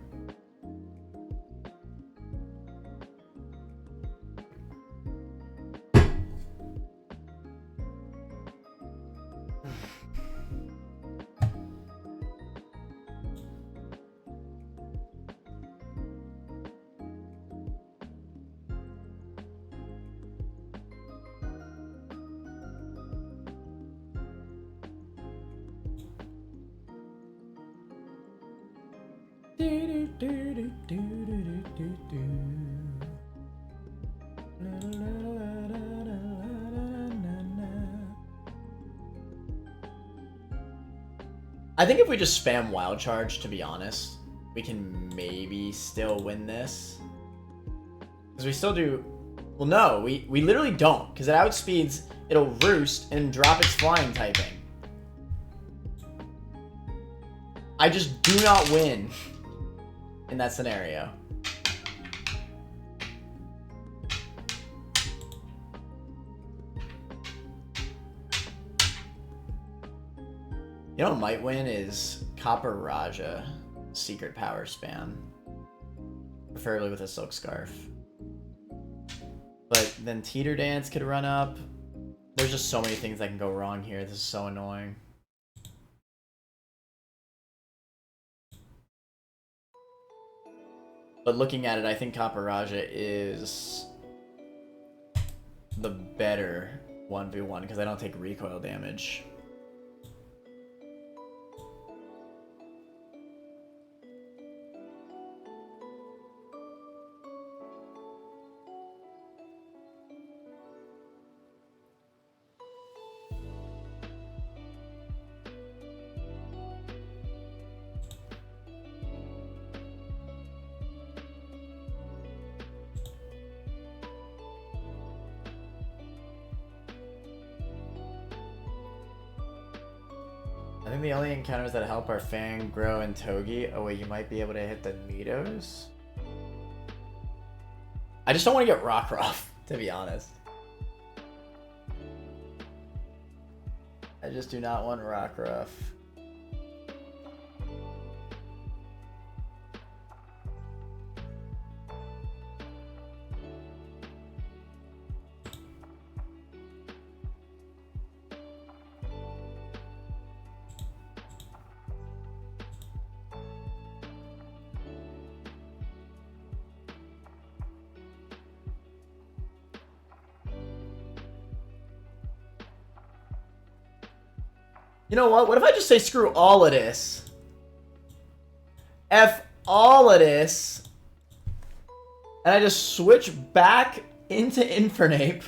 I think if we just spam Wild Charge, to be honest, we can maybe still win this. Because we still do... Well, no, we literally don't. Because it outspeeds, it'll Roost and drop its flying typing. I just do not win in that scenario. You know what might win is Copper Raja Secret Power Spam. Preferably with a Silk Scarf. But then Teeter Dance could run up. There's just so many things that can go wrong here. This is so annoying. But looking at it, I think Copper Raja is the better 1v1 because I don't take recoil damage. I think the only encounters that help are Fang, Grow, and Togi. Oh wait, you might be able to hit the Nidos? I just don't want to get Rockruff, to be honest. I just do not want Rockruff. You know what? What if I just say screw all of this? F all of this. And I just switch back into Infernape.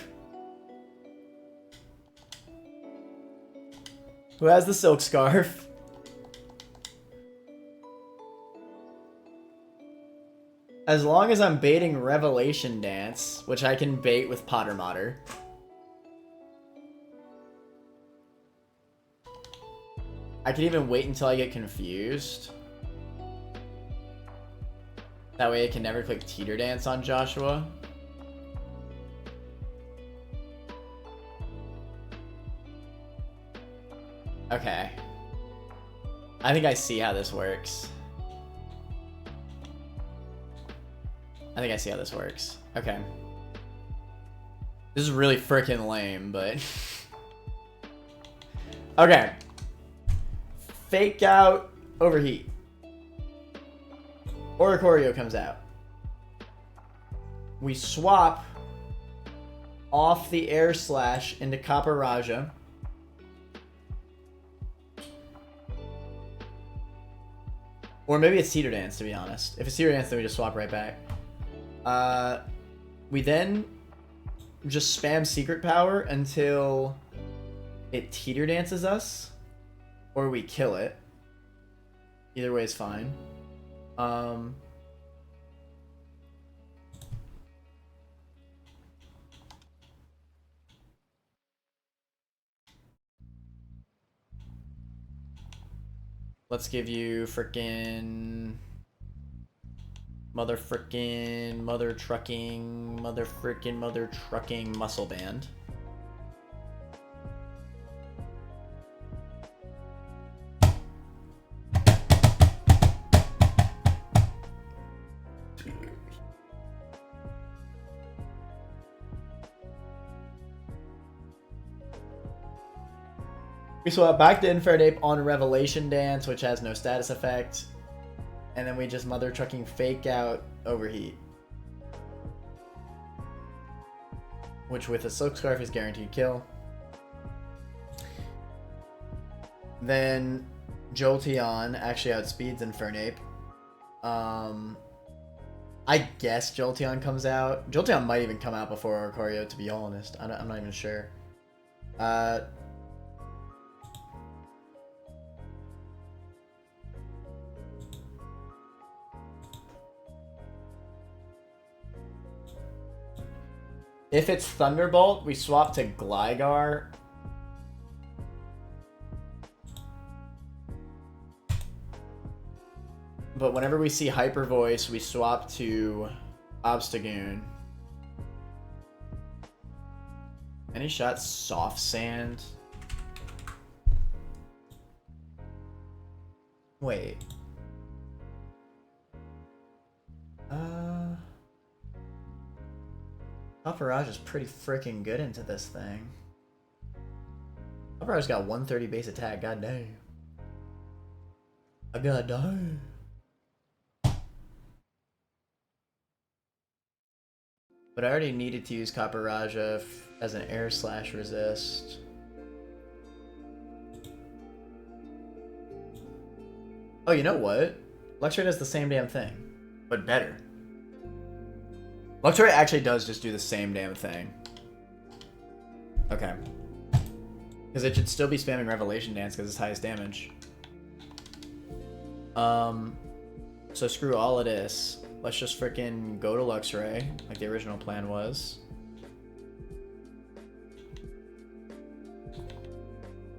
Who has the Silk Scarf. As long as I'm baiting Revelation Dance, which I can bait with Potter Modder. I could even wait until I get confused. That way I can never click Teeter Dance on Joshua. Okay. I think I see how this works. Okay. This is really freaking lame, but... Okay. Fake Out, Overheat. Oricorio comes out. We swap off the Air Slash into Copper Raja. Or maybe it's Teeter Dance, to be honest. If it's Teeter Dance, then we just swap right back. We then just spam Secret Power until it Teeter Dances us. Or we kill it. Either way is fine. Let's give you frickin' mother trucking muscle band. We swap back to Infernape on Revelation Dance, which has no status effect. And then we just mother trucking fake out Overheat. Which with a Silk Scarf is guaranteed kill. Then Jolteon actually outspeeds Infernape. I guess Jolteon comes out. Jolteon might even come out before Oricorio, to be honest. I'm not even sure. If it's Thunderbolt, we swap to Gligar. But whenever we see Hyper Voice, we swap to Obstagoon. Any shot Soft Sand? Wait. Paparaj is pretty freaking good into this thing. Paparaj's got 130 base attack, god damn. God damn. But I already needed to use Copperajah as an air slash resist. Oh, you know what? Luxray does the same damn thing, but better. Luxray actually does just do the same damn thing. Okay. Because it should still be spamming Revelation Dance because it's highest damage. So screw all of this. Let's just freaking go to Luxray, like the original plan was.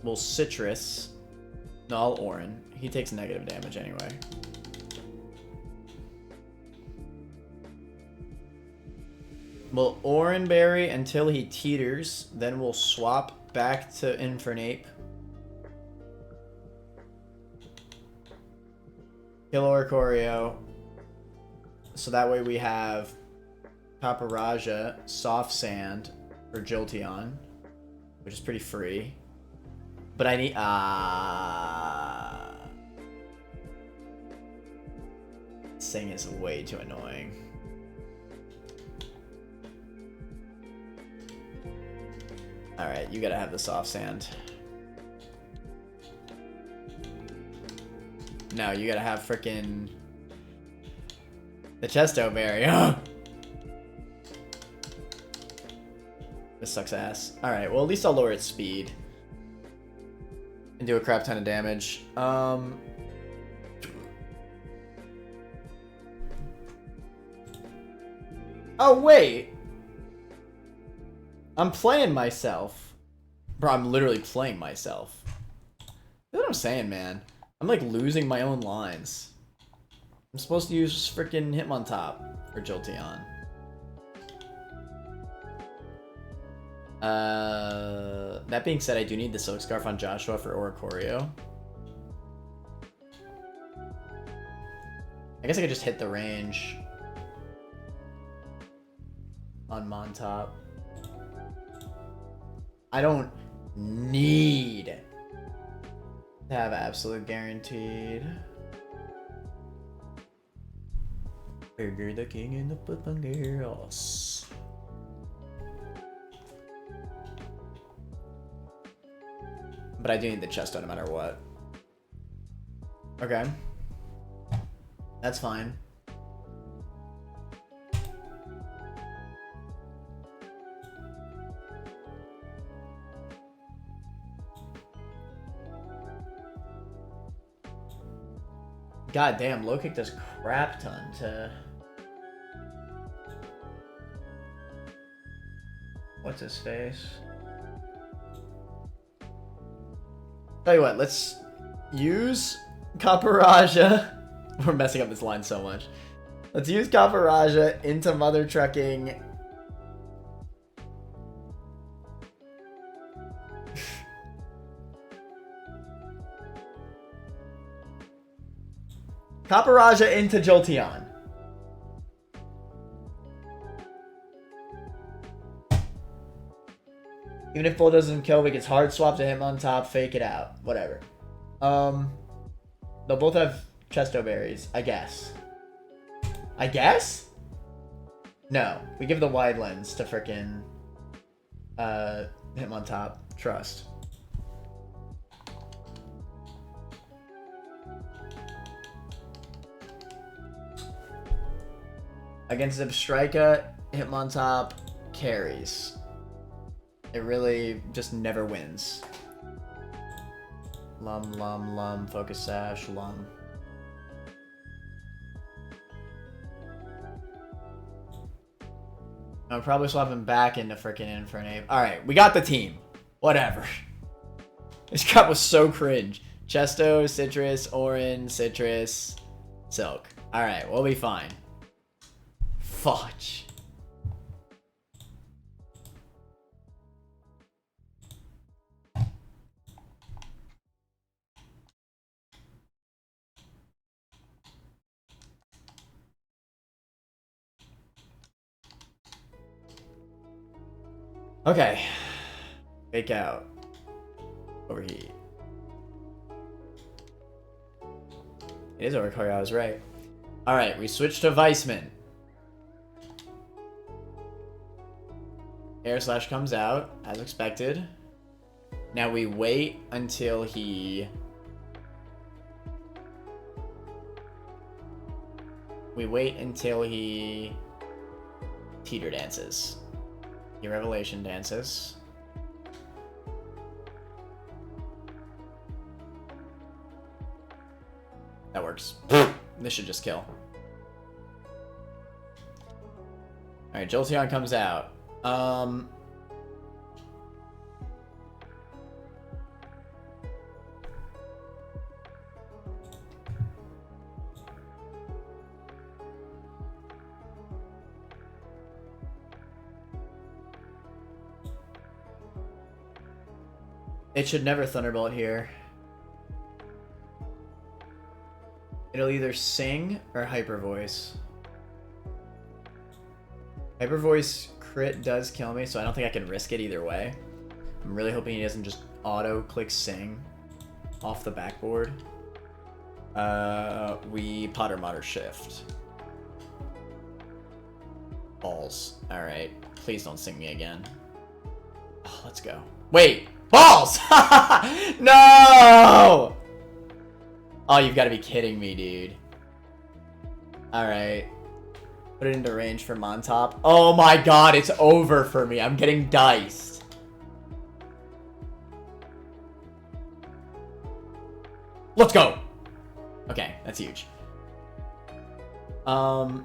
We'll Citrus. No, I'll Orin. He takes negative damage anyway. We'll Orin Berry until he teeters. Then we'll swap back to Infernape. Kill Oricorio. So that way we have Paparaja, Soft Sand for Jolteon, which is pretty free. But I need... This thing is way too annoying. Alright, you gotta have the Soft Sand. No, you gotta have frickin' the Chesto Berry. This sucks ass. Alright, well at least I'll lower its speed. And do a crap ton of damage. Oh wait! I'm playing myself. Bro, I'm literally playing myself. You know what I'm saying, man? I'm like losing my own lines. I'm supposed to use freaking Hitmontop for Jolteon. That being said, I do need the Silk Scarf on Joshua for Oricorio. I guess I could just hit the range on Montop. I don't need to have absolute guaranteed. Burger the king in the flippin' girls. But I do need the Chesto no matter what. Okay. That's fine. God damn, low kick does crap ton to... What's his face? Tell you what, let's use Copperajah. We're messing up this line so much. Let's use Copperajah into Mother Trucking. Copperajah into Jolteon. Even if Bull doesn't kill, we can hard swap to him on top, fake it out. Whatever. They'll both have Chesto berries, I guess. I guess? No. We give the wide lens to frickin' him on top. Trust. Against Zipstrika, Hitmontop carries. It really just never wins. Lum, Focus Sash, Lum. I'll probably swap him back into frickin' Infernape. Alright, we got the team. Whatever. This crap was so cringe. Chesto, Citrus, Orange, Citrus, Silk. Alright, we'll be fine. Fudge. Okay. Fake out. Overheat. It is overclock, I was right. Alright, we switch to Weissman. Air Slash comes out, as expected. Now we wait until he... Teeter dances. He Revelation dances. That works. This should just kill. Alright, Jolteon comes out. It should never Thunderbolt here. It'll either sing or Hyper Voice. Hyper Voice crit does kill me, so I don't think I can risk it either way. I'm really hoping he doesn't just auto-click sing off the backboard. We Potter Mater shift. Balls. Alright. Please don't sing me again. Oh, let's go. Wait! Balls! No! Oh, you've got to be kidding me, dude. Alright. Put it into range for Montop. Oh my god, it's over for me. I'm getting diced. Let's go! Okay, that's huge. The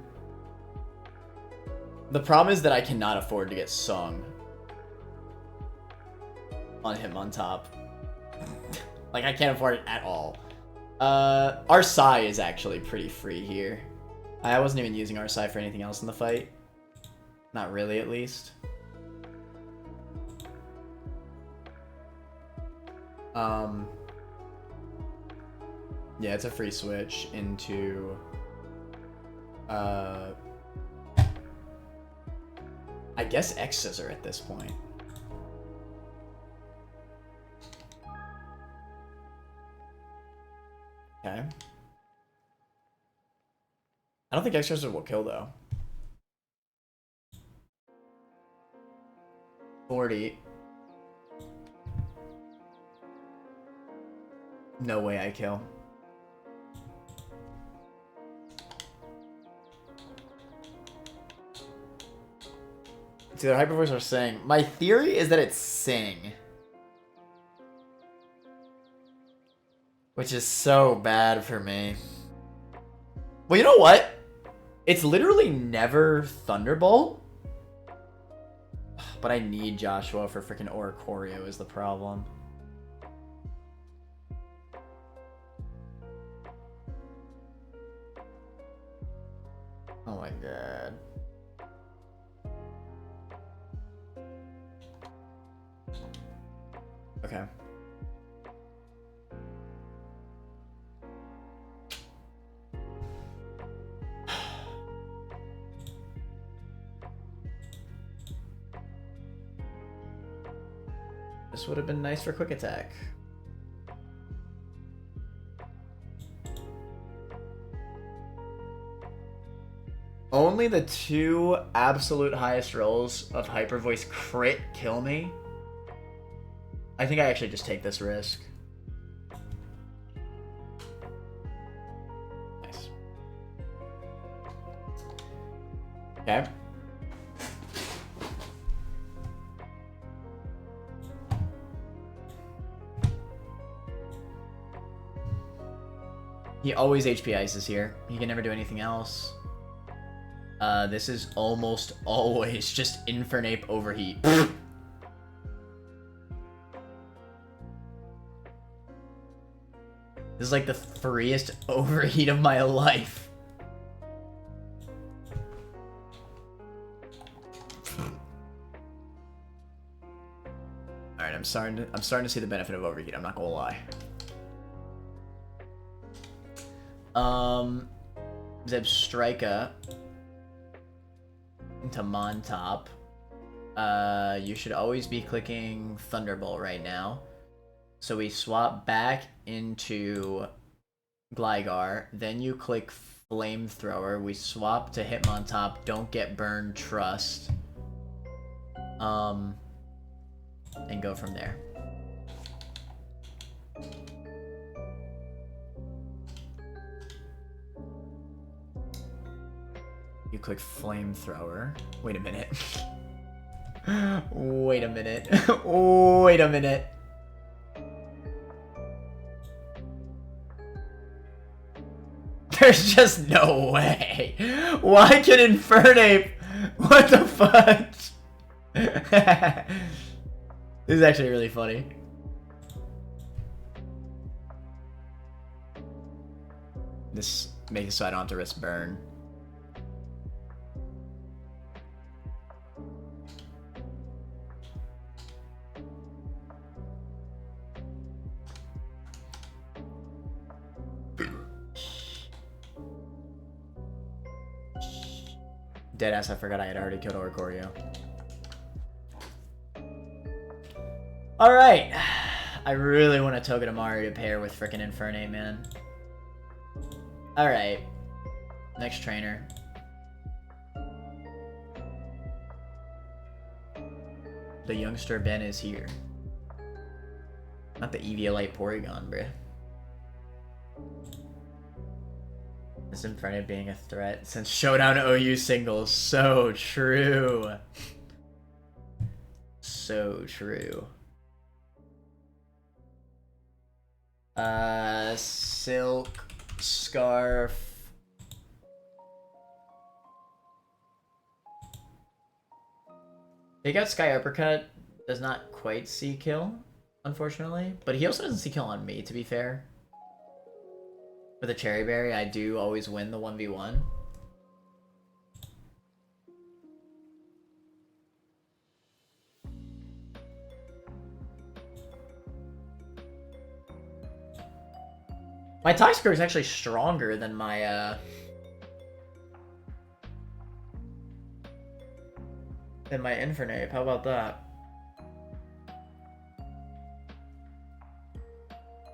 problem is that I cannot afford to get sung on him on top. Like, I can't afford it at all. Our Psy is actually pretty free here. I wasn't even using our Psy for anything else in the fight. Not really, at least. Yeah, it's a free switch into... I guess X-Scissor at this point. Okay. I don't think X-Scissor will kill, though. 40. No way I kill. It's either Hyper Voice or Sing. My theory is that it's Sing. Which is so bad for me. Well, you know what? It's literally never Thunderbolt. But I need Joshua for freaking Oricorio is the problem. Oh my god. Okay. This would have been nice for quick attack. Only the 2 absolute highest rolls of Hyper Voice crit kill me. I think I actually just take this risk. Nice. Okay. He always HP ices here. He can never do anything else. This is almost always just Infernape Overheat. This is like the freest overheat of my life. Alright, I'm starting to see the benefit of overheat, I'm not gonna lie. Zebstrika into Montop. You should always be clicking Thunderbolt right now. So we swap back into Gligar, then you click Flamethrower. We swap to Hitmontop, don't get burned, trust. And go from there. You click Flamethrower. Wait a minute. Wait a minute. Wait a minute. There's just no way. Why can Infernape? What the fuck? This is actually really funny. This makes it so I don't have to risk burn. Deadass, I forgot I had already killed Oricorio. Alright. I really want to Togedemaru to pair with frickin' Infernape, man. Alright. Next trainer. The youngster Ben is here. Not the Eviolite Porygon, bruh. This Infernape being a threat since Showdown OU singles. So true. So true. Silk Scarf. Take out Sky Uppercut does not quite see kill, unfortunately. But he also doesn't see kill on me, to be fair. With a Cherry Berry, I do always win the 1v1. My tie score is actually stronger than my Infernape. How about that?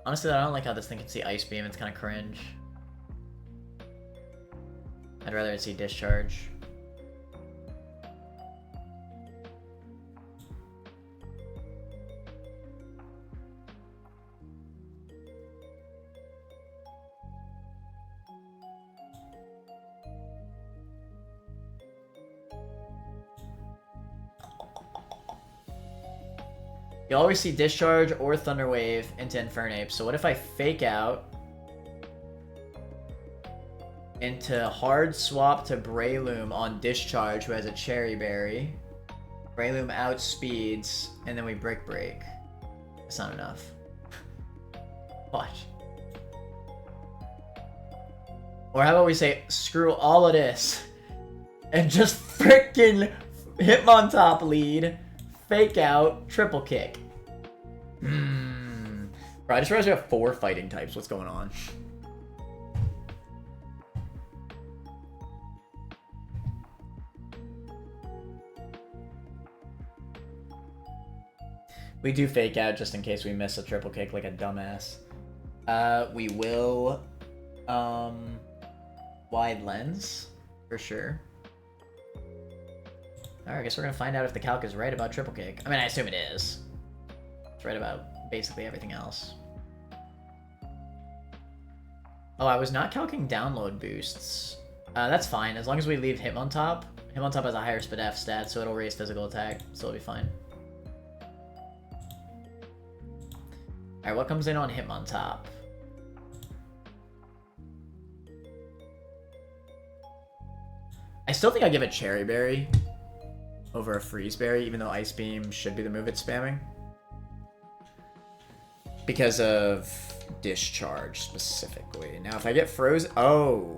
Honestly, I don't like how this thing can see Ice Beam. It's kind of cringe. I'd rather it see Discharge. You always see Discharge or Thunder Wave into Infernape. So what if I fake out into Hard Swap to Breloom on Discharge, who has a Cherry Berry. Breloom outspeeds, and then we Brick Break. That's not enough. Watch. Or how about we say, screw all of this, and just frickin' Hitmontop lead, fake out, triple kick. Bro, I just realized we have 4 fighting types. What's going on? We do fake out just in case we miss a triple kick like a dumbass. We will, wide lens, for sure. Alright, I guess we're gonna find out if the calc is right about triple kick. I mean, I assume it is. It's right about basically everything else. Oh, I was not calcing download boosts. That's fine, as long as we leave him on top. Him on top has a higher SPDF stat, so it'll raise physical attack, so it'll be fine. Alright, what comes in on him on top? I still think I give it Cherry Berry over a Freeze Berry, even though Ice Beam should be the move it's spamming. Because of Discharge, specifically. Now, if I get Frozen... Oh.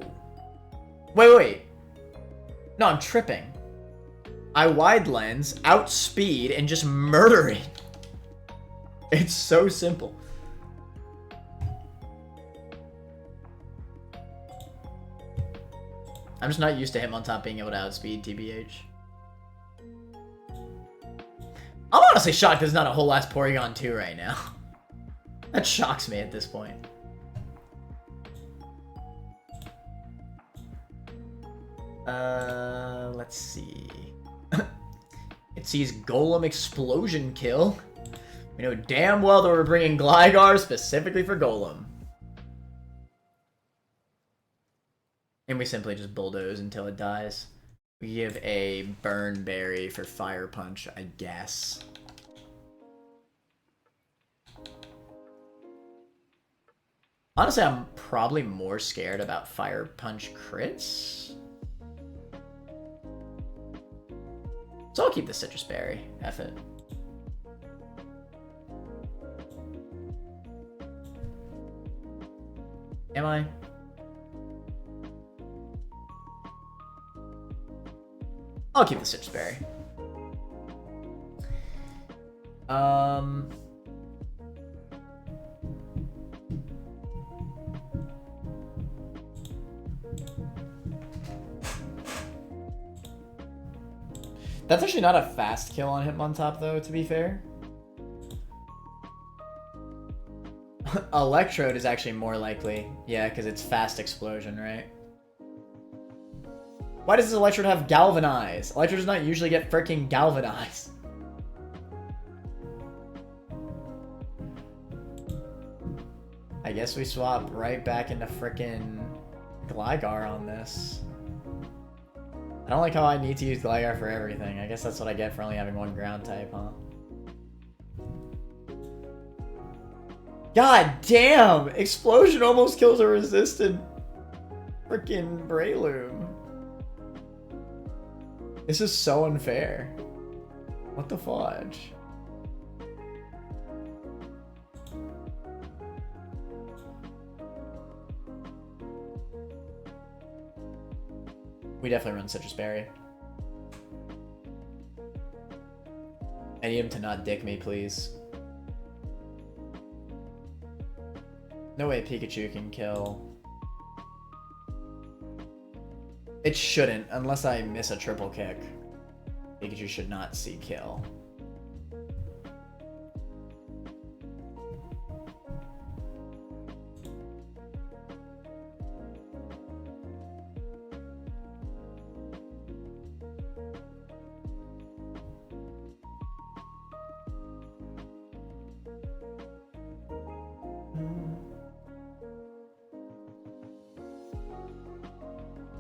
Wait. No, I'm tripping. I Wide Lens, outspeed, and just murder it. It's so simple. I'm just not used to him on top being able to outspeed, TBH. I'm honestly shocked there's not a whole last Porygon 2 right now. That shocks me at this point. Let's see. It sees Golem Explosion Kill. We know damn well that we're bringing Gligar specifically for Golem. And we simply just bulldoze until it dies. We give a Burn Berry for Fire Punch, I guess. Honestly, I'm probably more scared about Fire Punch crits. So I'll keep the Citrus Berry. F it. Am I? I'll keep the Citrus Berry. That's actually not a fast kill on Hitmontop, though, to be fair. Electrode is actually more likely. Yeah, because it's fast explosion, right? Why does this Electrode have Galvanize? Electrode does not usually get freaking Galvanize. I guess we swap right back into frickin' Gligar on this. I don't like how I need to use Gligar for everything. I guess that's what I get for only having one ground type, huh? God damn! Explosion almost kills a resisted frickin' Breloom. This is so unfair. What the fudge? We definitely run Citrus Berry. I need him to not dick me, please. No way Pikachu can kill. It shouldn't, unless I miss a triple kick. Pikachu should not see kill.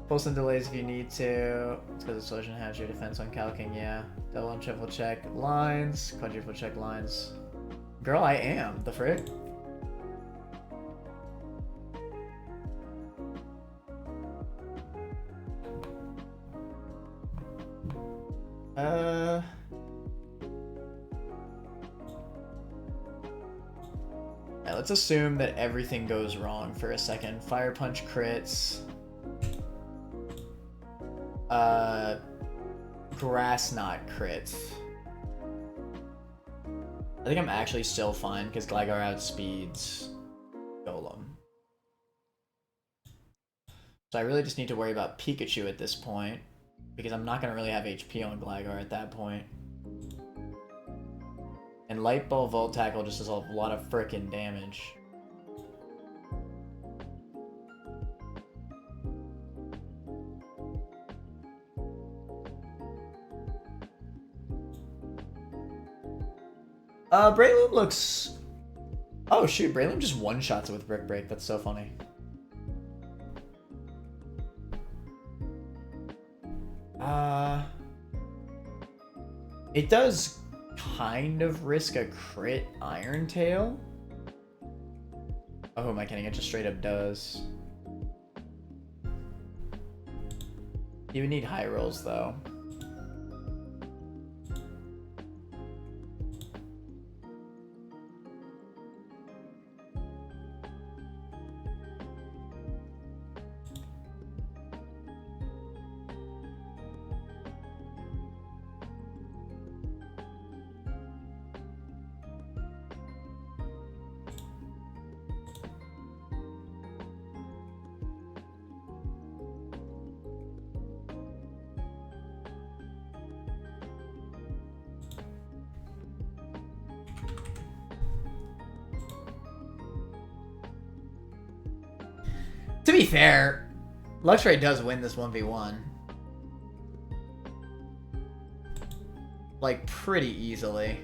Pull some delays if you need to. It's because Explosion has your defense when calcing, yeah. Double and triple check lines, quadruple check lines. Girl, I am. The frick? Yeah, let's assume that everything goes wrong for a second. Fire Punch crits. Grass Knot crits. I think I'm actually still fine because Gligar outspeeds Golem. So I really just need to worry about Pikachu at this point because I'm not going to really have HP on Gligar at that point. And Light Ball Volt Tackle just does a lot of frickin' damage. Breloom looks... Oh shoot, Breloom just one-shots it with Brick Break. That's so funny. It does kind of risk a crit Iron Tail. Oh, who am I kidding? It just straight up does. You would need high rolls though. To be fair, Luxray does win this 1v1. Like, pretty easily.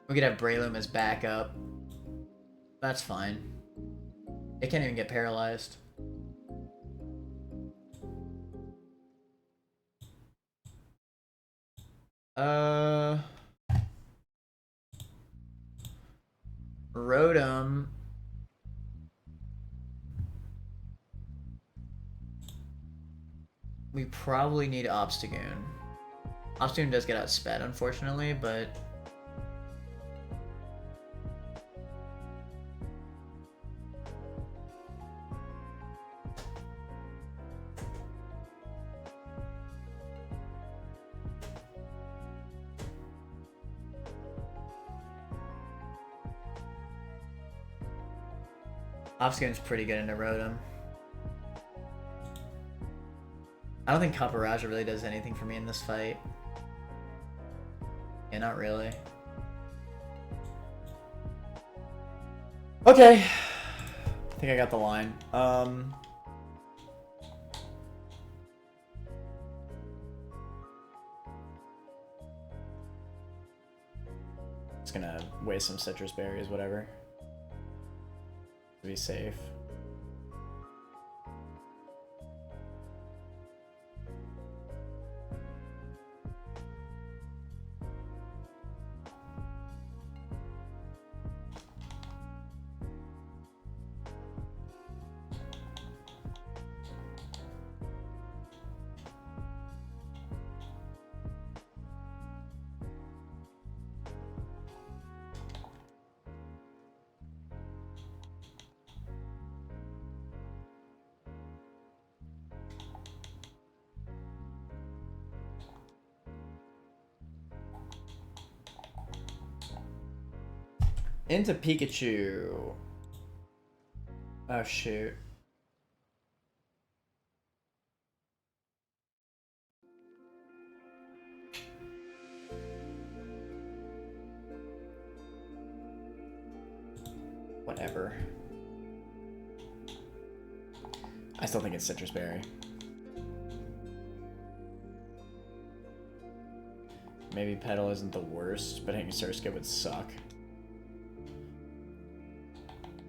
We could have Breloom as backup. That's fine. It can't even get paralyzed. Rotom. We probably need Obstagoon. Obstagoon does get outsped, unfortunately, but... Obstagoon's pretty good into Rotom. I don't think Kaparaja really does anything for me in this fight. Yeah, not really. Okay. I think I got the line. Just gonna waste some citrus berries, whatever. To be safe. Into Pikachu. Oh shoot. Whatever. I still think it's Citrus Berry. Maybe Petal isn't the worst, but hitting Surskit would suck.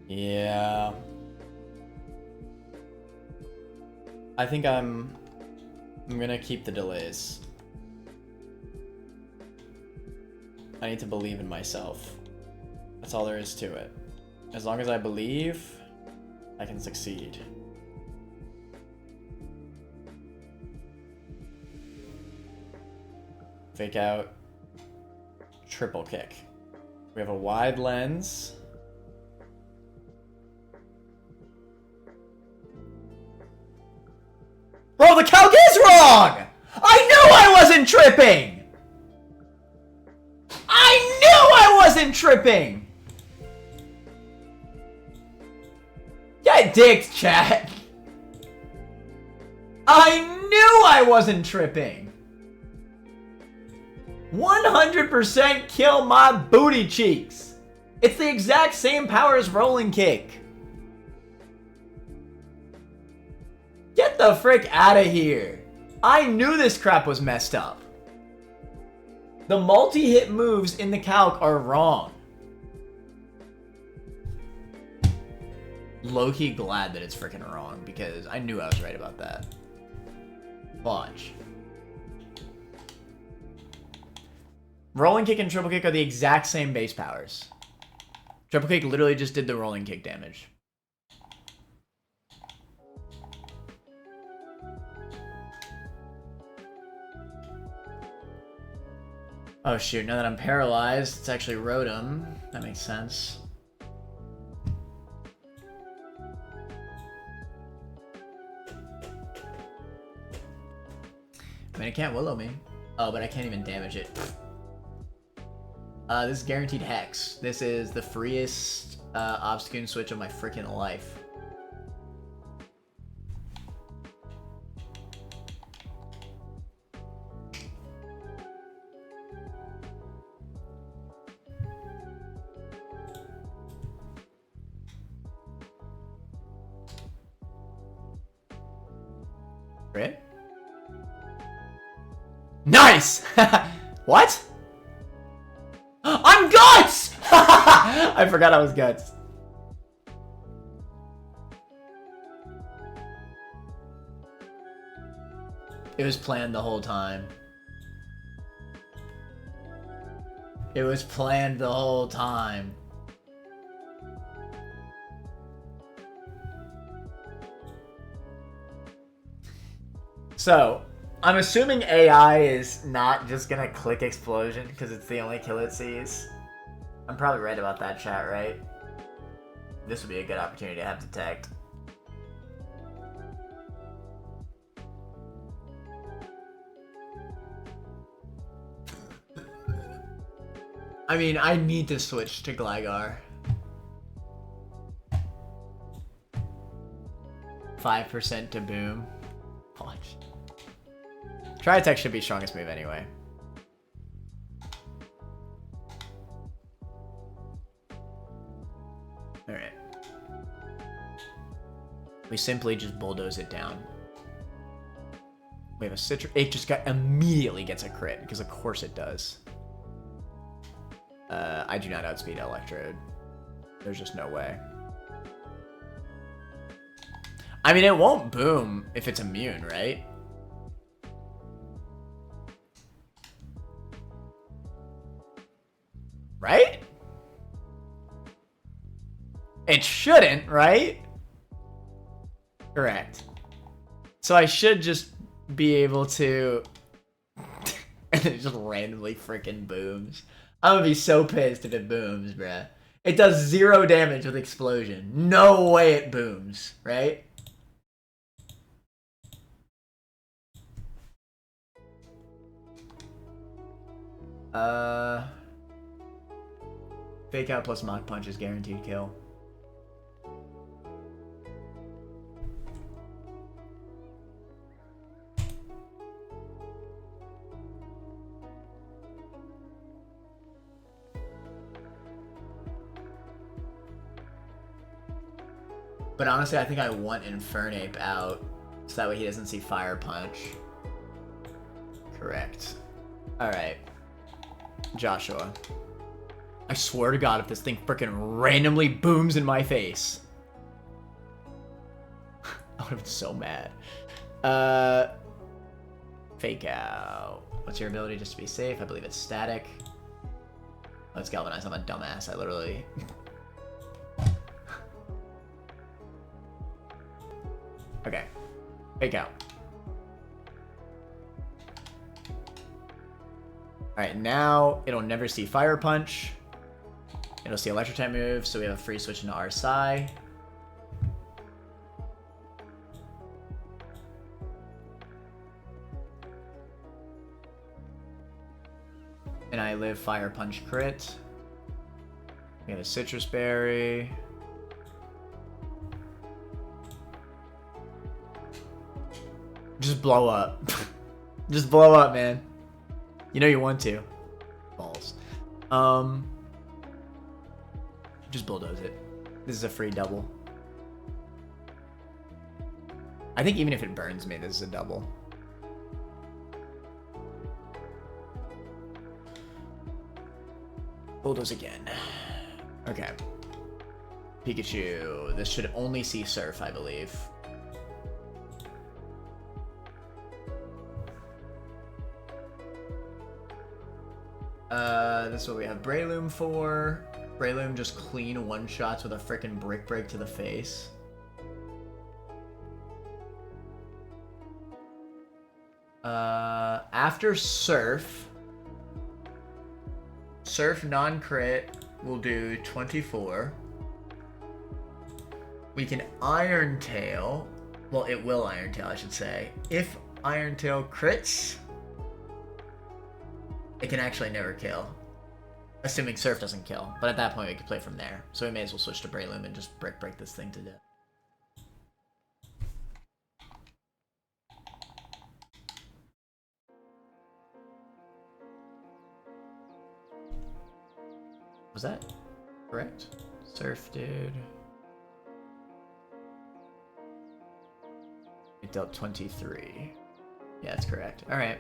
Yeah. I think I'm gonna keep the delays. I need to believe in myself. That's all there is to it. As long as I believe, I can succeed. Fake out. Triple kick. We have a wide lens. Bro, the calc is wrong! I knew I wasn't tripping! I knew I wasn't tripping! Get dicked, chat! I knew I wasn't tripping! 100% kill my booty cheeks. It's the exact same power as rolling kick. Get the frick out of here. I knew this crap was messed up. The multi-hit moves in the calc are wrong. Low-key glad that it's freaking wrong because I knew I was right about that. Watch. Rolling kick and triple kick are the exact same base powers. Triple kick literally just did the rolling kick damage. Oh shoot, now that I'm paralyzed, it's actually Rotom. That makes sense. I mean, it can't Willow me. Oh, but I can't even damage it. This is guaranteed Hex. This is the freest Obstagoon switch of my freaking life. Crit? Nice! What? I'm Guts! I forgot I was Guts. It was planned the whole time. It was planned the whole time. So, I'm assuming AI is not just gonna click Explosion because it's the only kill it sees. I'm probably right about that, chat, right? This would be a good opportunity to have Detect. I mean, I need to switch to Gligar. 5% to Boom. Watch. Tri-Attack should be strongest move anyway. Alright. We simply just bulldoze it down. We have a Citron. It just immediately gets a crit, because of course it does. I do not outspeed Electrode. There's just no way. I mean, it won't boom if it's immune, right? Right? It shouldn't, right? Correct. So I should just be able to... and it just randomly freaking booms. I'm gonna be so pissed if it booms, bruh. It does 0 damage with Explosion. No way it booms, right? Fake Out plus Mach Punch is guaranteed kill. But honestly, I think I want Infernape out, so that way he doesn't see Fire Punch. Correct. Alright. Joshua. I swear to God, if this thing frickin' randomly booms in my face. I would have been so mad. Fake Out. What's your ability just to be safe? I believe it's static. Let's Galvanize. I'm a dumbass. I literally... Okay. Fake Out. Alright, now it'll never see Fire Punch. It'll see Electric type move, so we have a free switch into our Psy. And I live Fire Punch crit. We have a Citrus Berry. Just blow up. Just blow up, man. You know you want to. Balls. Just bulldoze it. This is a free double. I think even if it burns me, this is a double. Bulldoze again. Okay. Pikachu. This should only see Surf, I believe. This is what we have Breloom for. Breloom just clean one-shots with a frickin' Brick Break to the face. After Surf non-crit will do 24. We can Iron Tail. Well, it will Iron Tail, I should say. If Iron Tail crits, it can actually never kill. Assuming Surf doesn't kill. But at that point, we could play from there. So we may as well switch to Breloom and just break this thing to death. Was that correct? Surf, dude. It dealt 23. Yeah, that's correct. Alright.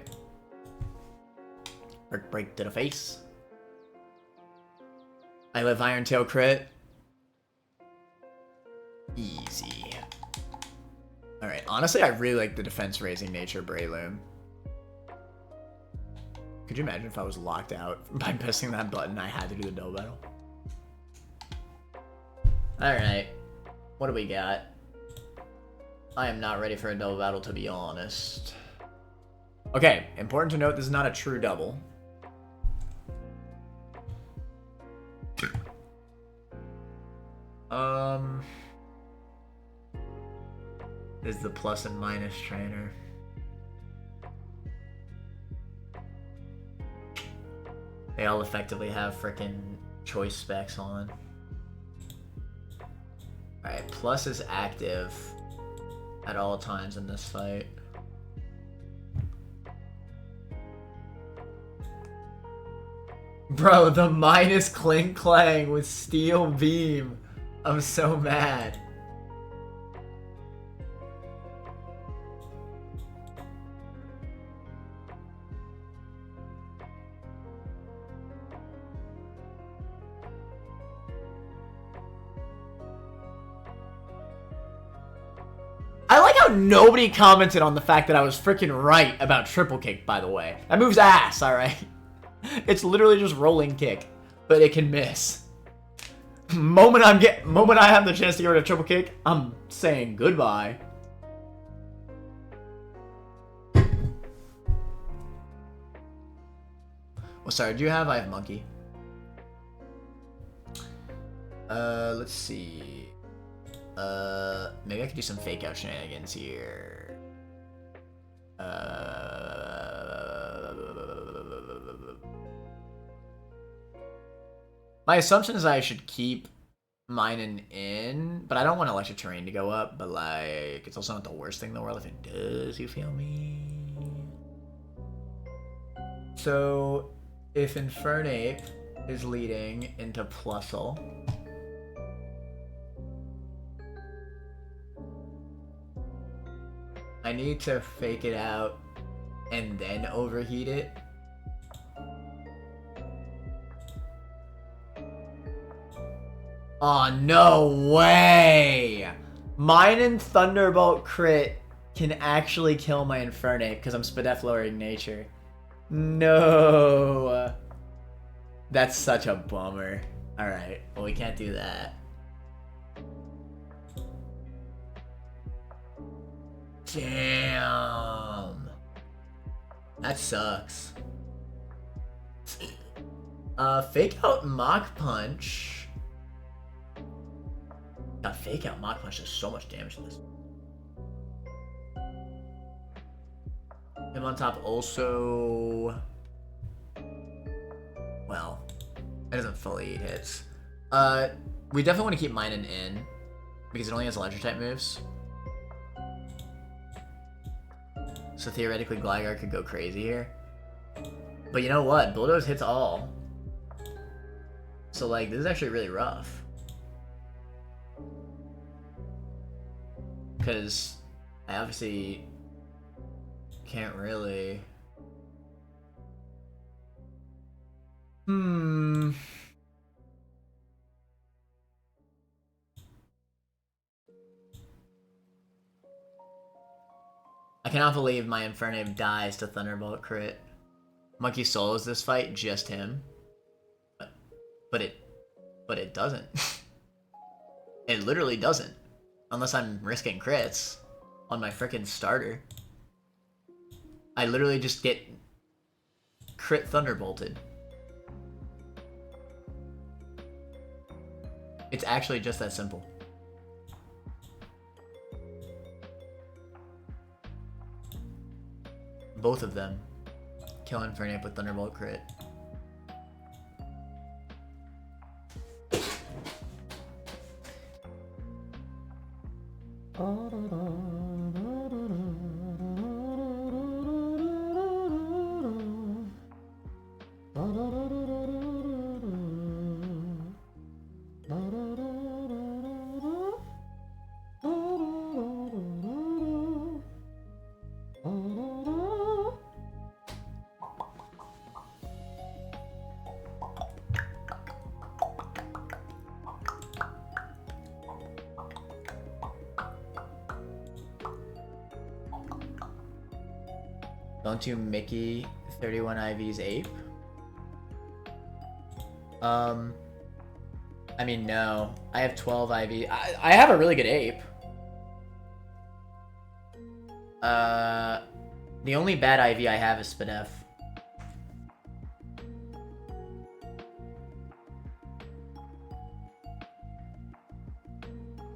Break to the face. I live Iron Tail crit. Easy. Alright, honestly, I really like the defense raising nature Breloom. Could you imagine if I was locked out by pressing that button I had to do the double battle? Alright. What do we got? I am not ready for a double battle, to be honest. Okay, important to note, this is not a true double. This is the plus and minus trainer. They all effectively have frickin' choice specs on. Alright, plus is active at all times in this fight. Bro, the minus Clink Clang with Steel Beam. I'm so mad. I like how nobody commented on the fact that I was freaking right about triple kick, by the way. That move's ass, alright? It's literally just rolling kick, but it can miss. Moment I have the chance to get rid of triple kick, I'm saying goodbye. Well, sorry, do you have? I have monkey. Let's see. Maybe I could do some fake out shenanigans here. My assumption is I should keep mine in, but I don't want Electric Terrain to go up, but like, it's also not the worst thing in the world if it does, you feel me? So, if Infernape is leading into Plusle, I need to fake it out and then overheat it. Oh, no way! Mine and Thunderbolt crit can actually kill my Infernape because I'm Spadef lowering nature. No! That's such a bummer. Alright, well, we can't do that. Damn! That sucks. Fake out Mach Punch. God, fake out Mach Punch does so much damage to this. Him on top also... Well, it doesn't fully eat hits. We definitely want to keep mine in because it only has Electric type moves. So theoretically Gligar could go crazy here. But you know what? Bulldoze hits all. So, like, this is actually really rough. Because I obviously can't really... I cannot believe my Infernape dies to Thunderbolt crit. Monkey solos this fight, just him. But it doesn't. It literally doesn't. Unless I'm risking crits on my frickin' starter. I literally just get crit Thunderbolted. It's actually just that simple. Both of them. Kill Infernape with Thunderbolt crit. Don't you Mickey 31 IV's ape? I mean, no. I have 12 IV. I have a really good ape. The only bad IV I have is Spadef.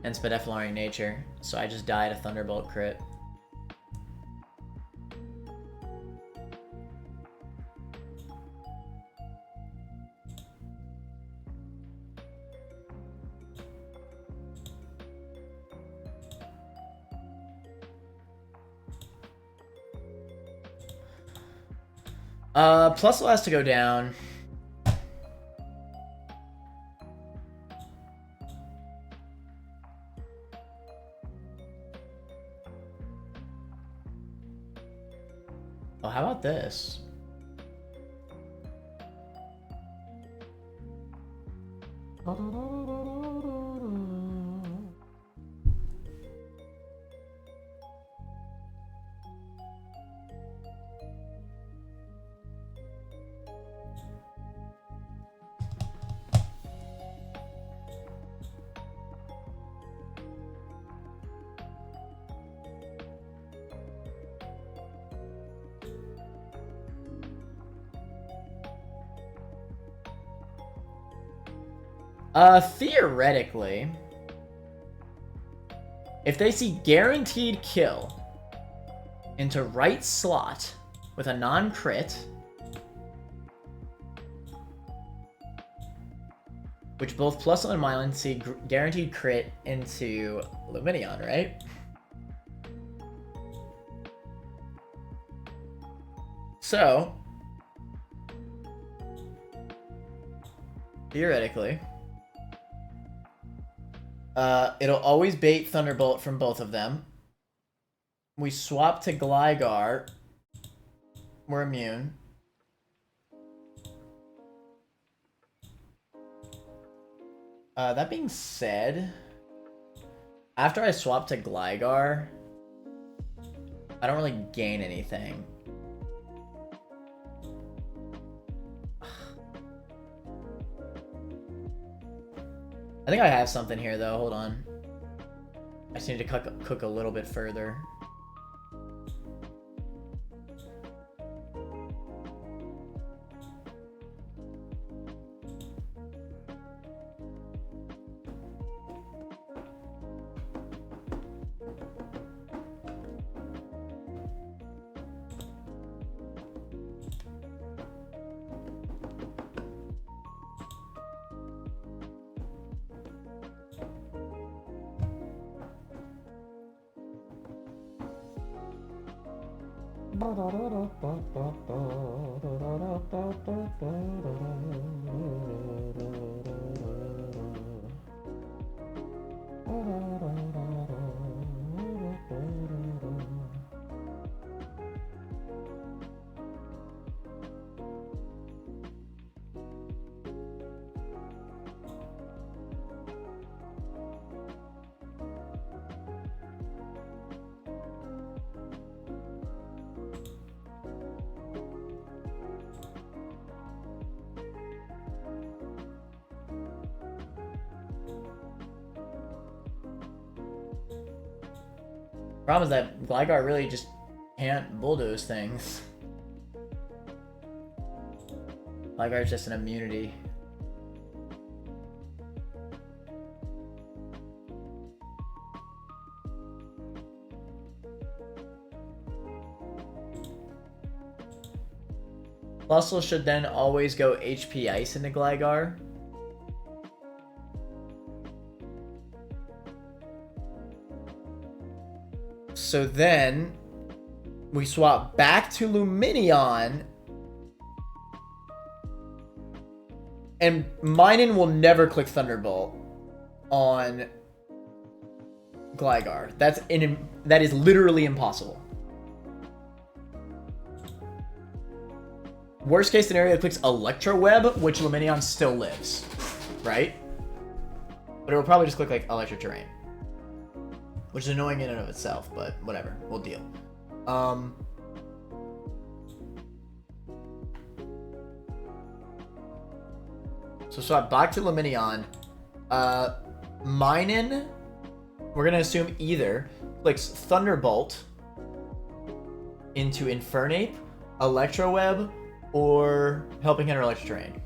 And Spadef lowering nature, so I just died a Thunderbolt crit. Plusle has to go down. Oh, how about this? Theoretically, if they see guaranteed kill into right slot with a non-crit, which both Plusle and Mylan see guaranteed crit into Lumineon, right? So, theoretically, it'll always bait Thunderbolt from both of them. We swap to Gligar. We're immune. That being said, after I swap to Gligar, I don't really gain anything. I think I have something here, though. Hold on. I just need to cook a little bit further. Problem is that Gligar really just can't bulldoze things. Gligar's just an immunity. Plusle should then always go HP Ice into Gligar. So then we swap back to Lumineon, and Minun will never click Thunderbolt on Gligar. That is literally impossible. Worst case scenario, it clicks Electro Web, which Lumineon still lives, right? But it will probably just click like Electric Terrain, which is annoying in and of itself, but whatever, we'll deal. So swap back to Lumineon. Minun, we're gonna assume either clicks Thunderbolt into Infernape, Electro Web, or Helping Hand or Electric Terrain.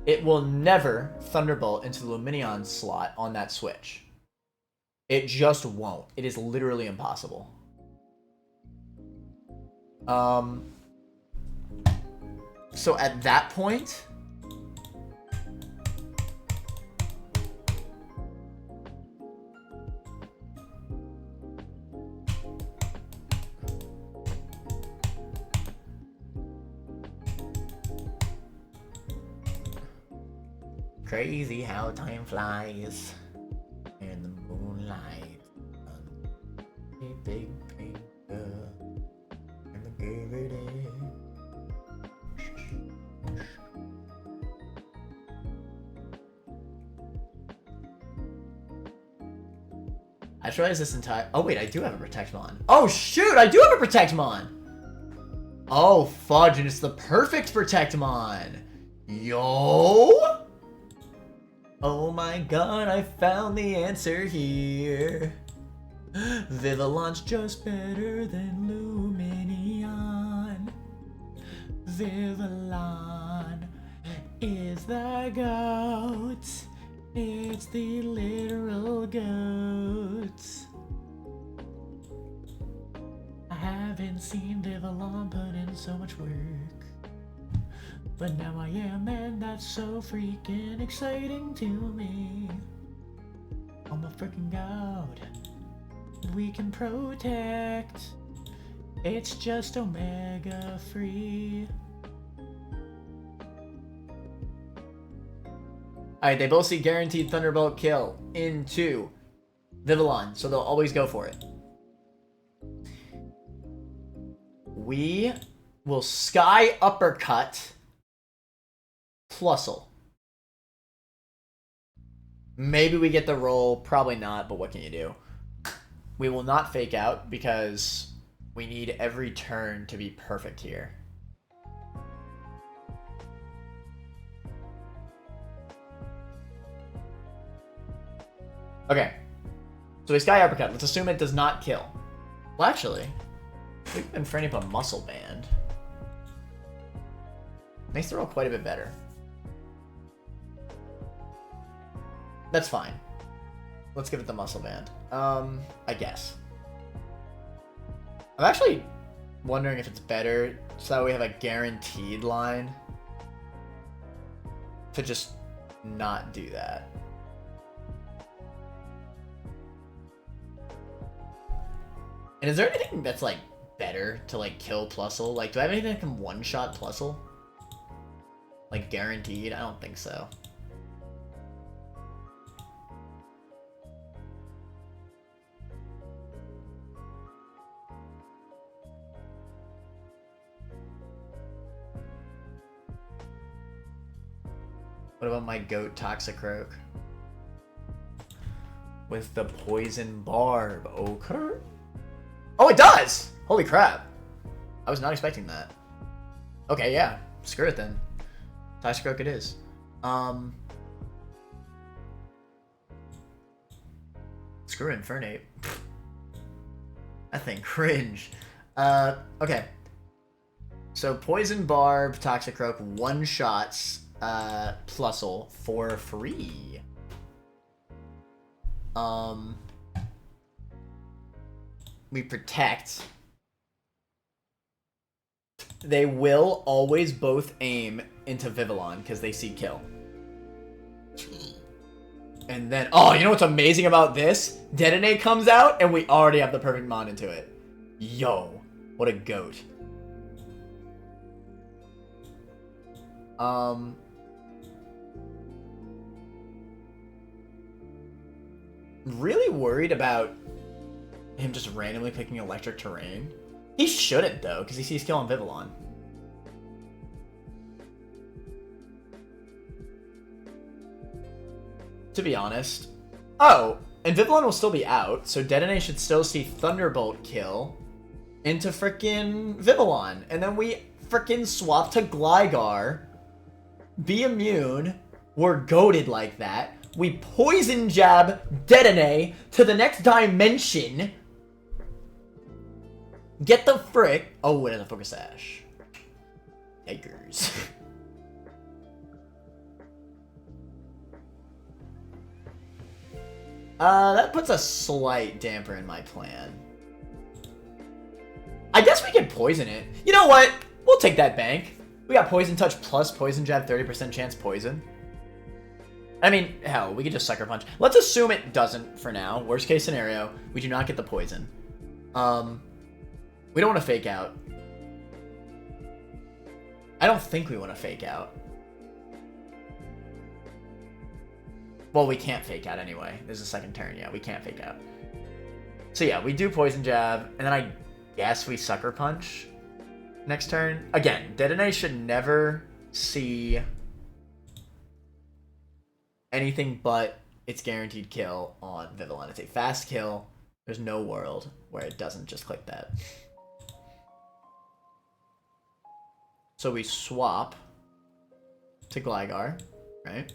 It will never Thunderbolt into the Lumineon slot on that switch. It just won't. It is literally impossible. So at that point, crazy how time flies in the moonlight. A big pink girl and the gravity. I just realized this entire. Oh wait, I do have a Protectmon. Oh shoot, I do have a Protectmon. Oh fudge, and it's the perfect Protectmon. Yo. Oh my god, I found the answer here. Vivillon's just better than Lumineon. Vivillon is the goat. It's the literal goat. I haven't seen Vivillon put in so much work. But now I am, and that's so freaking exciting to me. Oh my freaking god. We can protect. It's just Omega free. Alright, they both see guaranteed Thunderbolt kill into Vivillon, so they'll always go for it. We will Sky Uppercut Plusle. Maybe we get the roll, probably not, but what can you do? We will not Fake Out because we need every turn to be perfect here. Okay. So we Sky Uppercut. Let's assume it does not kill. Well, actually, we can frame up a Muscle Band. Makes the roll quite a bit better. That's fine. Let's give it the Muscle Band. I guess. I'm actually wondering if it's better so that we have a guaranteed line to just not do that. And is there anything that's like better to like kill Plusle? Like, do I have anything that can one-shot Plusle? Like, guaranteed? I don't think so. What about my goat Toxicroak? With the poison barb. Okay. Oh, it does! Holy crap. I was not expecting that. Okay, yeah. Screw it then. Toxicroak it is. Screw Infernate. That thing cringe. Okay. So Poison Barb, Toxicroak, one-shots Plusle for free. We protect. They will always both aim into Vivillon because they see kill. And then, oh, you know what's amazing about this? Detonate comes out and we already have the perfect mon into it. Yo, what a goat. Really worried about him just randomly picking electric terrain. He shouldn't though, because he sees kill on Vivillon. To be honest. Oh, and Vivillon will still be out, so Detonate should still see Thunderbolt kill into frickin' Vivillon. And then we frickin' swap to Gligar. Be immune. We're goated like that. We Poison Jab Detonate to the next dimension. Get the frick. Oh, it has a Focus Sash. Yikers. That puts a slight damper in my plan. I guess we could poison it. You know what? We'll take that bank. We got Poison Touch plus Poison Jab, 30% chance poison. I mean, hell, we could just Sucker Punch. Let's assume it doesn't for now. Worst case scenario, we do not get the poison. We don't want to fake out. I don't think we want to fake out. Well, we can't fake out anyway. There's a second turn. Yeah, we can't fake out. So yeah, we do Poison Jab, and then I guess we Sucker Punch next turn. Again, Detonate should never see anything but its guaranteed kill on Vivillon. It's a fast kill. There's no world where it doesn't just click that. So we swap to Gligar, right?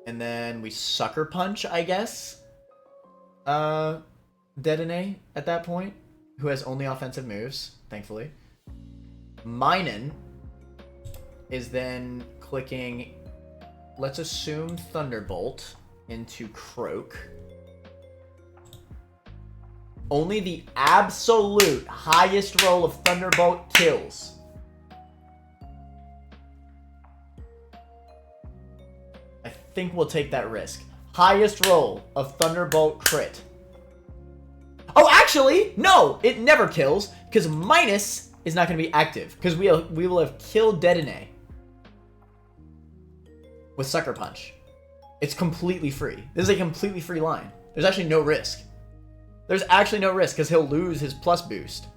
And then we Sucker Punch, I guess. Detonate at that point, who has only offensive moves, thankfully. Minun is then clicking, let's assume Thunderbolt into Croak. Only the absolute highest roll of Thunderbolt kills. I think we'll take that risk. Highest roll of Thunderbolt crit. Oh, actually, no! It never kills, because minus is not going to be active, because we will have killed Detonate with Sucker Punch. It's completely free. This is a completely free line. There's actually no risk. There's actually no risk, because he'll lose his plus boost.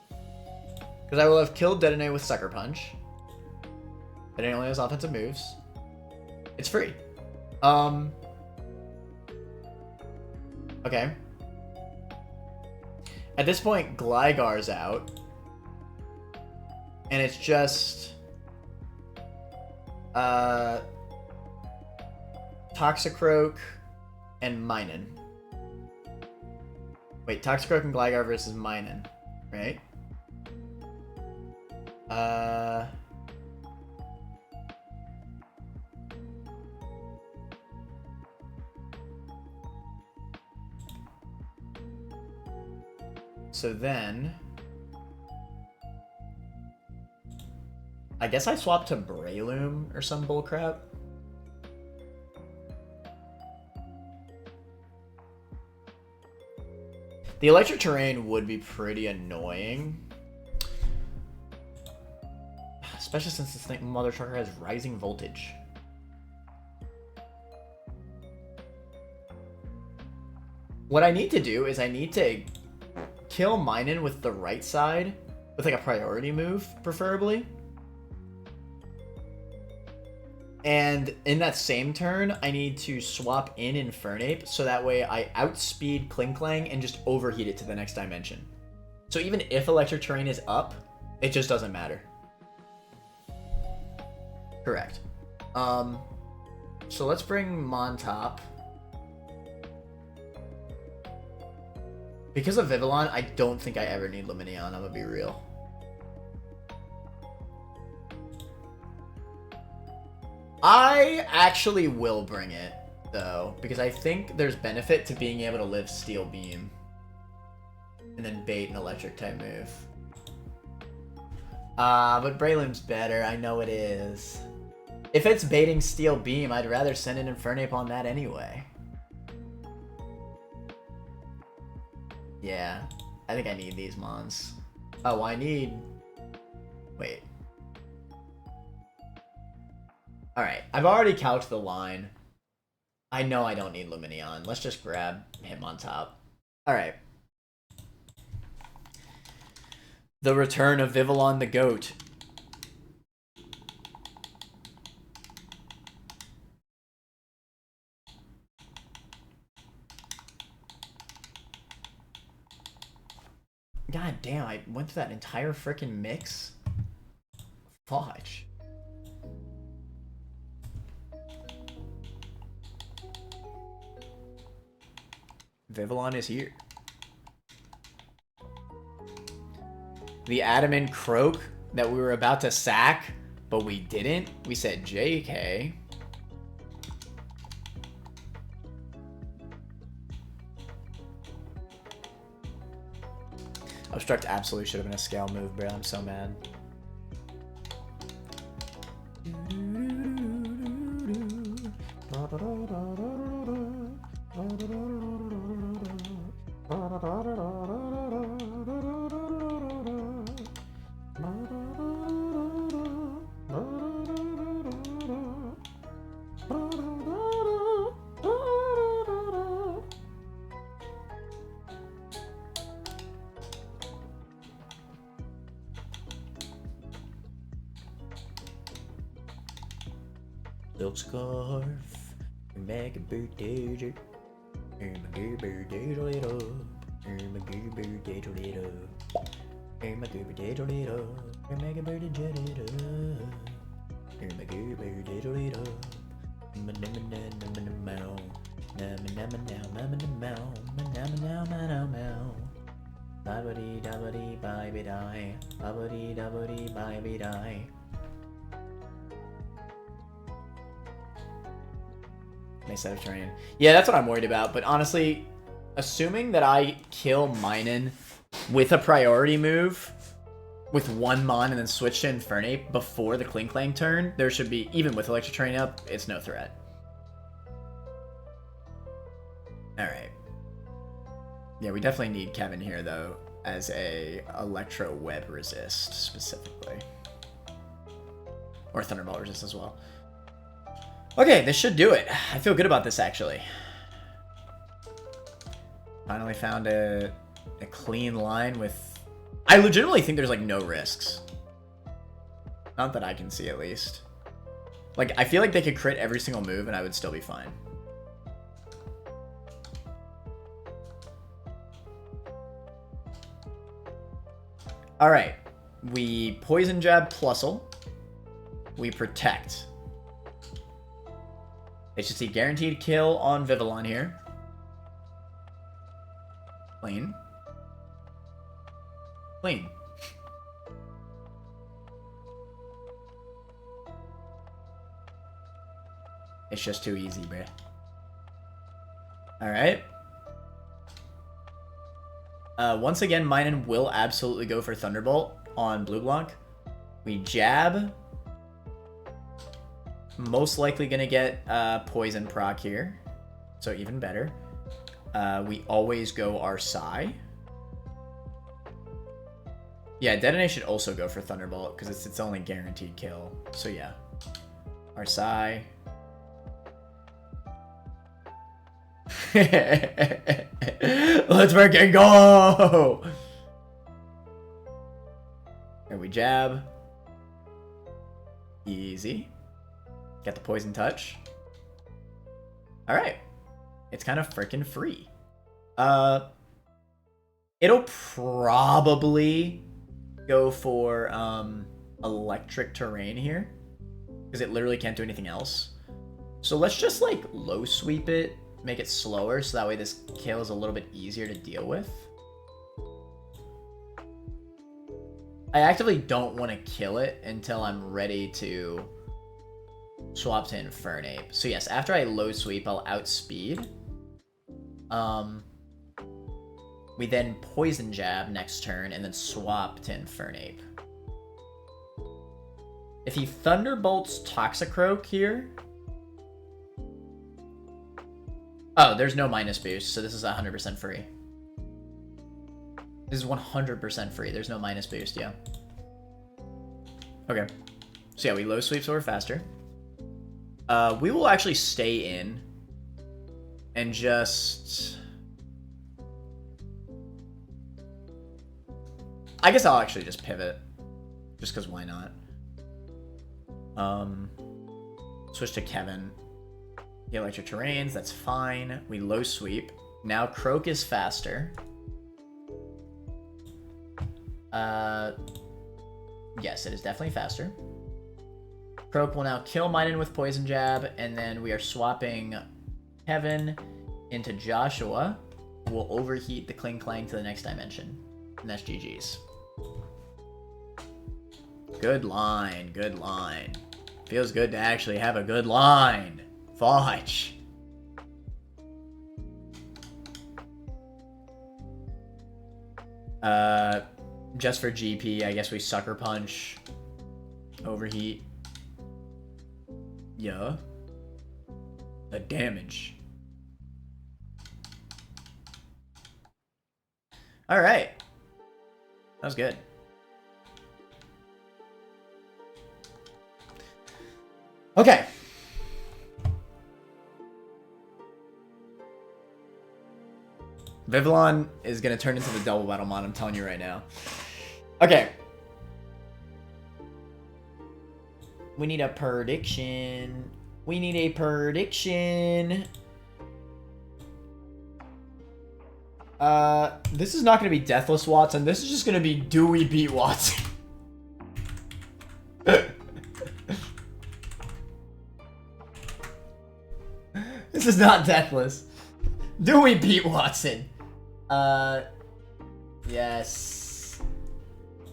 Because I will have killed Detonate with Sucker Punch. Detonate only has offensive moves. It's free. Okay. At this point, Gligar's out. And it's just Toxicroak and Minun. Wait, Toxicroak and Gligar versus Minun, right? So then, I guess I swap to Breloom or some bullcrap. The electric terrain would be pretty annoying. Especially since this thing, mother trucker has rising voltage. What I need to do is I need to kill Minen with the right side, with like a priority move, preferably. And in that same turn, I need to swap in Infernape, so that way I outspeed Klinklang and just overheat it to the next dimension. So even if electric terrain is up, it just doesn't matter. Correct. So let's bring Montop. Because of Vivillon, I don't think I ever need Lumineon, I'm gonna be real. I actually will bring it, though, because I think there's benefit to being able to live Steel Beam. And then bait an electric type move. But Breloom's better, I know it is. If it's baiting Steel Beam, I'd rather send an Infernape on that anyway. Yeah, I think I need these mons. Oh, I need... Wait. Alright, I've already calced the line. I know I don't need Lumineon. Let's just grab him on top. Alright. The return of Vivillon the Goat. God damn, I went through that entire frickin' mix? Fudge. Vivillon is here. The Adamant Croak that we were about to sack, but we didn't. We said JK. Obstruct absolutely should have been a scale move, bro. I'm so mad. Silk scarf, make a birthday, and my good birthday to it up, and my good birthday to it up, and my good birthday to it up, and make a birthday to it up, and my good birthday to it up, and my Nice set of terrain. Yeah, that's what I'm worried about. But honestly, assuming that I kill Minen with a priority move, with one Mon and then switch to Infernape before the Klinklang turn, there should be, even with electric terrain up, it's no threat. Alright. Yeah, we definitely need Kevin here, though, as a Electro Web resist, specifically. Or Thunderbolt resist as well. Okay, this should do it. I feel good about this, actually. Finally found a clean line with... I legitimately think there's, like, no risks. Not that I can see, at least. Like, I feel like they could crit every single move and I would still be fine. Alright. We Poison Jab Plusle. We Protect. HSC guaranteed kill on Vivillon here. Clean. Clean. It's just too easy, bruh. Alright. Once again, Minen will absolutely go for Thunderbolt on Blue Block. We jab. Most likely gonna get Poison proc here. So even better. We always go our Psy. Yeah, Detonate should also go for Thunderbolt, because it's its only guaranteed kill. So yeah. Arsai. Let's freaking go! There we jab. Easy. Get the poison touch. Alright. It's kind of freaking free. It'll probably go for electric terrain here, because it literally can't do anything else. So let's just like low sweep it, make it slower, so that way this kill is a little bit easier to deal with. I actively don't want to kill it until I'm ready to swap to Infernape. So yes, after I low sweep, I'll outspeed. We then Poison Jab next turn, and then swap to Infernape. If he Thunderbolts Toxicroak here... Oh, there's no minus boost, so this is 100% free. This is 100% free. There's no minus boost, yeah. Okay. So yeah, we low sweep so we're faster. We will actually stay in and just... I guess I'll actually just pivot. Just because why not? Switch to Kevin. He electric terrains, that's fine. We low sweep. Now Croak is faster. Yes, it is definitely faster. Croak will now kill Minun with Poison Jab, and then we are swapping Kevin into Joshua, who will overheat the Kling Clang to the next dimension. And that's GG's. Good line, good line. Feels good to actually have a good line. Fudge. Just for GP, I guess we Sucker Punch. Overheat. Yeah. The damage. Alright. That was good. Okay. Vivillon is going to turn into the double battle mod, I'm telling you right now. Okay. We need a prediction. We need a prediction. This is not going to be Deathless Wattson. This is just going to be do we beat Wattson? This is not Deathless. Do we beat Wattson? Yes.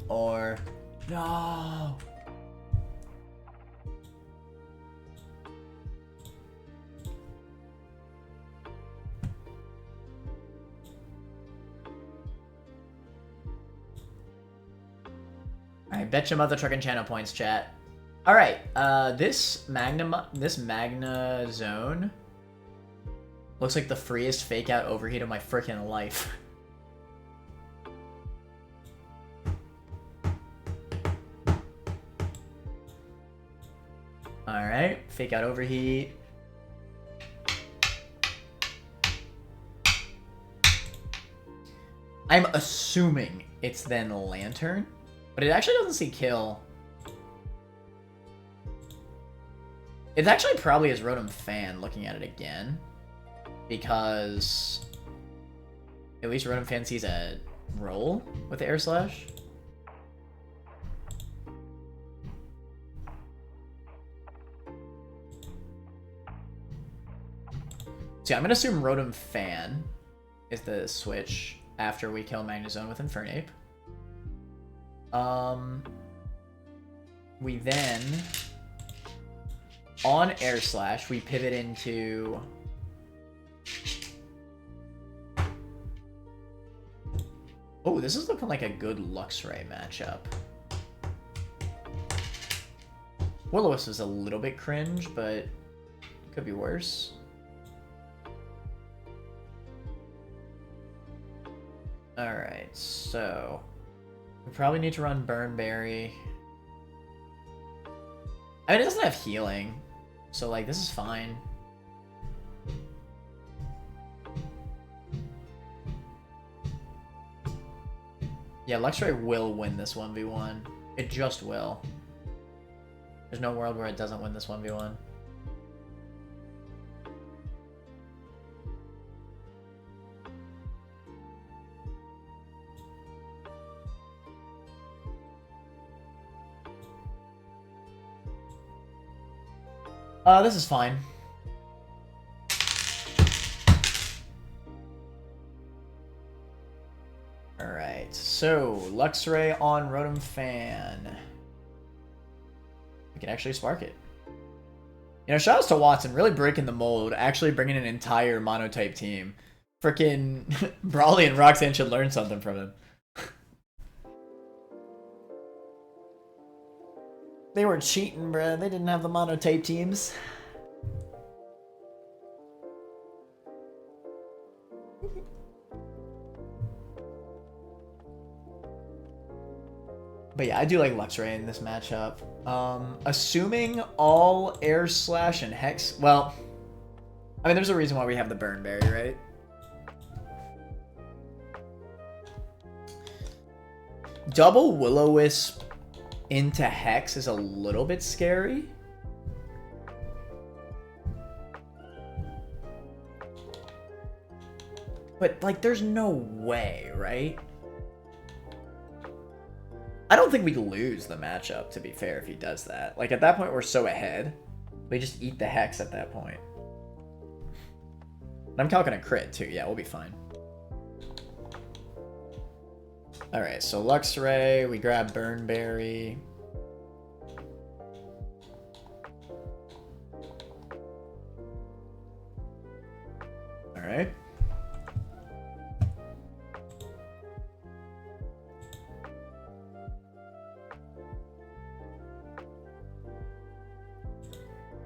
Or no. Alright, bet your mother trucking channel points, chat. Alright, this Magna Zone looks like the freest fake out overheat of my freaking life. Alright, fake out overheat. I'm assuming it's then Lantern, but it actually doesn't see kill. It's actually probably his Rotom Fan looking at it again, because at least Rotom Fan sees a roll with the Air Slash. So yeah, I'm gonna assume Rotom Fan is the switch after we kill Magnezone with Infernape. We then, on Air Slash, we pivot into... Oh, this is looking like a good Luxray matchup. Will-O-Wisp is a little bit cringe, but it could be worse. Alright, so... We probably need to run Burnberry. I mean, it doesn't have healing. So, like, this is fine. Yeah, Luxray will win this 1v1. It just will. There's no world where it doesn't win this 1v1. This is fine. Alright, so Luxray on Rotom Fan. We can actually spark it. You know, shoutouts to Wattson, really breaking the mold, actually bringing an entire monotype team. Frickin' Brawly and Roxanne should learn something from him. They were cheating, bruh. They didn't have the monotype teams. But yeah, I do like Luxray in this matchup. Assuming all Air Slash and Hex... Well, I mean, there's a reason why we have the Burnberry, right? Double Will-O-Wisp into Hex is a little bit scary. But, like, there's no way, right? I don't think we lose the matchup, to be fair, if he does that. Like, at that point, we're so ahead. We just eat the Hex at that point. And I'm calculating a crit, too. Yeah, we'll be fine. Alright, so Luxray, we grab Burnberry. Alright.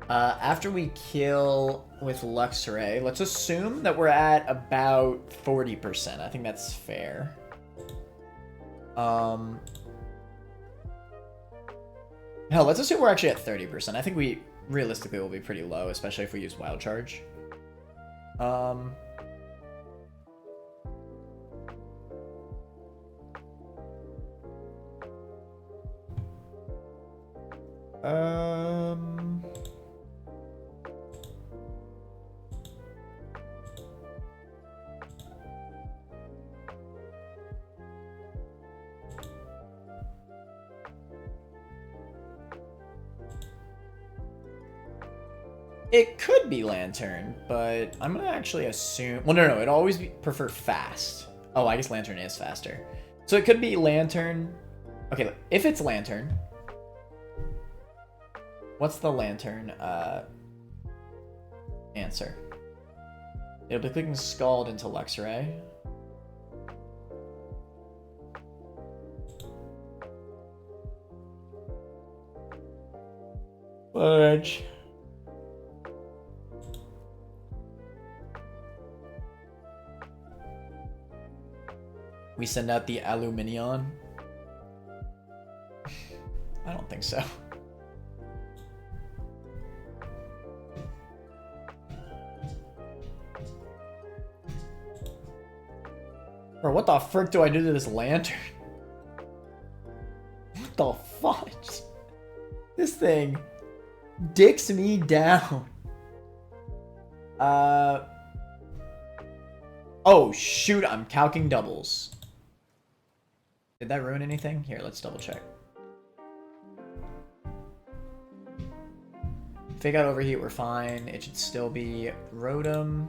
After we kill with Luxray, let's assume that we're at about 40%. I think that's fair. Hell, let's assume we're actually at 30%. I think we realistically will be pretty low, especially if we use Wild Charge. It could be Lantern, but I'm gonna actually assume... Well, no, it'd always prefer fast. Oh, I guess Lantern is faster. So it could be Lantern. Okay, if it's Lantern... What's the Lantern answer? It'll be clicking Scald into Luxray. Fudge. We send out the Aluminion? I don't think so. Bro, what the frick do I do to this Lantern? What the fudge? This thing dicks me down. Oh, shoot, I'm calcing doubles. Did that ruin anything? Here, let's double check. Fake out overheat, we're fine. It should still be Rotom.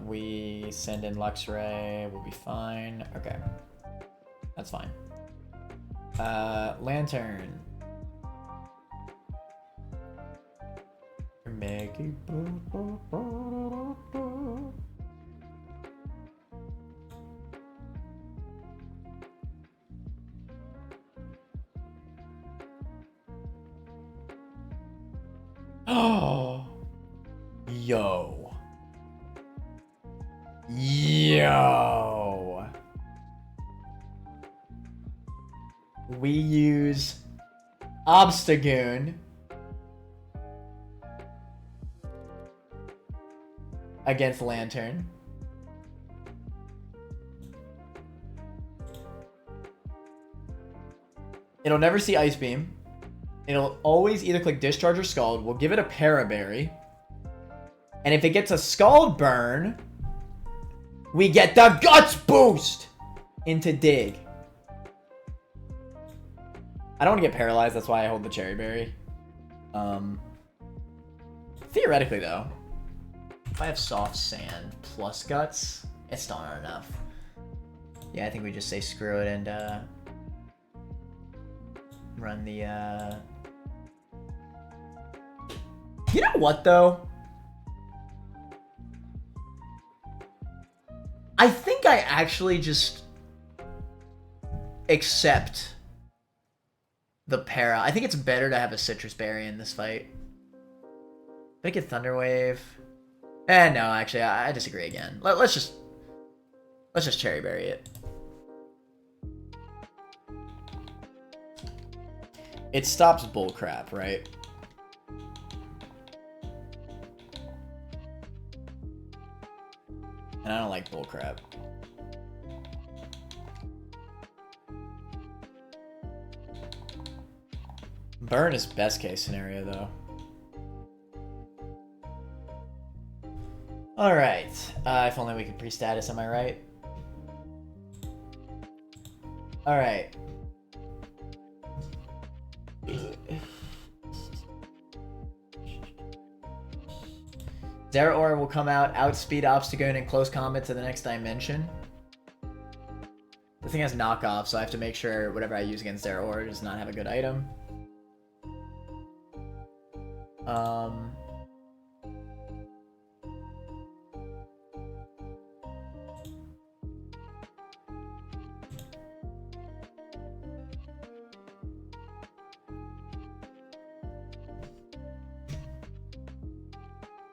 We send in Luxray, we'll be fine. Okay. That's fine. Lantern. Oh, yo. We use Obstagoon against Lantern. It'll never see Ice Beam. It'll always either click Discharge or Scald. We'll give it a Paraberry. And if it gets a Scald Burn, we get the Guts Boost into Dig. I don't want to get paralyzed, that's why I hold the Cherry Berry. Theoretically, though, if I have Soft Sand plus Guts, it's still not enough. Yeah, I think we just say screw it and run the... You know what, though? I think I actually just accept the para. I think it's better to have a Citrus Berry in this fight. Make it Thunder Wave. No, actually, I disagree again. Let's just Cherry Berry it. It stops bullcrap, right? And I don't like bullcrap. Burn is best case scenario, though. Alright. If only we could pre-status, am I right? Alright. Zeraora will come out, outspeed Obstagoon in close combat to the next dimension. The thing has knockoff, so I have to make sure whatever I use against Zeraora does not have a good item.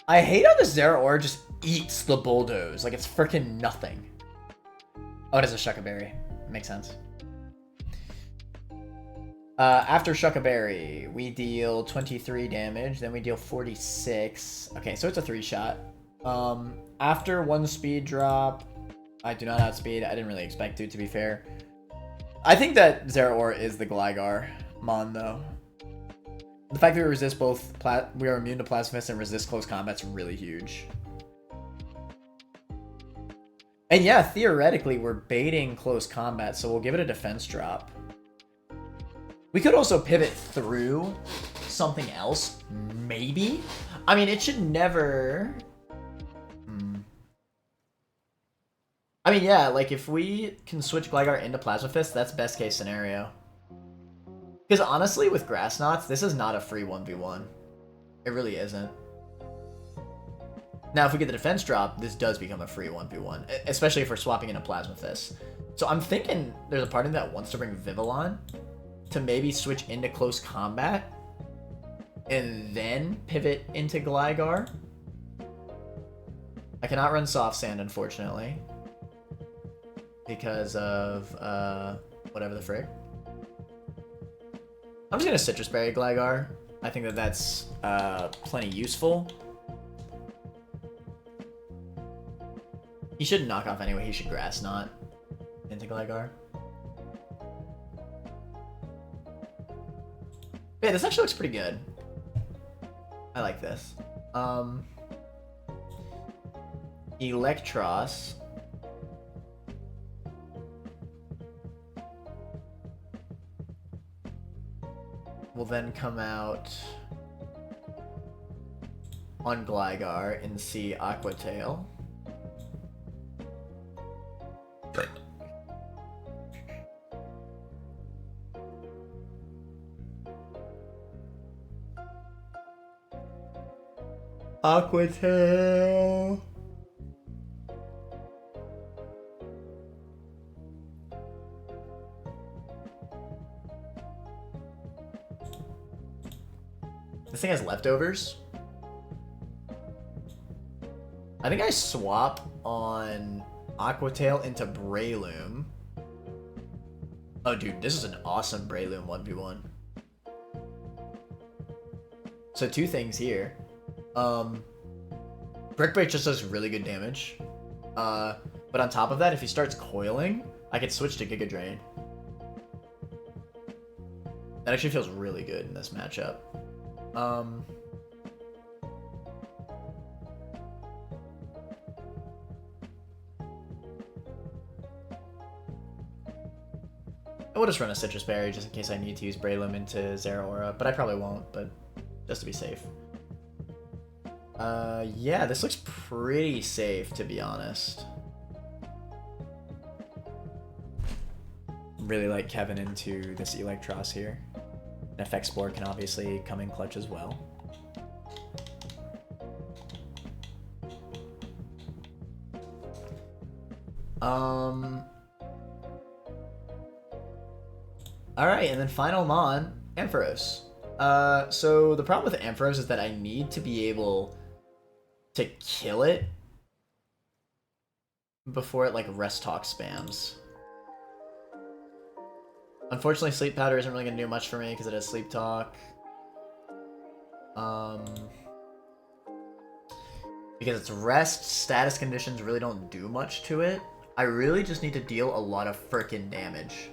I hate how the Zeraora just eats the Bulldoze. Like, it's freaking nothing. Oh, it is a Shucka Berry. Makes sense. After Shucka Berry, we deal 23 damage. Then we deal 46. Okay, so it's a 3-shot. After 1 speed drop, I do not outspeed. I didn't really expect to be fair. I think that Zeraora is the Gligar Mon, though. The fact that we resist both, we are immune to Plasma Fist and resist close combat's really huge. And yeah, theoretically, we're baiting close combat, so we'll give it a defense drop. We could also pivot through something else, maybe? I mean, it should never... I mean, yeah, like, if we can switch Gligar into Plasma Fist, that's best case scenario. Because honestly, with Grass Knots, this is not a free 1v1. It really isn't. Now, if we get the defense drop, this does become a free 1v1, especially if we're swapping in a Plasma Fist. So I'm thinking there's a part of me that wants to bring Vivillon to maybe switch into close combat and then pivot into Gligar. I cannot run Soft Sand, unfortunately, because of whatever the frick. I'm just gonna Citrus Berry Gligar. I think that that's plenty useful. He shouldn't knock off anyway. He should Grass Knot into Gligar. Yeah, this actually looks pretty good. I like this. Electros. Will then come out on Gligar and see Aqua Tail. Aqua Tail. This thing has leftovers. I think I swap on Aqua Tail into Breloom. Oh, dude, this is an awesome Breloom 1v1. So two things here. Brick Break just does really good damage. But on top of that, if he starts coiling, I could switch to Giga Drain. That actually feels really good in this matchup. I will just run a Citrus Berry just in case I need to use Breloom into Zeraora, but I probably won't, but just to be safe. Yeah, this looks pretty safe, to be honest. Really like Kevin into this Electros here. An FX Spore can obviously come in clutch as well. Alright, and then final Mon, Ampharos. So the problem with Ampharos is that I need to be able to kill it before it like rest talk spams. Unfortunately, Sleep Powder isn't really going to do much for me because it has Sleep Talk. Because its rest status conditions really don't do much to it. I really just need to deal a lot of frickin' damage.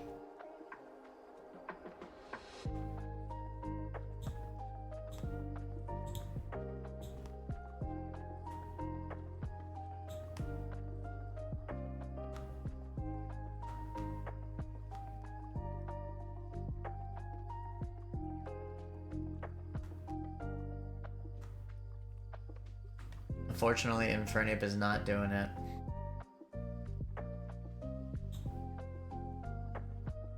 Unfortunately, Infernape is not doing it.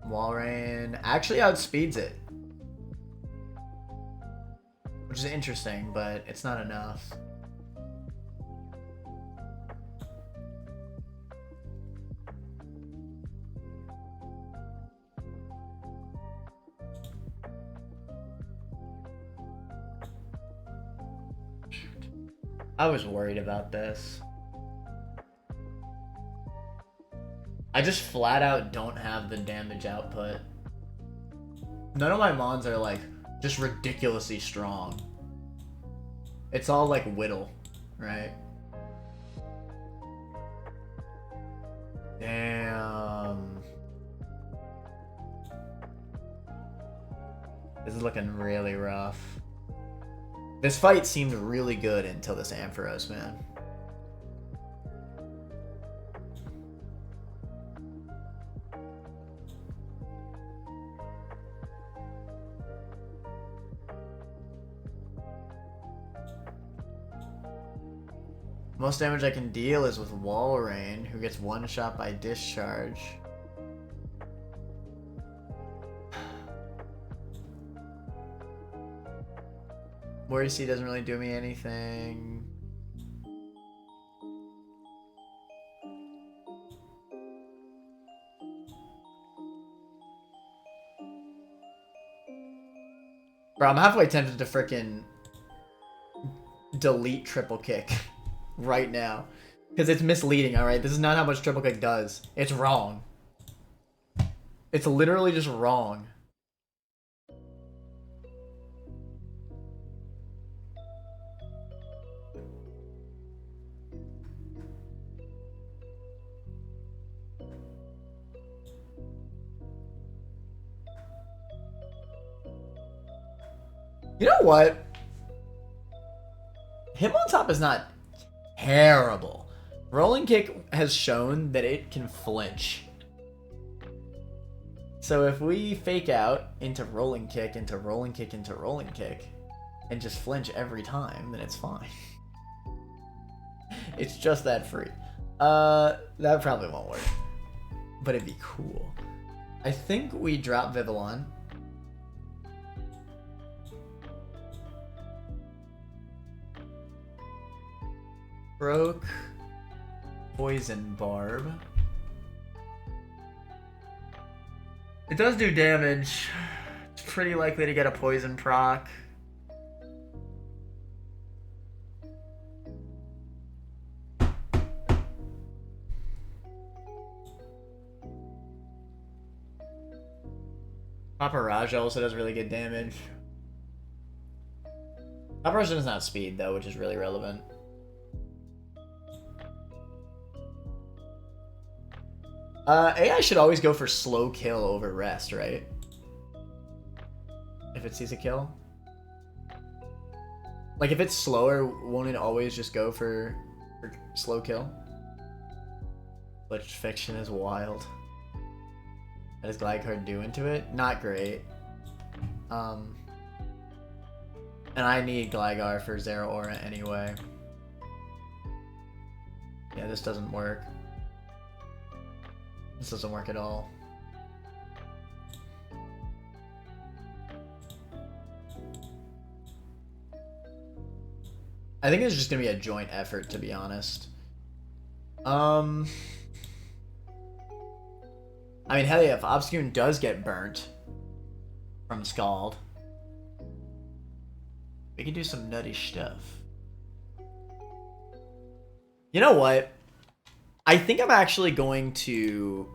Walrein actually outspeeds it. Which is interesting, but it's not enough. I was worried about this. I just flat out don't have the damage output. None of my mons are like just ridiculously strong. It's all like Whittle, right? Damn. This is looking really rough. This fight seemed really good until this Ampharos, man. Most damage I can deal is with Walrein, who gets one shot by discharge. Morrissey doesn't really do me anything. Bro, I'm halfway tempted to frickin' delete triple kick right now. Because it's misleading, alright? This is not how much triple kick does. It's wrong. It's literally just wrong. You know what? Him on top is not terrible. Rolling Kick has shown that it can flinch. So if we fake out into Rolling Kick, into Rolling Kick, into Rolling Kick, and just flinch every time, then it's fine. It's just that free. That probably won't work. But it'd be cool. I think we drop Vivillon. Broke Poison Barb. It does do damage. It's pretty likely to get a poison proc. Paparaja also does really good damage. Paparaja does not speed though, which is really relevant. AI should always go for slow kill over rest, right? If it sees a kill. Like if it's slower, won't it always just go for slow kill? Which fiction is wild. What does Glide do into it? Not great. And I need Gligar for Zero Aura anyway. Yeah, this doesn't work. This doesn't work at all. I think it's just gonna be a joint effort, to be honest. I mean, hell yeah, if Obscune does get burnt from Scald, we can do some nutty stuff. You know what? I think I'm actually going to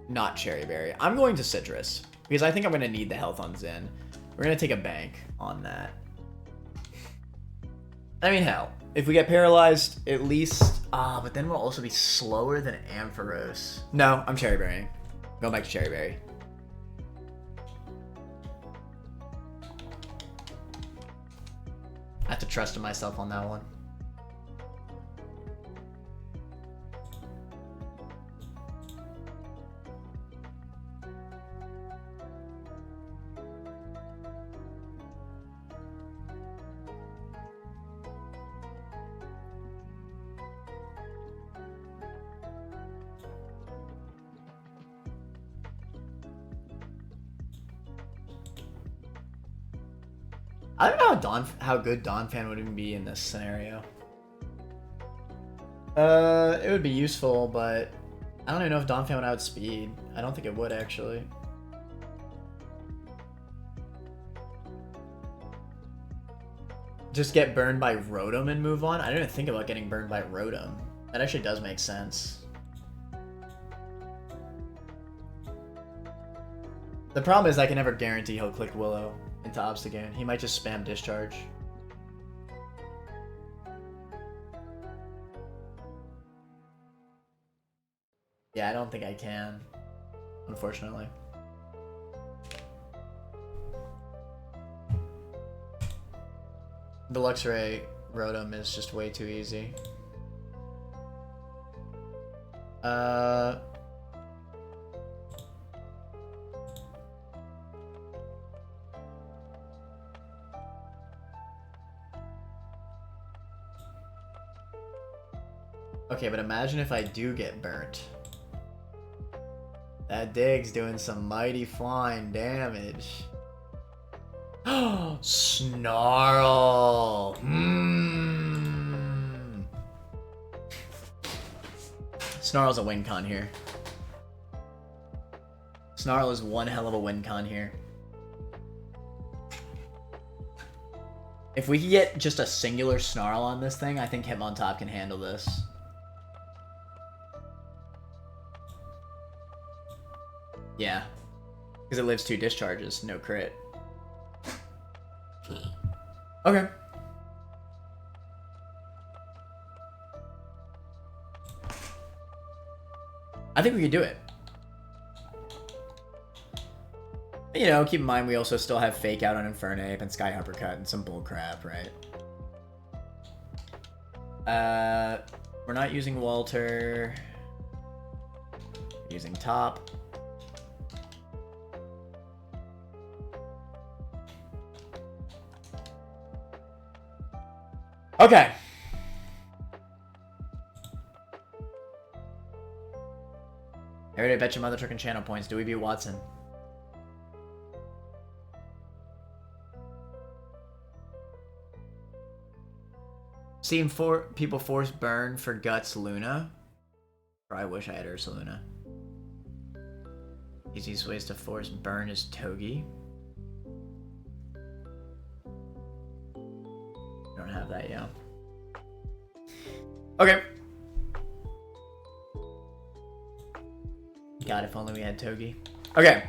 not Cherry Berry. I'm going to Citrus, because I think I'm going to need the health on Zen. We're going to take a bank on that. I mean, hell, if we get paralyzed, at least... but then we'll also be slower than Ampharos. No, I'm Cherry Berrying. Going back to Cherry Berry. I have to trust in myself on that one. I don't know how good Donphan would even be in this scenario. It would be useful, but I don't even know if Donphan would outspeed. I don't think it would, actually. Just get burned by Rotom and move on? I didn't even think about getting burned by Rotom. That actually does make sense. The problem is I can never guarantee he'll click Willow into Obstagoon. He might just spam Discharge. Yeah, I don't think I can, unfortunately. The Luxray Rotom is just way too easy. Okay, but imagine if I do get burnt. That Dig's doing some mighty fine damage. Snarl! Snarl's a win con here. Snarl is one hell of a win con here. If we could get just a singular Snarl on this thing, I think Hitmontop can handle this. Yeah. Because it lives 2 discharges, no crit. Okay. I think we could do it. You know, keep in mind we also still have Fake Out on Infernape and Sky Uppercut and some bullcrap, right? We're not using Walter. We're using Top. Okay. I already bet your mother trucking channel points. Do we beat Wattson? Seeing people force burn for Guts Luna. Or I wish I had Ursaluna. Easiest ways to force burn is Togi. Don't have that yet. Okay. God, if only we had Togi. Okay.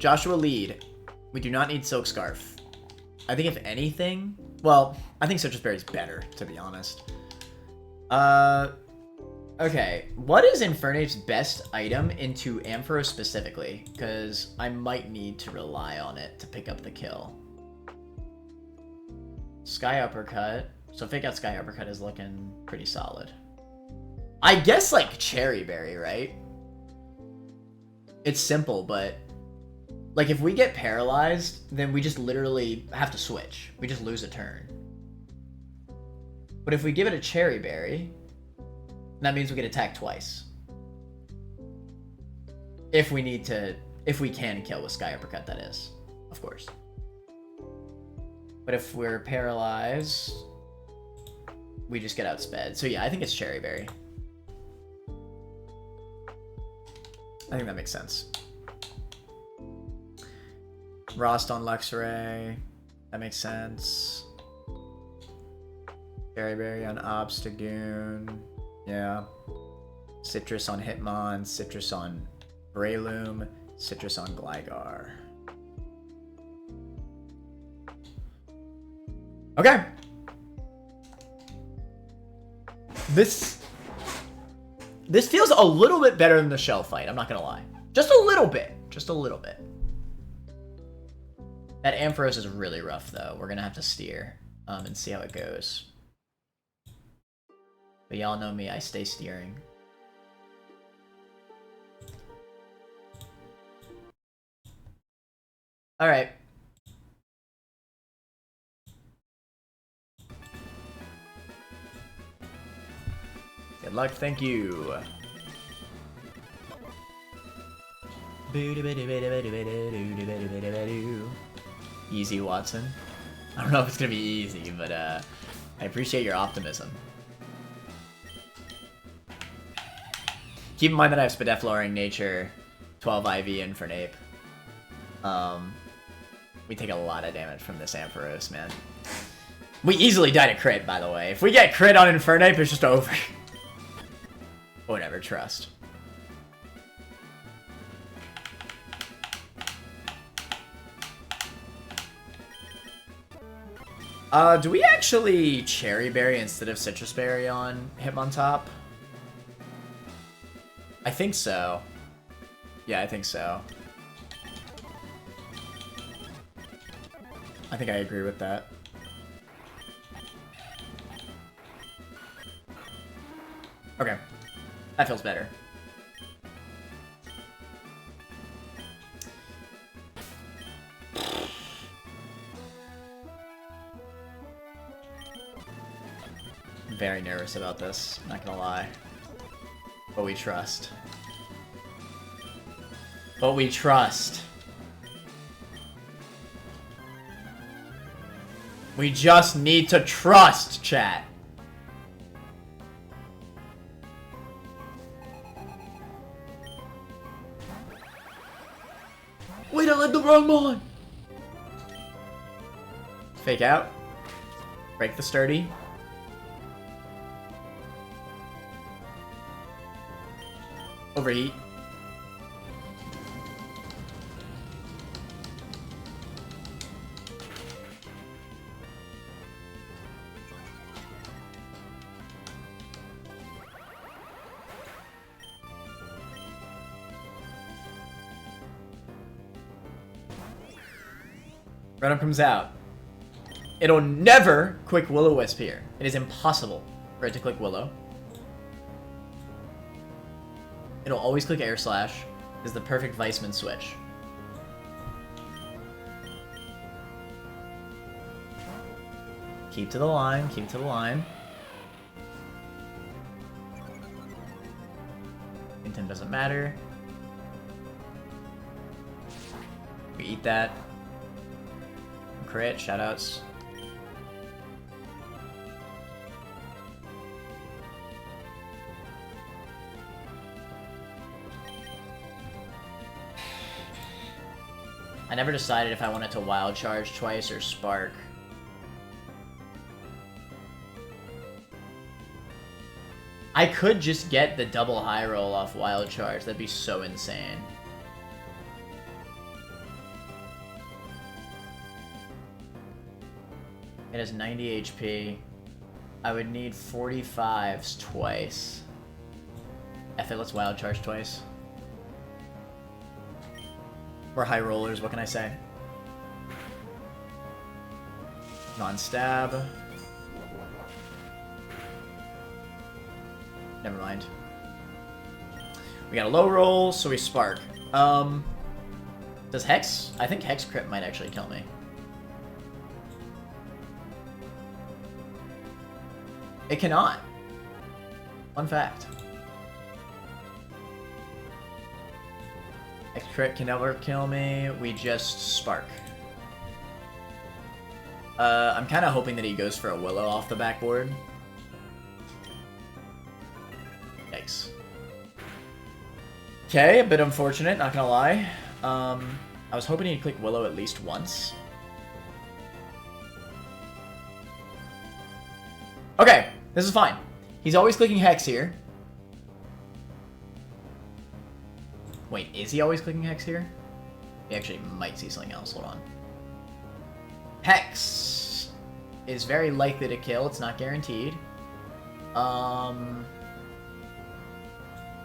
Joshua lead. We do not need Silk Scarf. I think if anything... Well, I think Citrus Berry is better, to be honest. Okay. What is Infernape's best item into Ampharos specifically? Because I might need to rely on it to pick up the kill. Sky Uppercut. So Fake Out Sky Uppercut is looking pretty solid. I guess, like, Cherry Berry, right? It's simple, but... Like, if we get paralyzed, then we just literally have to switch. We just lose a turn. But if we give it a Cherry Berry, that means we get attacked twice. If we need to... If we can kill with Sky Uppercut, that is. Of course. But if we're paralyzed, we just get outsped. So yeah, I think it's Cherry Berry. I think that makes sense. Rost on Luxray. That makes sense. Cherry Berry on Obstagoon. Yeah. Citrus on Hitmon. Citrus on Breloom. Citrus on Gligar. Okay. This feels a little bit better than the shell fight, I'm not gonna lie. Just a little bit. Just a little bit. That Ampharos is really rough, though. We're gonna have to steer and see how it goes. But y'all know me, I stay steering. Alright. Good luck, thank you. Easy, Wattson. I don't know if it's gonna be easy, but I appreciate your optimism. Keep in mind that I have Spadeflooring Nature, 12 IV, and Infernape. We take a lot of damage from this Ampharos, man. We easily die to crit, by the way. If we get crit on Infernape, it's just over. Whatever, trust. Do we actually Cherry Berry instead of Citrus Berry on Hitmontop? I think so. Yeah, I think so. I think I agree with that. Okay. That feels better. I'm very nervous about this, not gonna lie. But we trust. But we trust. We just need to trust, chat. Wait, I led the wrong one! Fake out. Break the sturdy. Overheat. Run-up comes out. It'll never quick Will-O-Wisp here. It is impossible for it to click Willow. It'll always click Air Slash. Is the perfect Weissman switch. Keep to the line, keep to the line. Intent doesn't matter. We eat that. Crit, shoutouts. I never decided if I wanted to Wild Charge twice or Spark. I could just get the double high roll off Wild Charge. That'd be so insane. It has 90 HP. I would need 45s twice. F it, let's wild charge twice. We're high rollers, what can I say? Non-stab. Never mind. We got a low roll, so we spark. Does Hex? I think Hex crit might actually kill me. It cannot. Fun fact. Hex crit can never kill me. We just spark. I'm kind of hoping that he goes for a Willow off the backboard. Yikes. Okay, a bit unfortunate, not gonna lie. I was hoping he'd click Willow at least once. Okay, this is fine. He's always clicking Hex here. Wait, is he always clicking Hex here? He actually might see something else, hold on. Hex is very likely to kill, it's not guaranteed.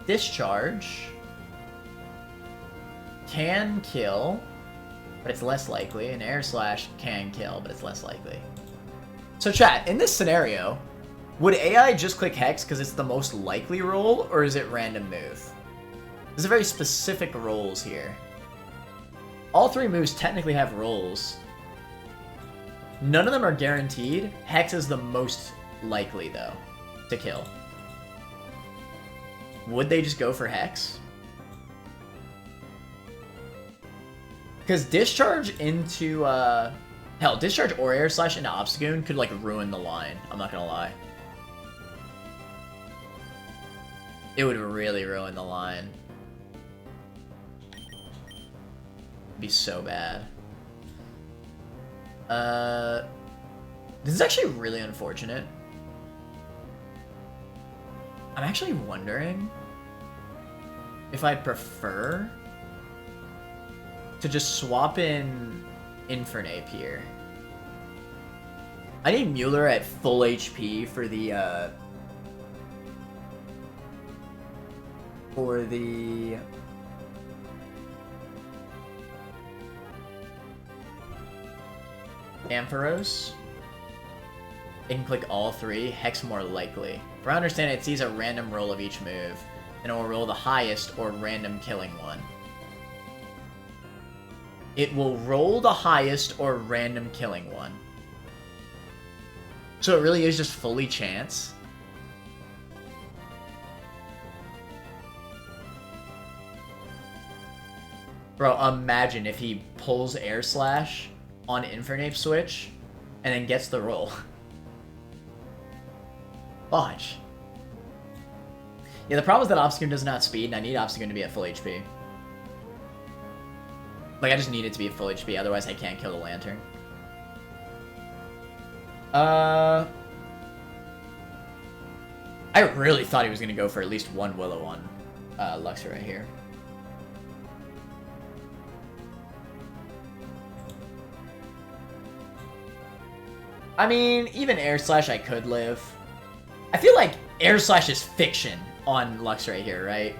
Discharge can kill, but it's less likely. And Air Slash can kill, but it's less likely. So chat, in this scenario, would AI just click Hex because it's the most likely roll, or is it random move? There's a very specific rolls here. All three moves technically have rolls. None of them are guaranteed. Hex is the most likely, though, to kill. Would they just go for Hex? Because Discharge into, hell, Discharge or Air Slash into Obstagoon could, like, ruin the line. I'm not gonna lie. It would really ruin the line. It'd be so bad. This is actually really unfortunate. I'm actually wondering if I'd prefer to just swap in Infernape here. I need Mueller at full HP for the Ampharos. It can click all three. Hex more likely. For I understand, it sees a random roll of each move, and it will roll the highest or random killing one. It will roll the highest or random killing one. So it really is just fully chance. Bro, imagine if he pulls Air Slash on Infernape switch and then gets the roll. Watch. Yeah, the problem is that Obstagoon doesn't have speed, and I need Obstagoon to be at full HP. Like, I just need it to be at full HP, otherwise I can't kill the Lantern. I really thought he was going to go for at least one Willow on Luxor right here. I mean, even Air Slash I could live. I feel like Air Slash is fiction on Lux right here, right?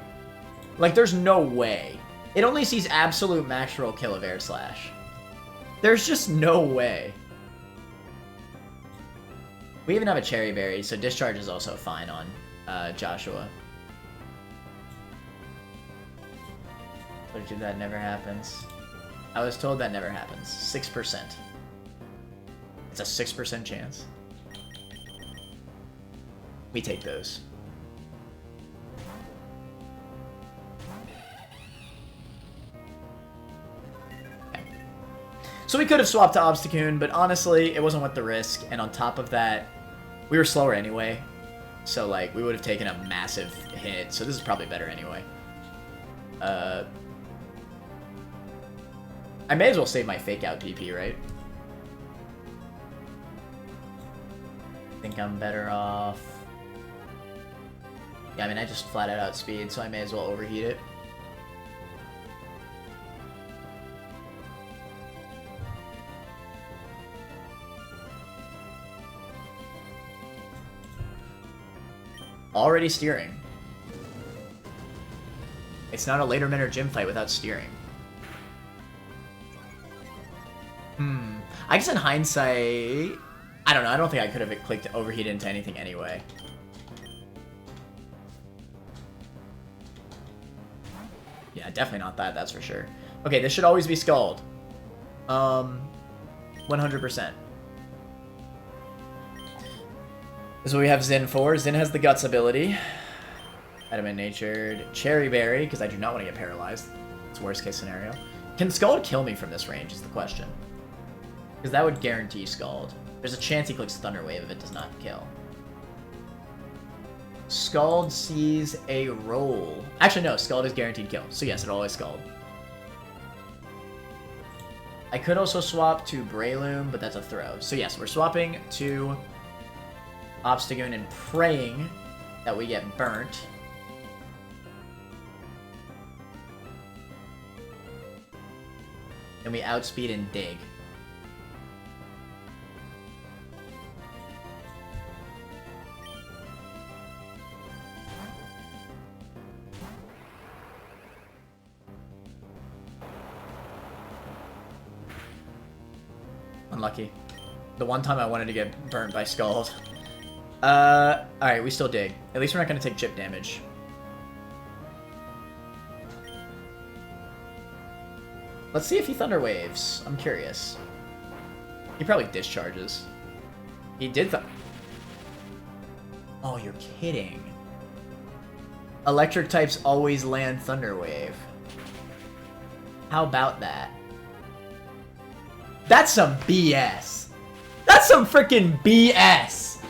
Like, there's no way. It only sees absolute max roll kill of Air Slash. There's just no way. We even have a Cherry Berry, so Discharge is also fine on Joshua. Told you that never happens. I was told that never happens. 6%. It's a 6% chance. We take those. Okay. So we could have swapped to Obstagoon, but honestly, it wasn't worth the risk. And on top of that, we were slower anyway. So, like, we would have taken a massive hit. So this is probably better anyway. I may as well save my fake out PP, right? I think I'm better off. Yeah, I mean, I just flat out outspeed, so I may as well overheat it. Already steering. It's not a Laterman or gym fight without steering. I guess in hindsight, I don't know. I don't think I could have clicked overheat into anything anyway. Yeah, definitely not that, that's for sure. Okay, this should always be Scald. 100%. This is what we have Zin for. Zin has the Guts ability. Adamant Natured. Cherry Berry, because I do not want to get paralyzed. It's worst case scenario. Can Scald kill me from this range is the question. Because that would guarantee Scald. There's a chance he clicks Thunder Wave if it does not kill. Scald sees a roll. Actually, no. Scald is guaranteed kill. So yes, it'll always Scald. I could also swap to Breloom, but that's a throw. So yes, we're swapping to Obstagoon and praying that we get burnt. And we outspeed and dig. Unlucky. The one time I wanted to get burnt by Scald. Alright, we still dig. At least we're not going to take chip damage. Let's see if he Thunder Waves. I'm curious. He probably discharges. He did Oh, you're kidding. Electric types always land Thunder Wave. How about that? That's some BS. That's some freaking BS.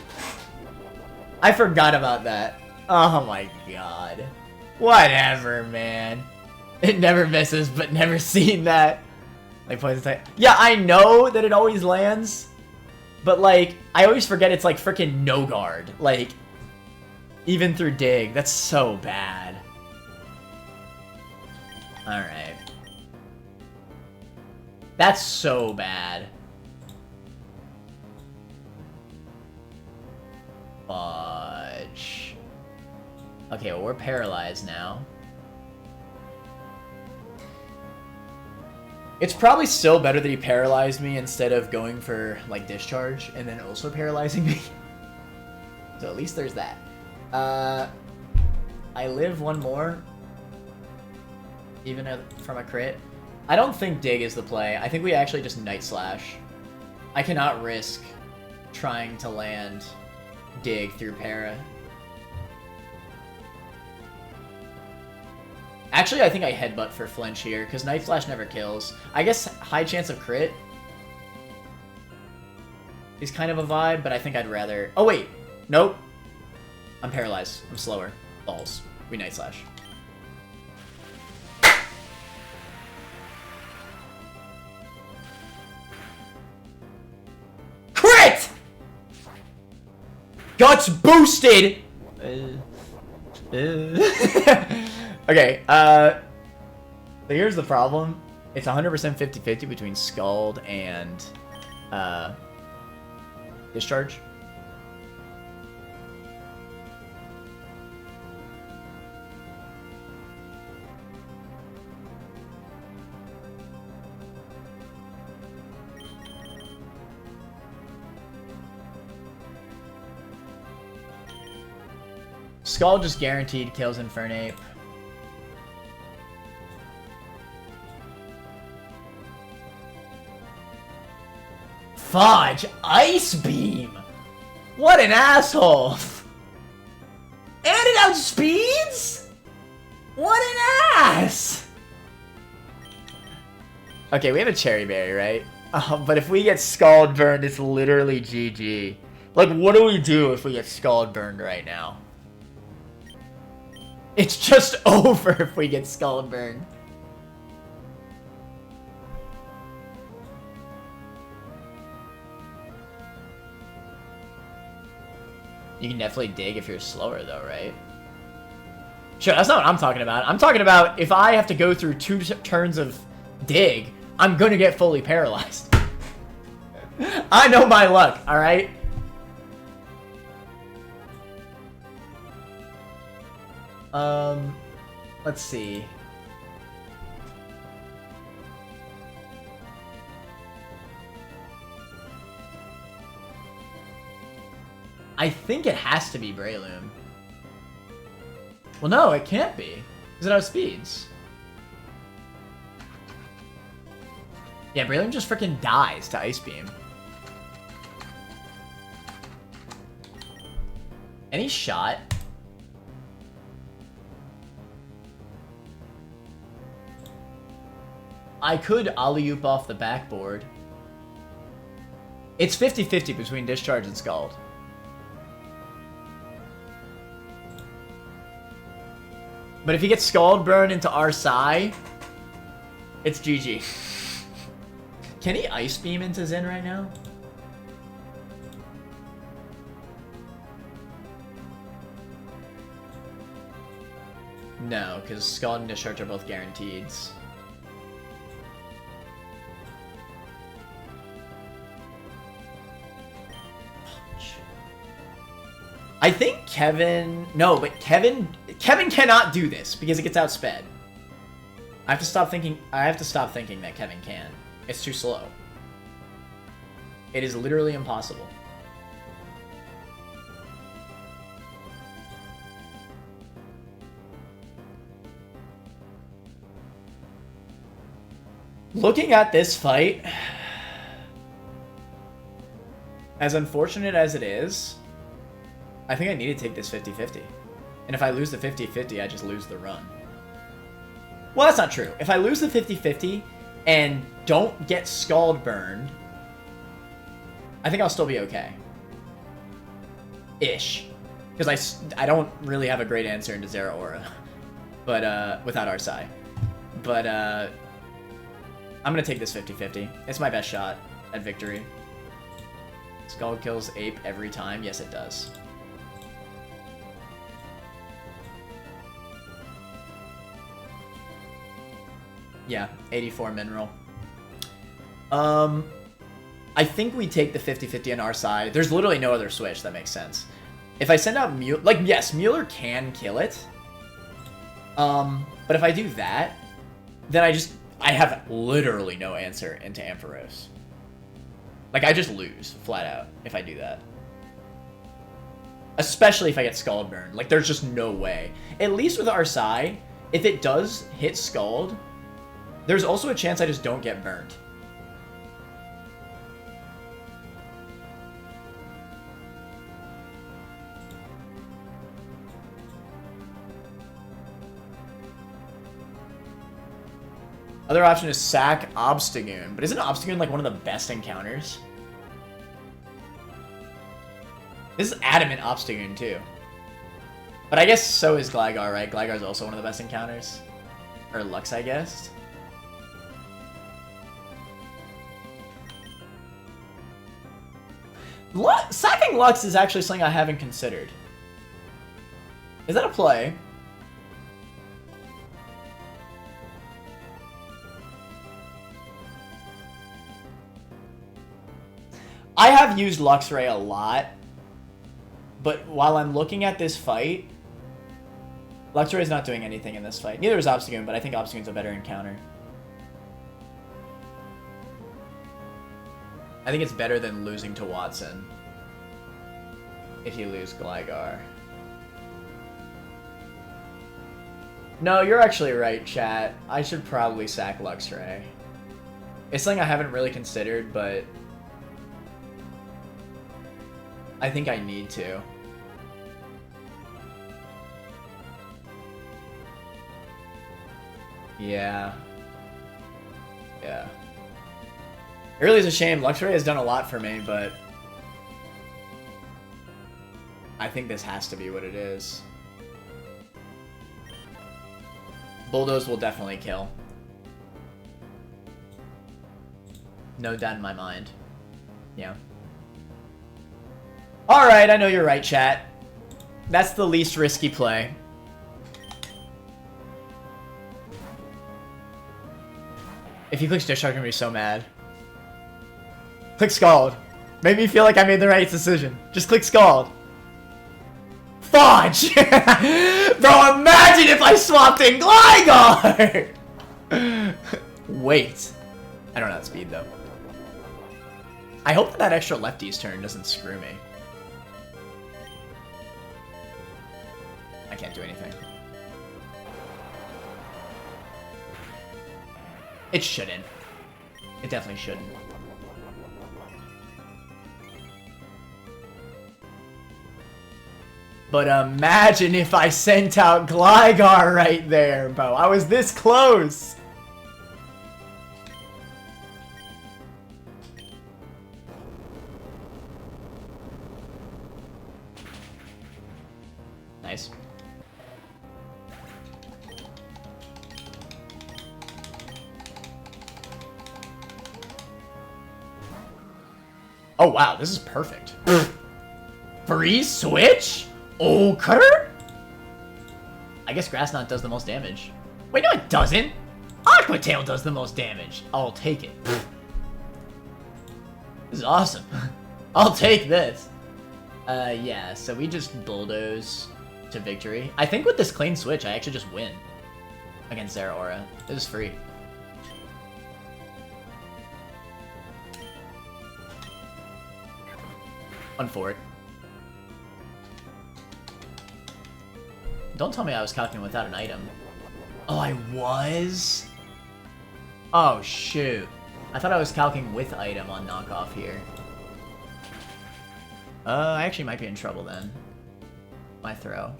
I forgot about that. Oh my god. Whatever, man. It never misses, but never seen that. Like, poison type. Yeah, I know that it always lands. But, like, I always forget it's, like, freaking no guard. Like, even through dig. That's so bad. Alright. That's so bad. Fudge. Okay, well, we're paralyzed now. It's probably still better that he paralyzed me instead of going for, like, discharge and then also paralyzing me. So at least there's that. I live one more. Even from a crit. I don't think dig is the play. I think we actually just Night Slash. I cannot risk trying to land dig through para. Actually, I think I headbutt for flinch here, because Night Slash never kills. I guess high chance of crit is kind of a vibe, but I think I'd rather... Oh, wait. Nope. I'm paralyzed. I'm slower. Balls. We Night Slash. Crit! Guts boosted! Okay, so here's the problem. It's 100% 50-50 between Scald and Discharge. Scald just guaranteed kills Infernape. Fudge! Ice Beam! What an asshole! And it outspeeds? What an ass! Okay, we have a Cherry Berry, right? But if we get Scald burned, it's literally GG. Like, what do we do if we get Scald burned right now? It's just over if we get Scald burned. You can definitely dig if you're slower, though, right? Sure, that's not what I'm talking about. I'm talking about if I have to go through 2 turns of dig, I'm gonna get fully paralyzed. I know my luck, alright? Let's see. I think it has to be Breloom. Well, no, it can't be. Because it outspeeds. Yeah, Breloom just freaking dies to Ice Beam. Any shot? I could alley-oop off the backboard. It's 50-50 between Discharge and Scald. But if he gets Scald Burn into Arsai, it's GG. Can he Ice Beam into Zen right now? No, because Scald and Discharge are both guaranteed. I think Kevin... No, but Kevin cannot do this because it gets outsped. I have to stop thinking that Kevin can. It's too slow. It is literally impossible. Looking at this fight, as unfortunate as it is, I think I need to take this 50-50. And if I lose the 50-50, I just lose the run. Well, that's not true. If I lose the 50-50 and don't get Scald Burned, I think I'll still be okay. Ish. Because I don't really have a great answer into Zeraora. But, without Arsai. But, I'm gonna take this 50-50. It's my best shot at victory. Scald kills Ape every time. Yes, it does. Yeah, 84 mineral. I think we take the 50-50 on our side. There's literally no other switch that makes sense. If I send out Mueller... Like, yes, Mueller can kill it. But if I do that, then I have literally no answer into Ampharos. Like, I just lose, flat out, if I do that. Especially if I get Scald Burn. Like, there's just no way. At least with Arsai, if it does hit Scald, there's also a chance I just don't get burnt. Other option is sack Obstagoon, but isn't Obstagoon like one of the best encounters? This is Adamant Obstagoon too. But I guess so is Gligar, right? Gligar is also one of the best encounters. Or Lux, I guess. Sacking Lux is actually something I haven't considered. Is that a play? I have used Luxray a lot, but while I'm looking at this fight, Luxray is not doing anything in this fight. Neither is Obstagoon, but I think Obstagoon's a better encounter. I think it's better than losing to Wattson if you lose Gligar. No, you're actually right, chat. I should probably sack Luxray. It's something I haven't really considered, but I think I need to. Yeah. Yeah. It really is a shame. Luxray has done a lot for me, but I think this has to be what it is. Bulldoze will definitely kill. No doubt in my mind. Yeah. Alright, I know you're right, chat. That's the least risky play. If he clicks Discharge, I'm gonna be so mad. Click Scald. Made me feel like I made the right decision. Just click Scald. fudge! Bro, imagine if I swapped in Gligar! Wait. I don't have speed, though. I hope that extra lefty's turn doesn't screw me. I can't do anything. It shouldn't. It definitely shouldn't. But imagine if I sent out Gligar right there, Bo. I was this close. Nice. Oh, wow. This is perfect. Free switch? Oh, cutter? I guess Grass Knot does the most damage. Wait, no it doesn't. Aqua Tail does the most damage. I'll take it. This is awesome. I'll take this. Yeah, so we just bulldoze to victory. I think with this clean switch, I actually just win against Zeraora. It is free. One for it. Don't tell me I was calculating without an item. Oh, I was? Oh, shoot. I thought I was calculating with item on knockoff here. I actually might be in trouble then. My throw.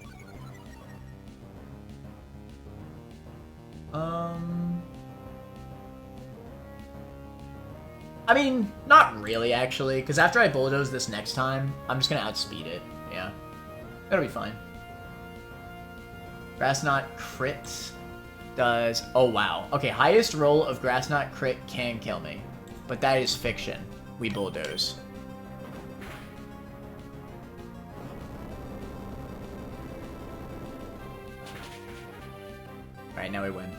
I mean, not really, actually, because after I bulldoze this next time, I'm just gonna outspeed it. Yeah. That'll be fine. Grass Knot crit does... Oh, wow. Okay, highest roll of Grass Knot crit can kill me. But that is fiction. We bulldoze. Alright, now we win.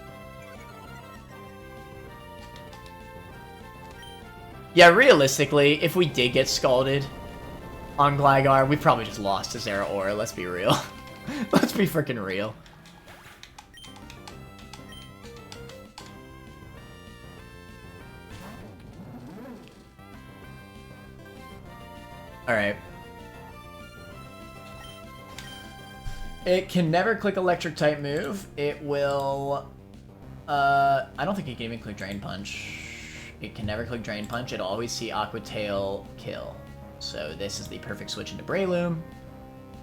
Yeah, realistically, if we did get scalded on Gligar, we probably just lost to Zeraora, let's be real. Let's be freaking real. Alright. It can never click electric type move. It will... I don't think it can even click Drain Punch. It can never click Drain Punch. It'll always see Aqua Tail kill. So this is the perfect switch into Breloom.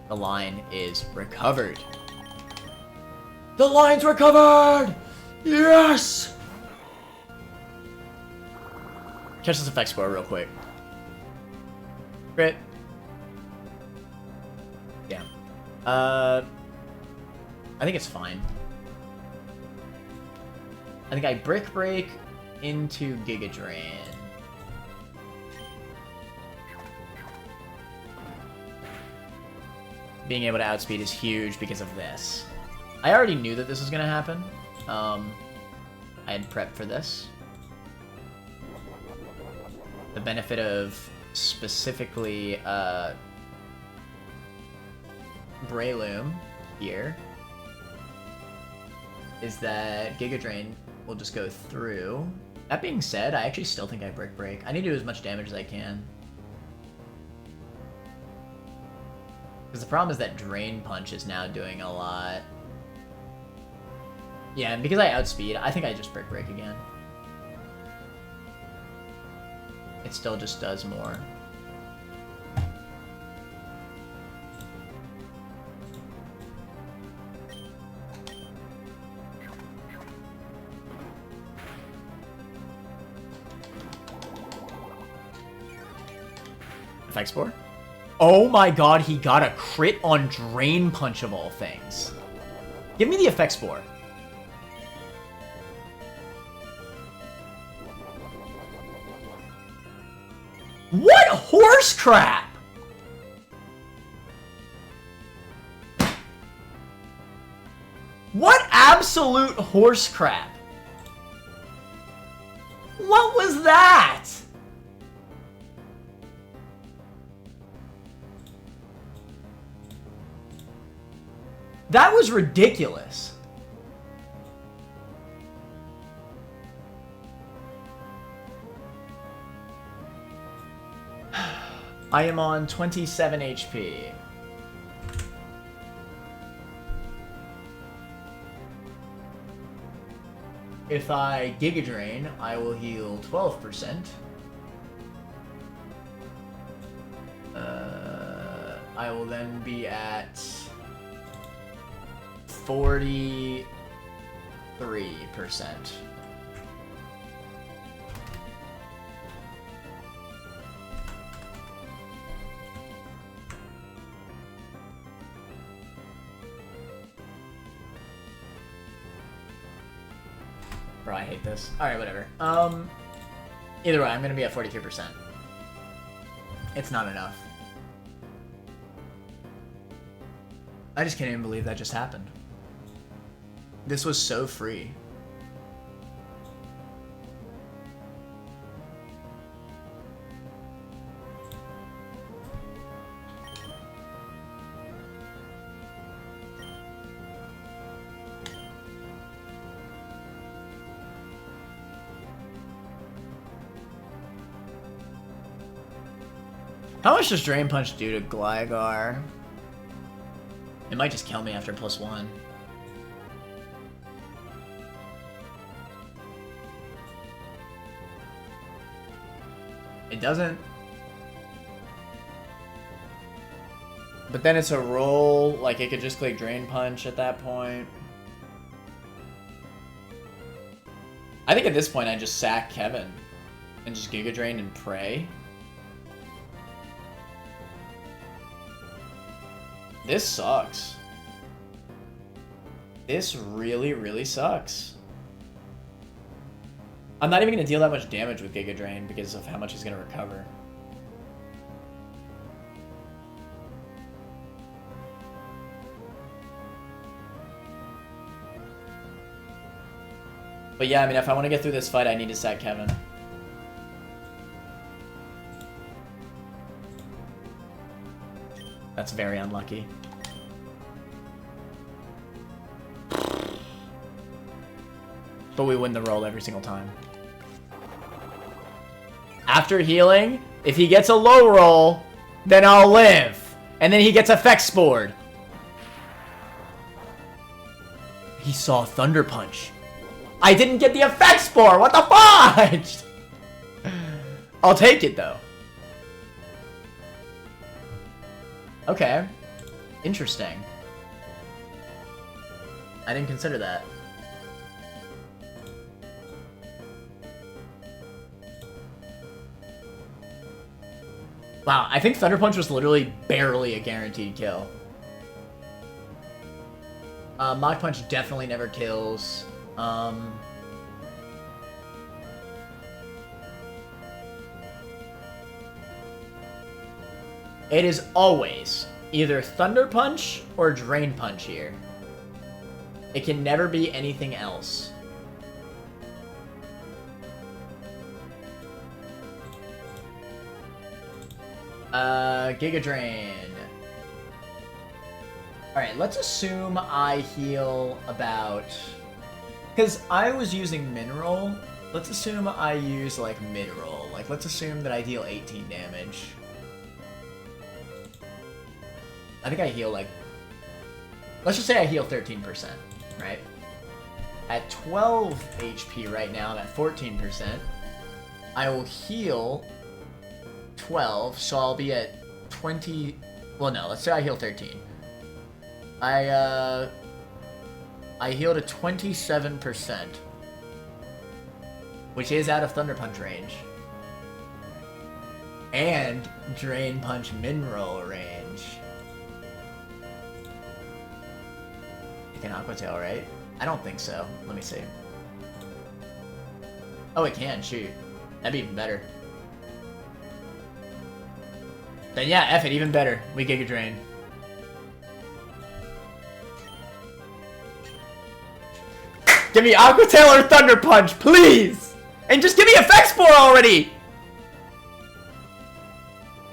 The line is recovered. The line's recovered! Yes! Catch this effect score real quick. Crit. Yeah. I think it's fine. I think I Brick Break into Giga Drain. Being able to outspeed is huge because of this. I already knew that this was going to happen. I had prepped for this. The benefit of specifically Breloom here is that Giga Drain will just go through. That being said, I actually still think I Brick Break. I need to do as much damage as I can. Because the problem is that Drain Punch is now doing a lot. Yeah, and because I outspeed, I think I just Brick Break again. It still just does more. Effect Spore? Oh my god, he got a crit on Drain Punch of all things. Give me the Effect Spore. What horse crap? What absolute horse crap? What was that? That was ridiculous. I am on 27 HP. If I Giga Drain, I will heal 12%. I will then be at 43%. Bro, I hate this. Alright, whatever. Either way, I'm gonna be at 42%. It's not enough. I just can't even believe that just happened. This was so free. How much does Drain Punch do to Gligar? It might just kill me after +1. It doesn't. But then it's a roll, like it could just click Drain Punch at that point. I think at this point I just sack Kevin and just Giga Drain and pray. This sucks. This really, really sucks. I'm not even going to deal that much damage with Giga Drain because of how much he's going to recover. But yeah, I mean, if I want to get through this fight, I need to sack Kevin. That's very unlucky. But we win the roll every single time. After healing, if he gets a low roll, then I'll live. And then he gets effect spored. He saw Thunder Punch. I didn't get the effect spore! What the fudge? I'll take it though. Okay. Interesting. I didn't consider that. Wow, I think Thunder Punch was literally barely a guaranteed kill. Mach Punch definitely never kills. It is always either Thunder Punch or Drain Punch here. It can never be anything else. Giga Drain. Alright, let's assume I heal about... Because I was using Mineral. Let's assume I use, like, Mid-Roll. Like, let's assume that I deal 18 damage. I think I heal, like... Let's just say I heal 13%, right? At 12 HP right now, I'm at 14%. I will heal 12, so I'll be at 20... Well, no, let's say I heal 13. I heal to 27%, which is out of Thunder Punch range. And Drain Punch Mineral range. It can Aqua Tail, right? I don't think so. Let me see. Oh, it can, shoot. That'd be even better. Then yeah, F it, even better. We Giga Drain. Give me Aqua Tail or Thunder Punch, please! And just give me Effect Spore already!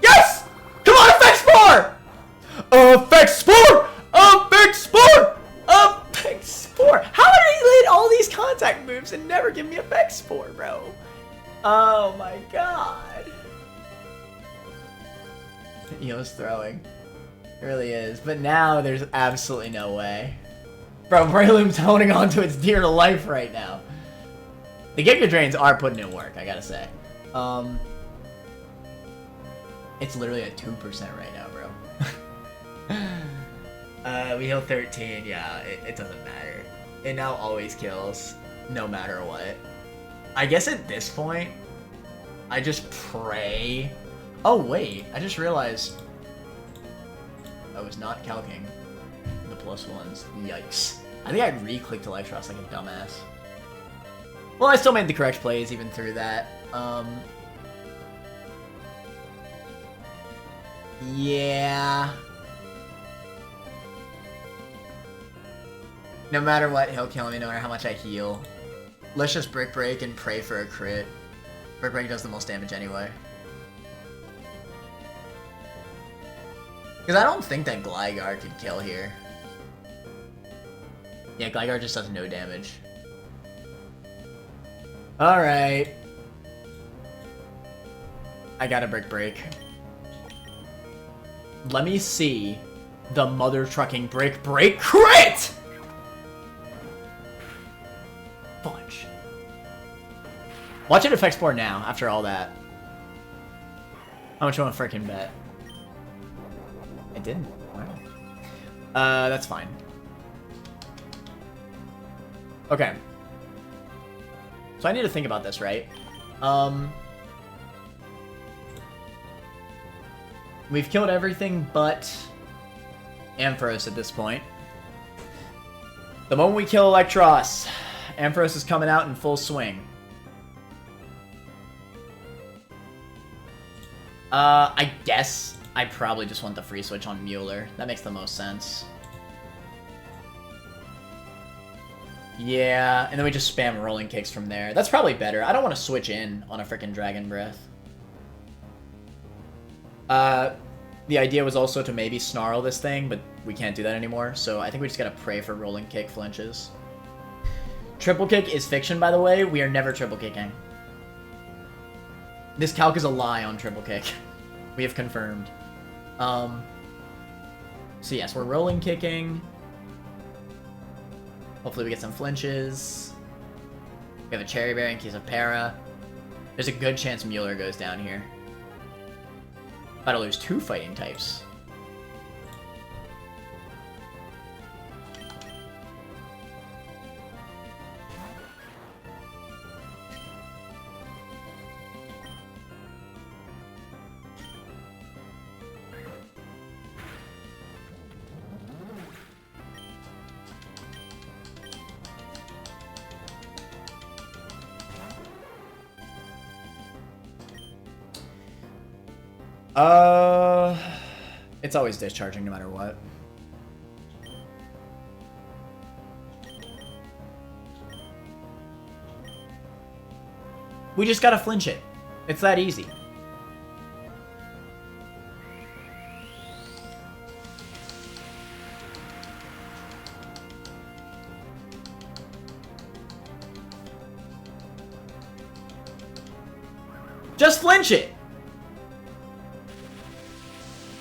Yes! Come on, Effect Spore! Effect Spore! Effect Spore! attack moves and never give me a Vex Spore, bro. Oh my god. Eo's throwing. It really is. But now there's absolutely no way. Bro, Breloom's holding on to its dear life right now. The Giga Drains are putting in work, I gotta say. It's literally at 2% right now, bro. We heal 13, yeah, it doesn't matter. It now always kills, no matter what. I guess at this point, I just pray. Oh wait, I just realized I was not calcing the +1s. Yikes. I think I re-clicked Electros like a dumbass. Well, I still made the correct plays even through that. Yeah. No matter what, he'll kill me no matter how much I heal. Let's just Brick Break and pray for a crit. Brick Break does the most damage anyway. Because I don't think that Gligar could kill here. Yeah, Gligar just does no damage. Alright. I got a Brick Break. Let me see the mother trucking Brick Break crit! Fudge. Watch it affect Spore now, after all that. How much you want to freaking bet? It didn't. Wow. That's fine. Okay. So I need to think about this, right? We've killed everything but Ampharos at this point. The moment we kill Electros, Ampharos is coming out in full swing. I guess I probably just want the free switch on Mueller. That makes the most sense. Yeah, and then we just spam rolling kicks from there. That's probably better. I don't want to switch in on a freaking Dragon Breath. The idea was also to maybe snarl this thing, but we can't do that anymore, so I think we just gotta pray for rolling kick flinches. Triple kick is fiction, by the way. We are never triple kicking. This calc is a lie on triple kick. We have confirmed. So yes, we're rolling kicking. Hopefully we get some flinches. We have a Cherry Berry in case of Para. There's a good chance Mueller goes down here. About to lose 2 fighting types. It's always discharging no matter what. We just gotta flinch it. It's that easy. Just flinch it!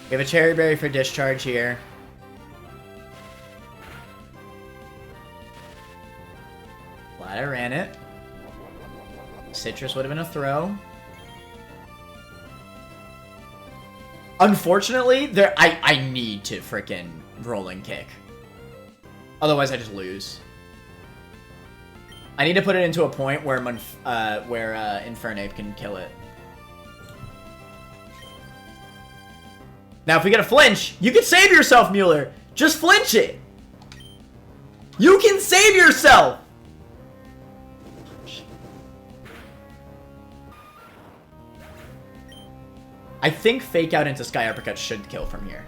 We have a Cherry Berry for discharge here. Glad I ran it. Citrus would have been a throw. Unfortunately, I need to frickin' rolling kick. Otherwise, I just lose. I need to put it into a point where Infernape can kill it. Now, if we get a flinch, you can save yourself, Mueller. Just flinch it. You can save yourself. I think Fake Out into Sky Uppercut should kill from here.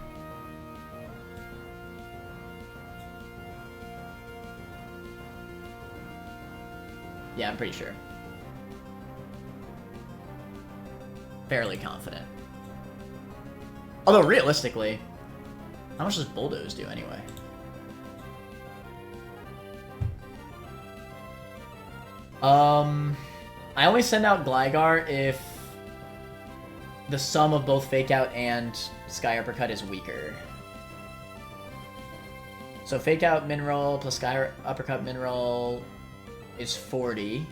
Yeah, I'm pretty sure. Fairly confident. Although, realistically, how much does Bulldoze do anyway? I only send out Gligar if the sum of both Fake Out and Sky Uppercut is weaker. So Fake Out Mineral plus Sky Uppercut Mineral is 40.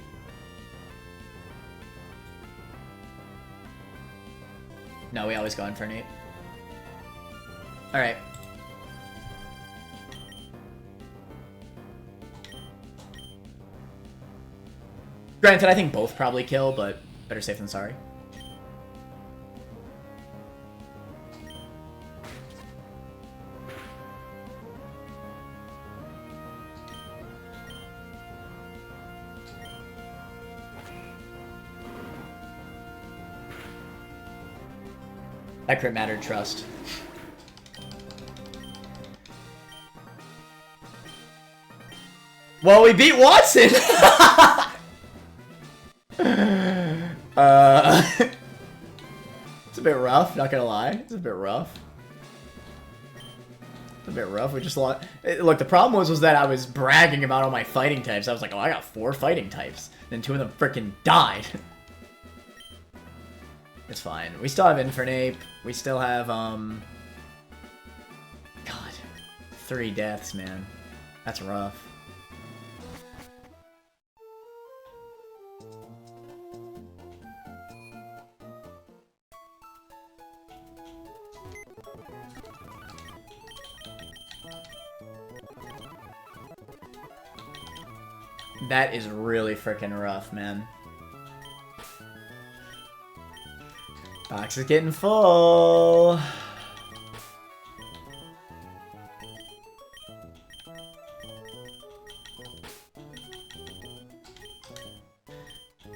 No, we always go Infernape. Alright. Granted, I think both probably kill, but better safe than sorry. That crit mattered, trust. Well, we beat Wattson! It's a bit rough, not gonna lie. It's a bit rough. It's a bit rough. We just lost. Look, the problem was that I was bragging about all my fighting types. I was like, oh, I got 4 fighting types. Then 2 of them freaking died. It's fine. We still have Infernape. We still have, God. 3 deaths, man. That's rough. That is really freaking rough, man. Box is getting full.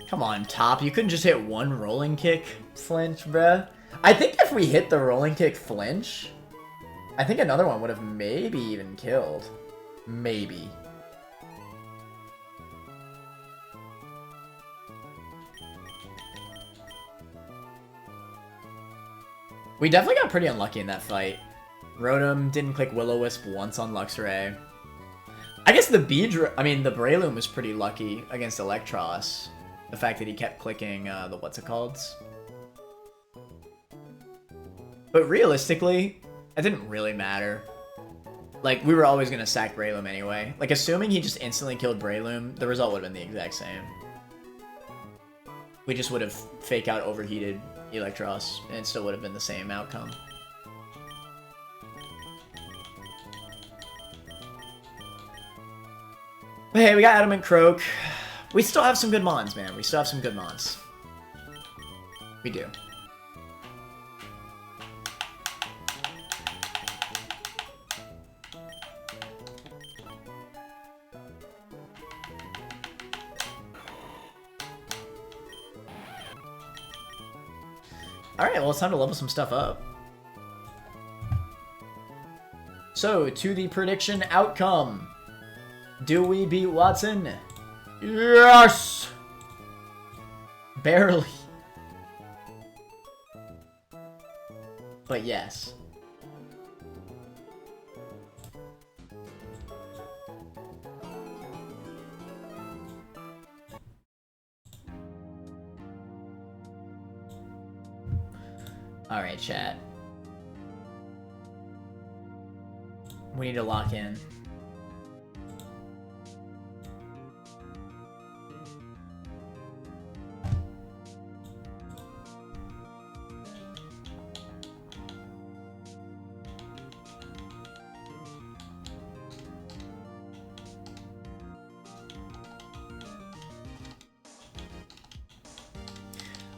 Come on, Top. You couldn't just hit 1 rolling kick flinch, bruh. I think if we hit the rolling kick flinch, I think another one would have maybe even killed. Maybe. We definitely got pretty unlucky in that fight. Rotom didn't click Will-O-Wisp once on Luxray. I guess the Breloom was pretty lucky against Electros. The fact that he kept clicking the what's-it-calleds. But realistically, it didn't really matter. Like, we were always going to sack Breloom anyway. Like, assuming he just instantly killed Breloom, the result would have been the exact same. We just would have fake out overheated Electros, and it still would have been the same outcome. But hey, we got Adamant Croak. We still have some good mons, man. We still have some good mons. We do. Alright, well, it's time to level some stuff up. So, to the prediction outcome. Do we beat Wattson? Yes! Barely. But yes. Alright, chat. We need to lock in.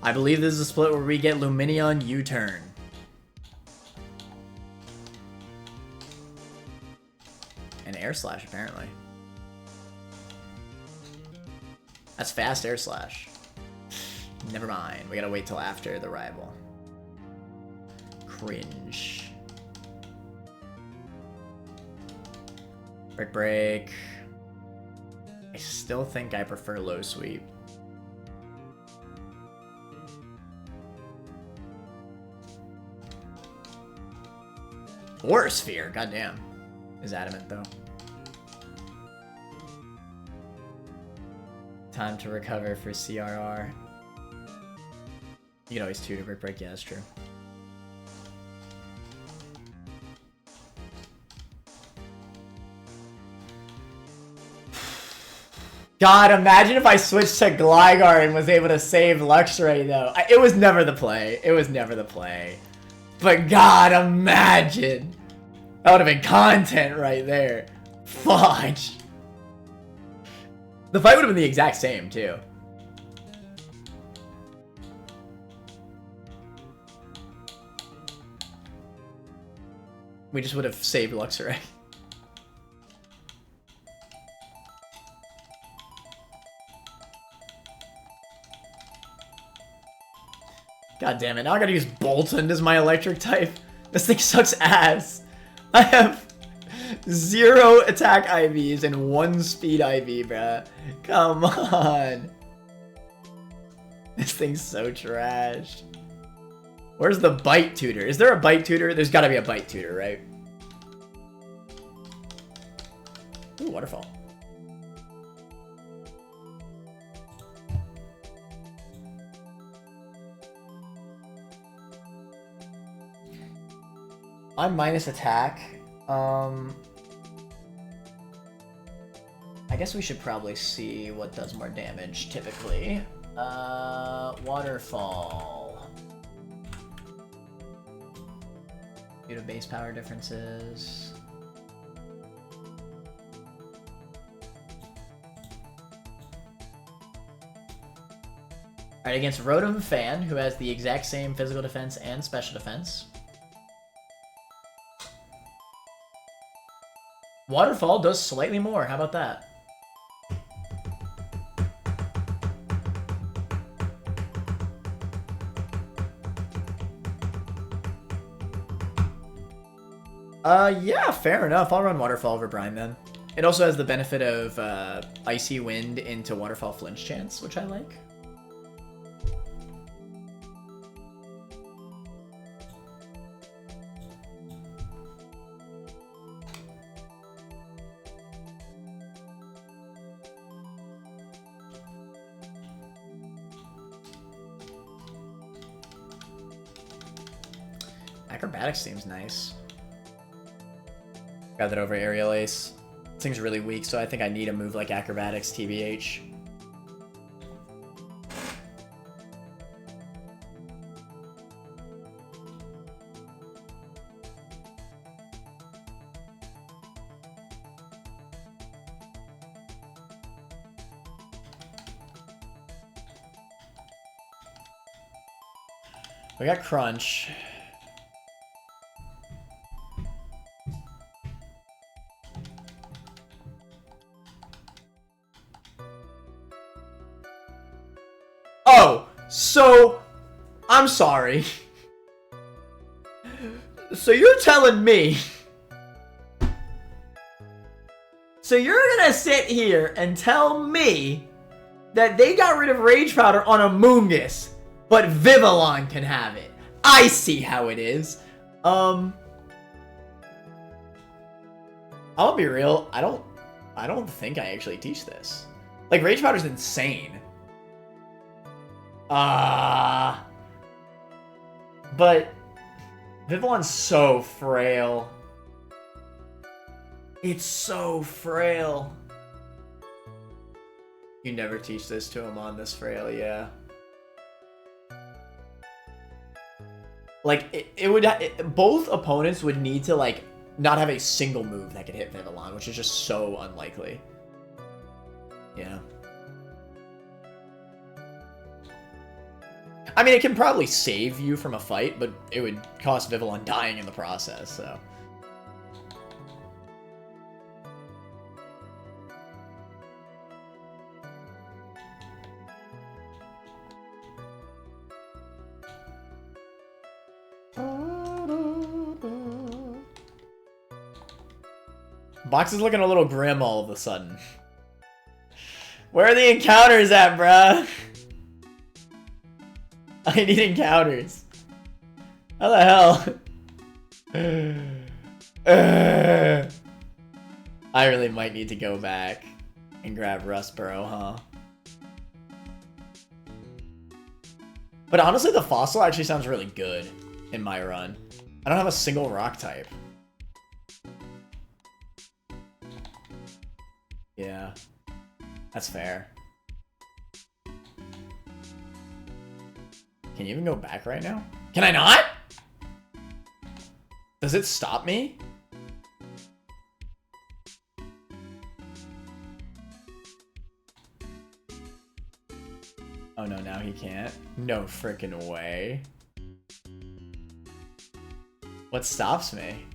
I believe this is a split where we get Lumineon U-turn. And Air Slash, apparently. That's fast Air Slash. Never mind. We gotta wait till after the rival. Cringe. Brick Break. I still think I prefer Low Sweep. Or Sphere, goddamn. Is Adamant though. Time to recover for CRR. You can always tutor Brick Break, yeah, that's true. God, imagine if I switched to Gligar and was able to save Luxray, though. It was never the play. It was never the play. But God, imagine. That would have been content right there. Fudge. The fight would have been the exact same, too. We just would have saved Luxray. God damn it, now I gotta use Bolton as my electric type. This thing sucks ass. I have 0 attack IVs and 1 speed IV, bruh. Come on. This thing's so trash. Where's the bite tutor? Is there a bite tutor? There's gotta be a bite tutor, right? Ooh, waterfall. I'm minus attack. I guess we should probably see what does more damage typically. Waterfall. Due to base power differences. Alright, against Rotom Fan, who has the exact same physical defense and special defense. Waterfall does slightly more. How about that? Yeah, fair enough. I'll run Waterfall over Brine then. It also has the benefit of Icy Wind into Waterfall Flinch chance, which I like. Acrobatics seems nice. Got that over Aerial Ace. This thing's really weak, so I think I need a move like Acrobatics, TBH. We got Crunch. Oh, so I'm sorry. So you're telling me. So you're gonna sit here and tell me that they got rid of Rage Powder on a Moongus, but Vivillon can have it. I see how it is. I'll be real. I don't think I actually teach this. Like, Rage Powder's insane. But Vivillon's so frail. It's so frail. You never teach this to him on this frail, yeah. Like, both opponents would need to, like, not have a single move that could hit Vivillon, which is just so unlikely. Yeah. I mean, it can probably save you from a fight, but it would cost Vivillon dying in the process, so. Box is looking a little grim all of a sudden. Where are the encounters at, bruh? I need encounters. How the hell? I really might need to go back and grab Rustboro, huh? But honestly, the fossil actually sounds really good in my run. I don't have a single rock type. Yeah, that's fair. Can you even go back right now? Can I not? Does it stop me? Oh no, now he can't. No frickin' way. What stops me?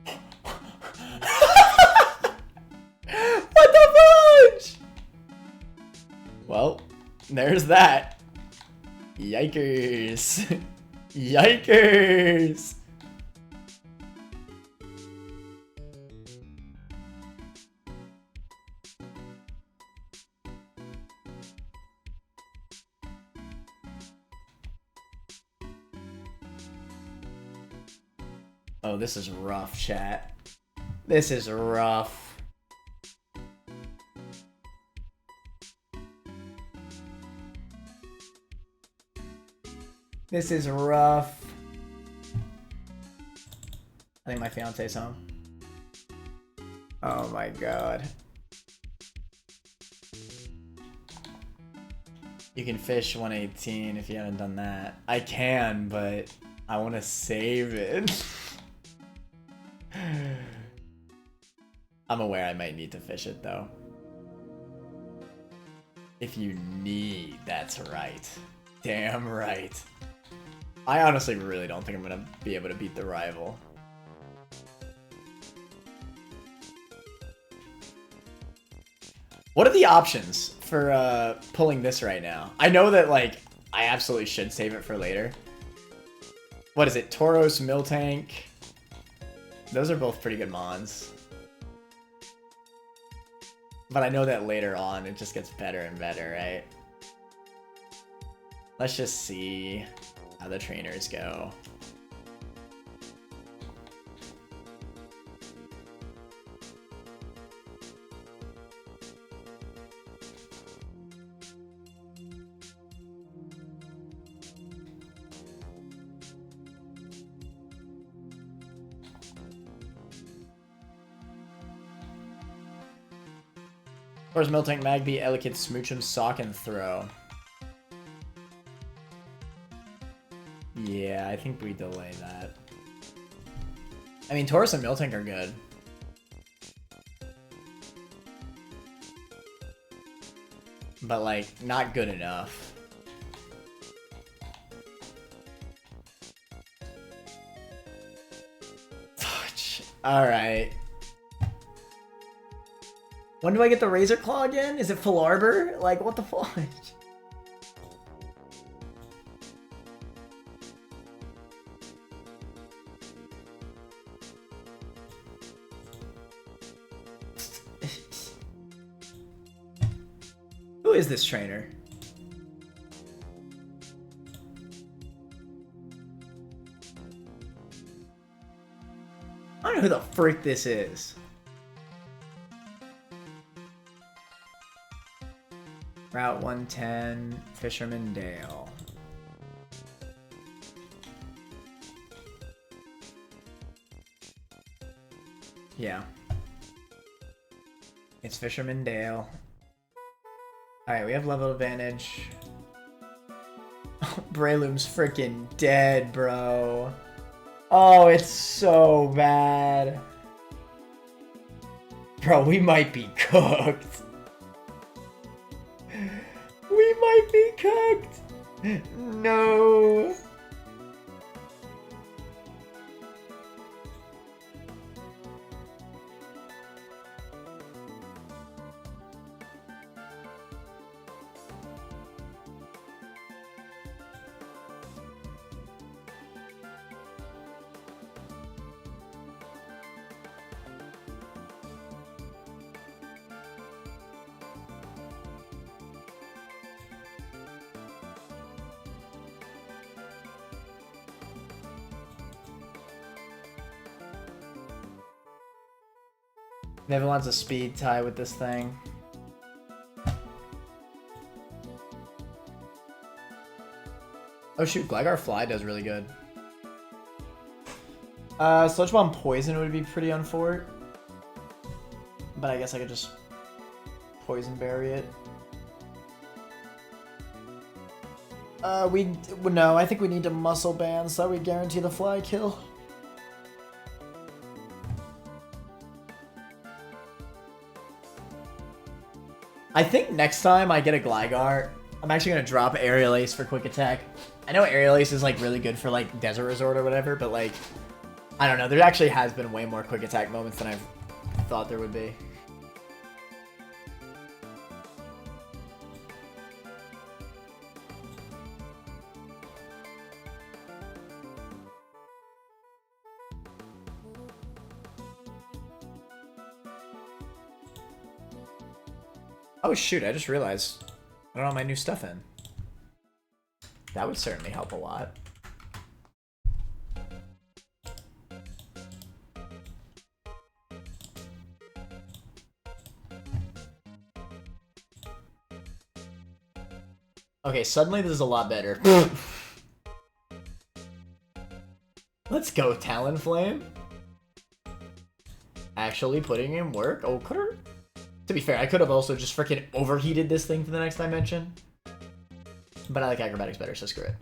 What the fudge? Well, there's that. Yikers. Yikers. Oh, this is rough, chat. This is rough. This is rough. I think my fiance's home. Oh my god. You can fish 118 if you haven't done that. I can, but I want to save it. I'm aware I might need to fish it though. If you need, that's right. Damn right. I honestly really don't think I'm gonna be able to beat the rival. What are the options for pulling this right now? I know that like I absolutely should save it for later. What is it? Tauros, Miltank. Those are both pretty good mons. But I know that later on it just gets better and better, right? Let's just see how the trainers go. Of course, Miltank, Magby, Elekid, Smoochum, Sock, and Throw. Yeah, I think we delay that. I mean, Tauros and Miltank are good. But, like, not good enough. Fudge. Alright. When do I get the Razor Claw again? Is it Full Arbor? Like, what the fudge? Who is this trainer? I don't know who the frick this is. Route 110, Fisherman Dale. Yeah. It's Fisherman Dale. Alright, we have level advantage. Breloom's freaking dead, bro. Oh, it's so bad. Bro, we might be cooked. We might be cooked. No. Never wants a speed tie with this thing. Oh shoot, Gligar Fly does really good. Sludge Bomb Poison would be pretty unfort. But I guess I could just Poison Berry it. No, I think we need to Muscle Band so that we guarantee the fly kill. I think next time I get a Gligar, I'm actually going to drop Aerial Ace for Quick Attack. I know Aerial Ace is like really good for like Desert Resort or whatever, but like, I don't know, there actually has been way more Quick Attack moments than I've thought there would be. Oh shoot, I just realized I don't have my new stuff in. That would certainly help a lot. Okay, suddenly this is a lot better. Let's go, Talonflame. Actually putting in work. Oh, could have... To be fair, I could have also just freaking overheated this thing to the next dimension. But I like acrobatics better, so screw it.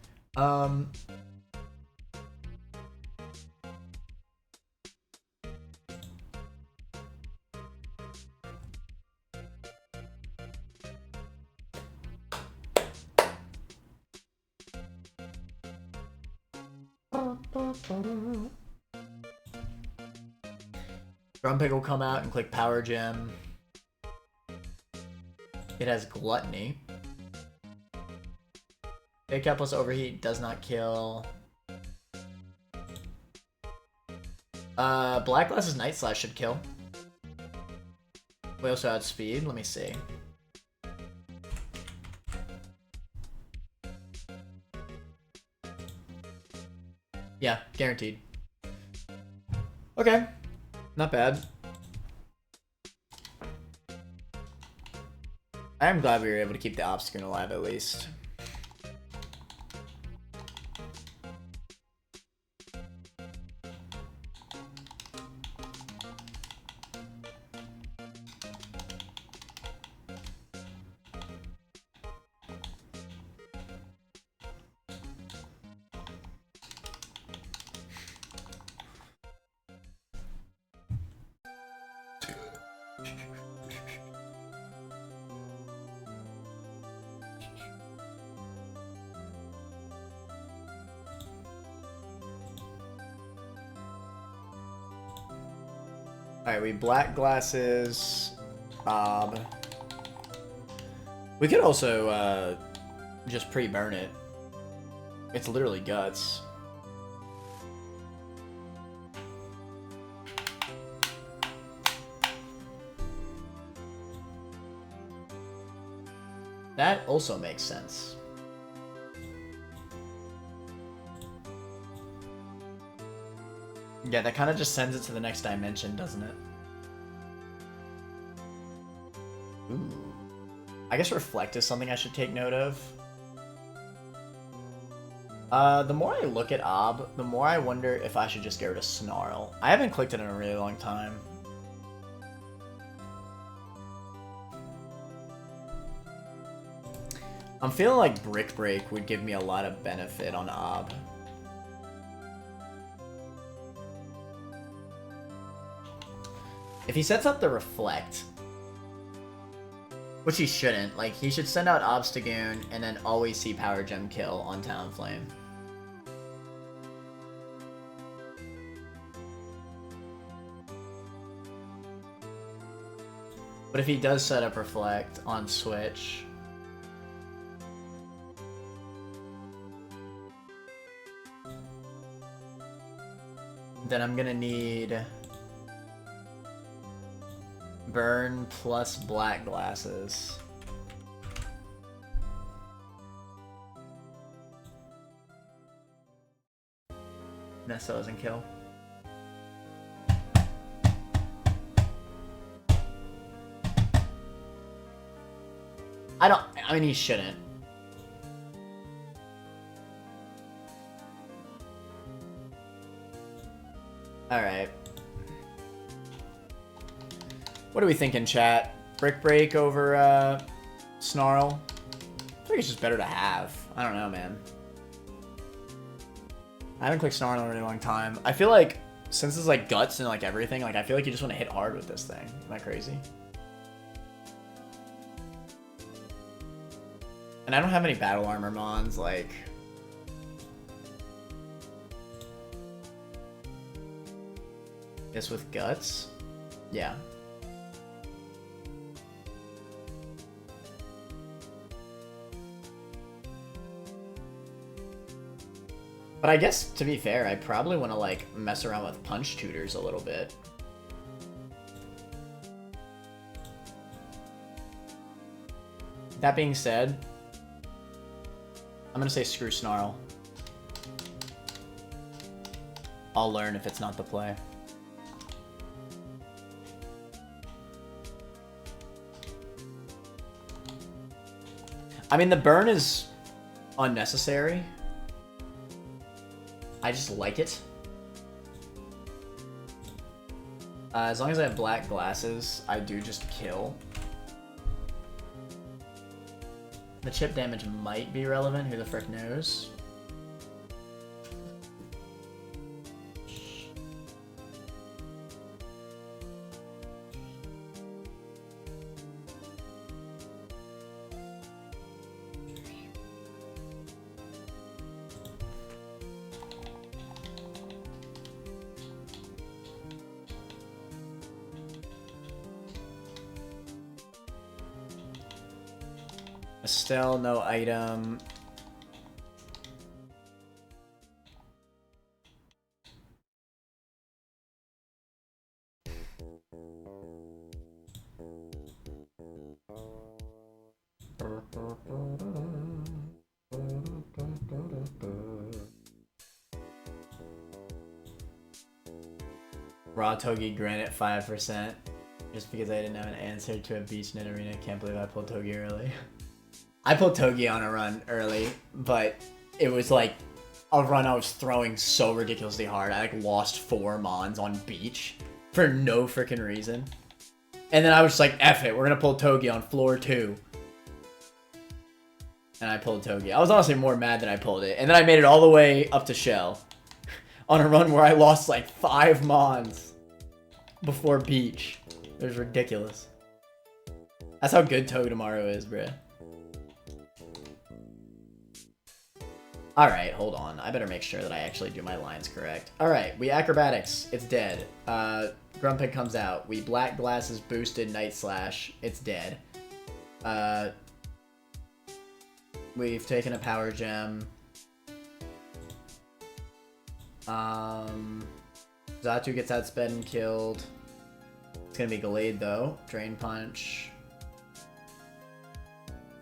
Grumpig will come out and click Power Gem. It has Gluttony. Big Cat plus Overheat does not kill. Black Glass's Night Slash should kill. We also had Speed. Let me see. Yeah, guaranteed. Okay, not bad. I am glad we were able to keep the Obstagoon alive at least. Alright, we Black Glasses, Bob. We could also just pre-burn it. It's literally guts. That also makes sense. Yeah, that kind of just sends it to the next dimension, doesn't it? Ooh. I guess Reflect is something I should take note of. The more I look at Ob, the more I wonder if I should just get rid of Snarl. I haven't clicked it in a really long time. I'm feeling like Brick Break would give me a lot of benefit on Ob. If he sets up the Reflect, which he shouldn't, like, he should send out Obstagoon and then always see Power Gem kill on Talonflame. But if he does set up Reflect on Switch, then I'm gonna need Burn plus Black Glasses. Nessa doesn't kill. I mean, he shouldn't. Alright. What are we thinking, chat? Brick Break over, Snarl? I think it's just better to have. I don't know, man. I haven't clicked Snarl in a really long time. I feel like, since it's like guts and like everything, like I feel like you just want to hit hard with this thing. Am I crazy? And I don't have any battle armor mons, like... This with guts? Yeah. But I guess, to be fair, I probably want to, like, mess around with punch tutors a little bit. That being said, I'm gonna say screw Snarl. I'll learn if it's not the play. I mean, the burn is unnecessary. I just like it. As long as I have black glasses, I do just kill. The chip damage might be relevant, who the frick knows? Estelle, no item. Raw Togi Granite 5%. Just because I didn't have an answer to a beachnet arena. Can't believe I pulled Togi early. I pulled Togi on a run early, but it was like a run I was throwing so ridiculously hard. I like lost 4 mons on beach for no freaking reason. And then I was just like, F it, we're gonna pull Togi on floor 2. And I pulled Togi. I was honestly more mad that I pulled it. And then I made it all the way up to Shell on a run where I lost like 5 mons before beach. It was ridiculous. That's how good Togedemaru is, bruh. Alright, hold on. I better make sure that I actually do my lines correct. Alright, we acrobatics. It's dead. Grumpig comes out. We black glasses boosted Night Slash. It's dead. We've taken a power gem. Zatu gets outsped and killed. It's gonna be Gallade though. Drain Punch.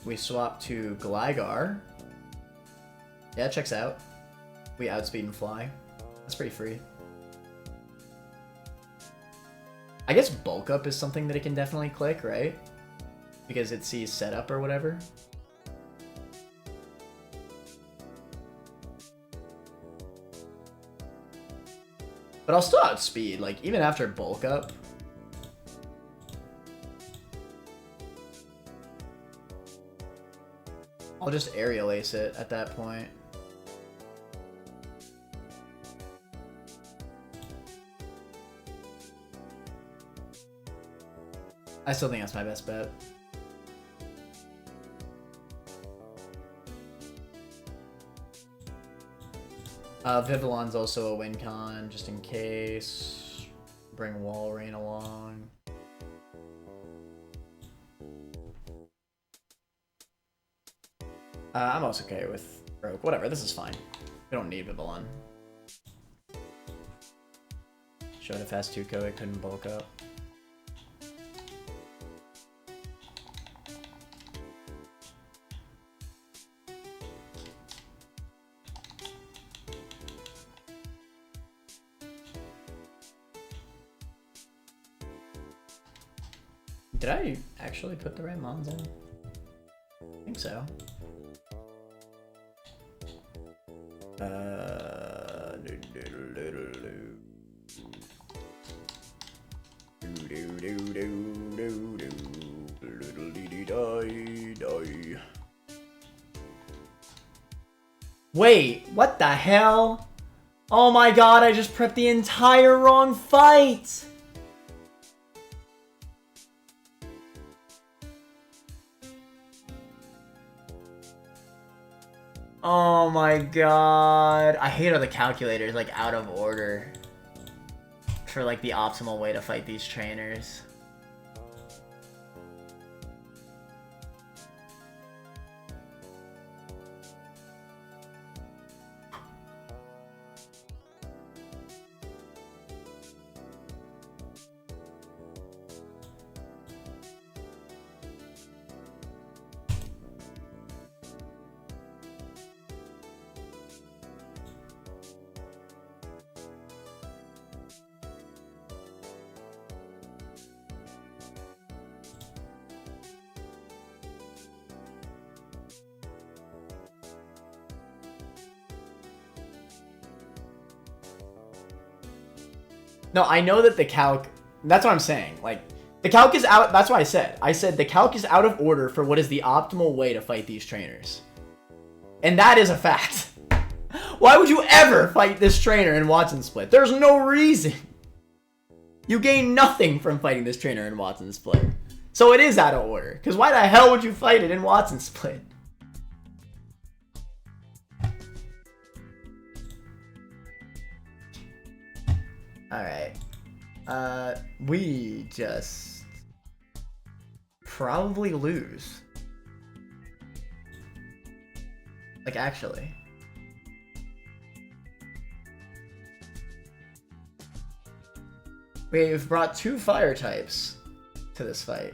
We swap to Gligar. Yeah, it checks out. We outspeed and fly. That's pretty free. I guess bulk up is something that it can definitely click, right? Because it sees setup or whatever. But I'll still outspeed, like, even after bulk up. I'll just aerial ace it at that point. I still think that's my best bet. Vivillon's also a win con, just in case. Bring Walrein along. I'm also okay with Rogue. Whatever, this is fine. We don't need Vivillon. Showed a fast 2-ko, it couldn't bulk up. Did I actually put the right mons on? think so. Wait, what the hell? Oh my god, I just prepped the entire wrong fight! Oh my god. I hate how the calculator is like out of order for like the optimal way to fight these trainers. No, I know that the calc... That's what I'm saying. Like, the calc is out... That's what I said. I said the calc is out of order for what is the optimal way to fight these trainers. And that is a fact. Why would you ever fight this trainer in Wattson Split? There's no reason. You gain nothing from fighting this trainer in Wattson Split. So it is out of order. Because why the hell would you fight it in Wattson Split? Alright. We just probably lose. Like, actually. We've brought 2 fire types to this fight.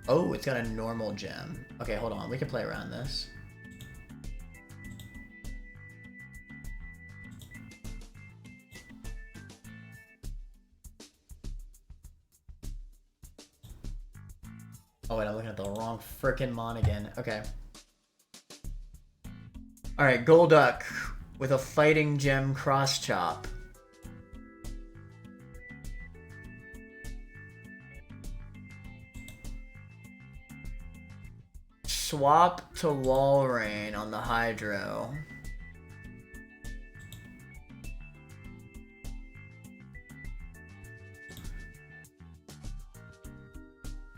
Oh, it's got a normal gem. Okay, hold on. We can play around this. Oh wait, I'm looking at the wrong frickin' mon again. Okay. Alright, Golduck with a fighting gem cross chop. Swap to Walrein on the Hydro.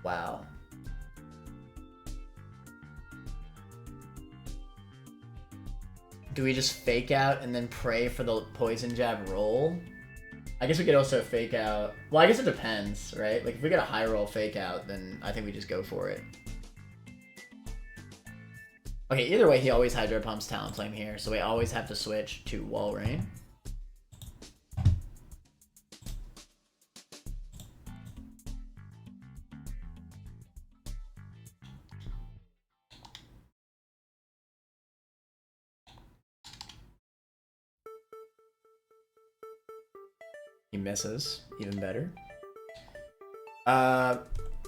Wow. Do we just fake out and then pray for the poison jab roll? I guess we could also fake out... Well, I guess it depends, right? Like, if we get a high roll fake out, then I think we just go for it. Okay, either way, he always Hydro Pumps Talonflame here, so we always have to switch to Walrein. He misses. Even better.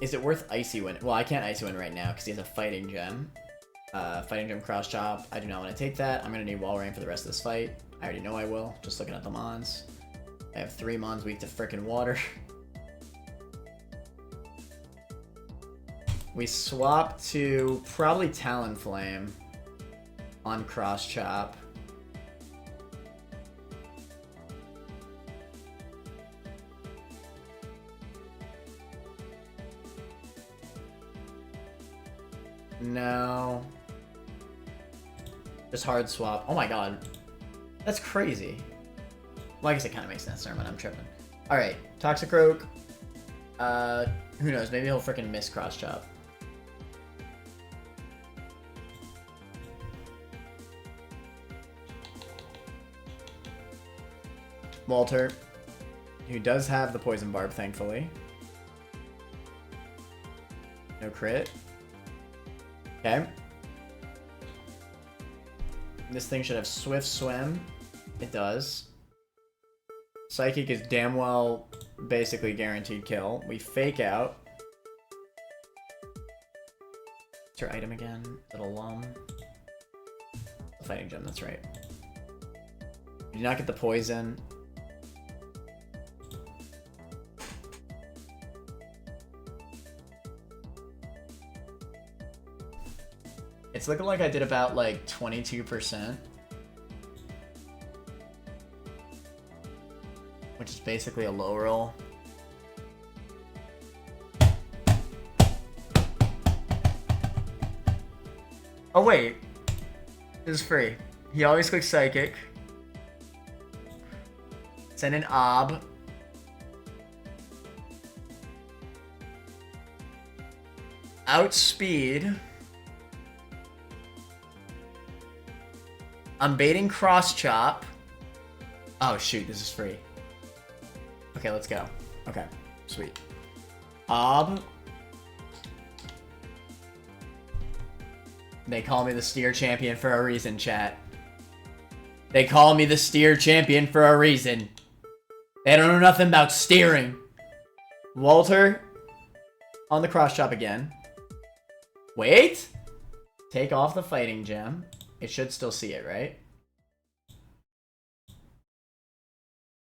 Is it worth Icy Wind? Well, I can't Icy Wind right now because he has a Fighting Gem. Fighting Gem Cross Chop. I do not want to take that. I'm going to need Walrein for the rest of this fight. I already know I will. Just looking at the Mons. I have 3 Mons weak to frickin' water. We swap to probably Talonflame on Cross Chop. No. Just hard swap. Oh my god. That's crazy. Well, I guess it kind of makes sense. Never mind, I'm tripping. Alright, Toxicroak. Who knows? Maybe he'll freaking miss Cross Chop. Walter, who does have the Poison Barb, thankfully. No crit. Okay. This thing should have Swift Swim. It does. Psychic is damn well basically guaranteed kill. We fake out. What's your item again? Little fighting gem, that's right. You do not get the poison. It's looking like I did about like 22%. Which is basically a low roll. Oh wait, this is free. He always clicks Psychic. Send an Ob. Outspeed. I'm baiting Cross Chop. Oh shoot, this is free. Okay, let's go. Okay, sweet. Ob. They call me the steer champion for a reason, chat. They call me the steer champion for a reason. They don't know nothing about steering. Walter. On the cross chop again. Wait. Take off the fighting gem. It should still see it, right?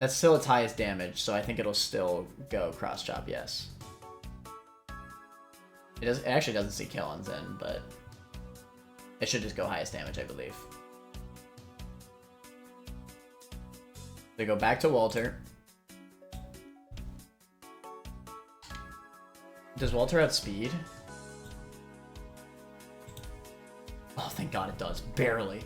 That's still its highest damage, so I think it'll still go cross chop, yes. It actually doesn't see kill on Zen, but it should just go highest damage, I believe. They go back to Walter. Does Walter have speed? Oh, thank God it does. Barely.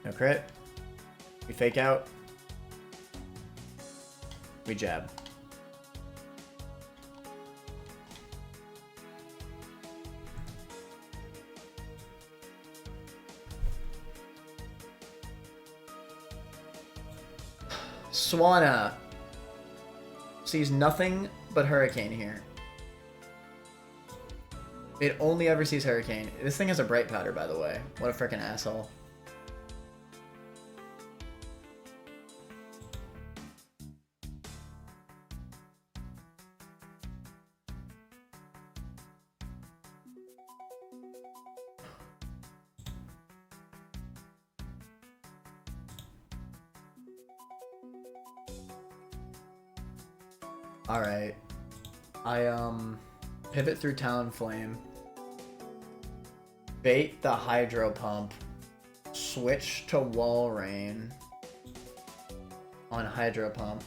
No crit. We fake out. We jab. Swanna sees nothing but Hurricane here. It only ever sees Hurricane. This thing has a bright powder, by the way. What a freaking asshole. Alright. I, pivot through Talonflame. Bait the Hydro Pump. Switch to Wall Rain. On Hydro Pump.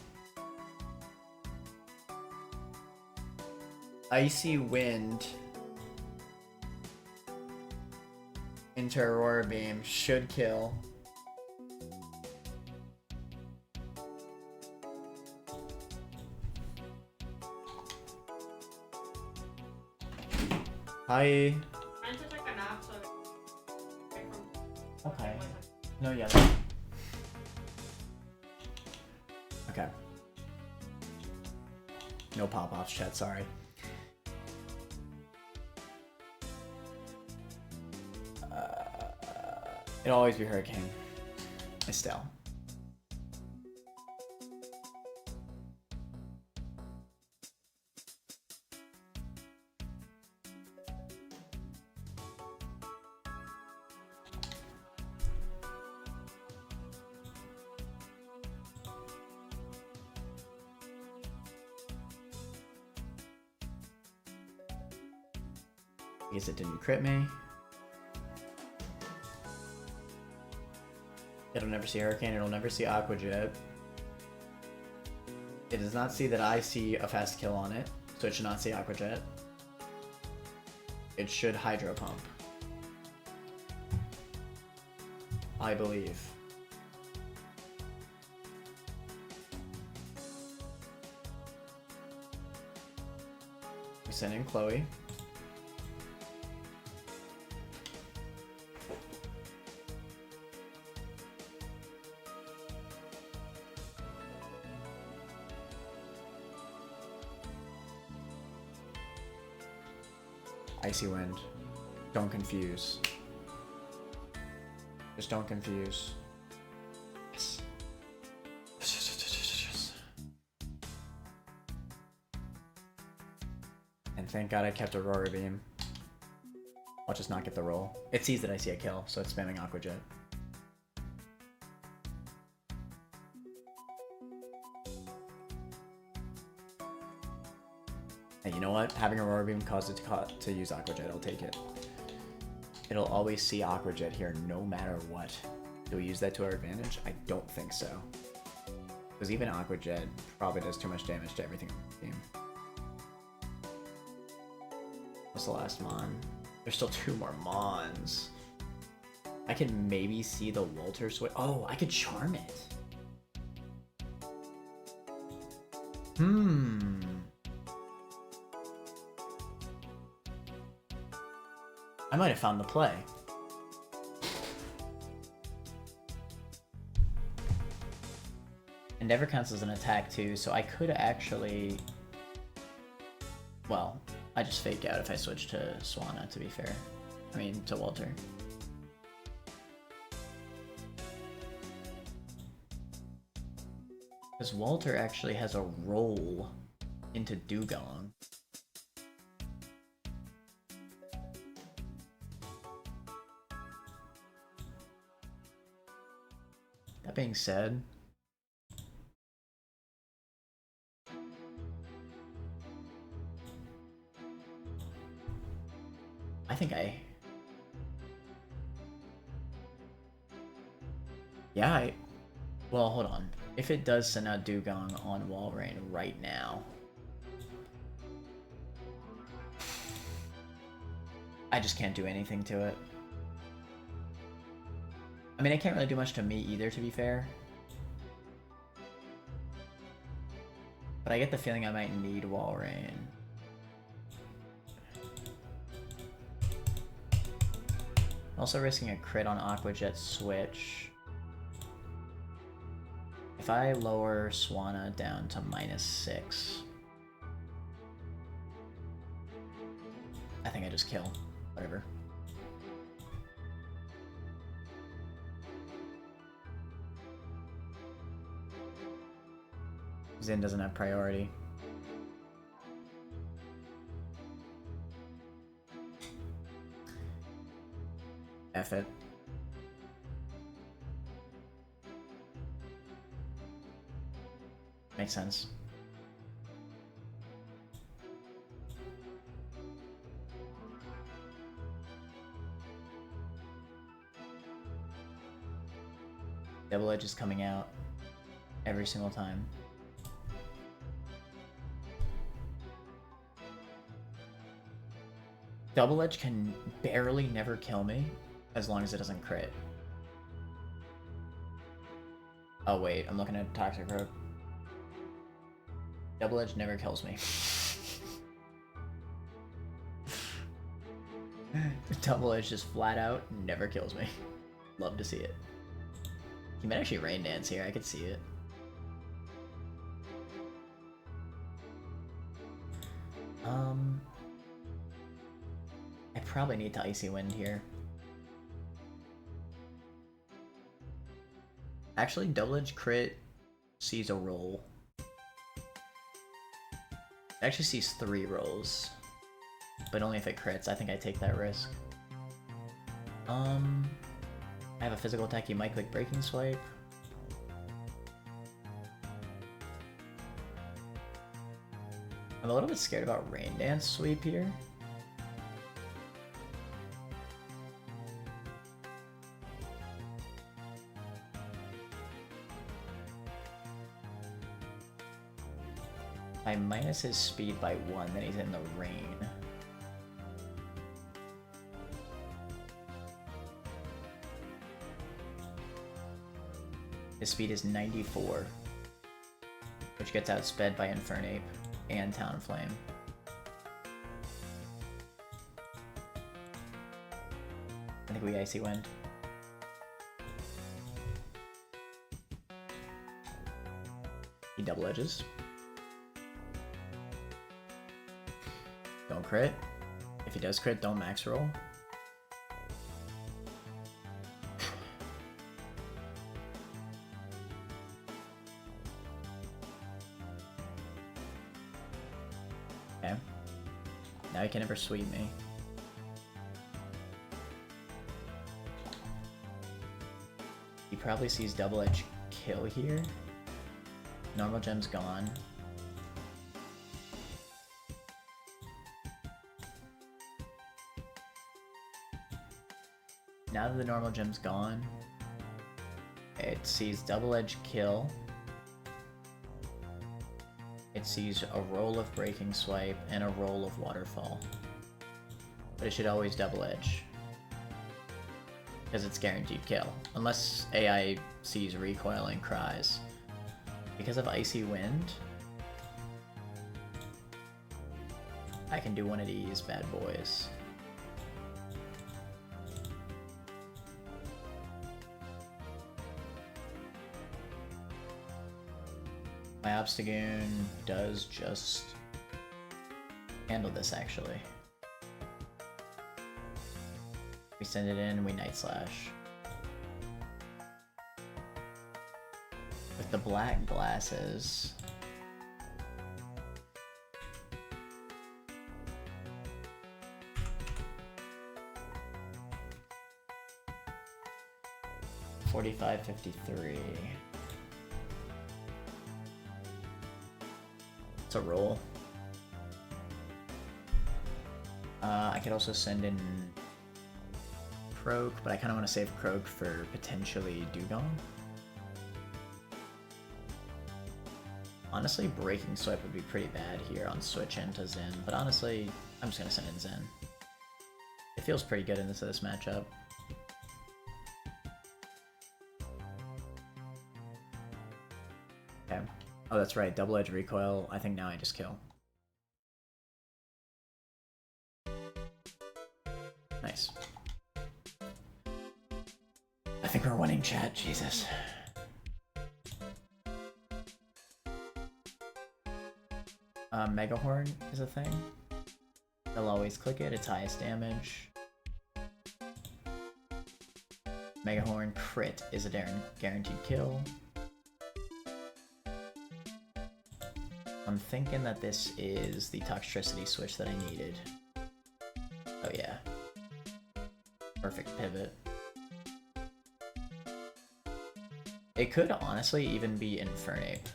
Icy Wind. Into Aurora Beam. Should kill. Hi. Trying to take a nap, so Okay. No yellow. Okay. No pop-offs, chat, sorry. It'll always be Hurricane. Estelle. I guess it didn't crit me. It'll never see Hurricane, it'll never see Aqua Jet. It does not see that I see a fast kill on it, so it should not see Aqua Jet. It should Hydro Pump. I believe. We send in Chloe. Icy Wind. Don't confuse. Just don't confuse. Yes. And thank God I kept Aurora Beam. I'll just not get the roll. It sees that I see a kill, so it's spamming Aqua Jet. And you know what? Having Aurora Beam caused it to use Aqua Jet. I'll take it. It'll always see Aqua Jet here no matter what. Do we use that to our advantage? I don't think so. Because even Aqua Jet probably does too much damage to everything in the game. What's the last Mon? There's still 2 more Mons. I can maybe see the Walter switch. Oh, I could charm it. I might have found the play. Endeavor counts as an attack too, so I could actually... Well, I just fake out if I switch to Swanna, to be fair. I mean, to Walter. Because Walter actually has a roll into Dugong. That being said, I think yeah, well, hold on. If it does send out Dugong on Walrein right now, I just can't do anything to it. I mean, it can't really do much to me either, to be fair. But I get the feeling I might need Walrein. Also risking a crit on Aqua Jet switch. If I lower Swanna down to -6, I think I just kill. Whatever. Xin doesn't have priority. F it. Makes sense. Double Edge is coming out every single time. Double Edge can barely never kill me as long as it doesn't crit. Oh wait, I'm looking at Toxic Road. Double Edge never kills me. Double Edge just flat out never kills me. Love to see it. He might actually Rain Dance here, I could see it. I probably need to Icy Wind here. Actually, Double Edge crit sees a roll. It actually sees 3 rolls, but only if it crits. I think I take that risk. I have a physical attack. You might click Breaking Swipe. I'm a little bit scared about Rain Dance Sweep here. I minus his speed by 1, then he's in the rain. His speed is 94, which gets outsped by Infernape and Talonflame. I think we Icy Wind. He double edges. Don't crit. if he does crit, don't max roll. Okay. Now he can never sweep me. He probably sees double edge kill here. Normal gem's gone. Now that the normal gem's gone, it sees double edge kill. It sees a roll of breaking swipe and a roll of waterfall. But it should always double edge, because it's guaranteed kill. Unless AI sees recoil and cries. Because of Icy Wind, I can do one of these bad boys. My Obstagoon does just handle this, actually. We send it in, we Night Slash. With the black glasses... $45.53. It's a roll. I could also send in Croak, but I kind of want to save Croak for potentially Dugong. Honestly, Breaking Swipe would be pretty bad here on switch into Zen, but honestly, I'm just going to send in Zen. It feels pretty good in this matchup. Okay. Oh, that's right, double edge recoil. I think now I just kill. Nice. I think we're winning, chat. Jesus. Mega Horn is a thing. They'll always click it, it's highest damage. Mega Horn crit is a guaranteed kill. I'm thinking that this is the Toxtricity switch that I needed. Oh yeah. Perfect pivot. It could honestly even be Infernape.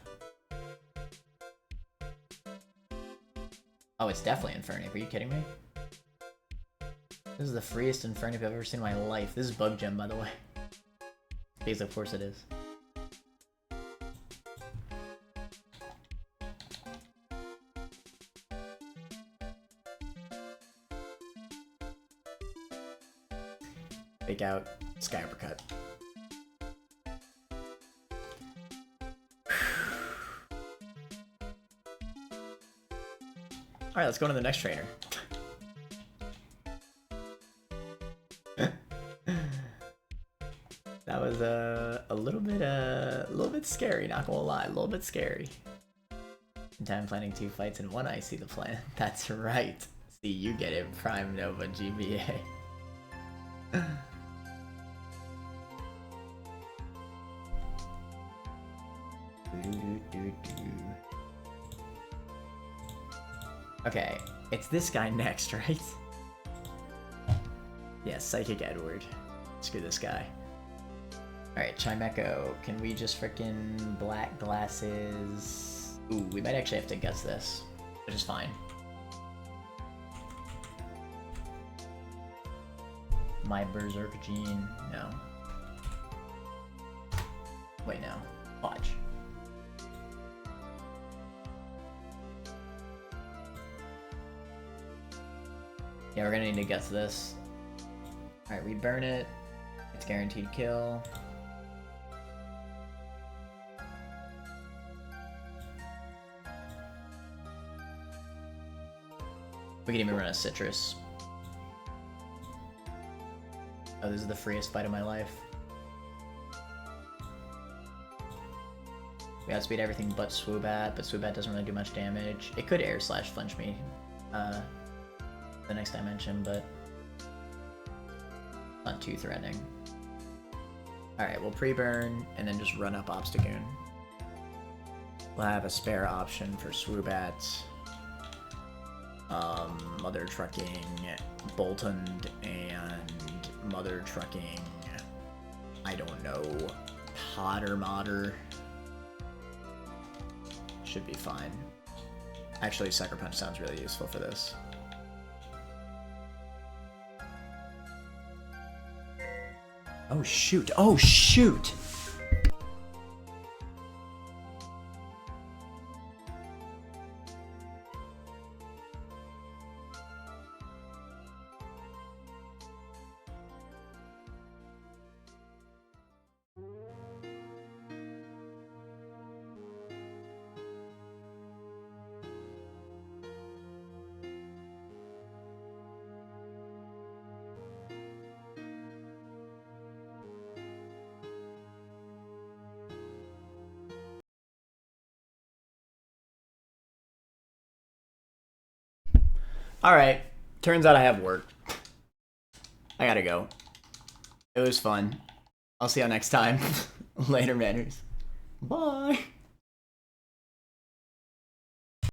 Oh, it's definitely Infernape. Are you kidding me? This is the freest Infernape I've ever seen in my life. This is Bug Gem, by the way. Because of course it is. Fake out, Sky Uppercut. Alright, let's go to the next trainer. That was a little bit scary, not gonna lie, a little bit scary. In time planning 2 fights in one, I see the plan. That's right. See, you get it, Prime Nova GBA. Okay, it's this guy next, right? Yeah, Psychic Edward. Screw this guy. Alright, Chimecho. Can we just frickin' black glasses? Ooh, we might actually have to guess this, which is fine. My Berserk Gene? No. Wait, no. Watch. Yeah, we're gonna need to guess this. Alright, we burn it. It's guaranteed kill. We can even run a Citrus. Oh, this is the freest fight of my life. We outspeed everything but Swoobat, but Swoobat doesn't really do much damage. It could air slash flinch me. the next dimension, but not too threatening. Alright, we'll pre-burn and then just run up Obstagoon. We'll have a spare option for Swoobat, Mother Trucking, Boltund, and Mother Trucking, I don't know, Potter Modder. Should be fine. Actually, Sucker Punch sounds really useful for this. Oh shoot, oh shoot! Alright, turns out I have work. I gotta go. It was fun. I'll see y'all next time. Later, manners. Bye.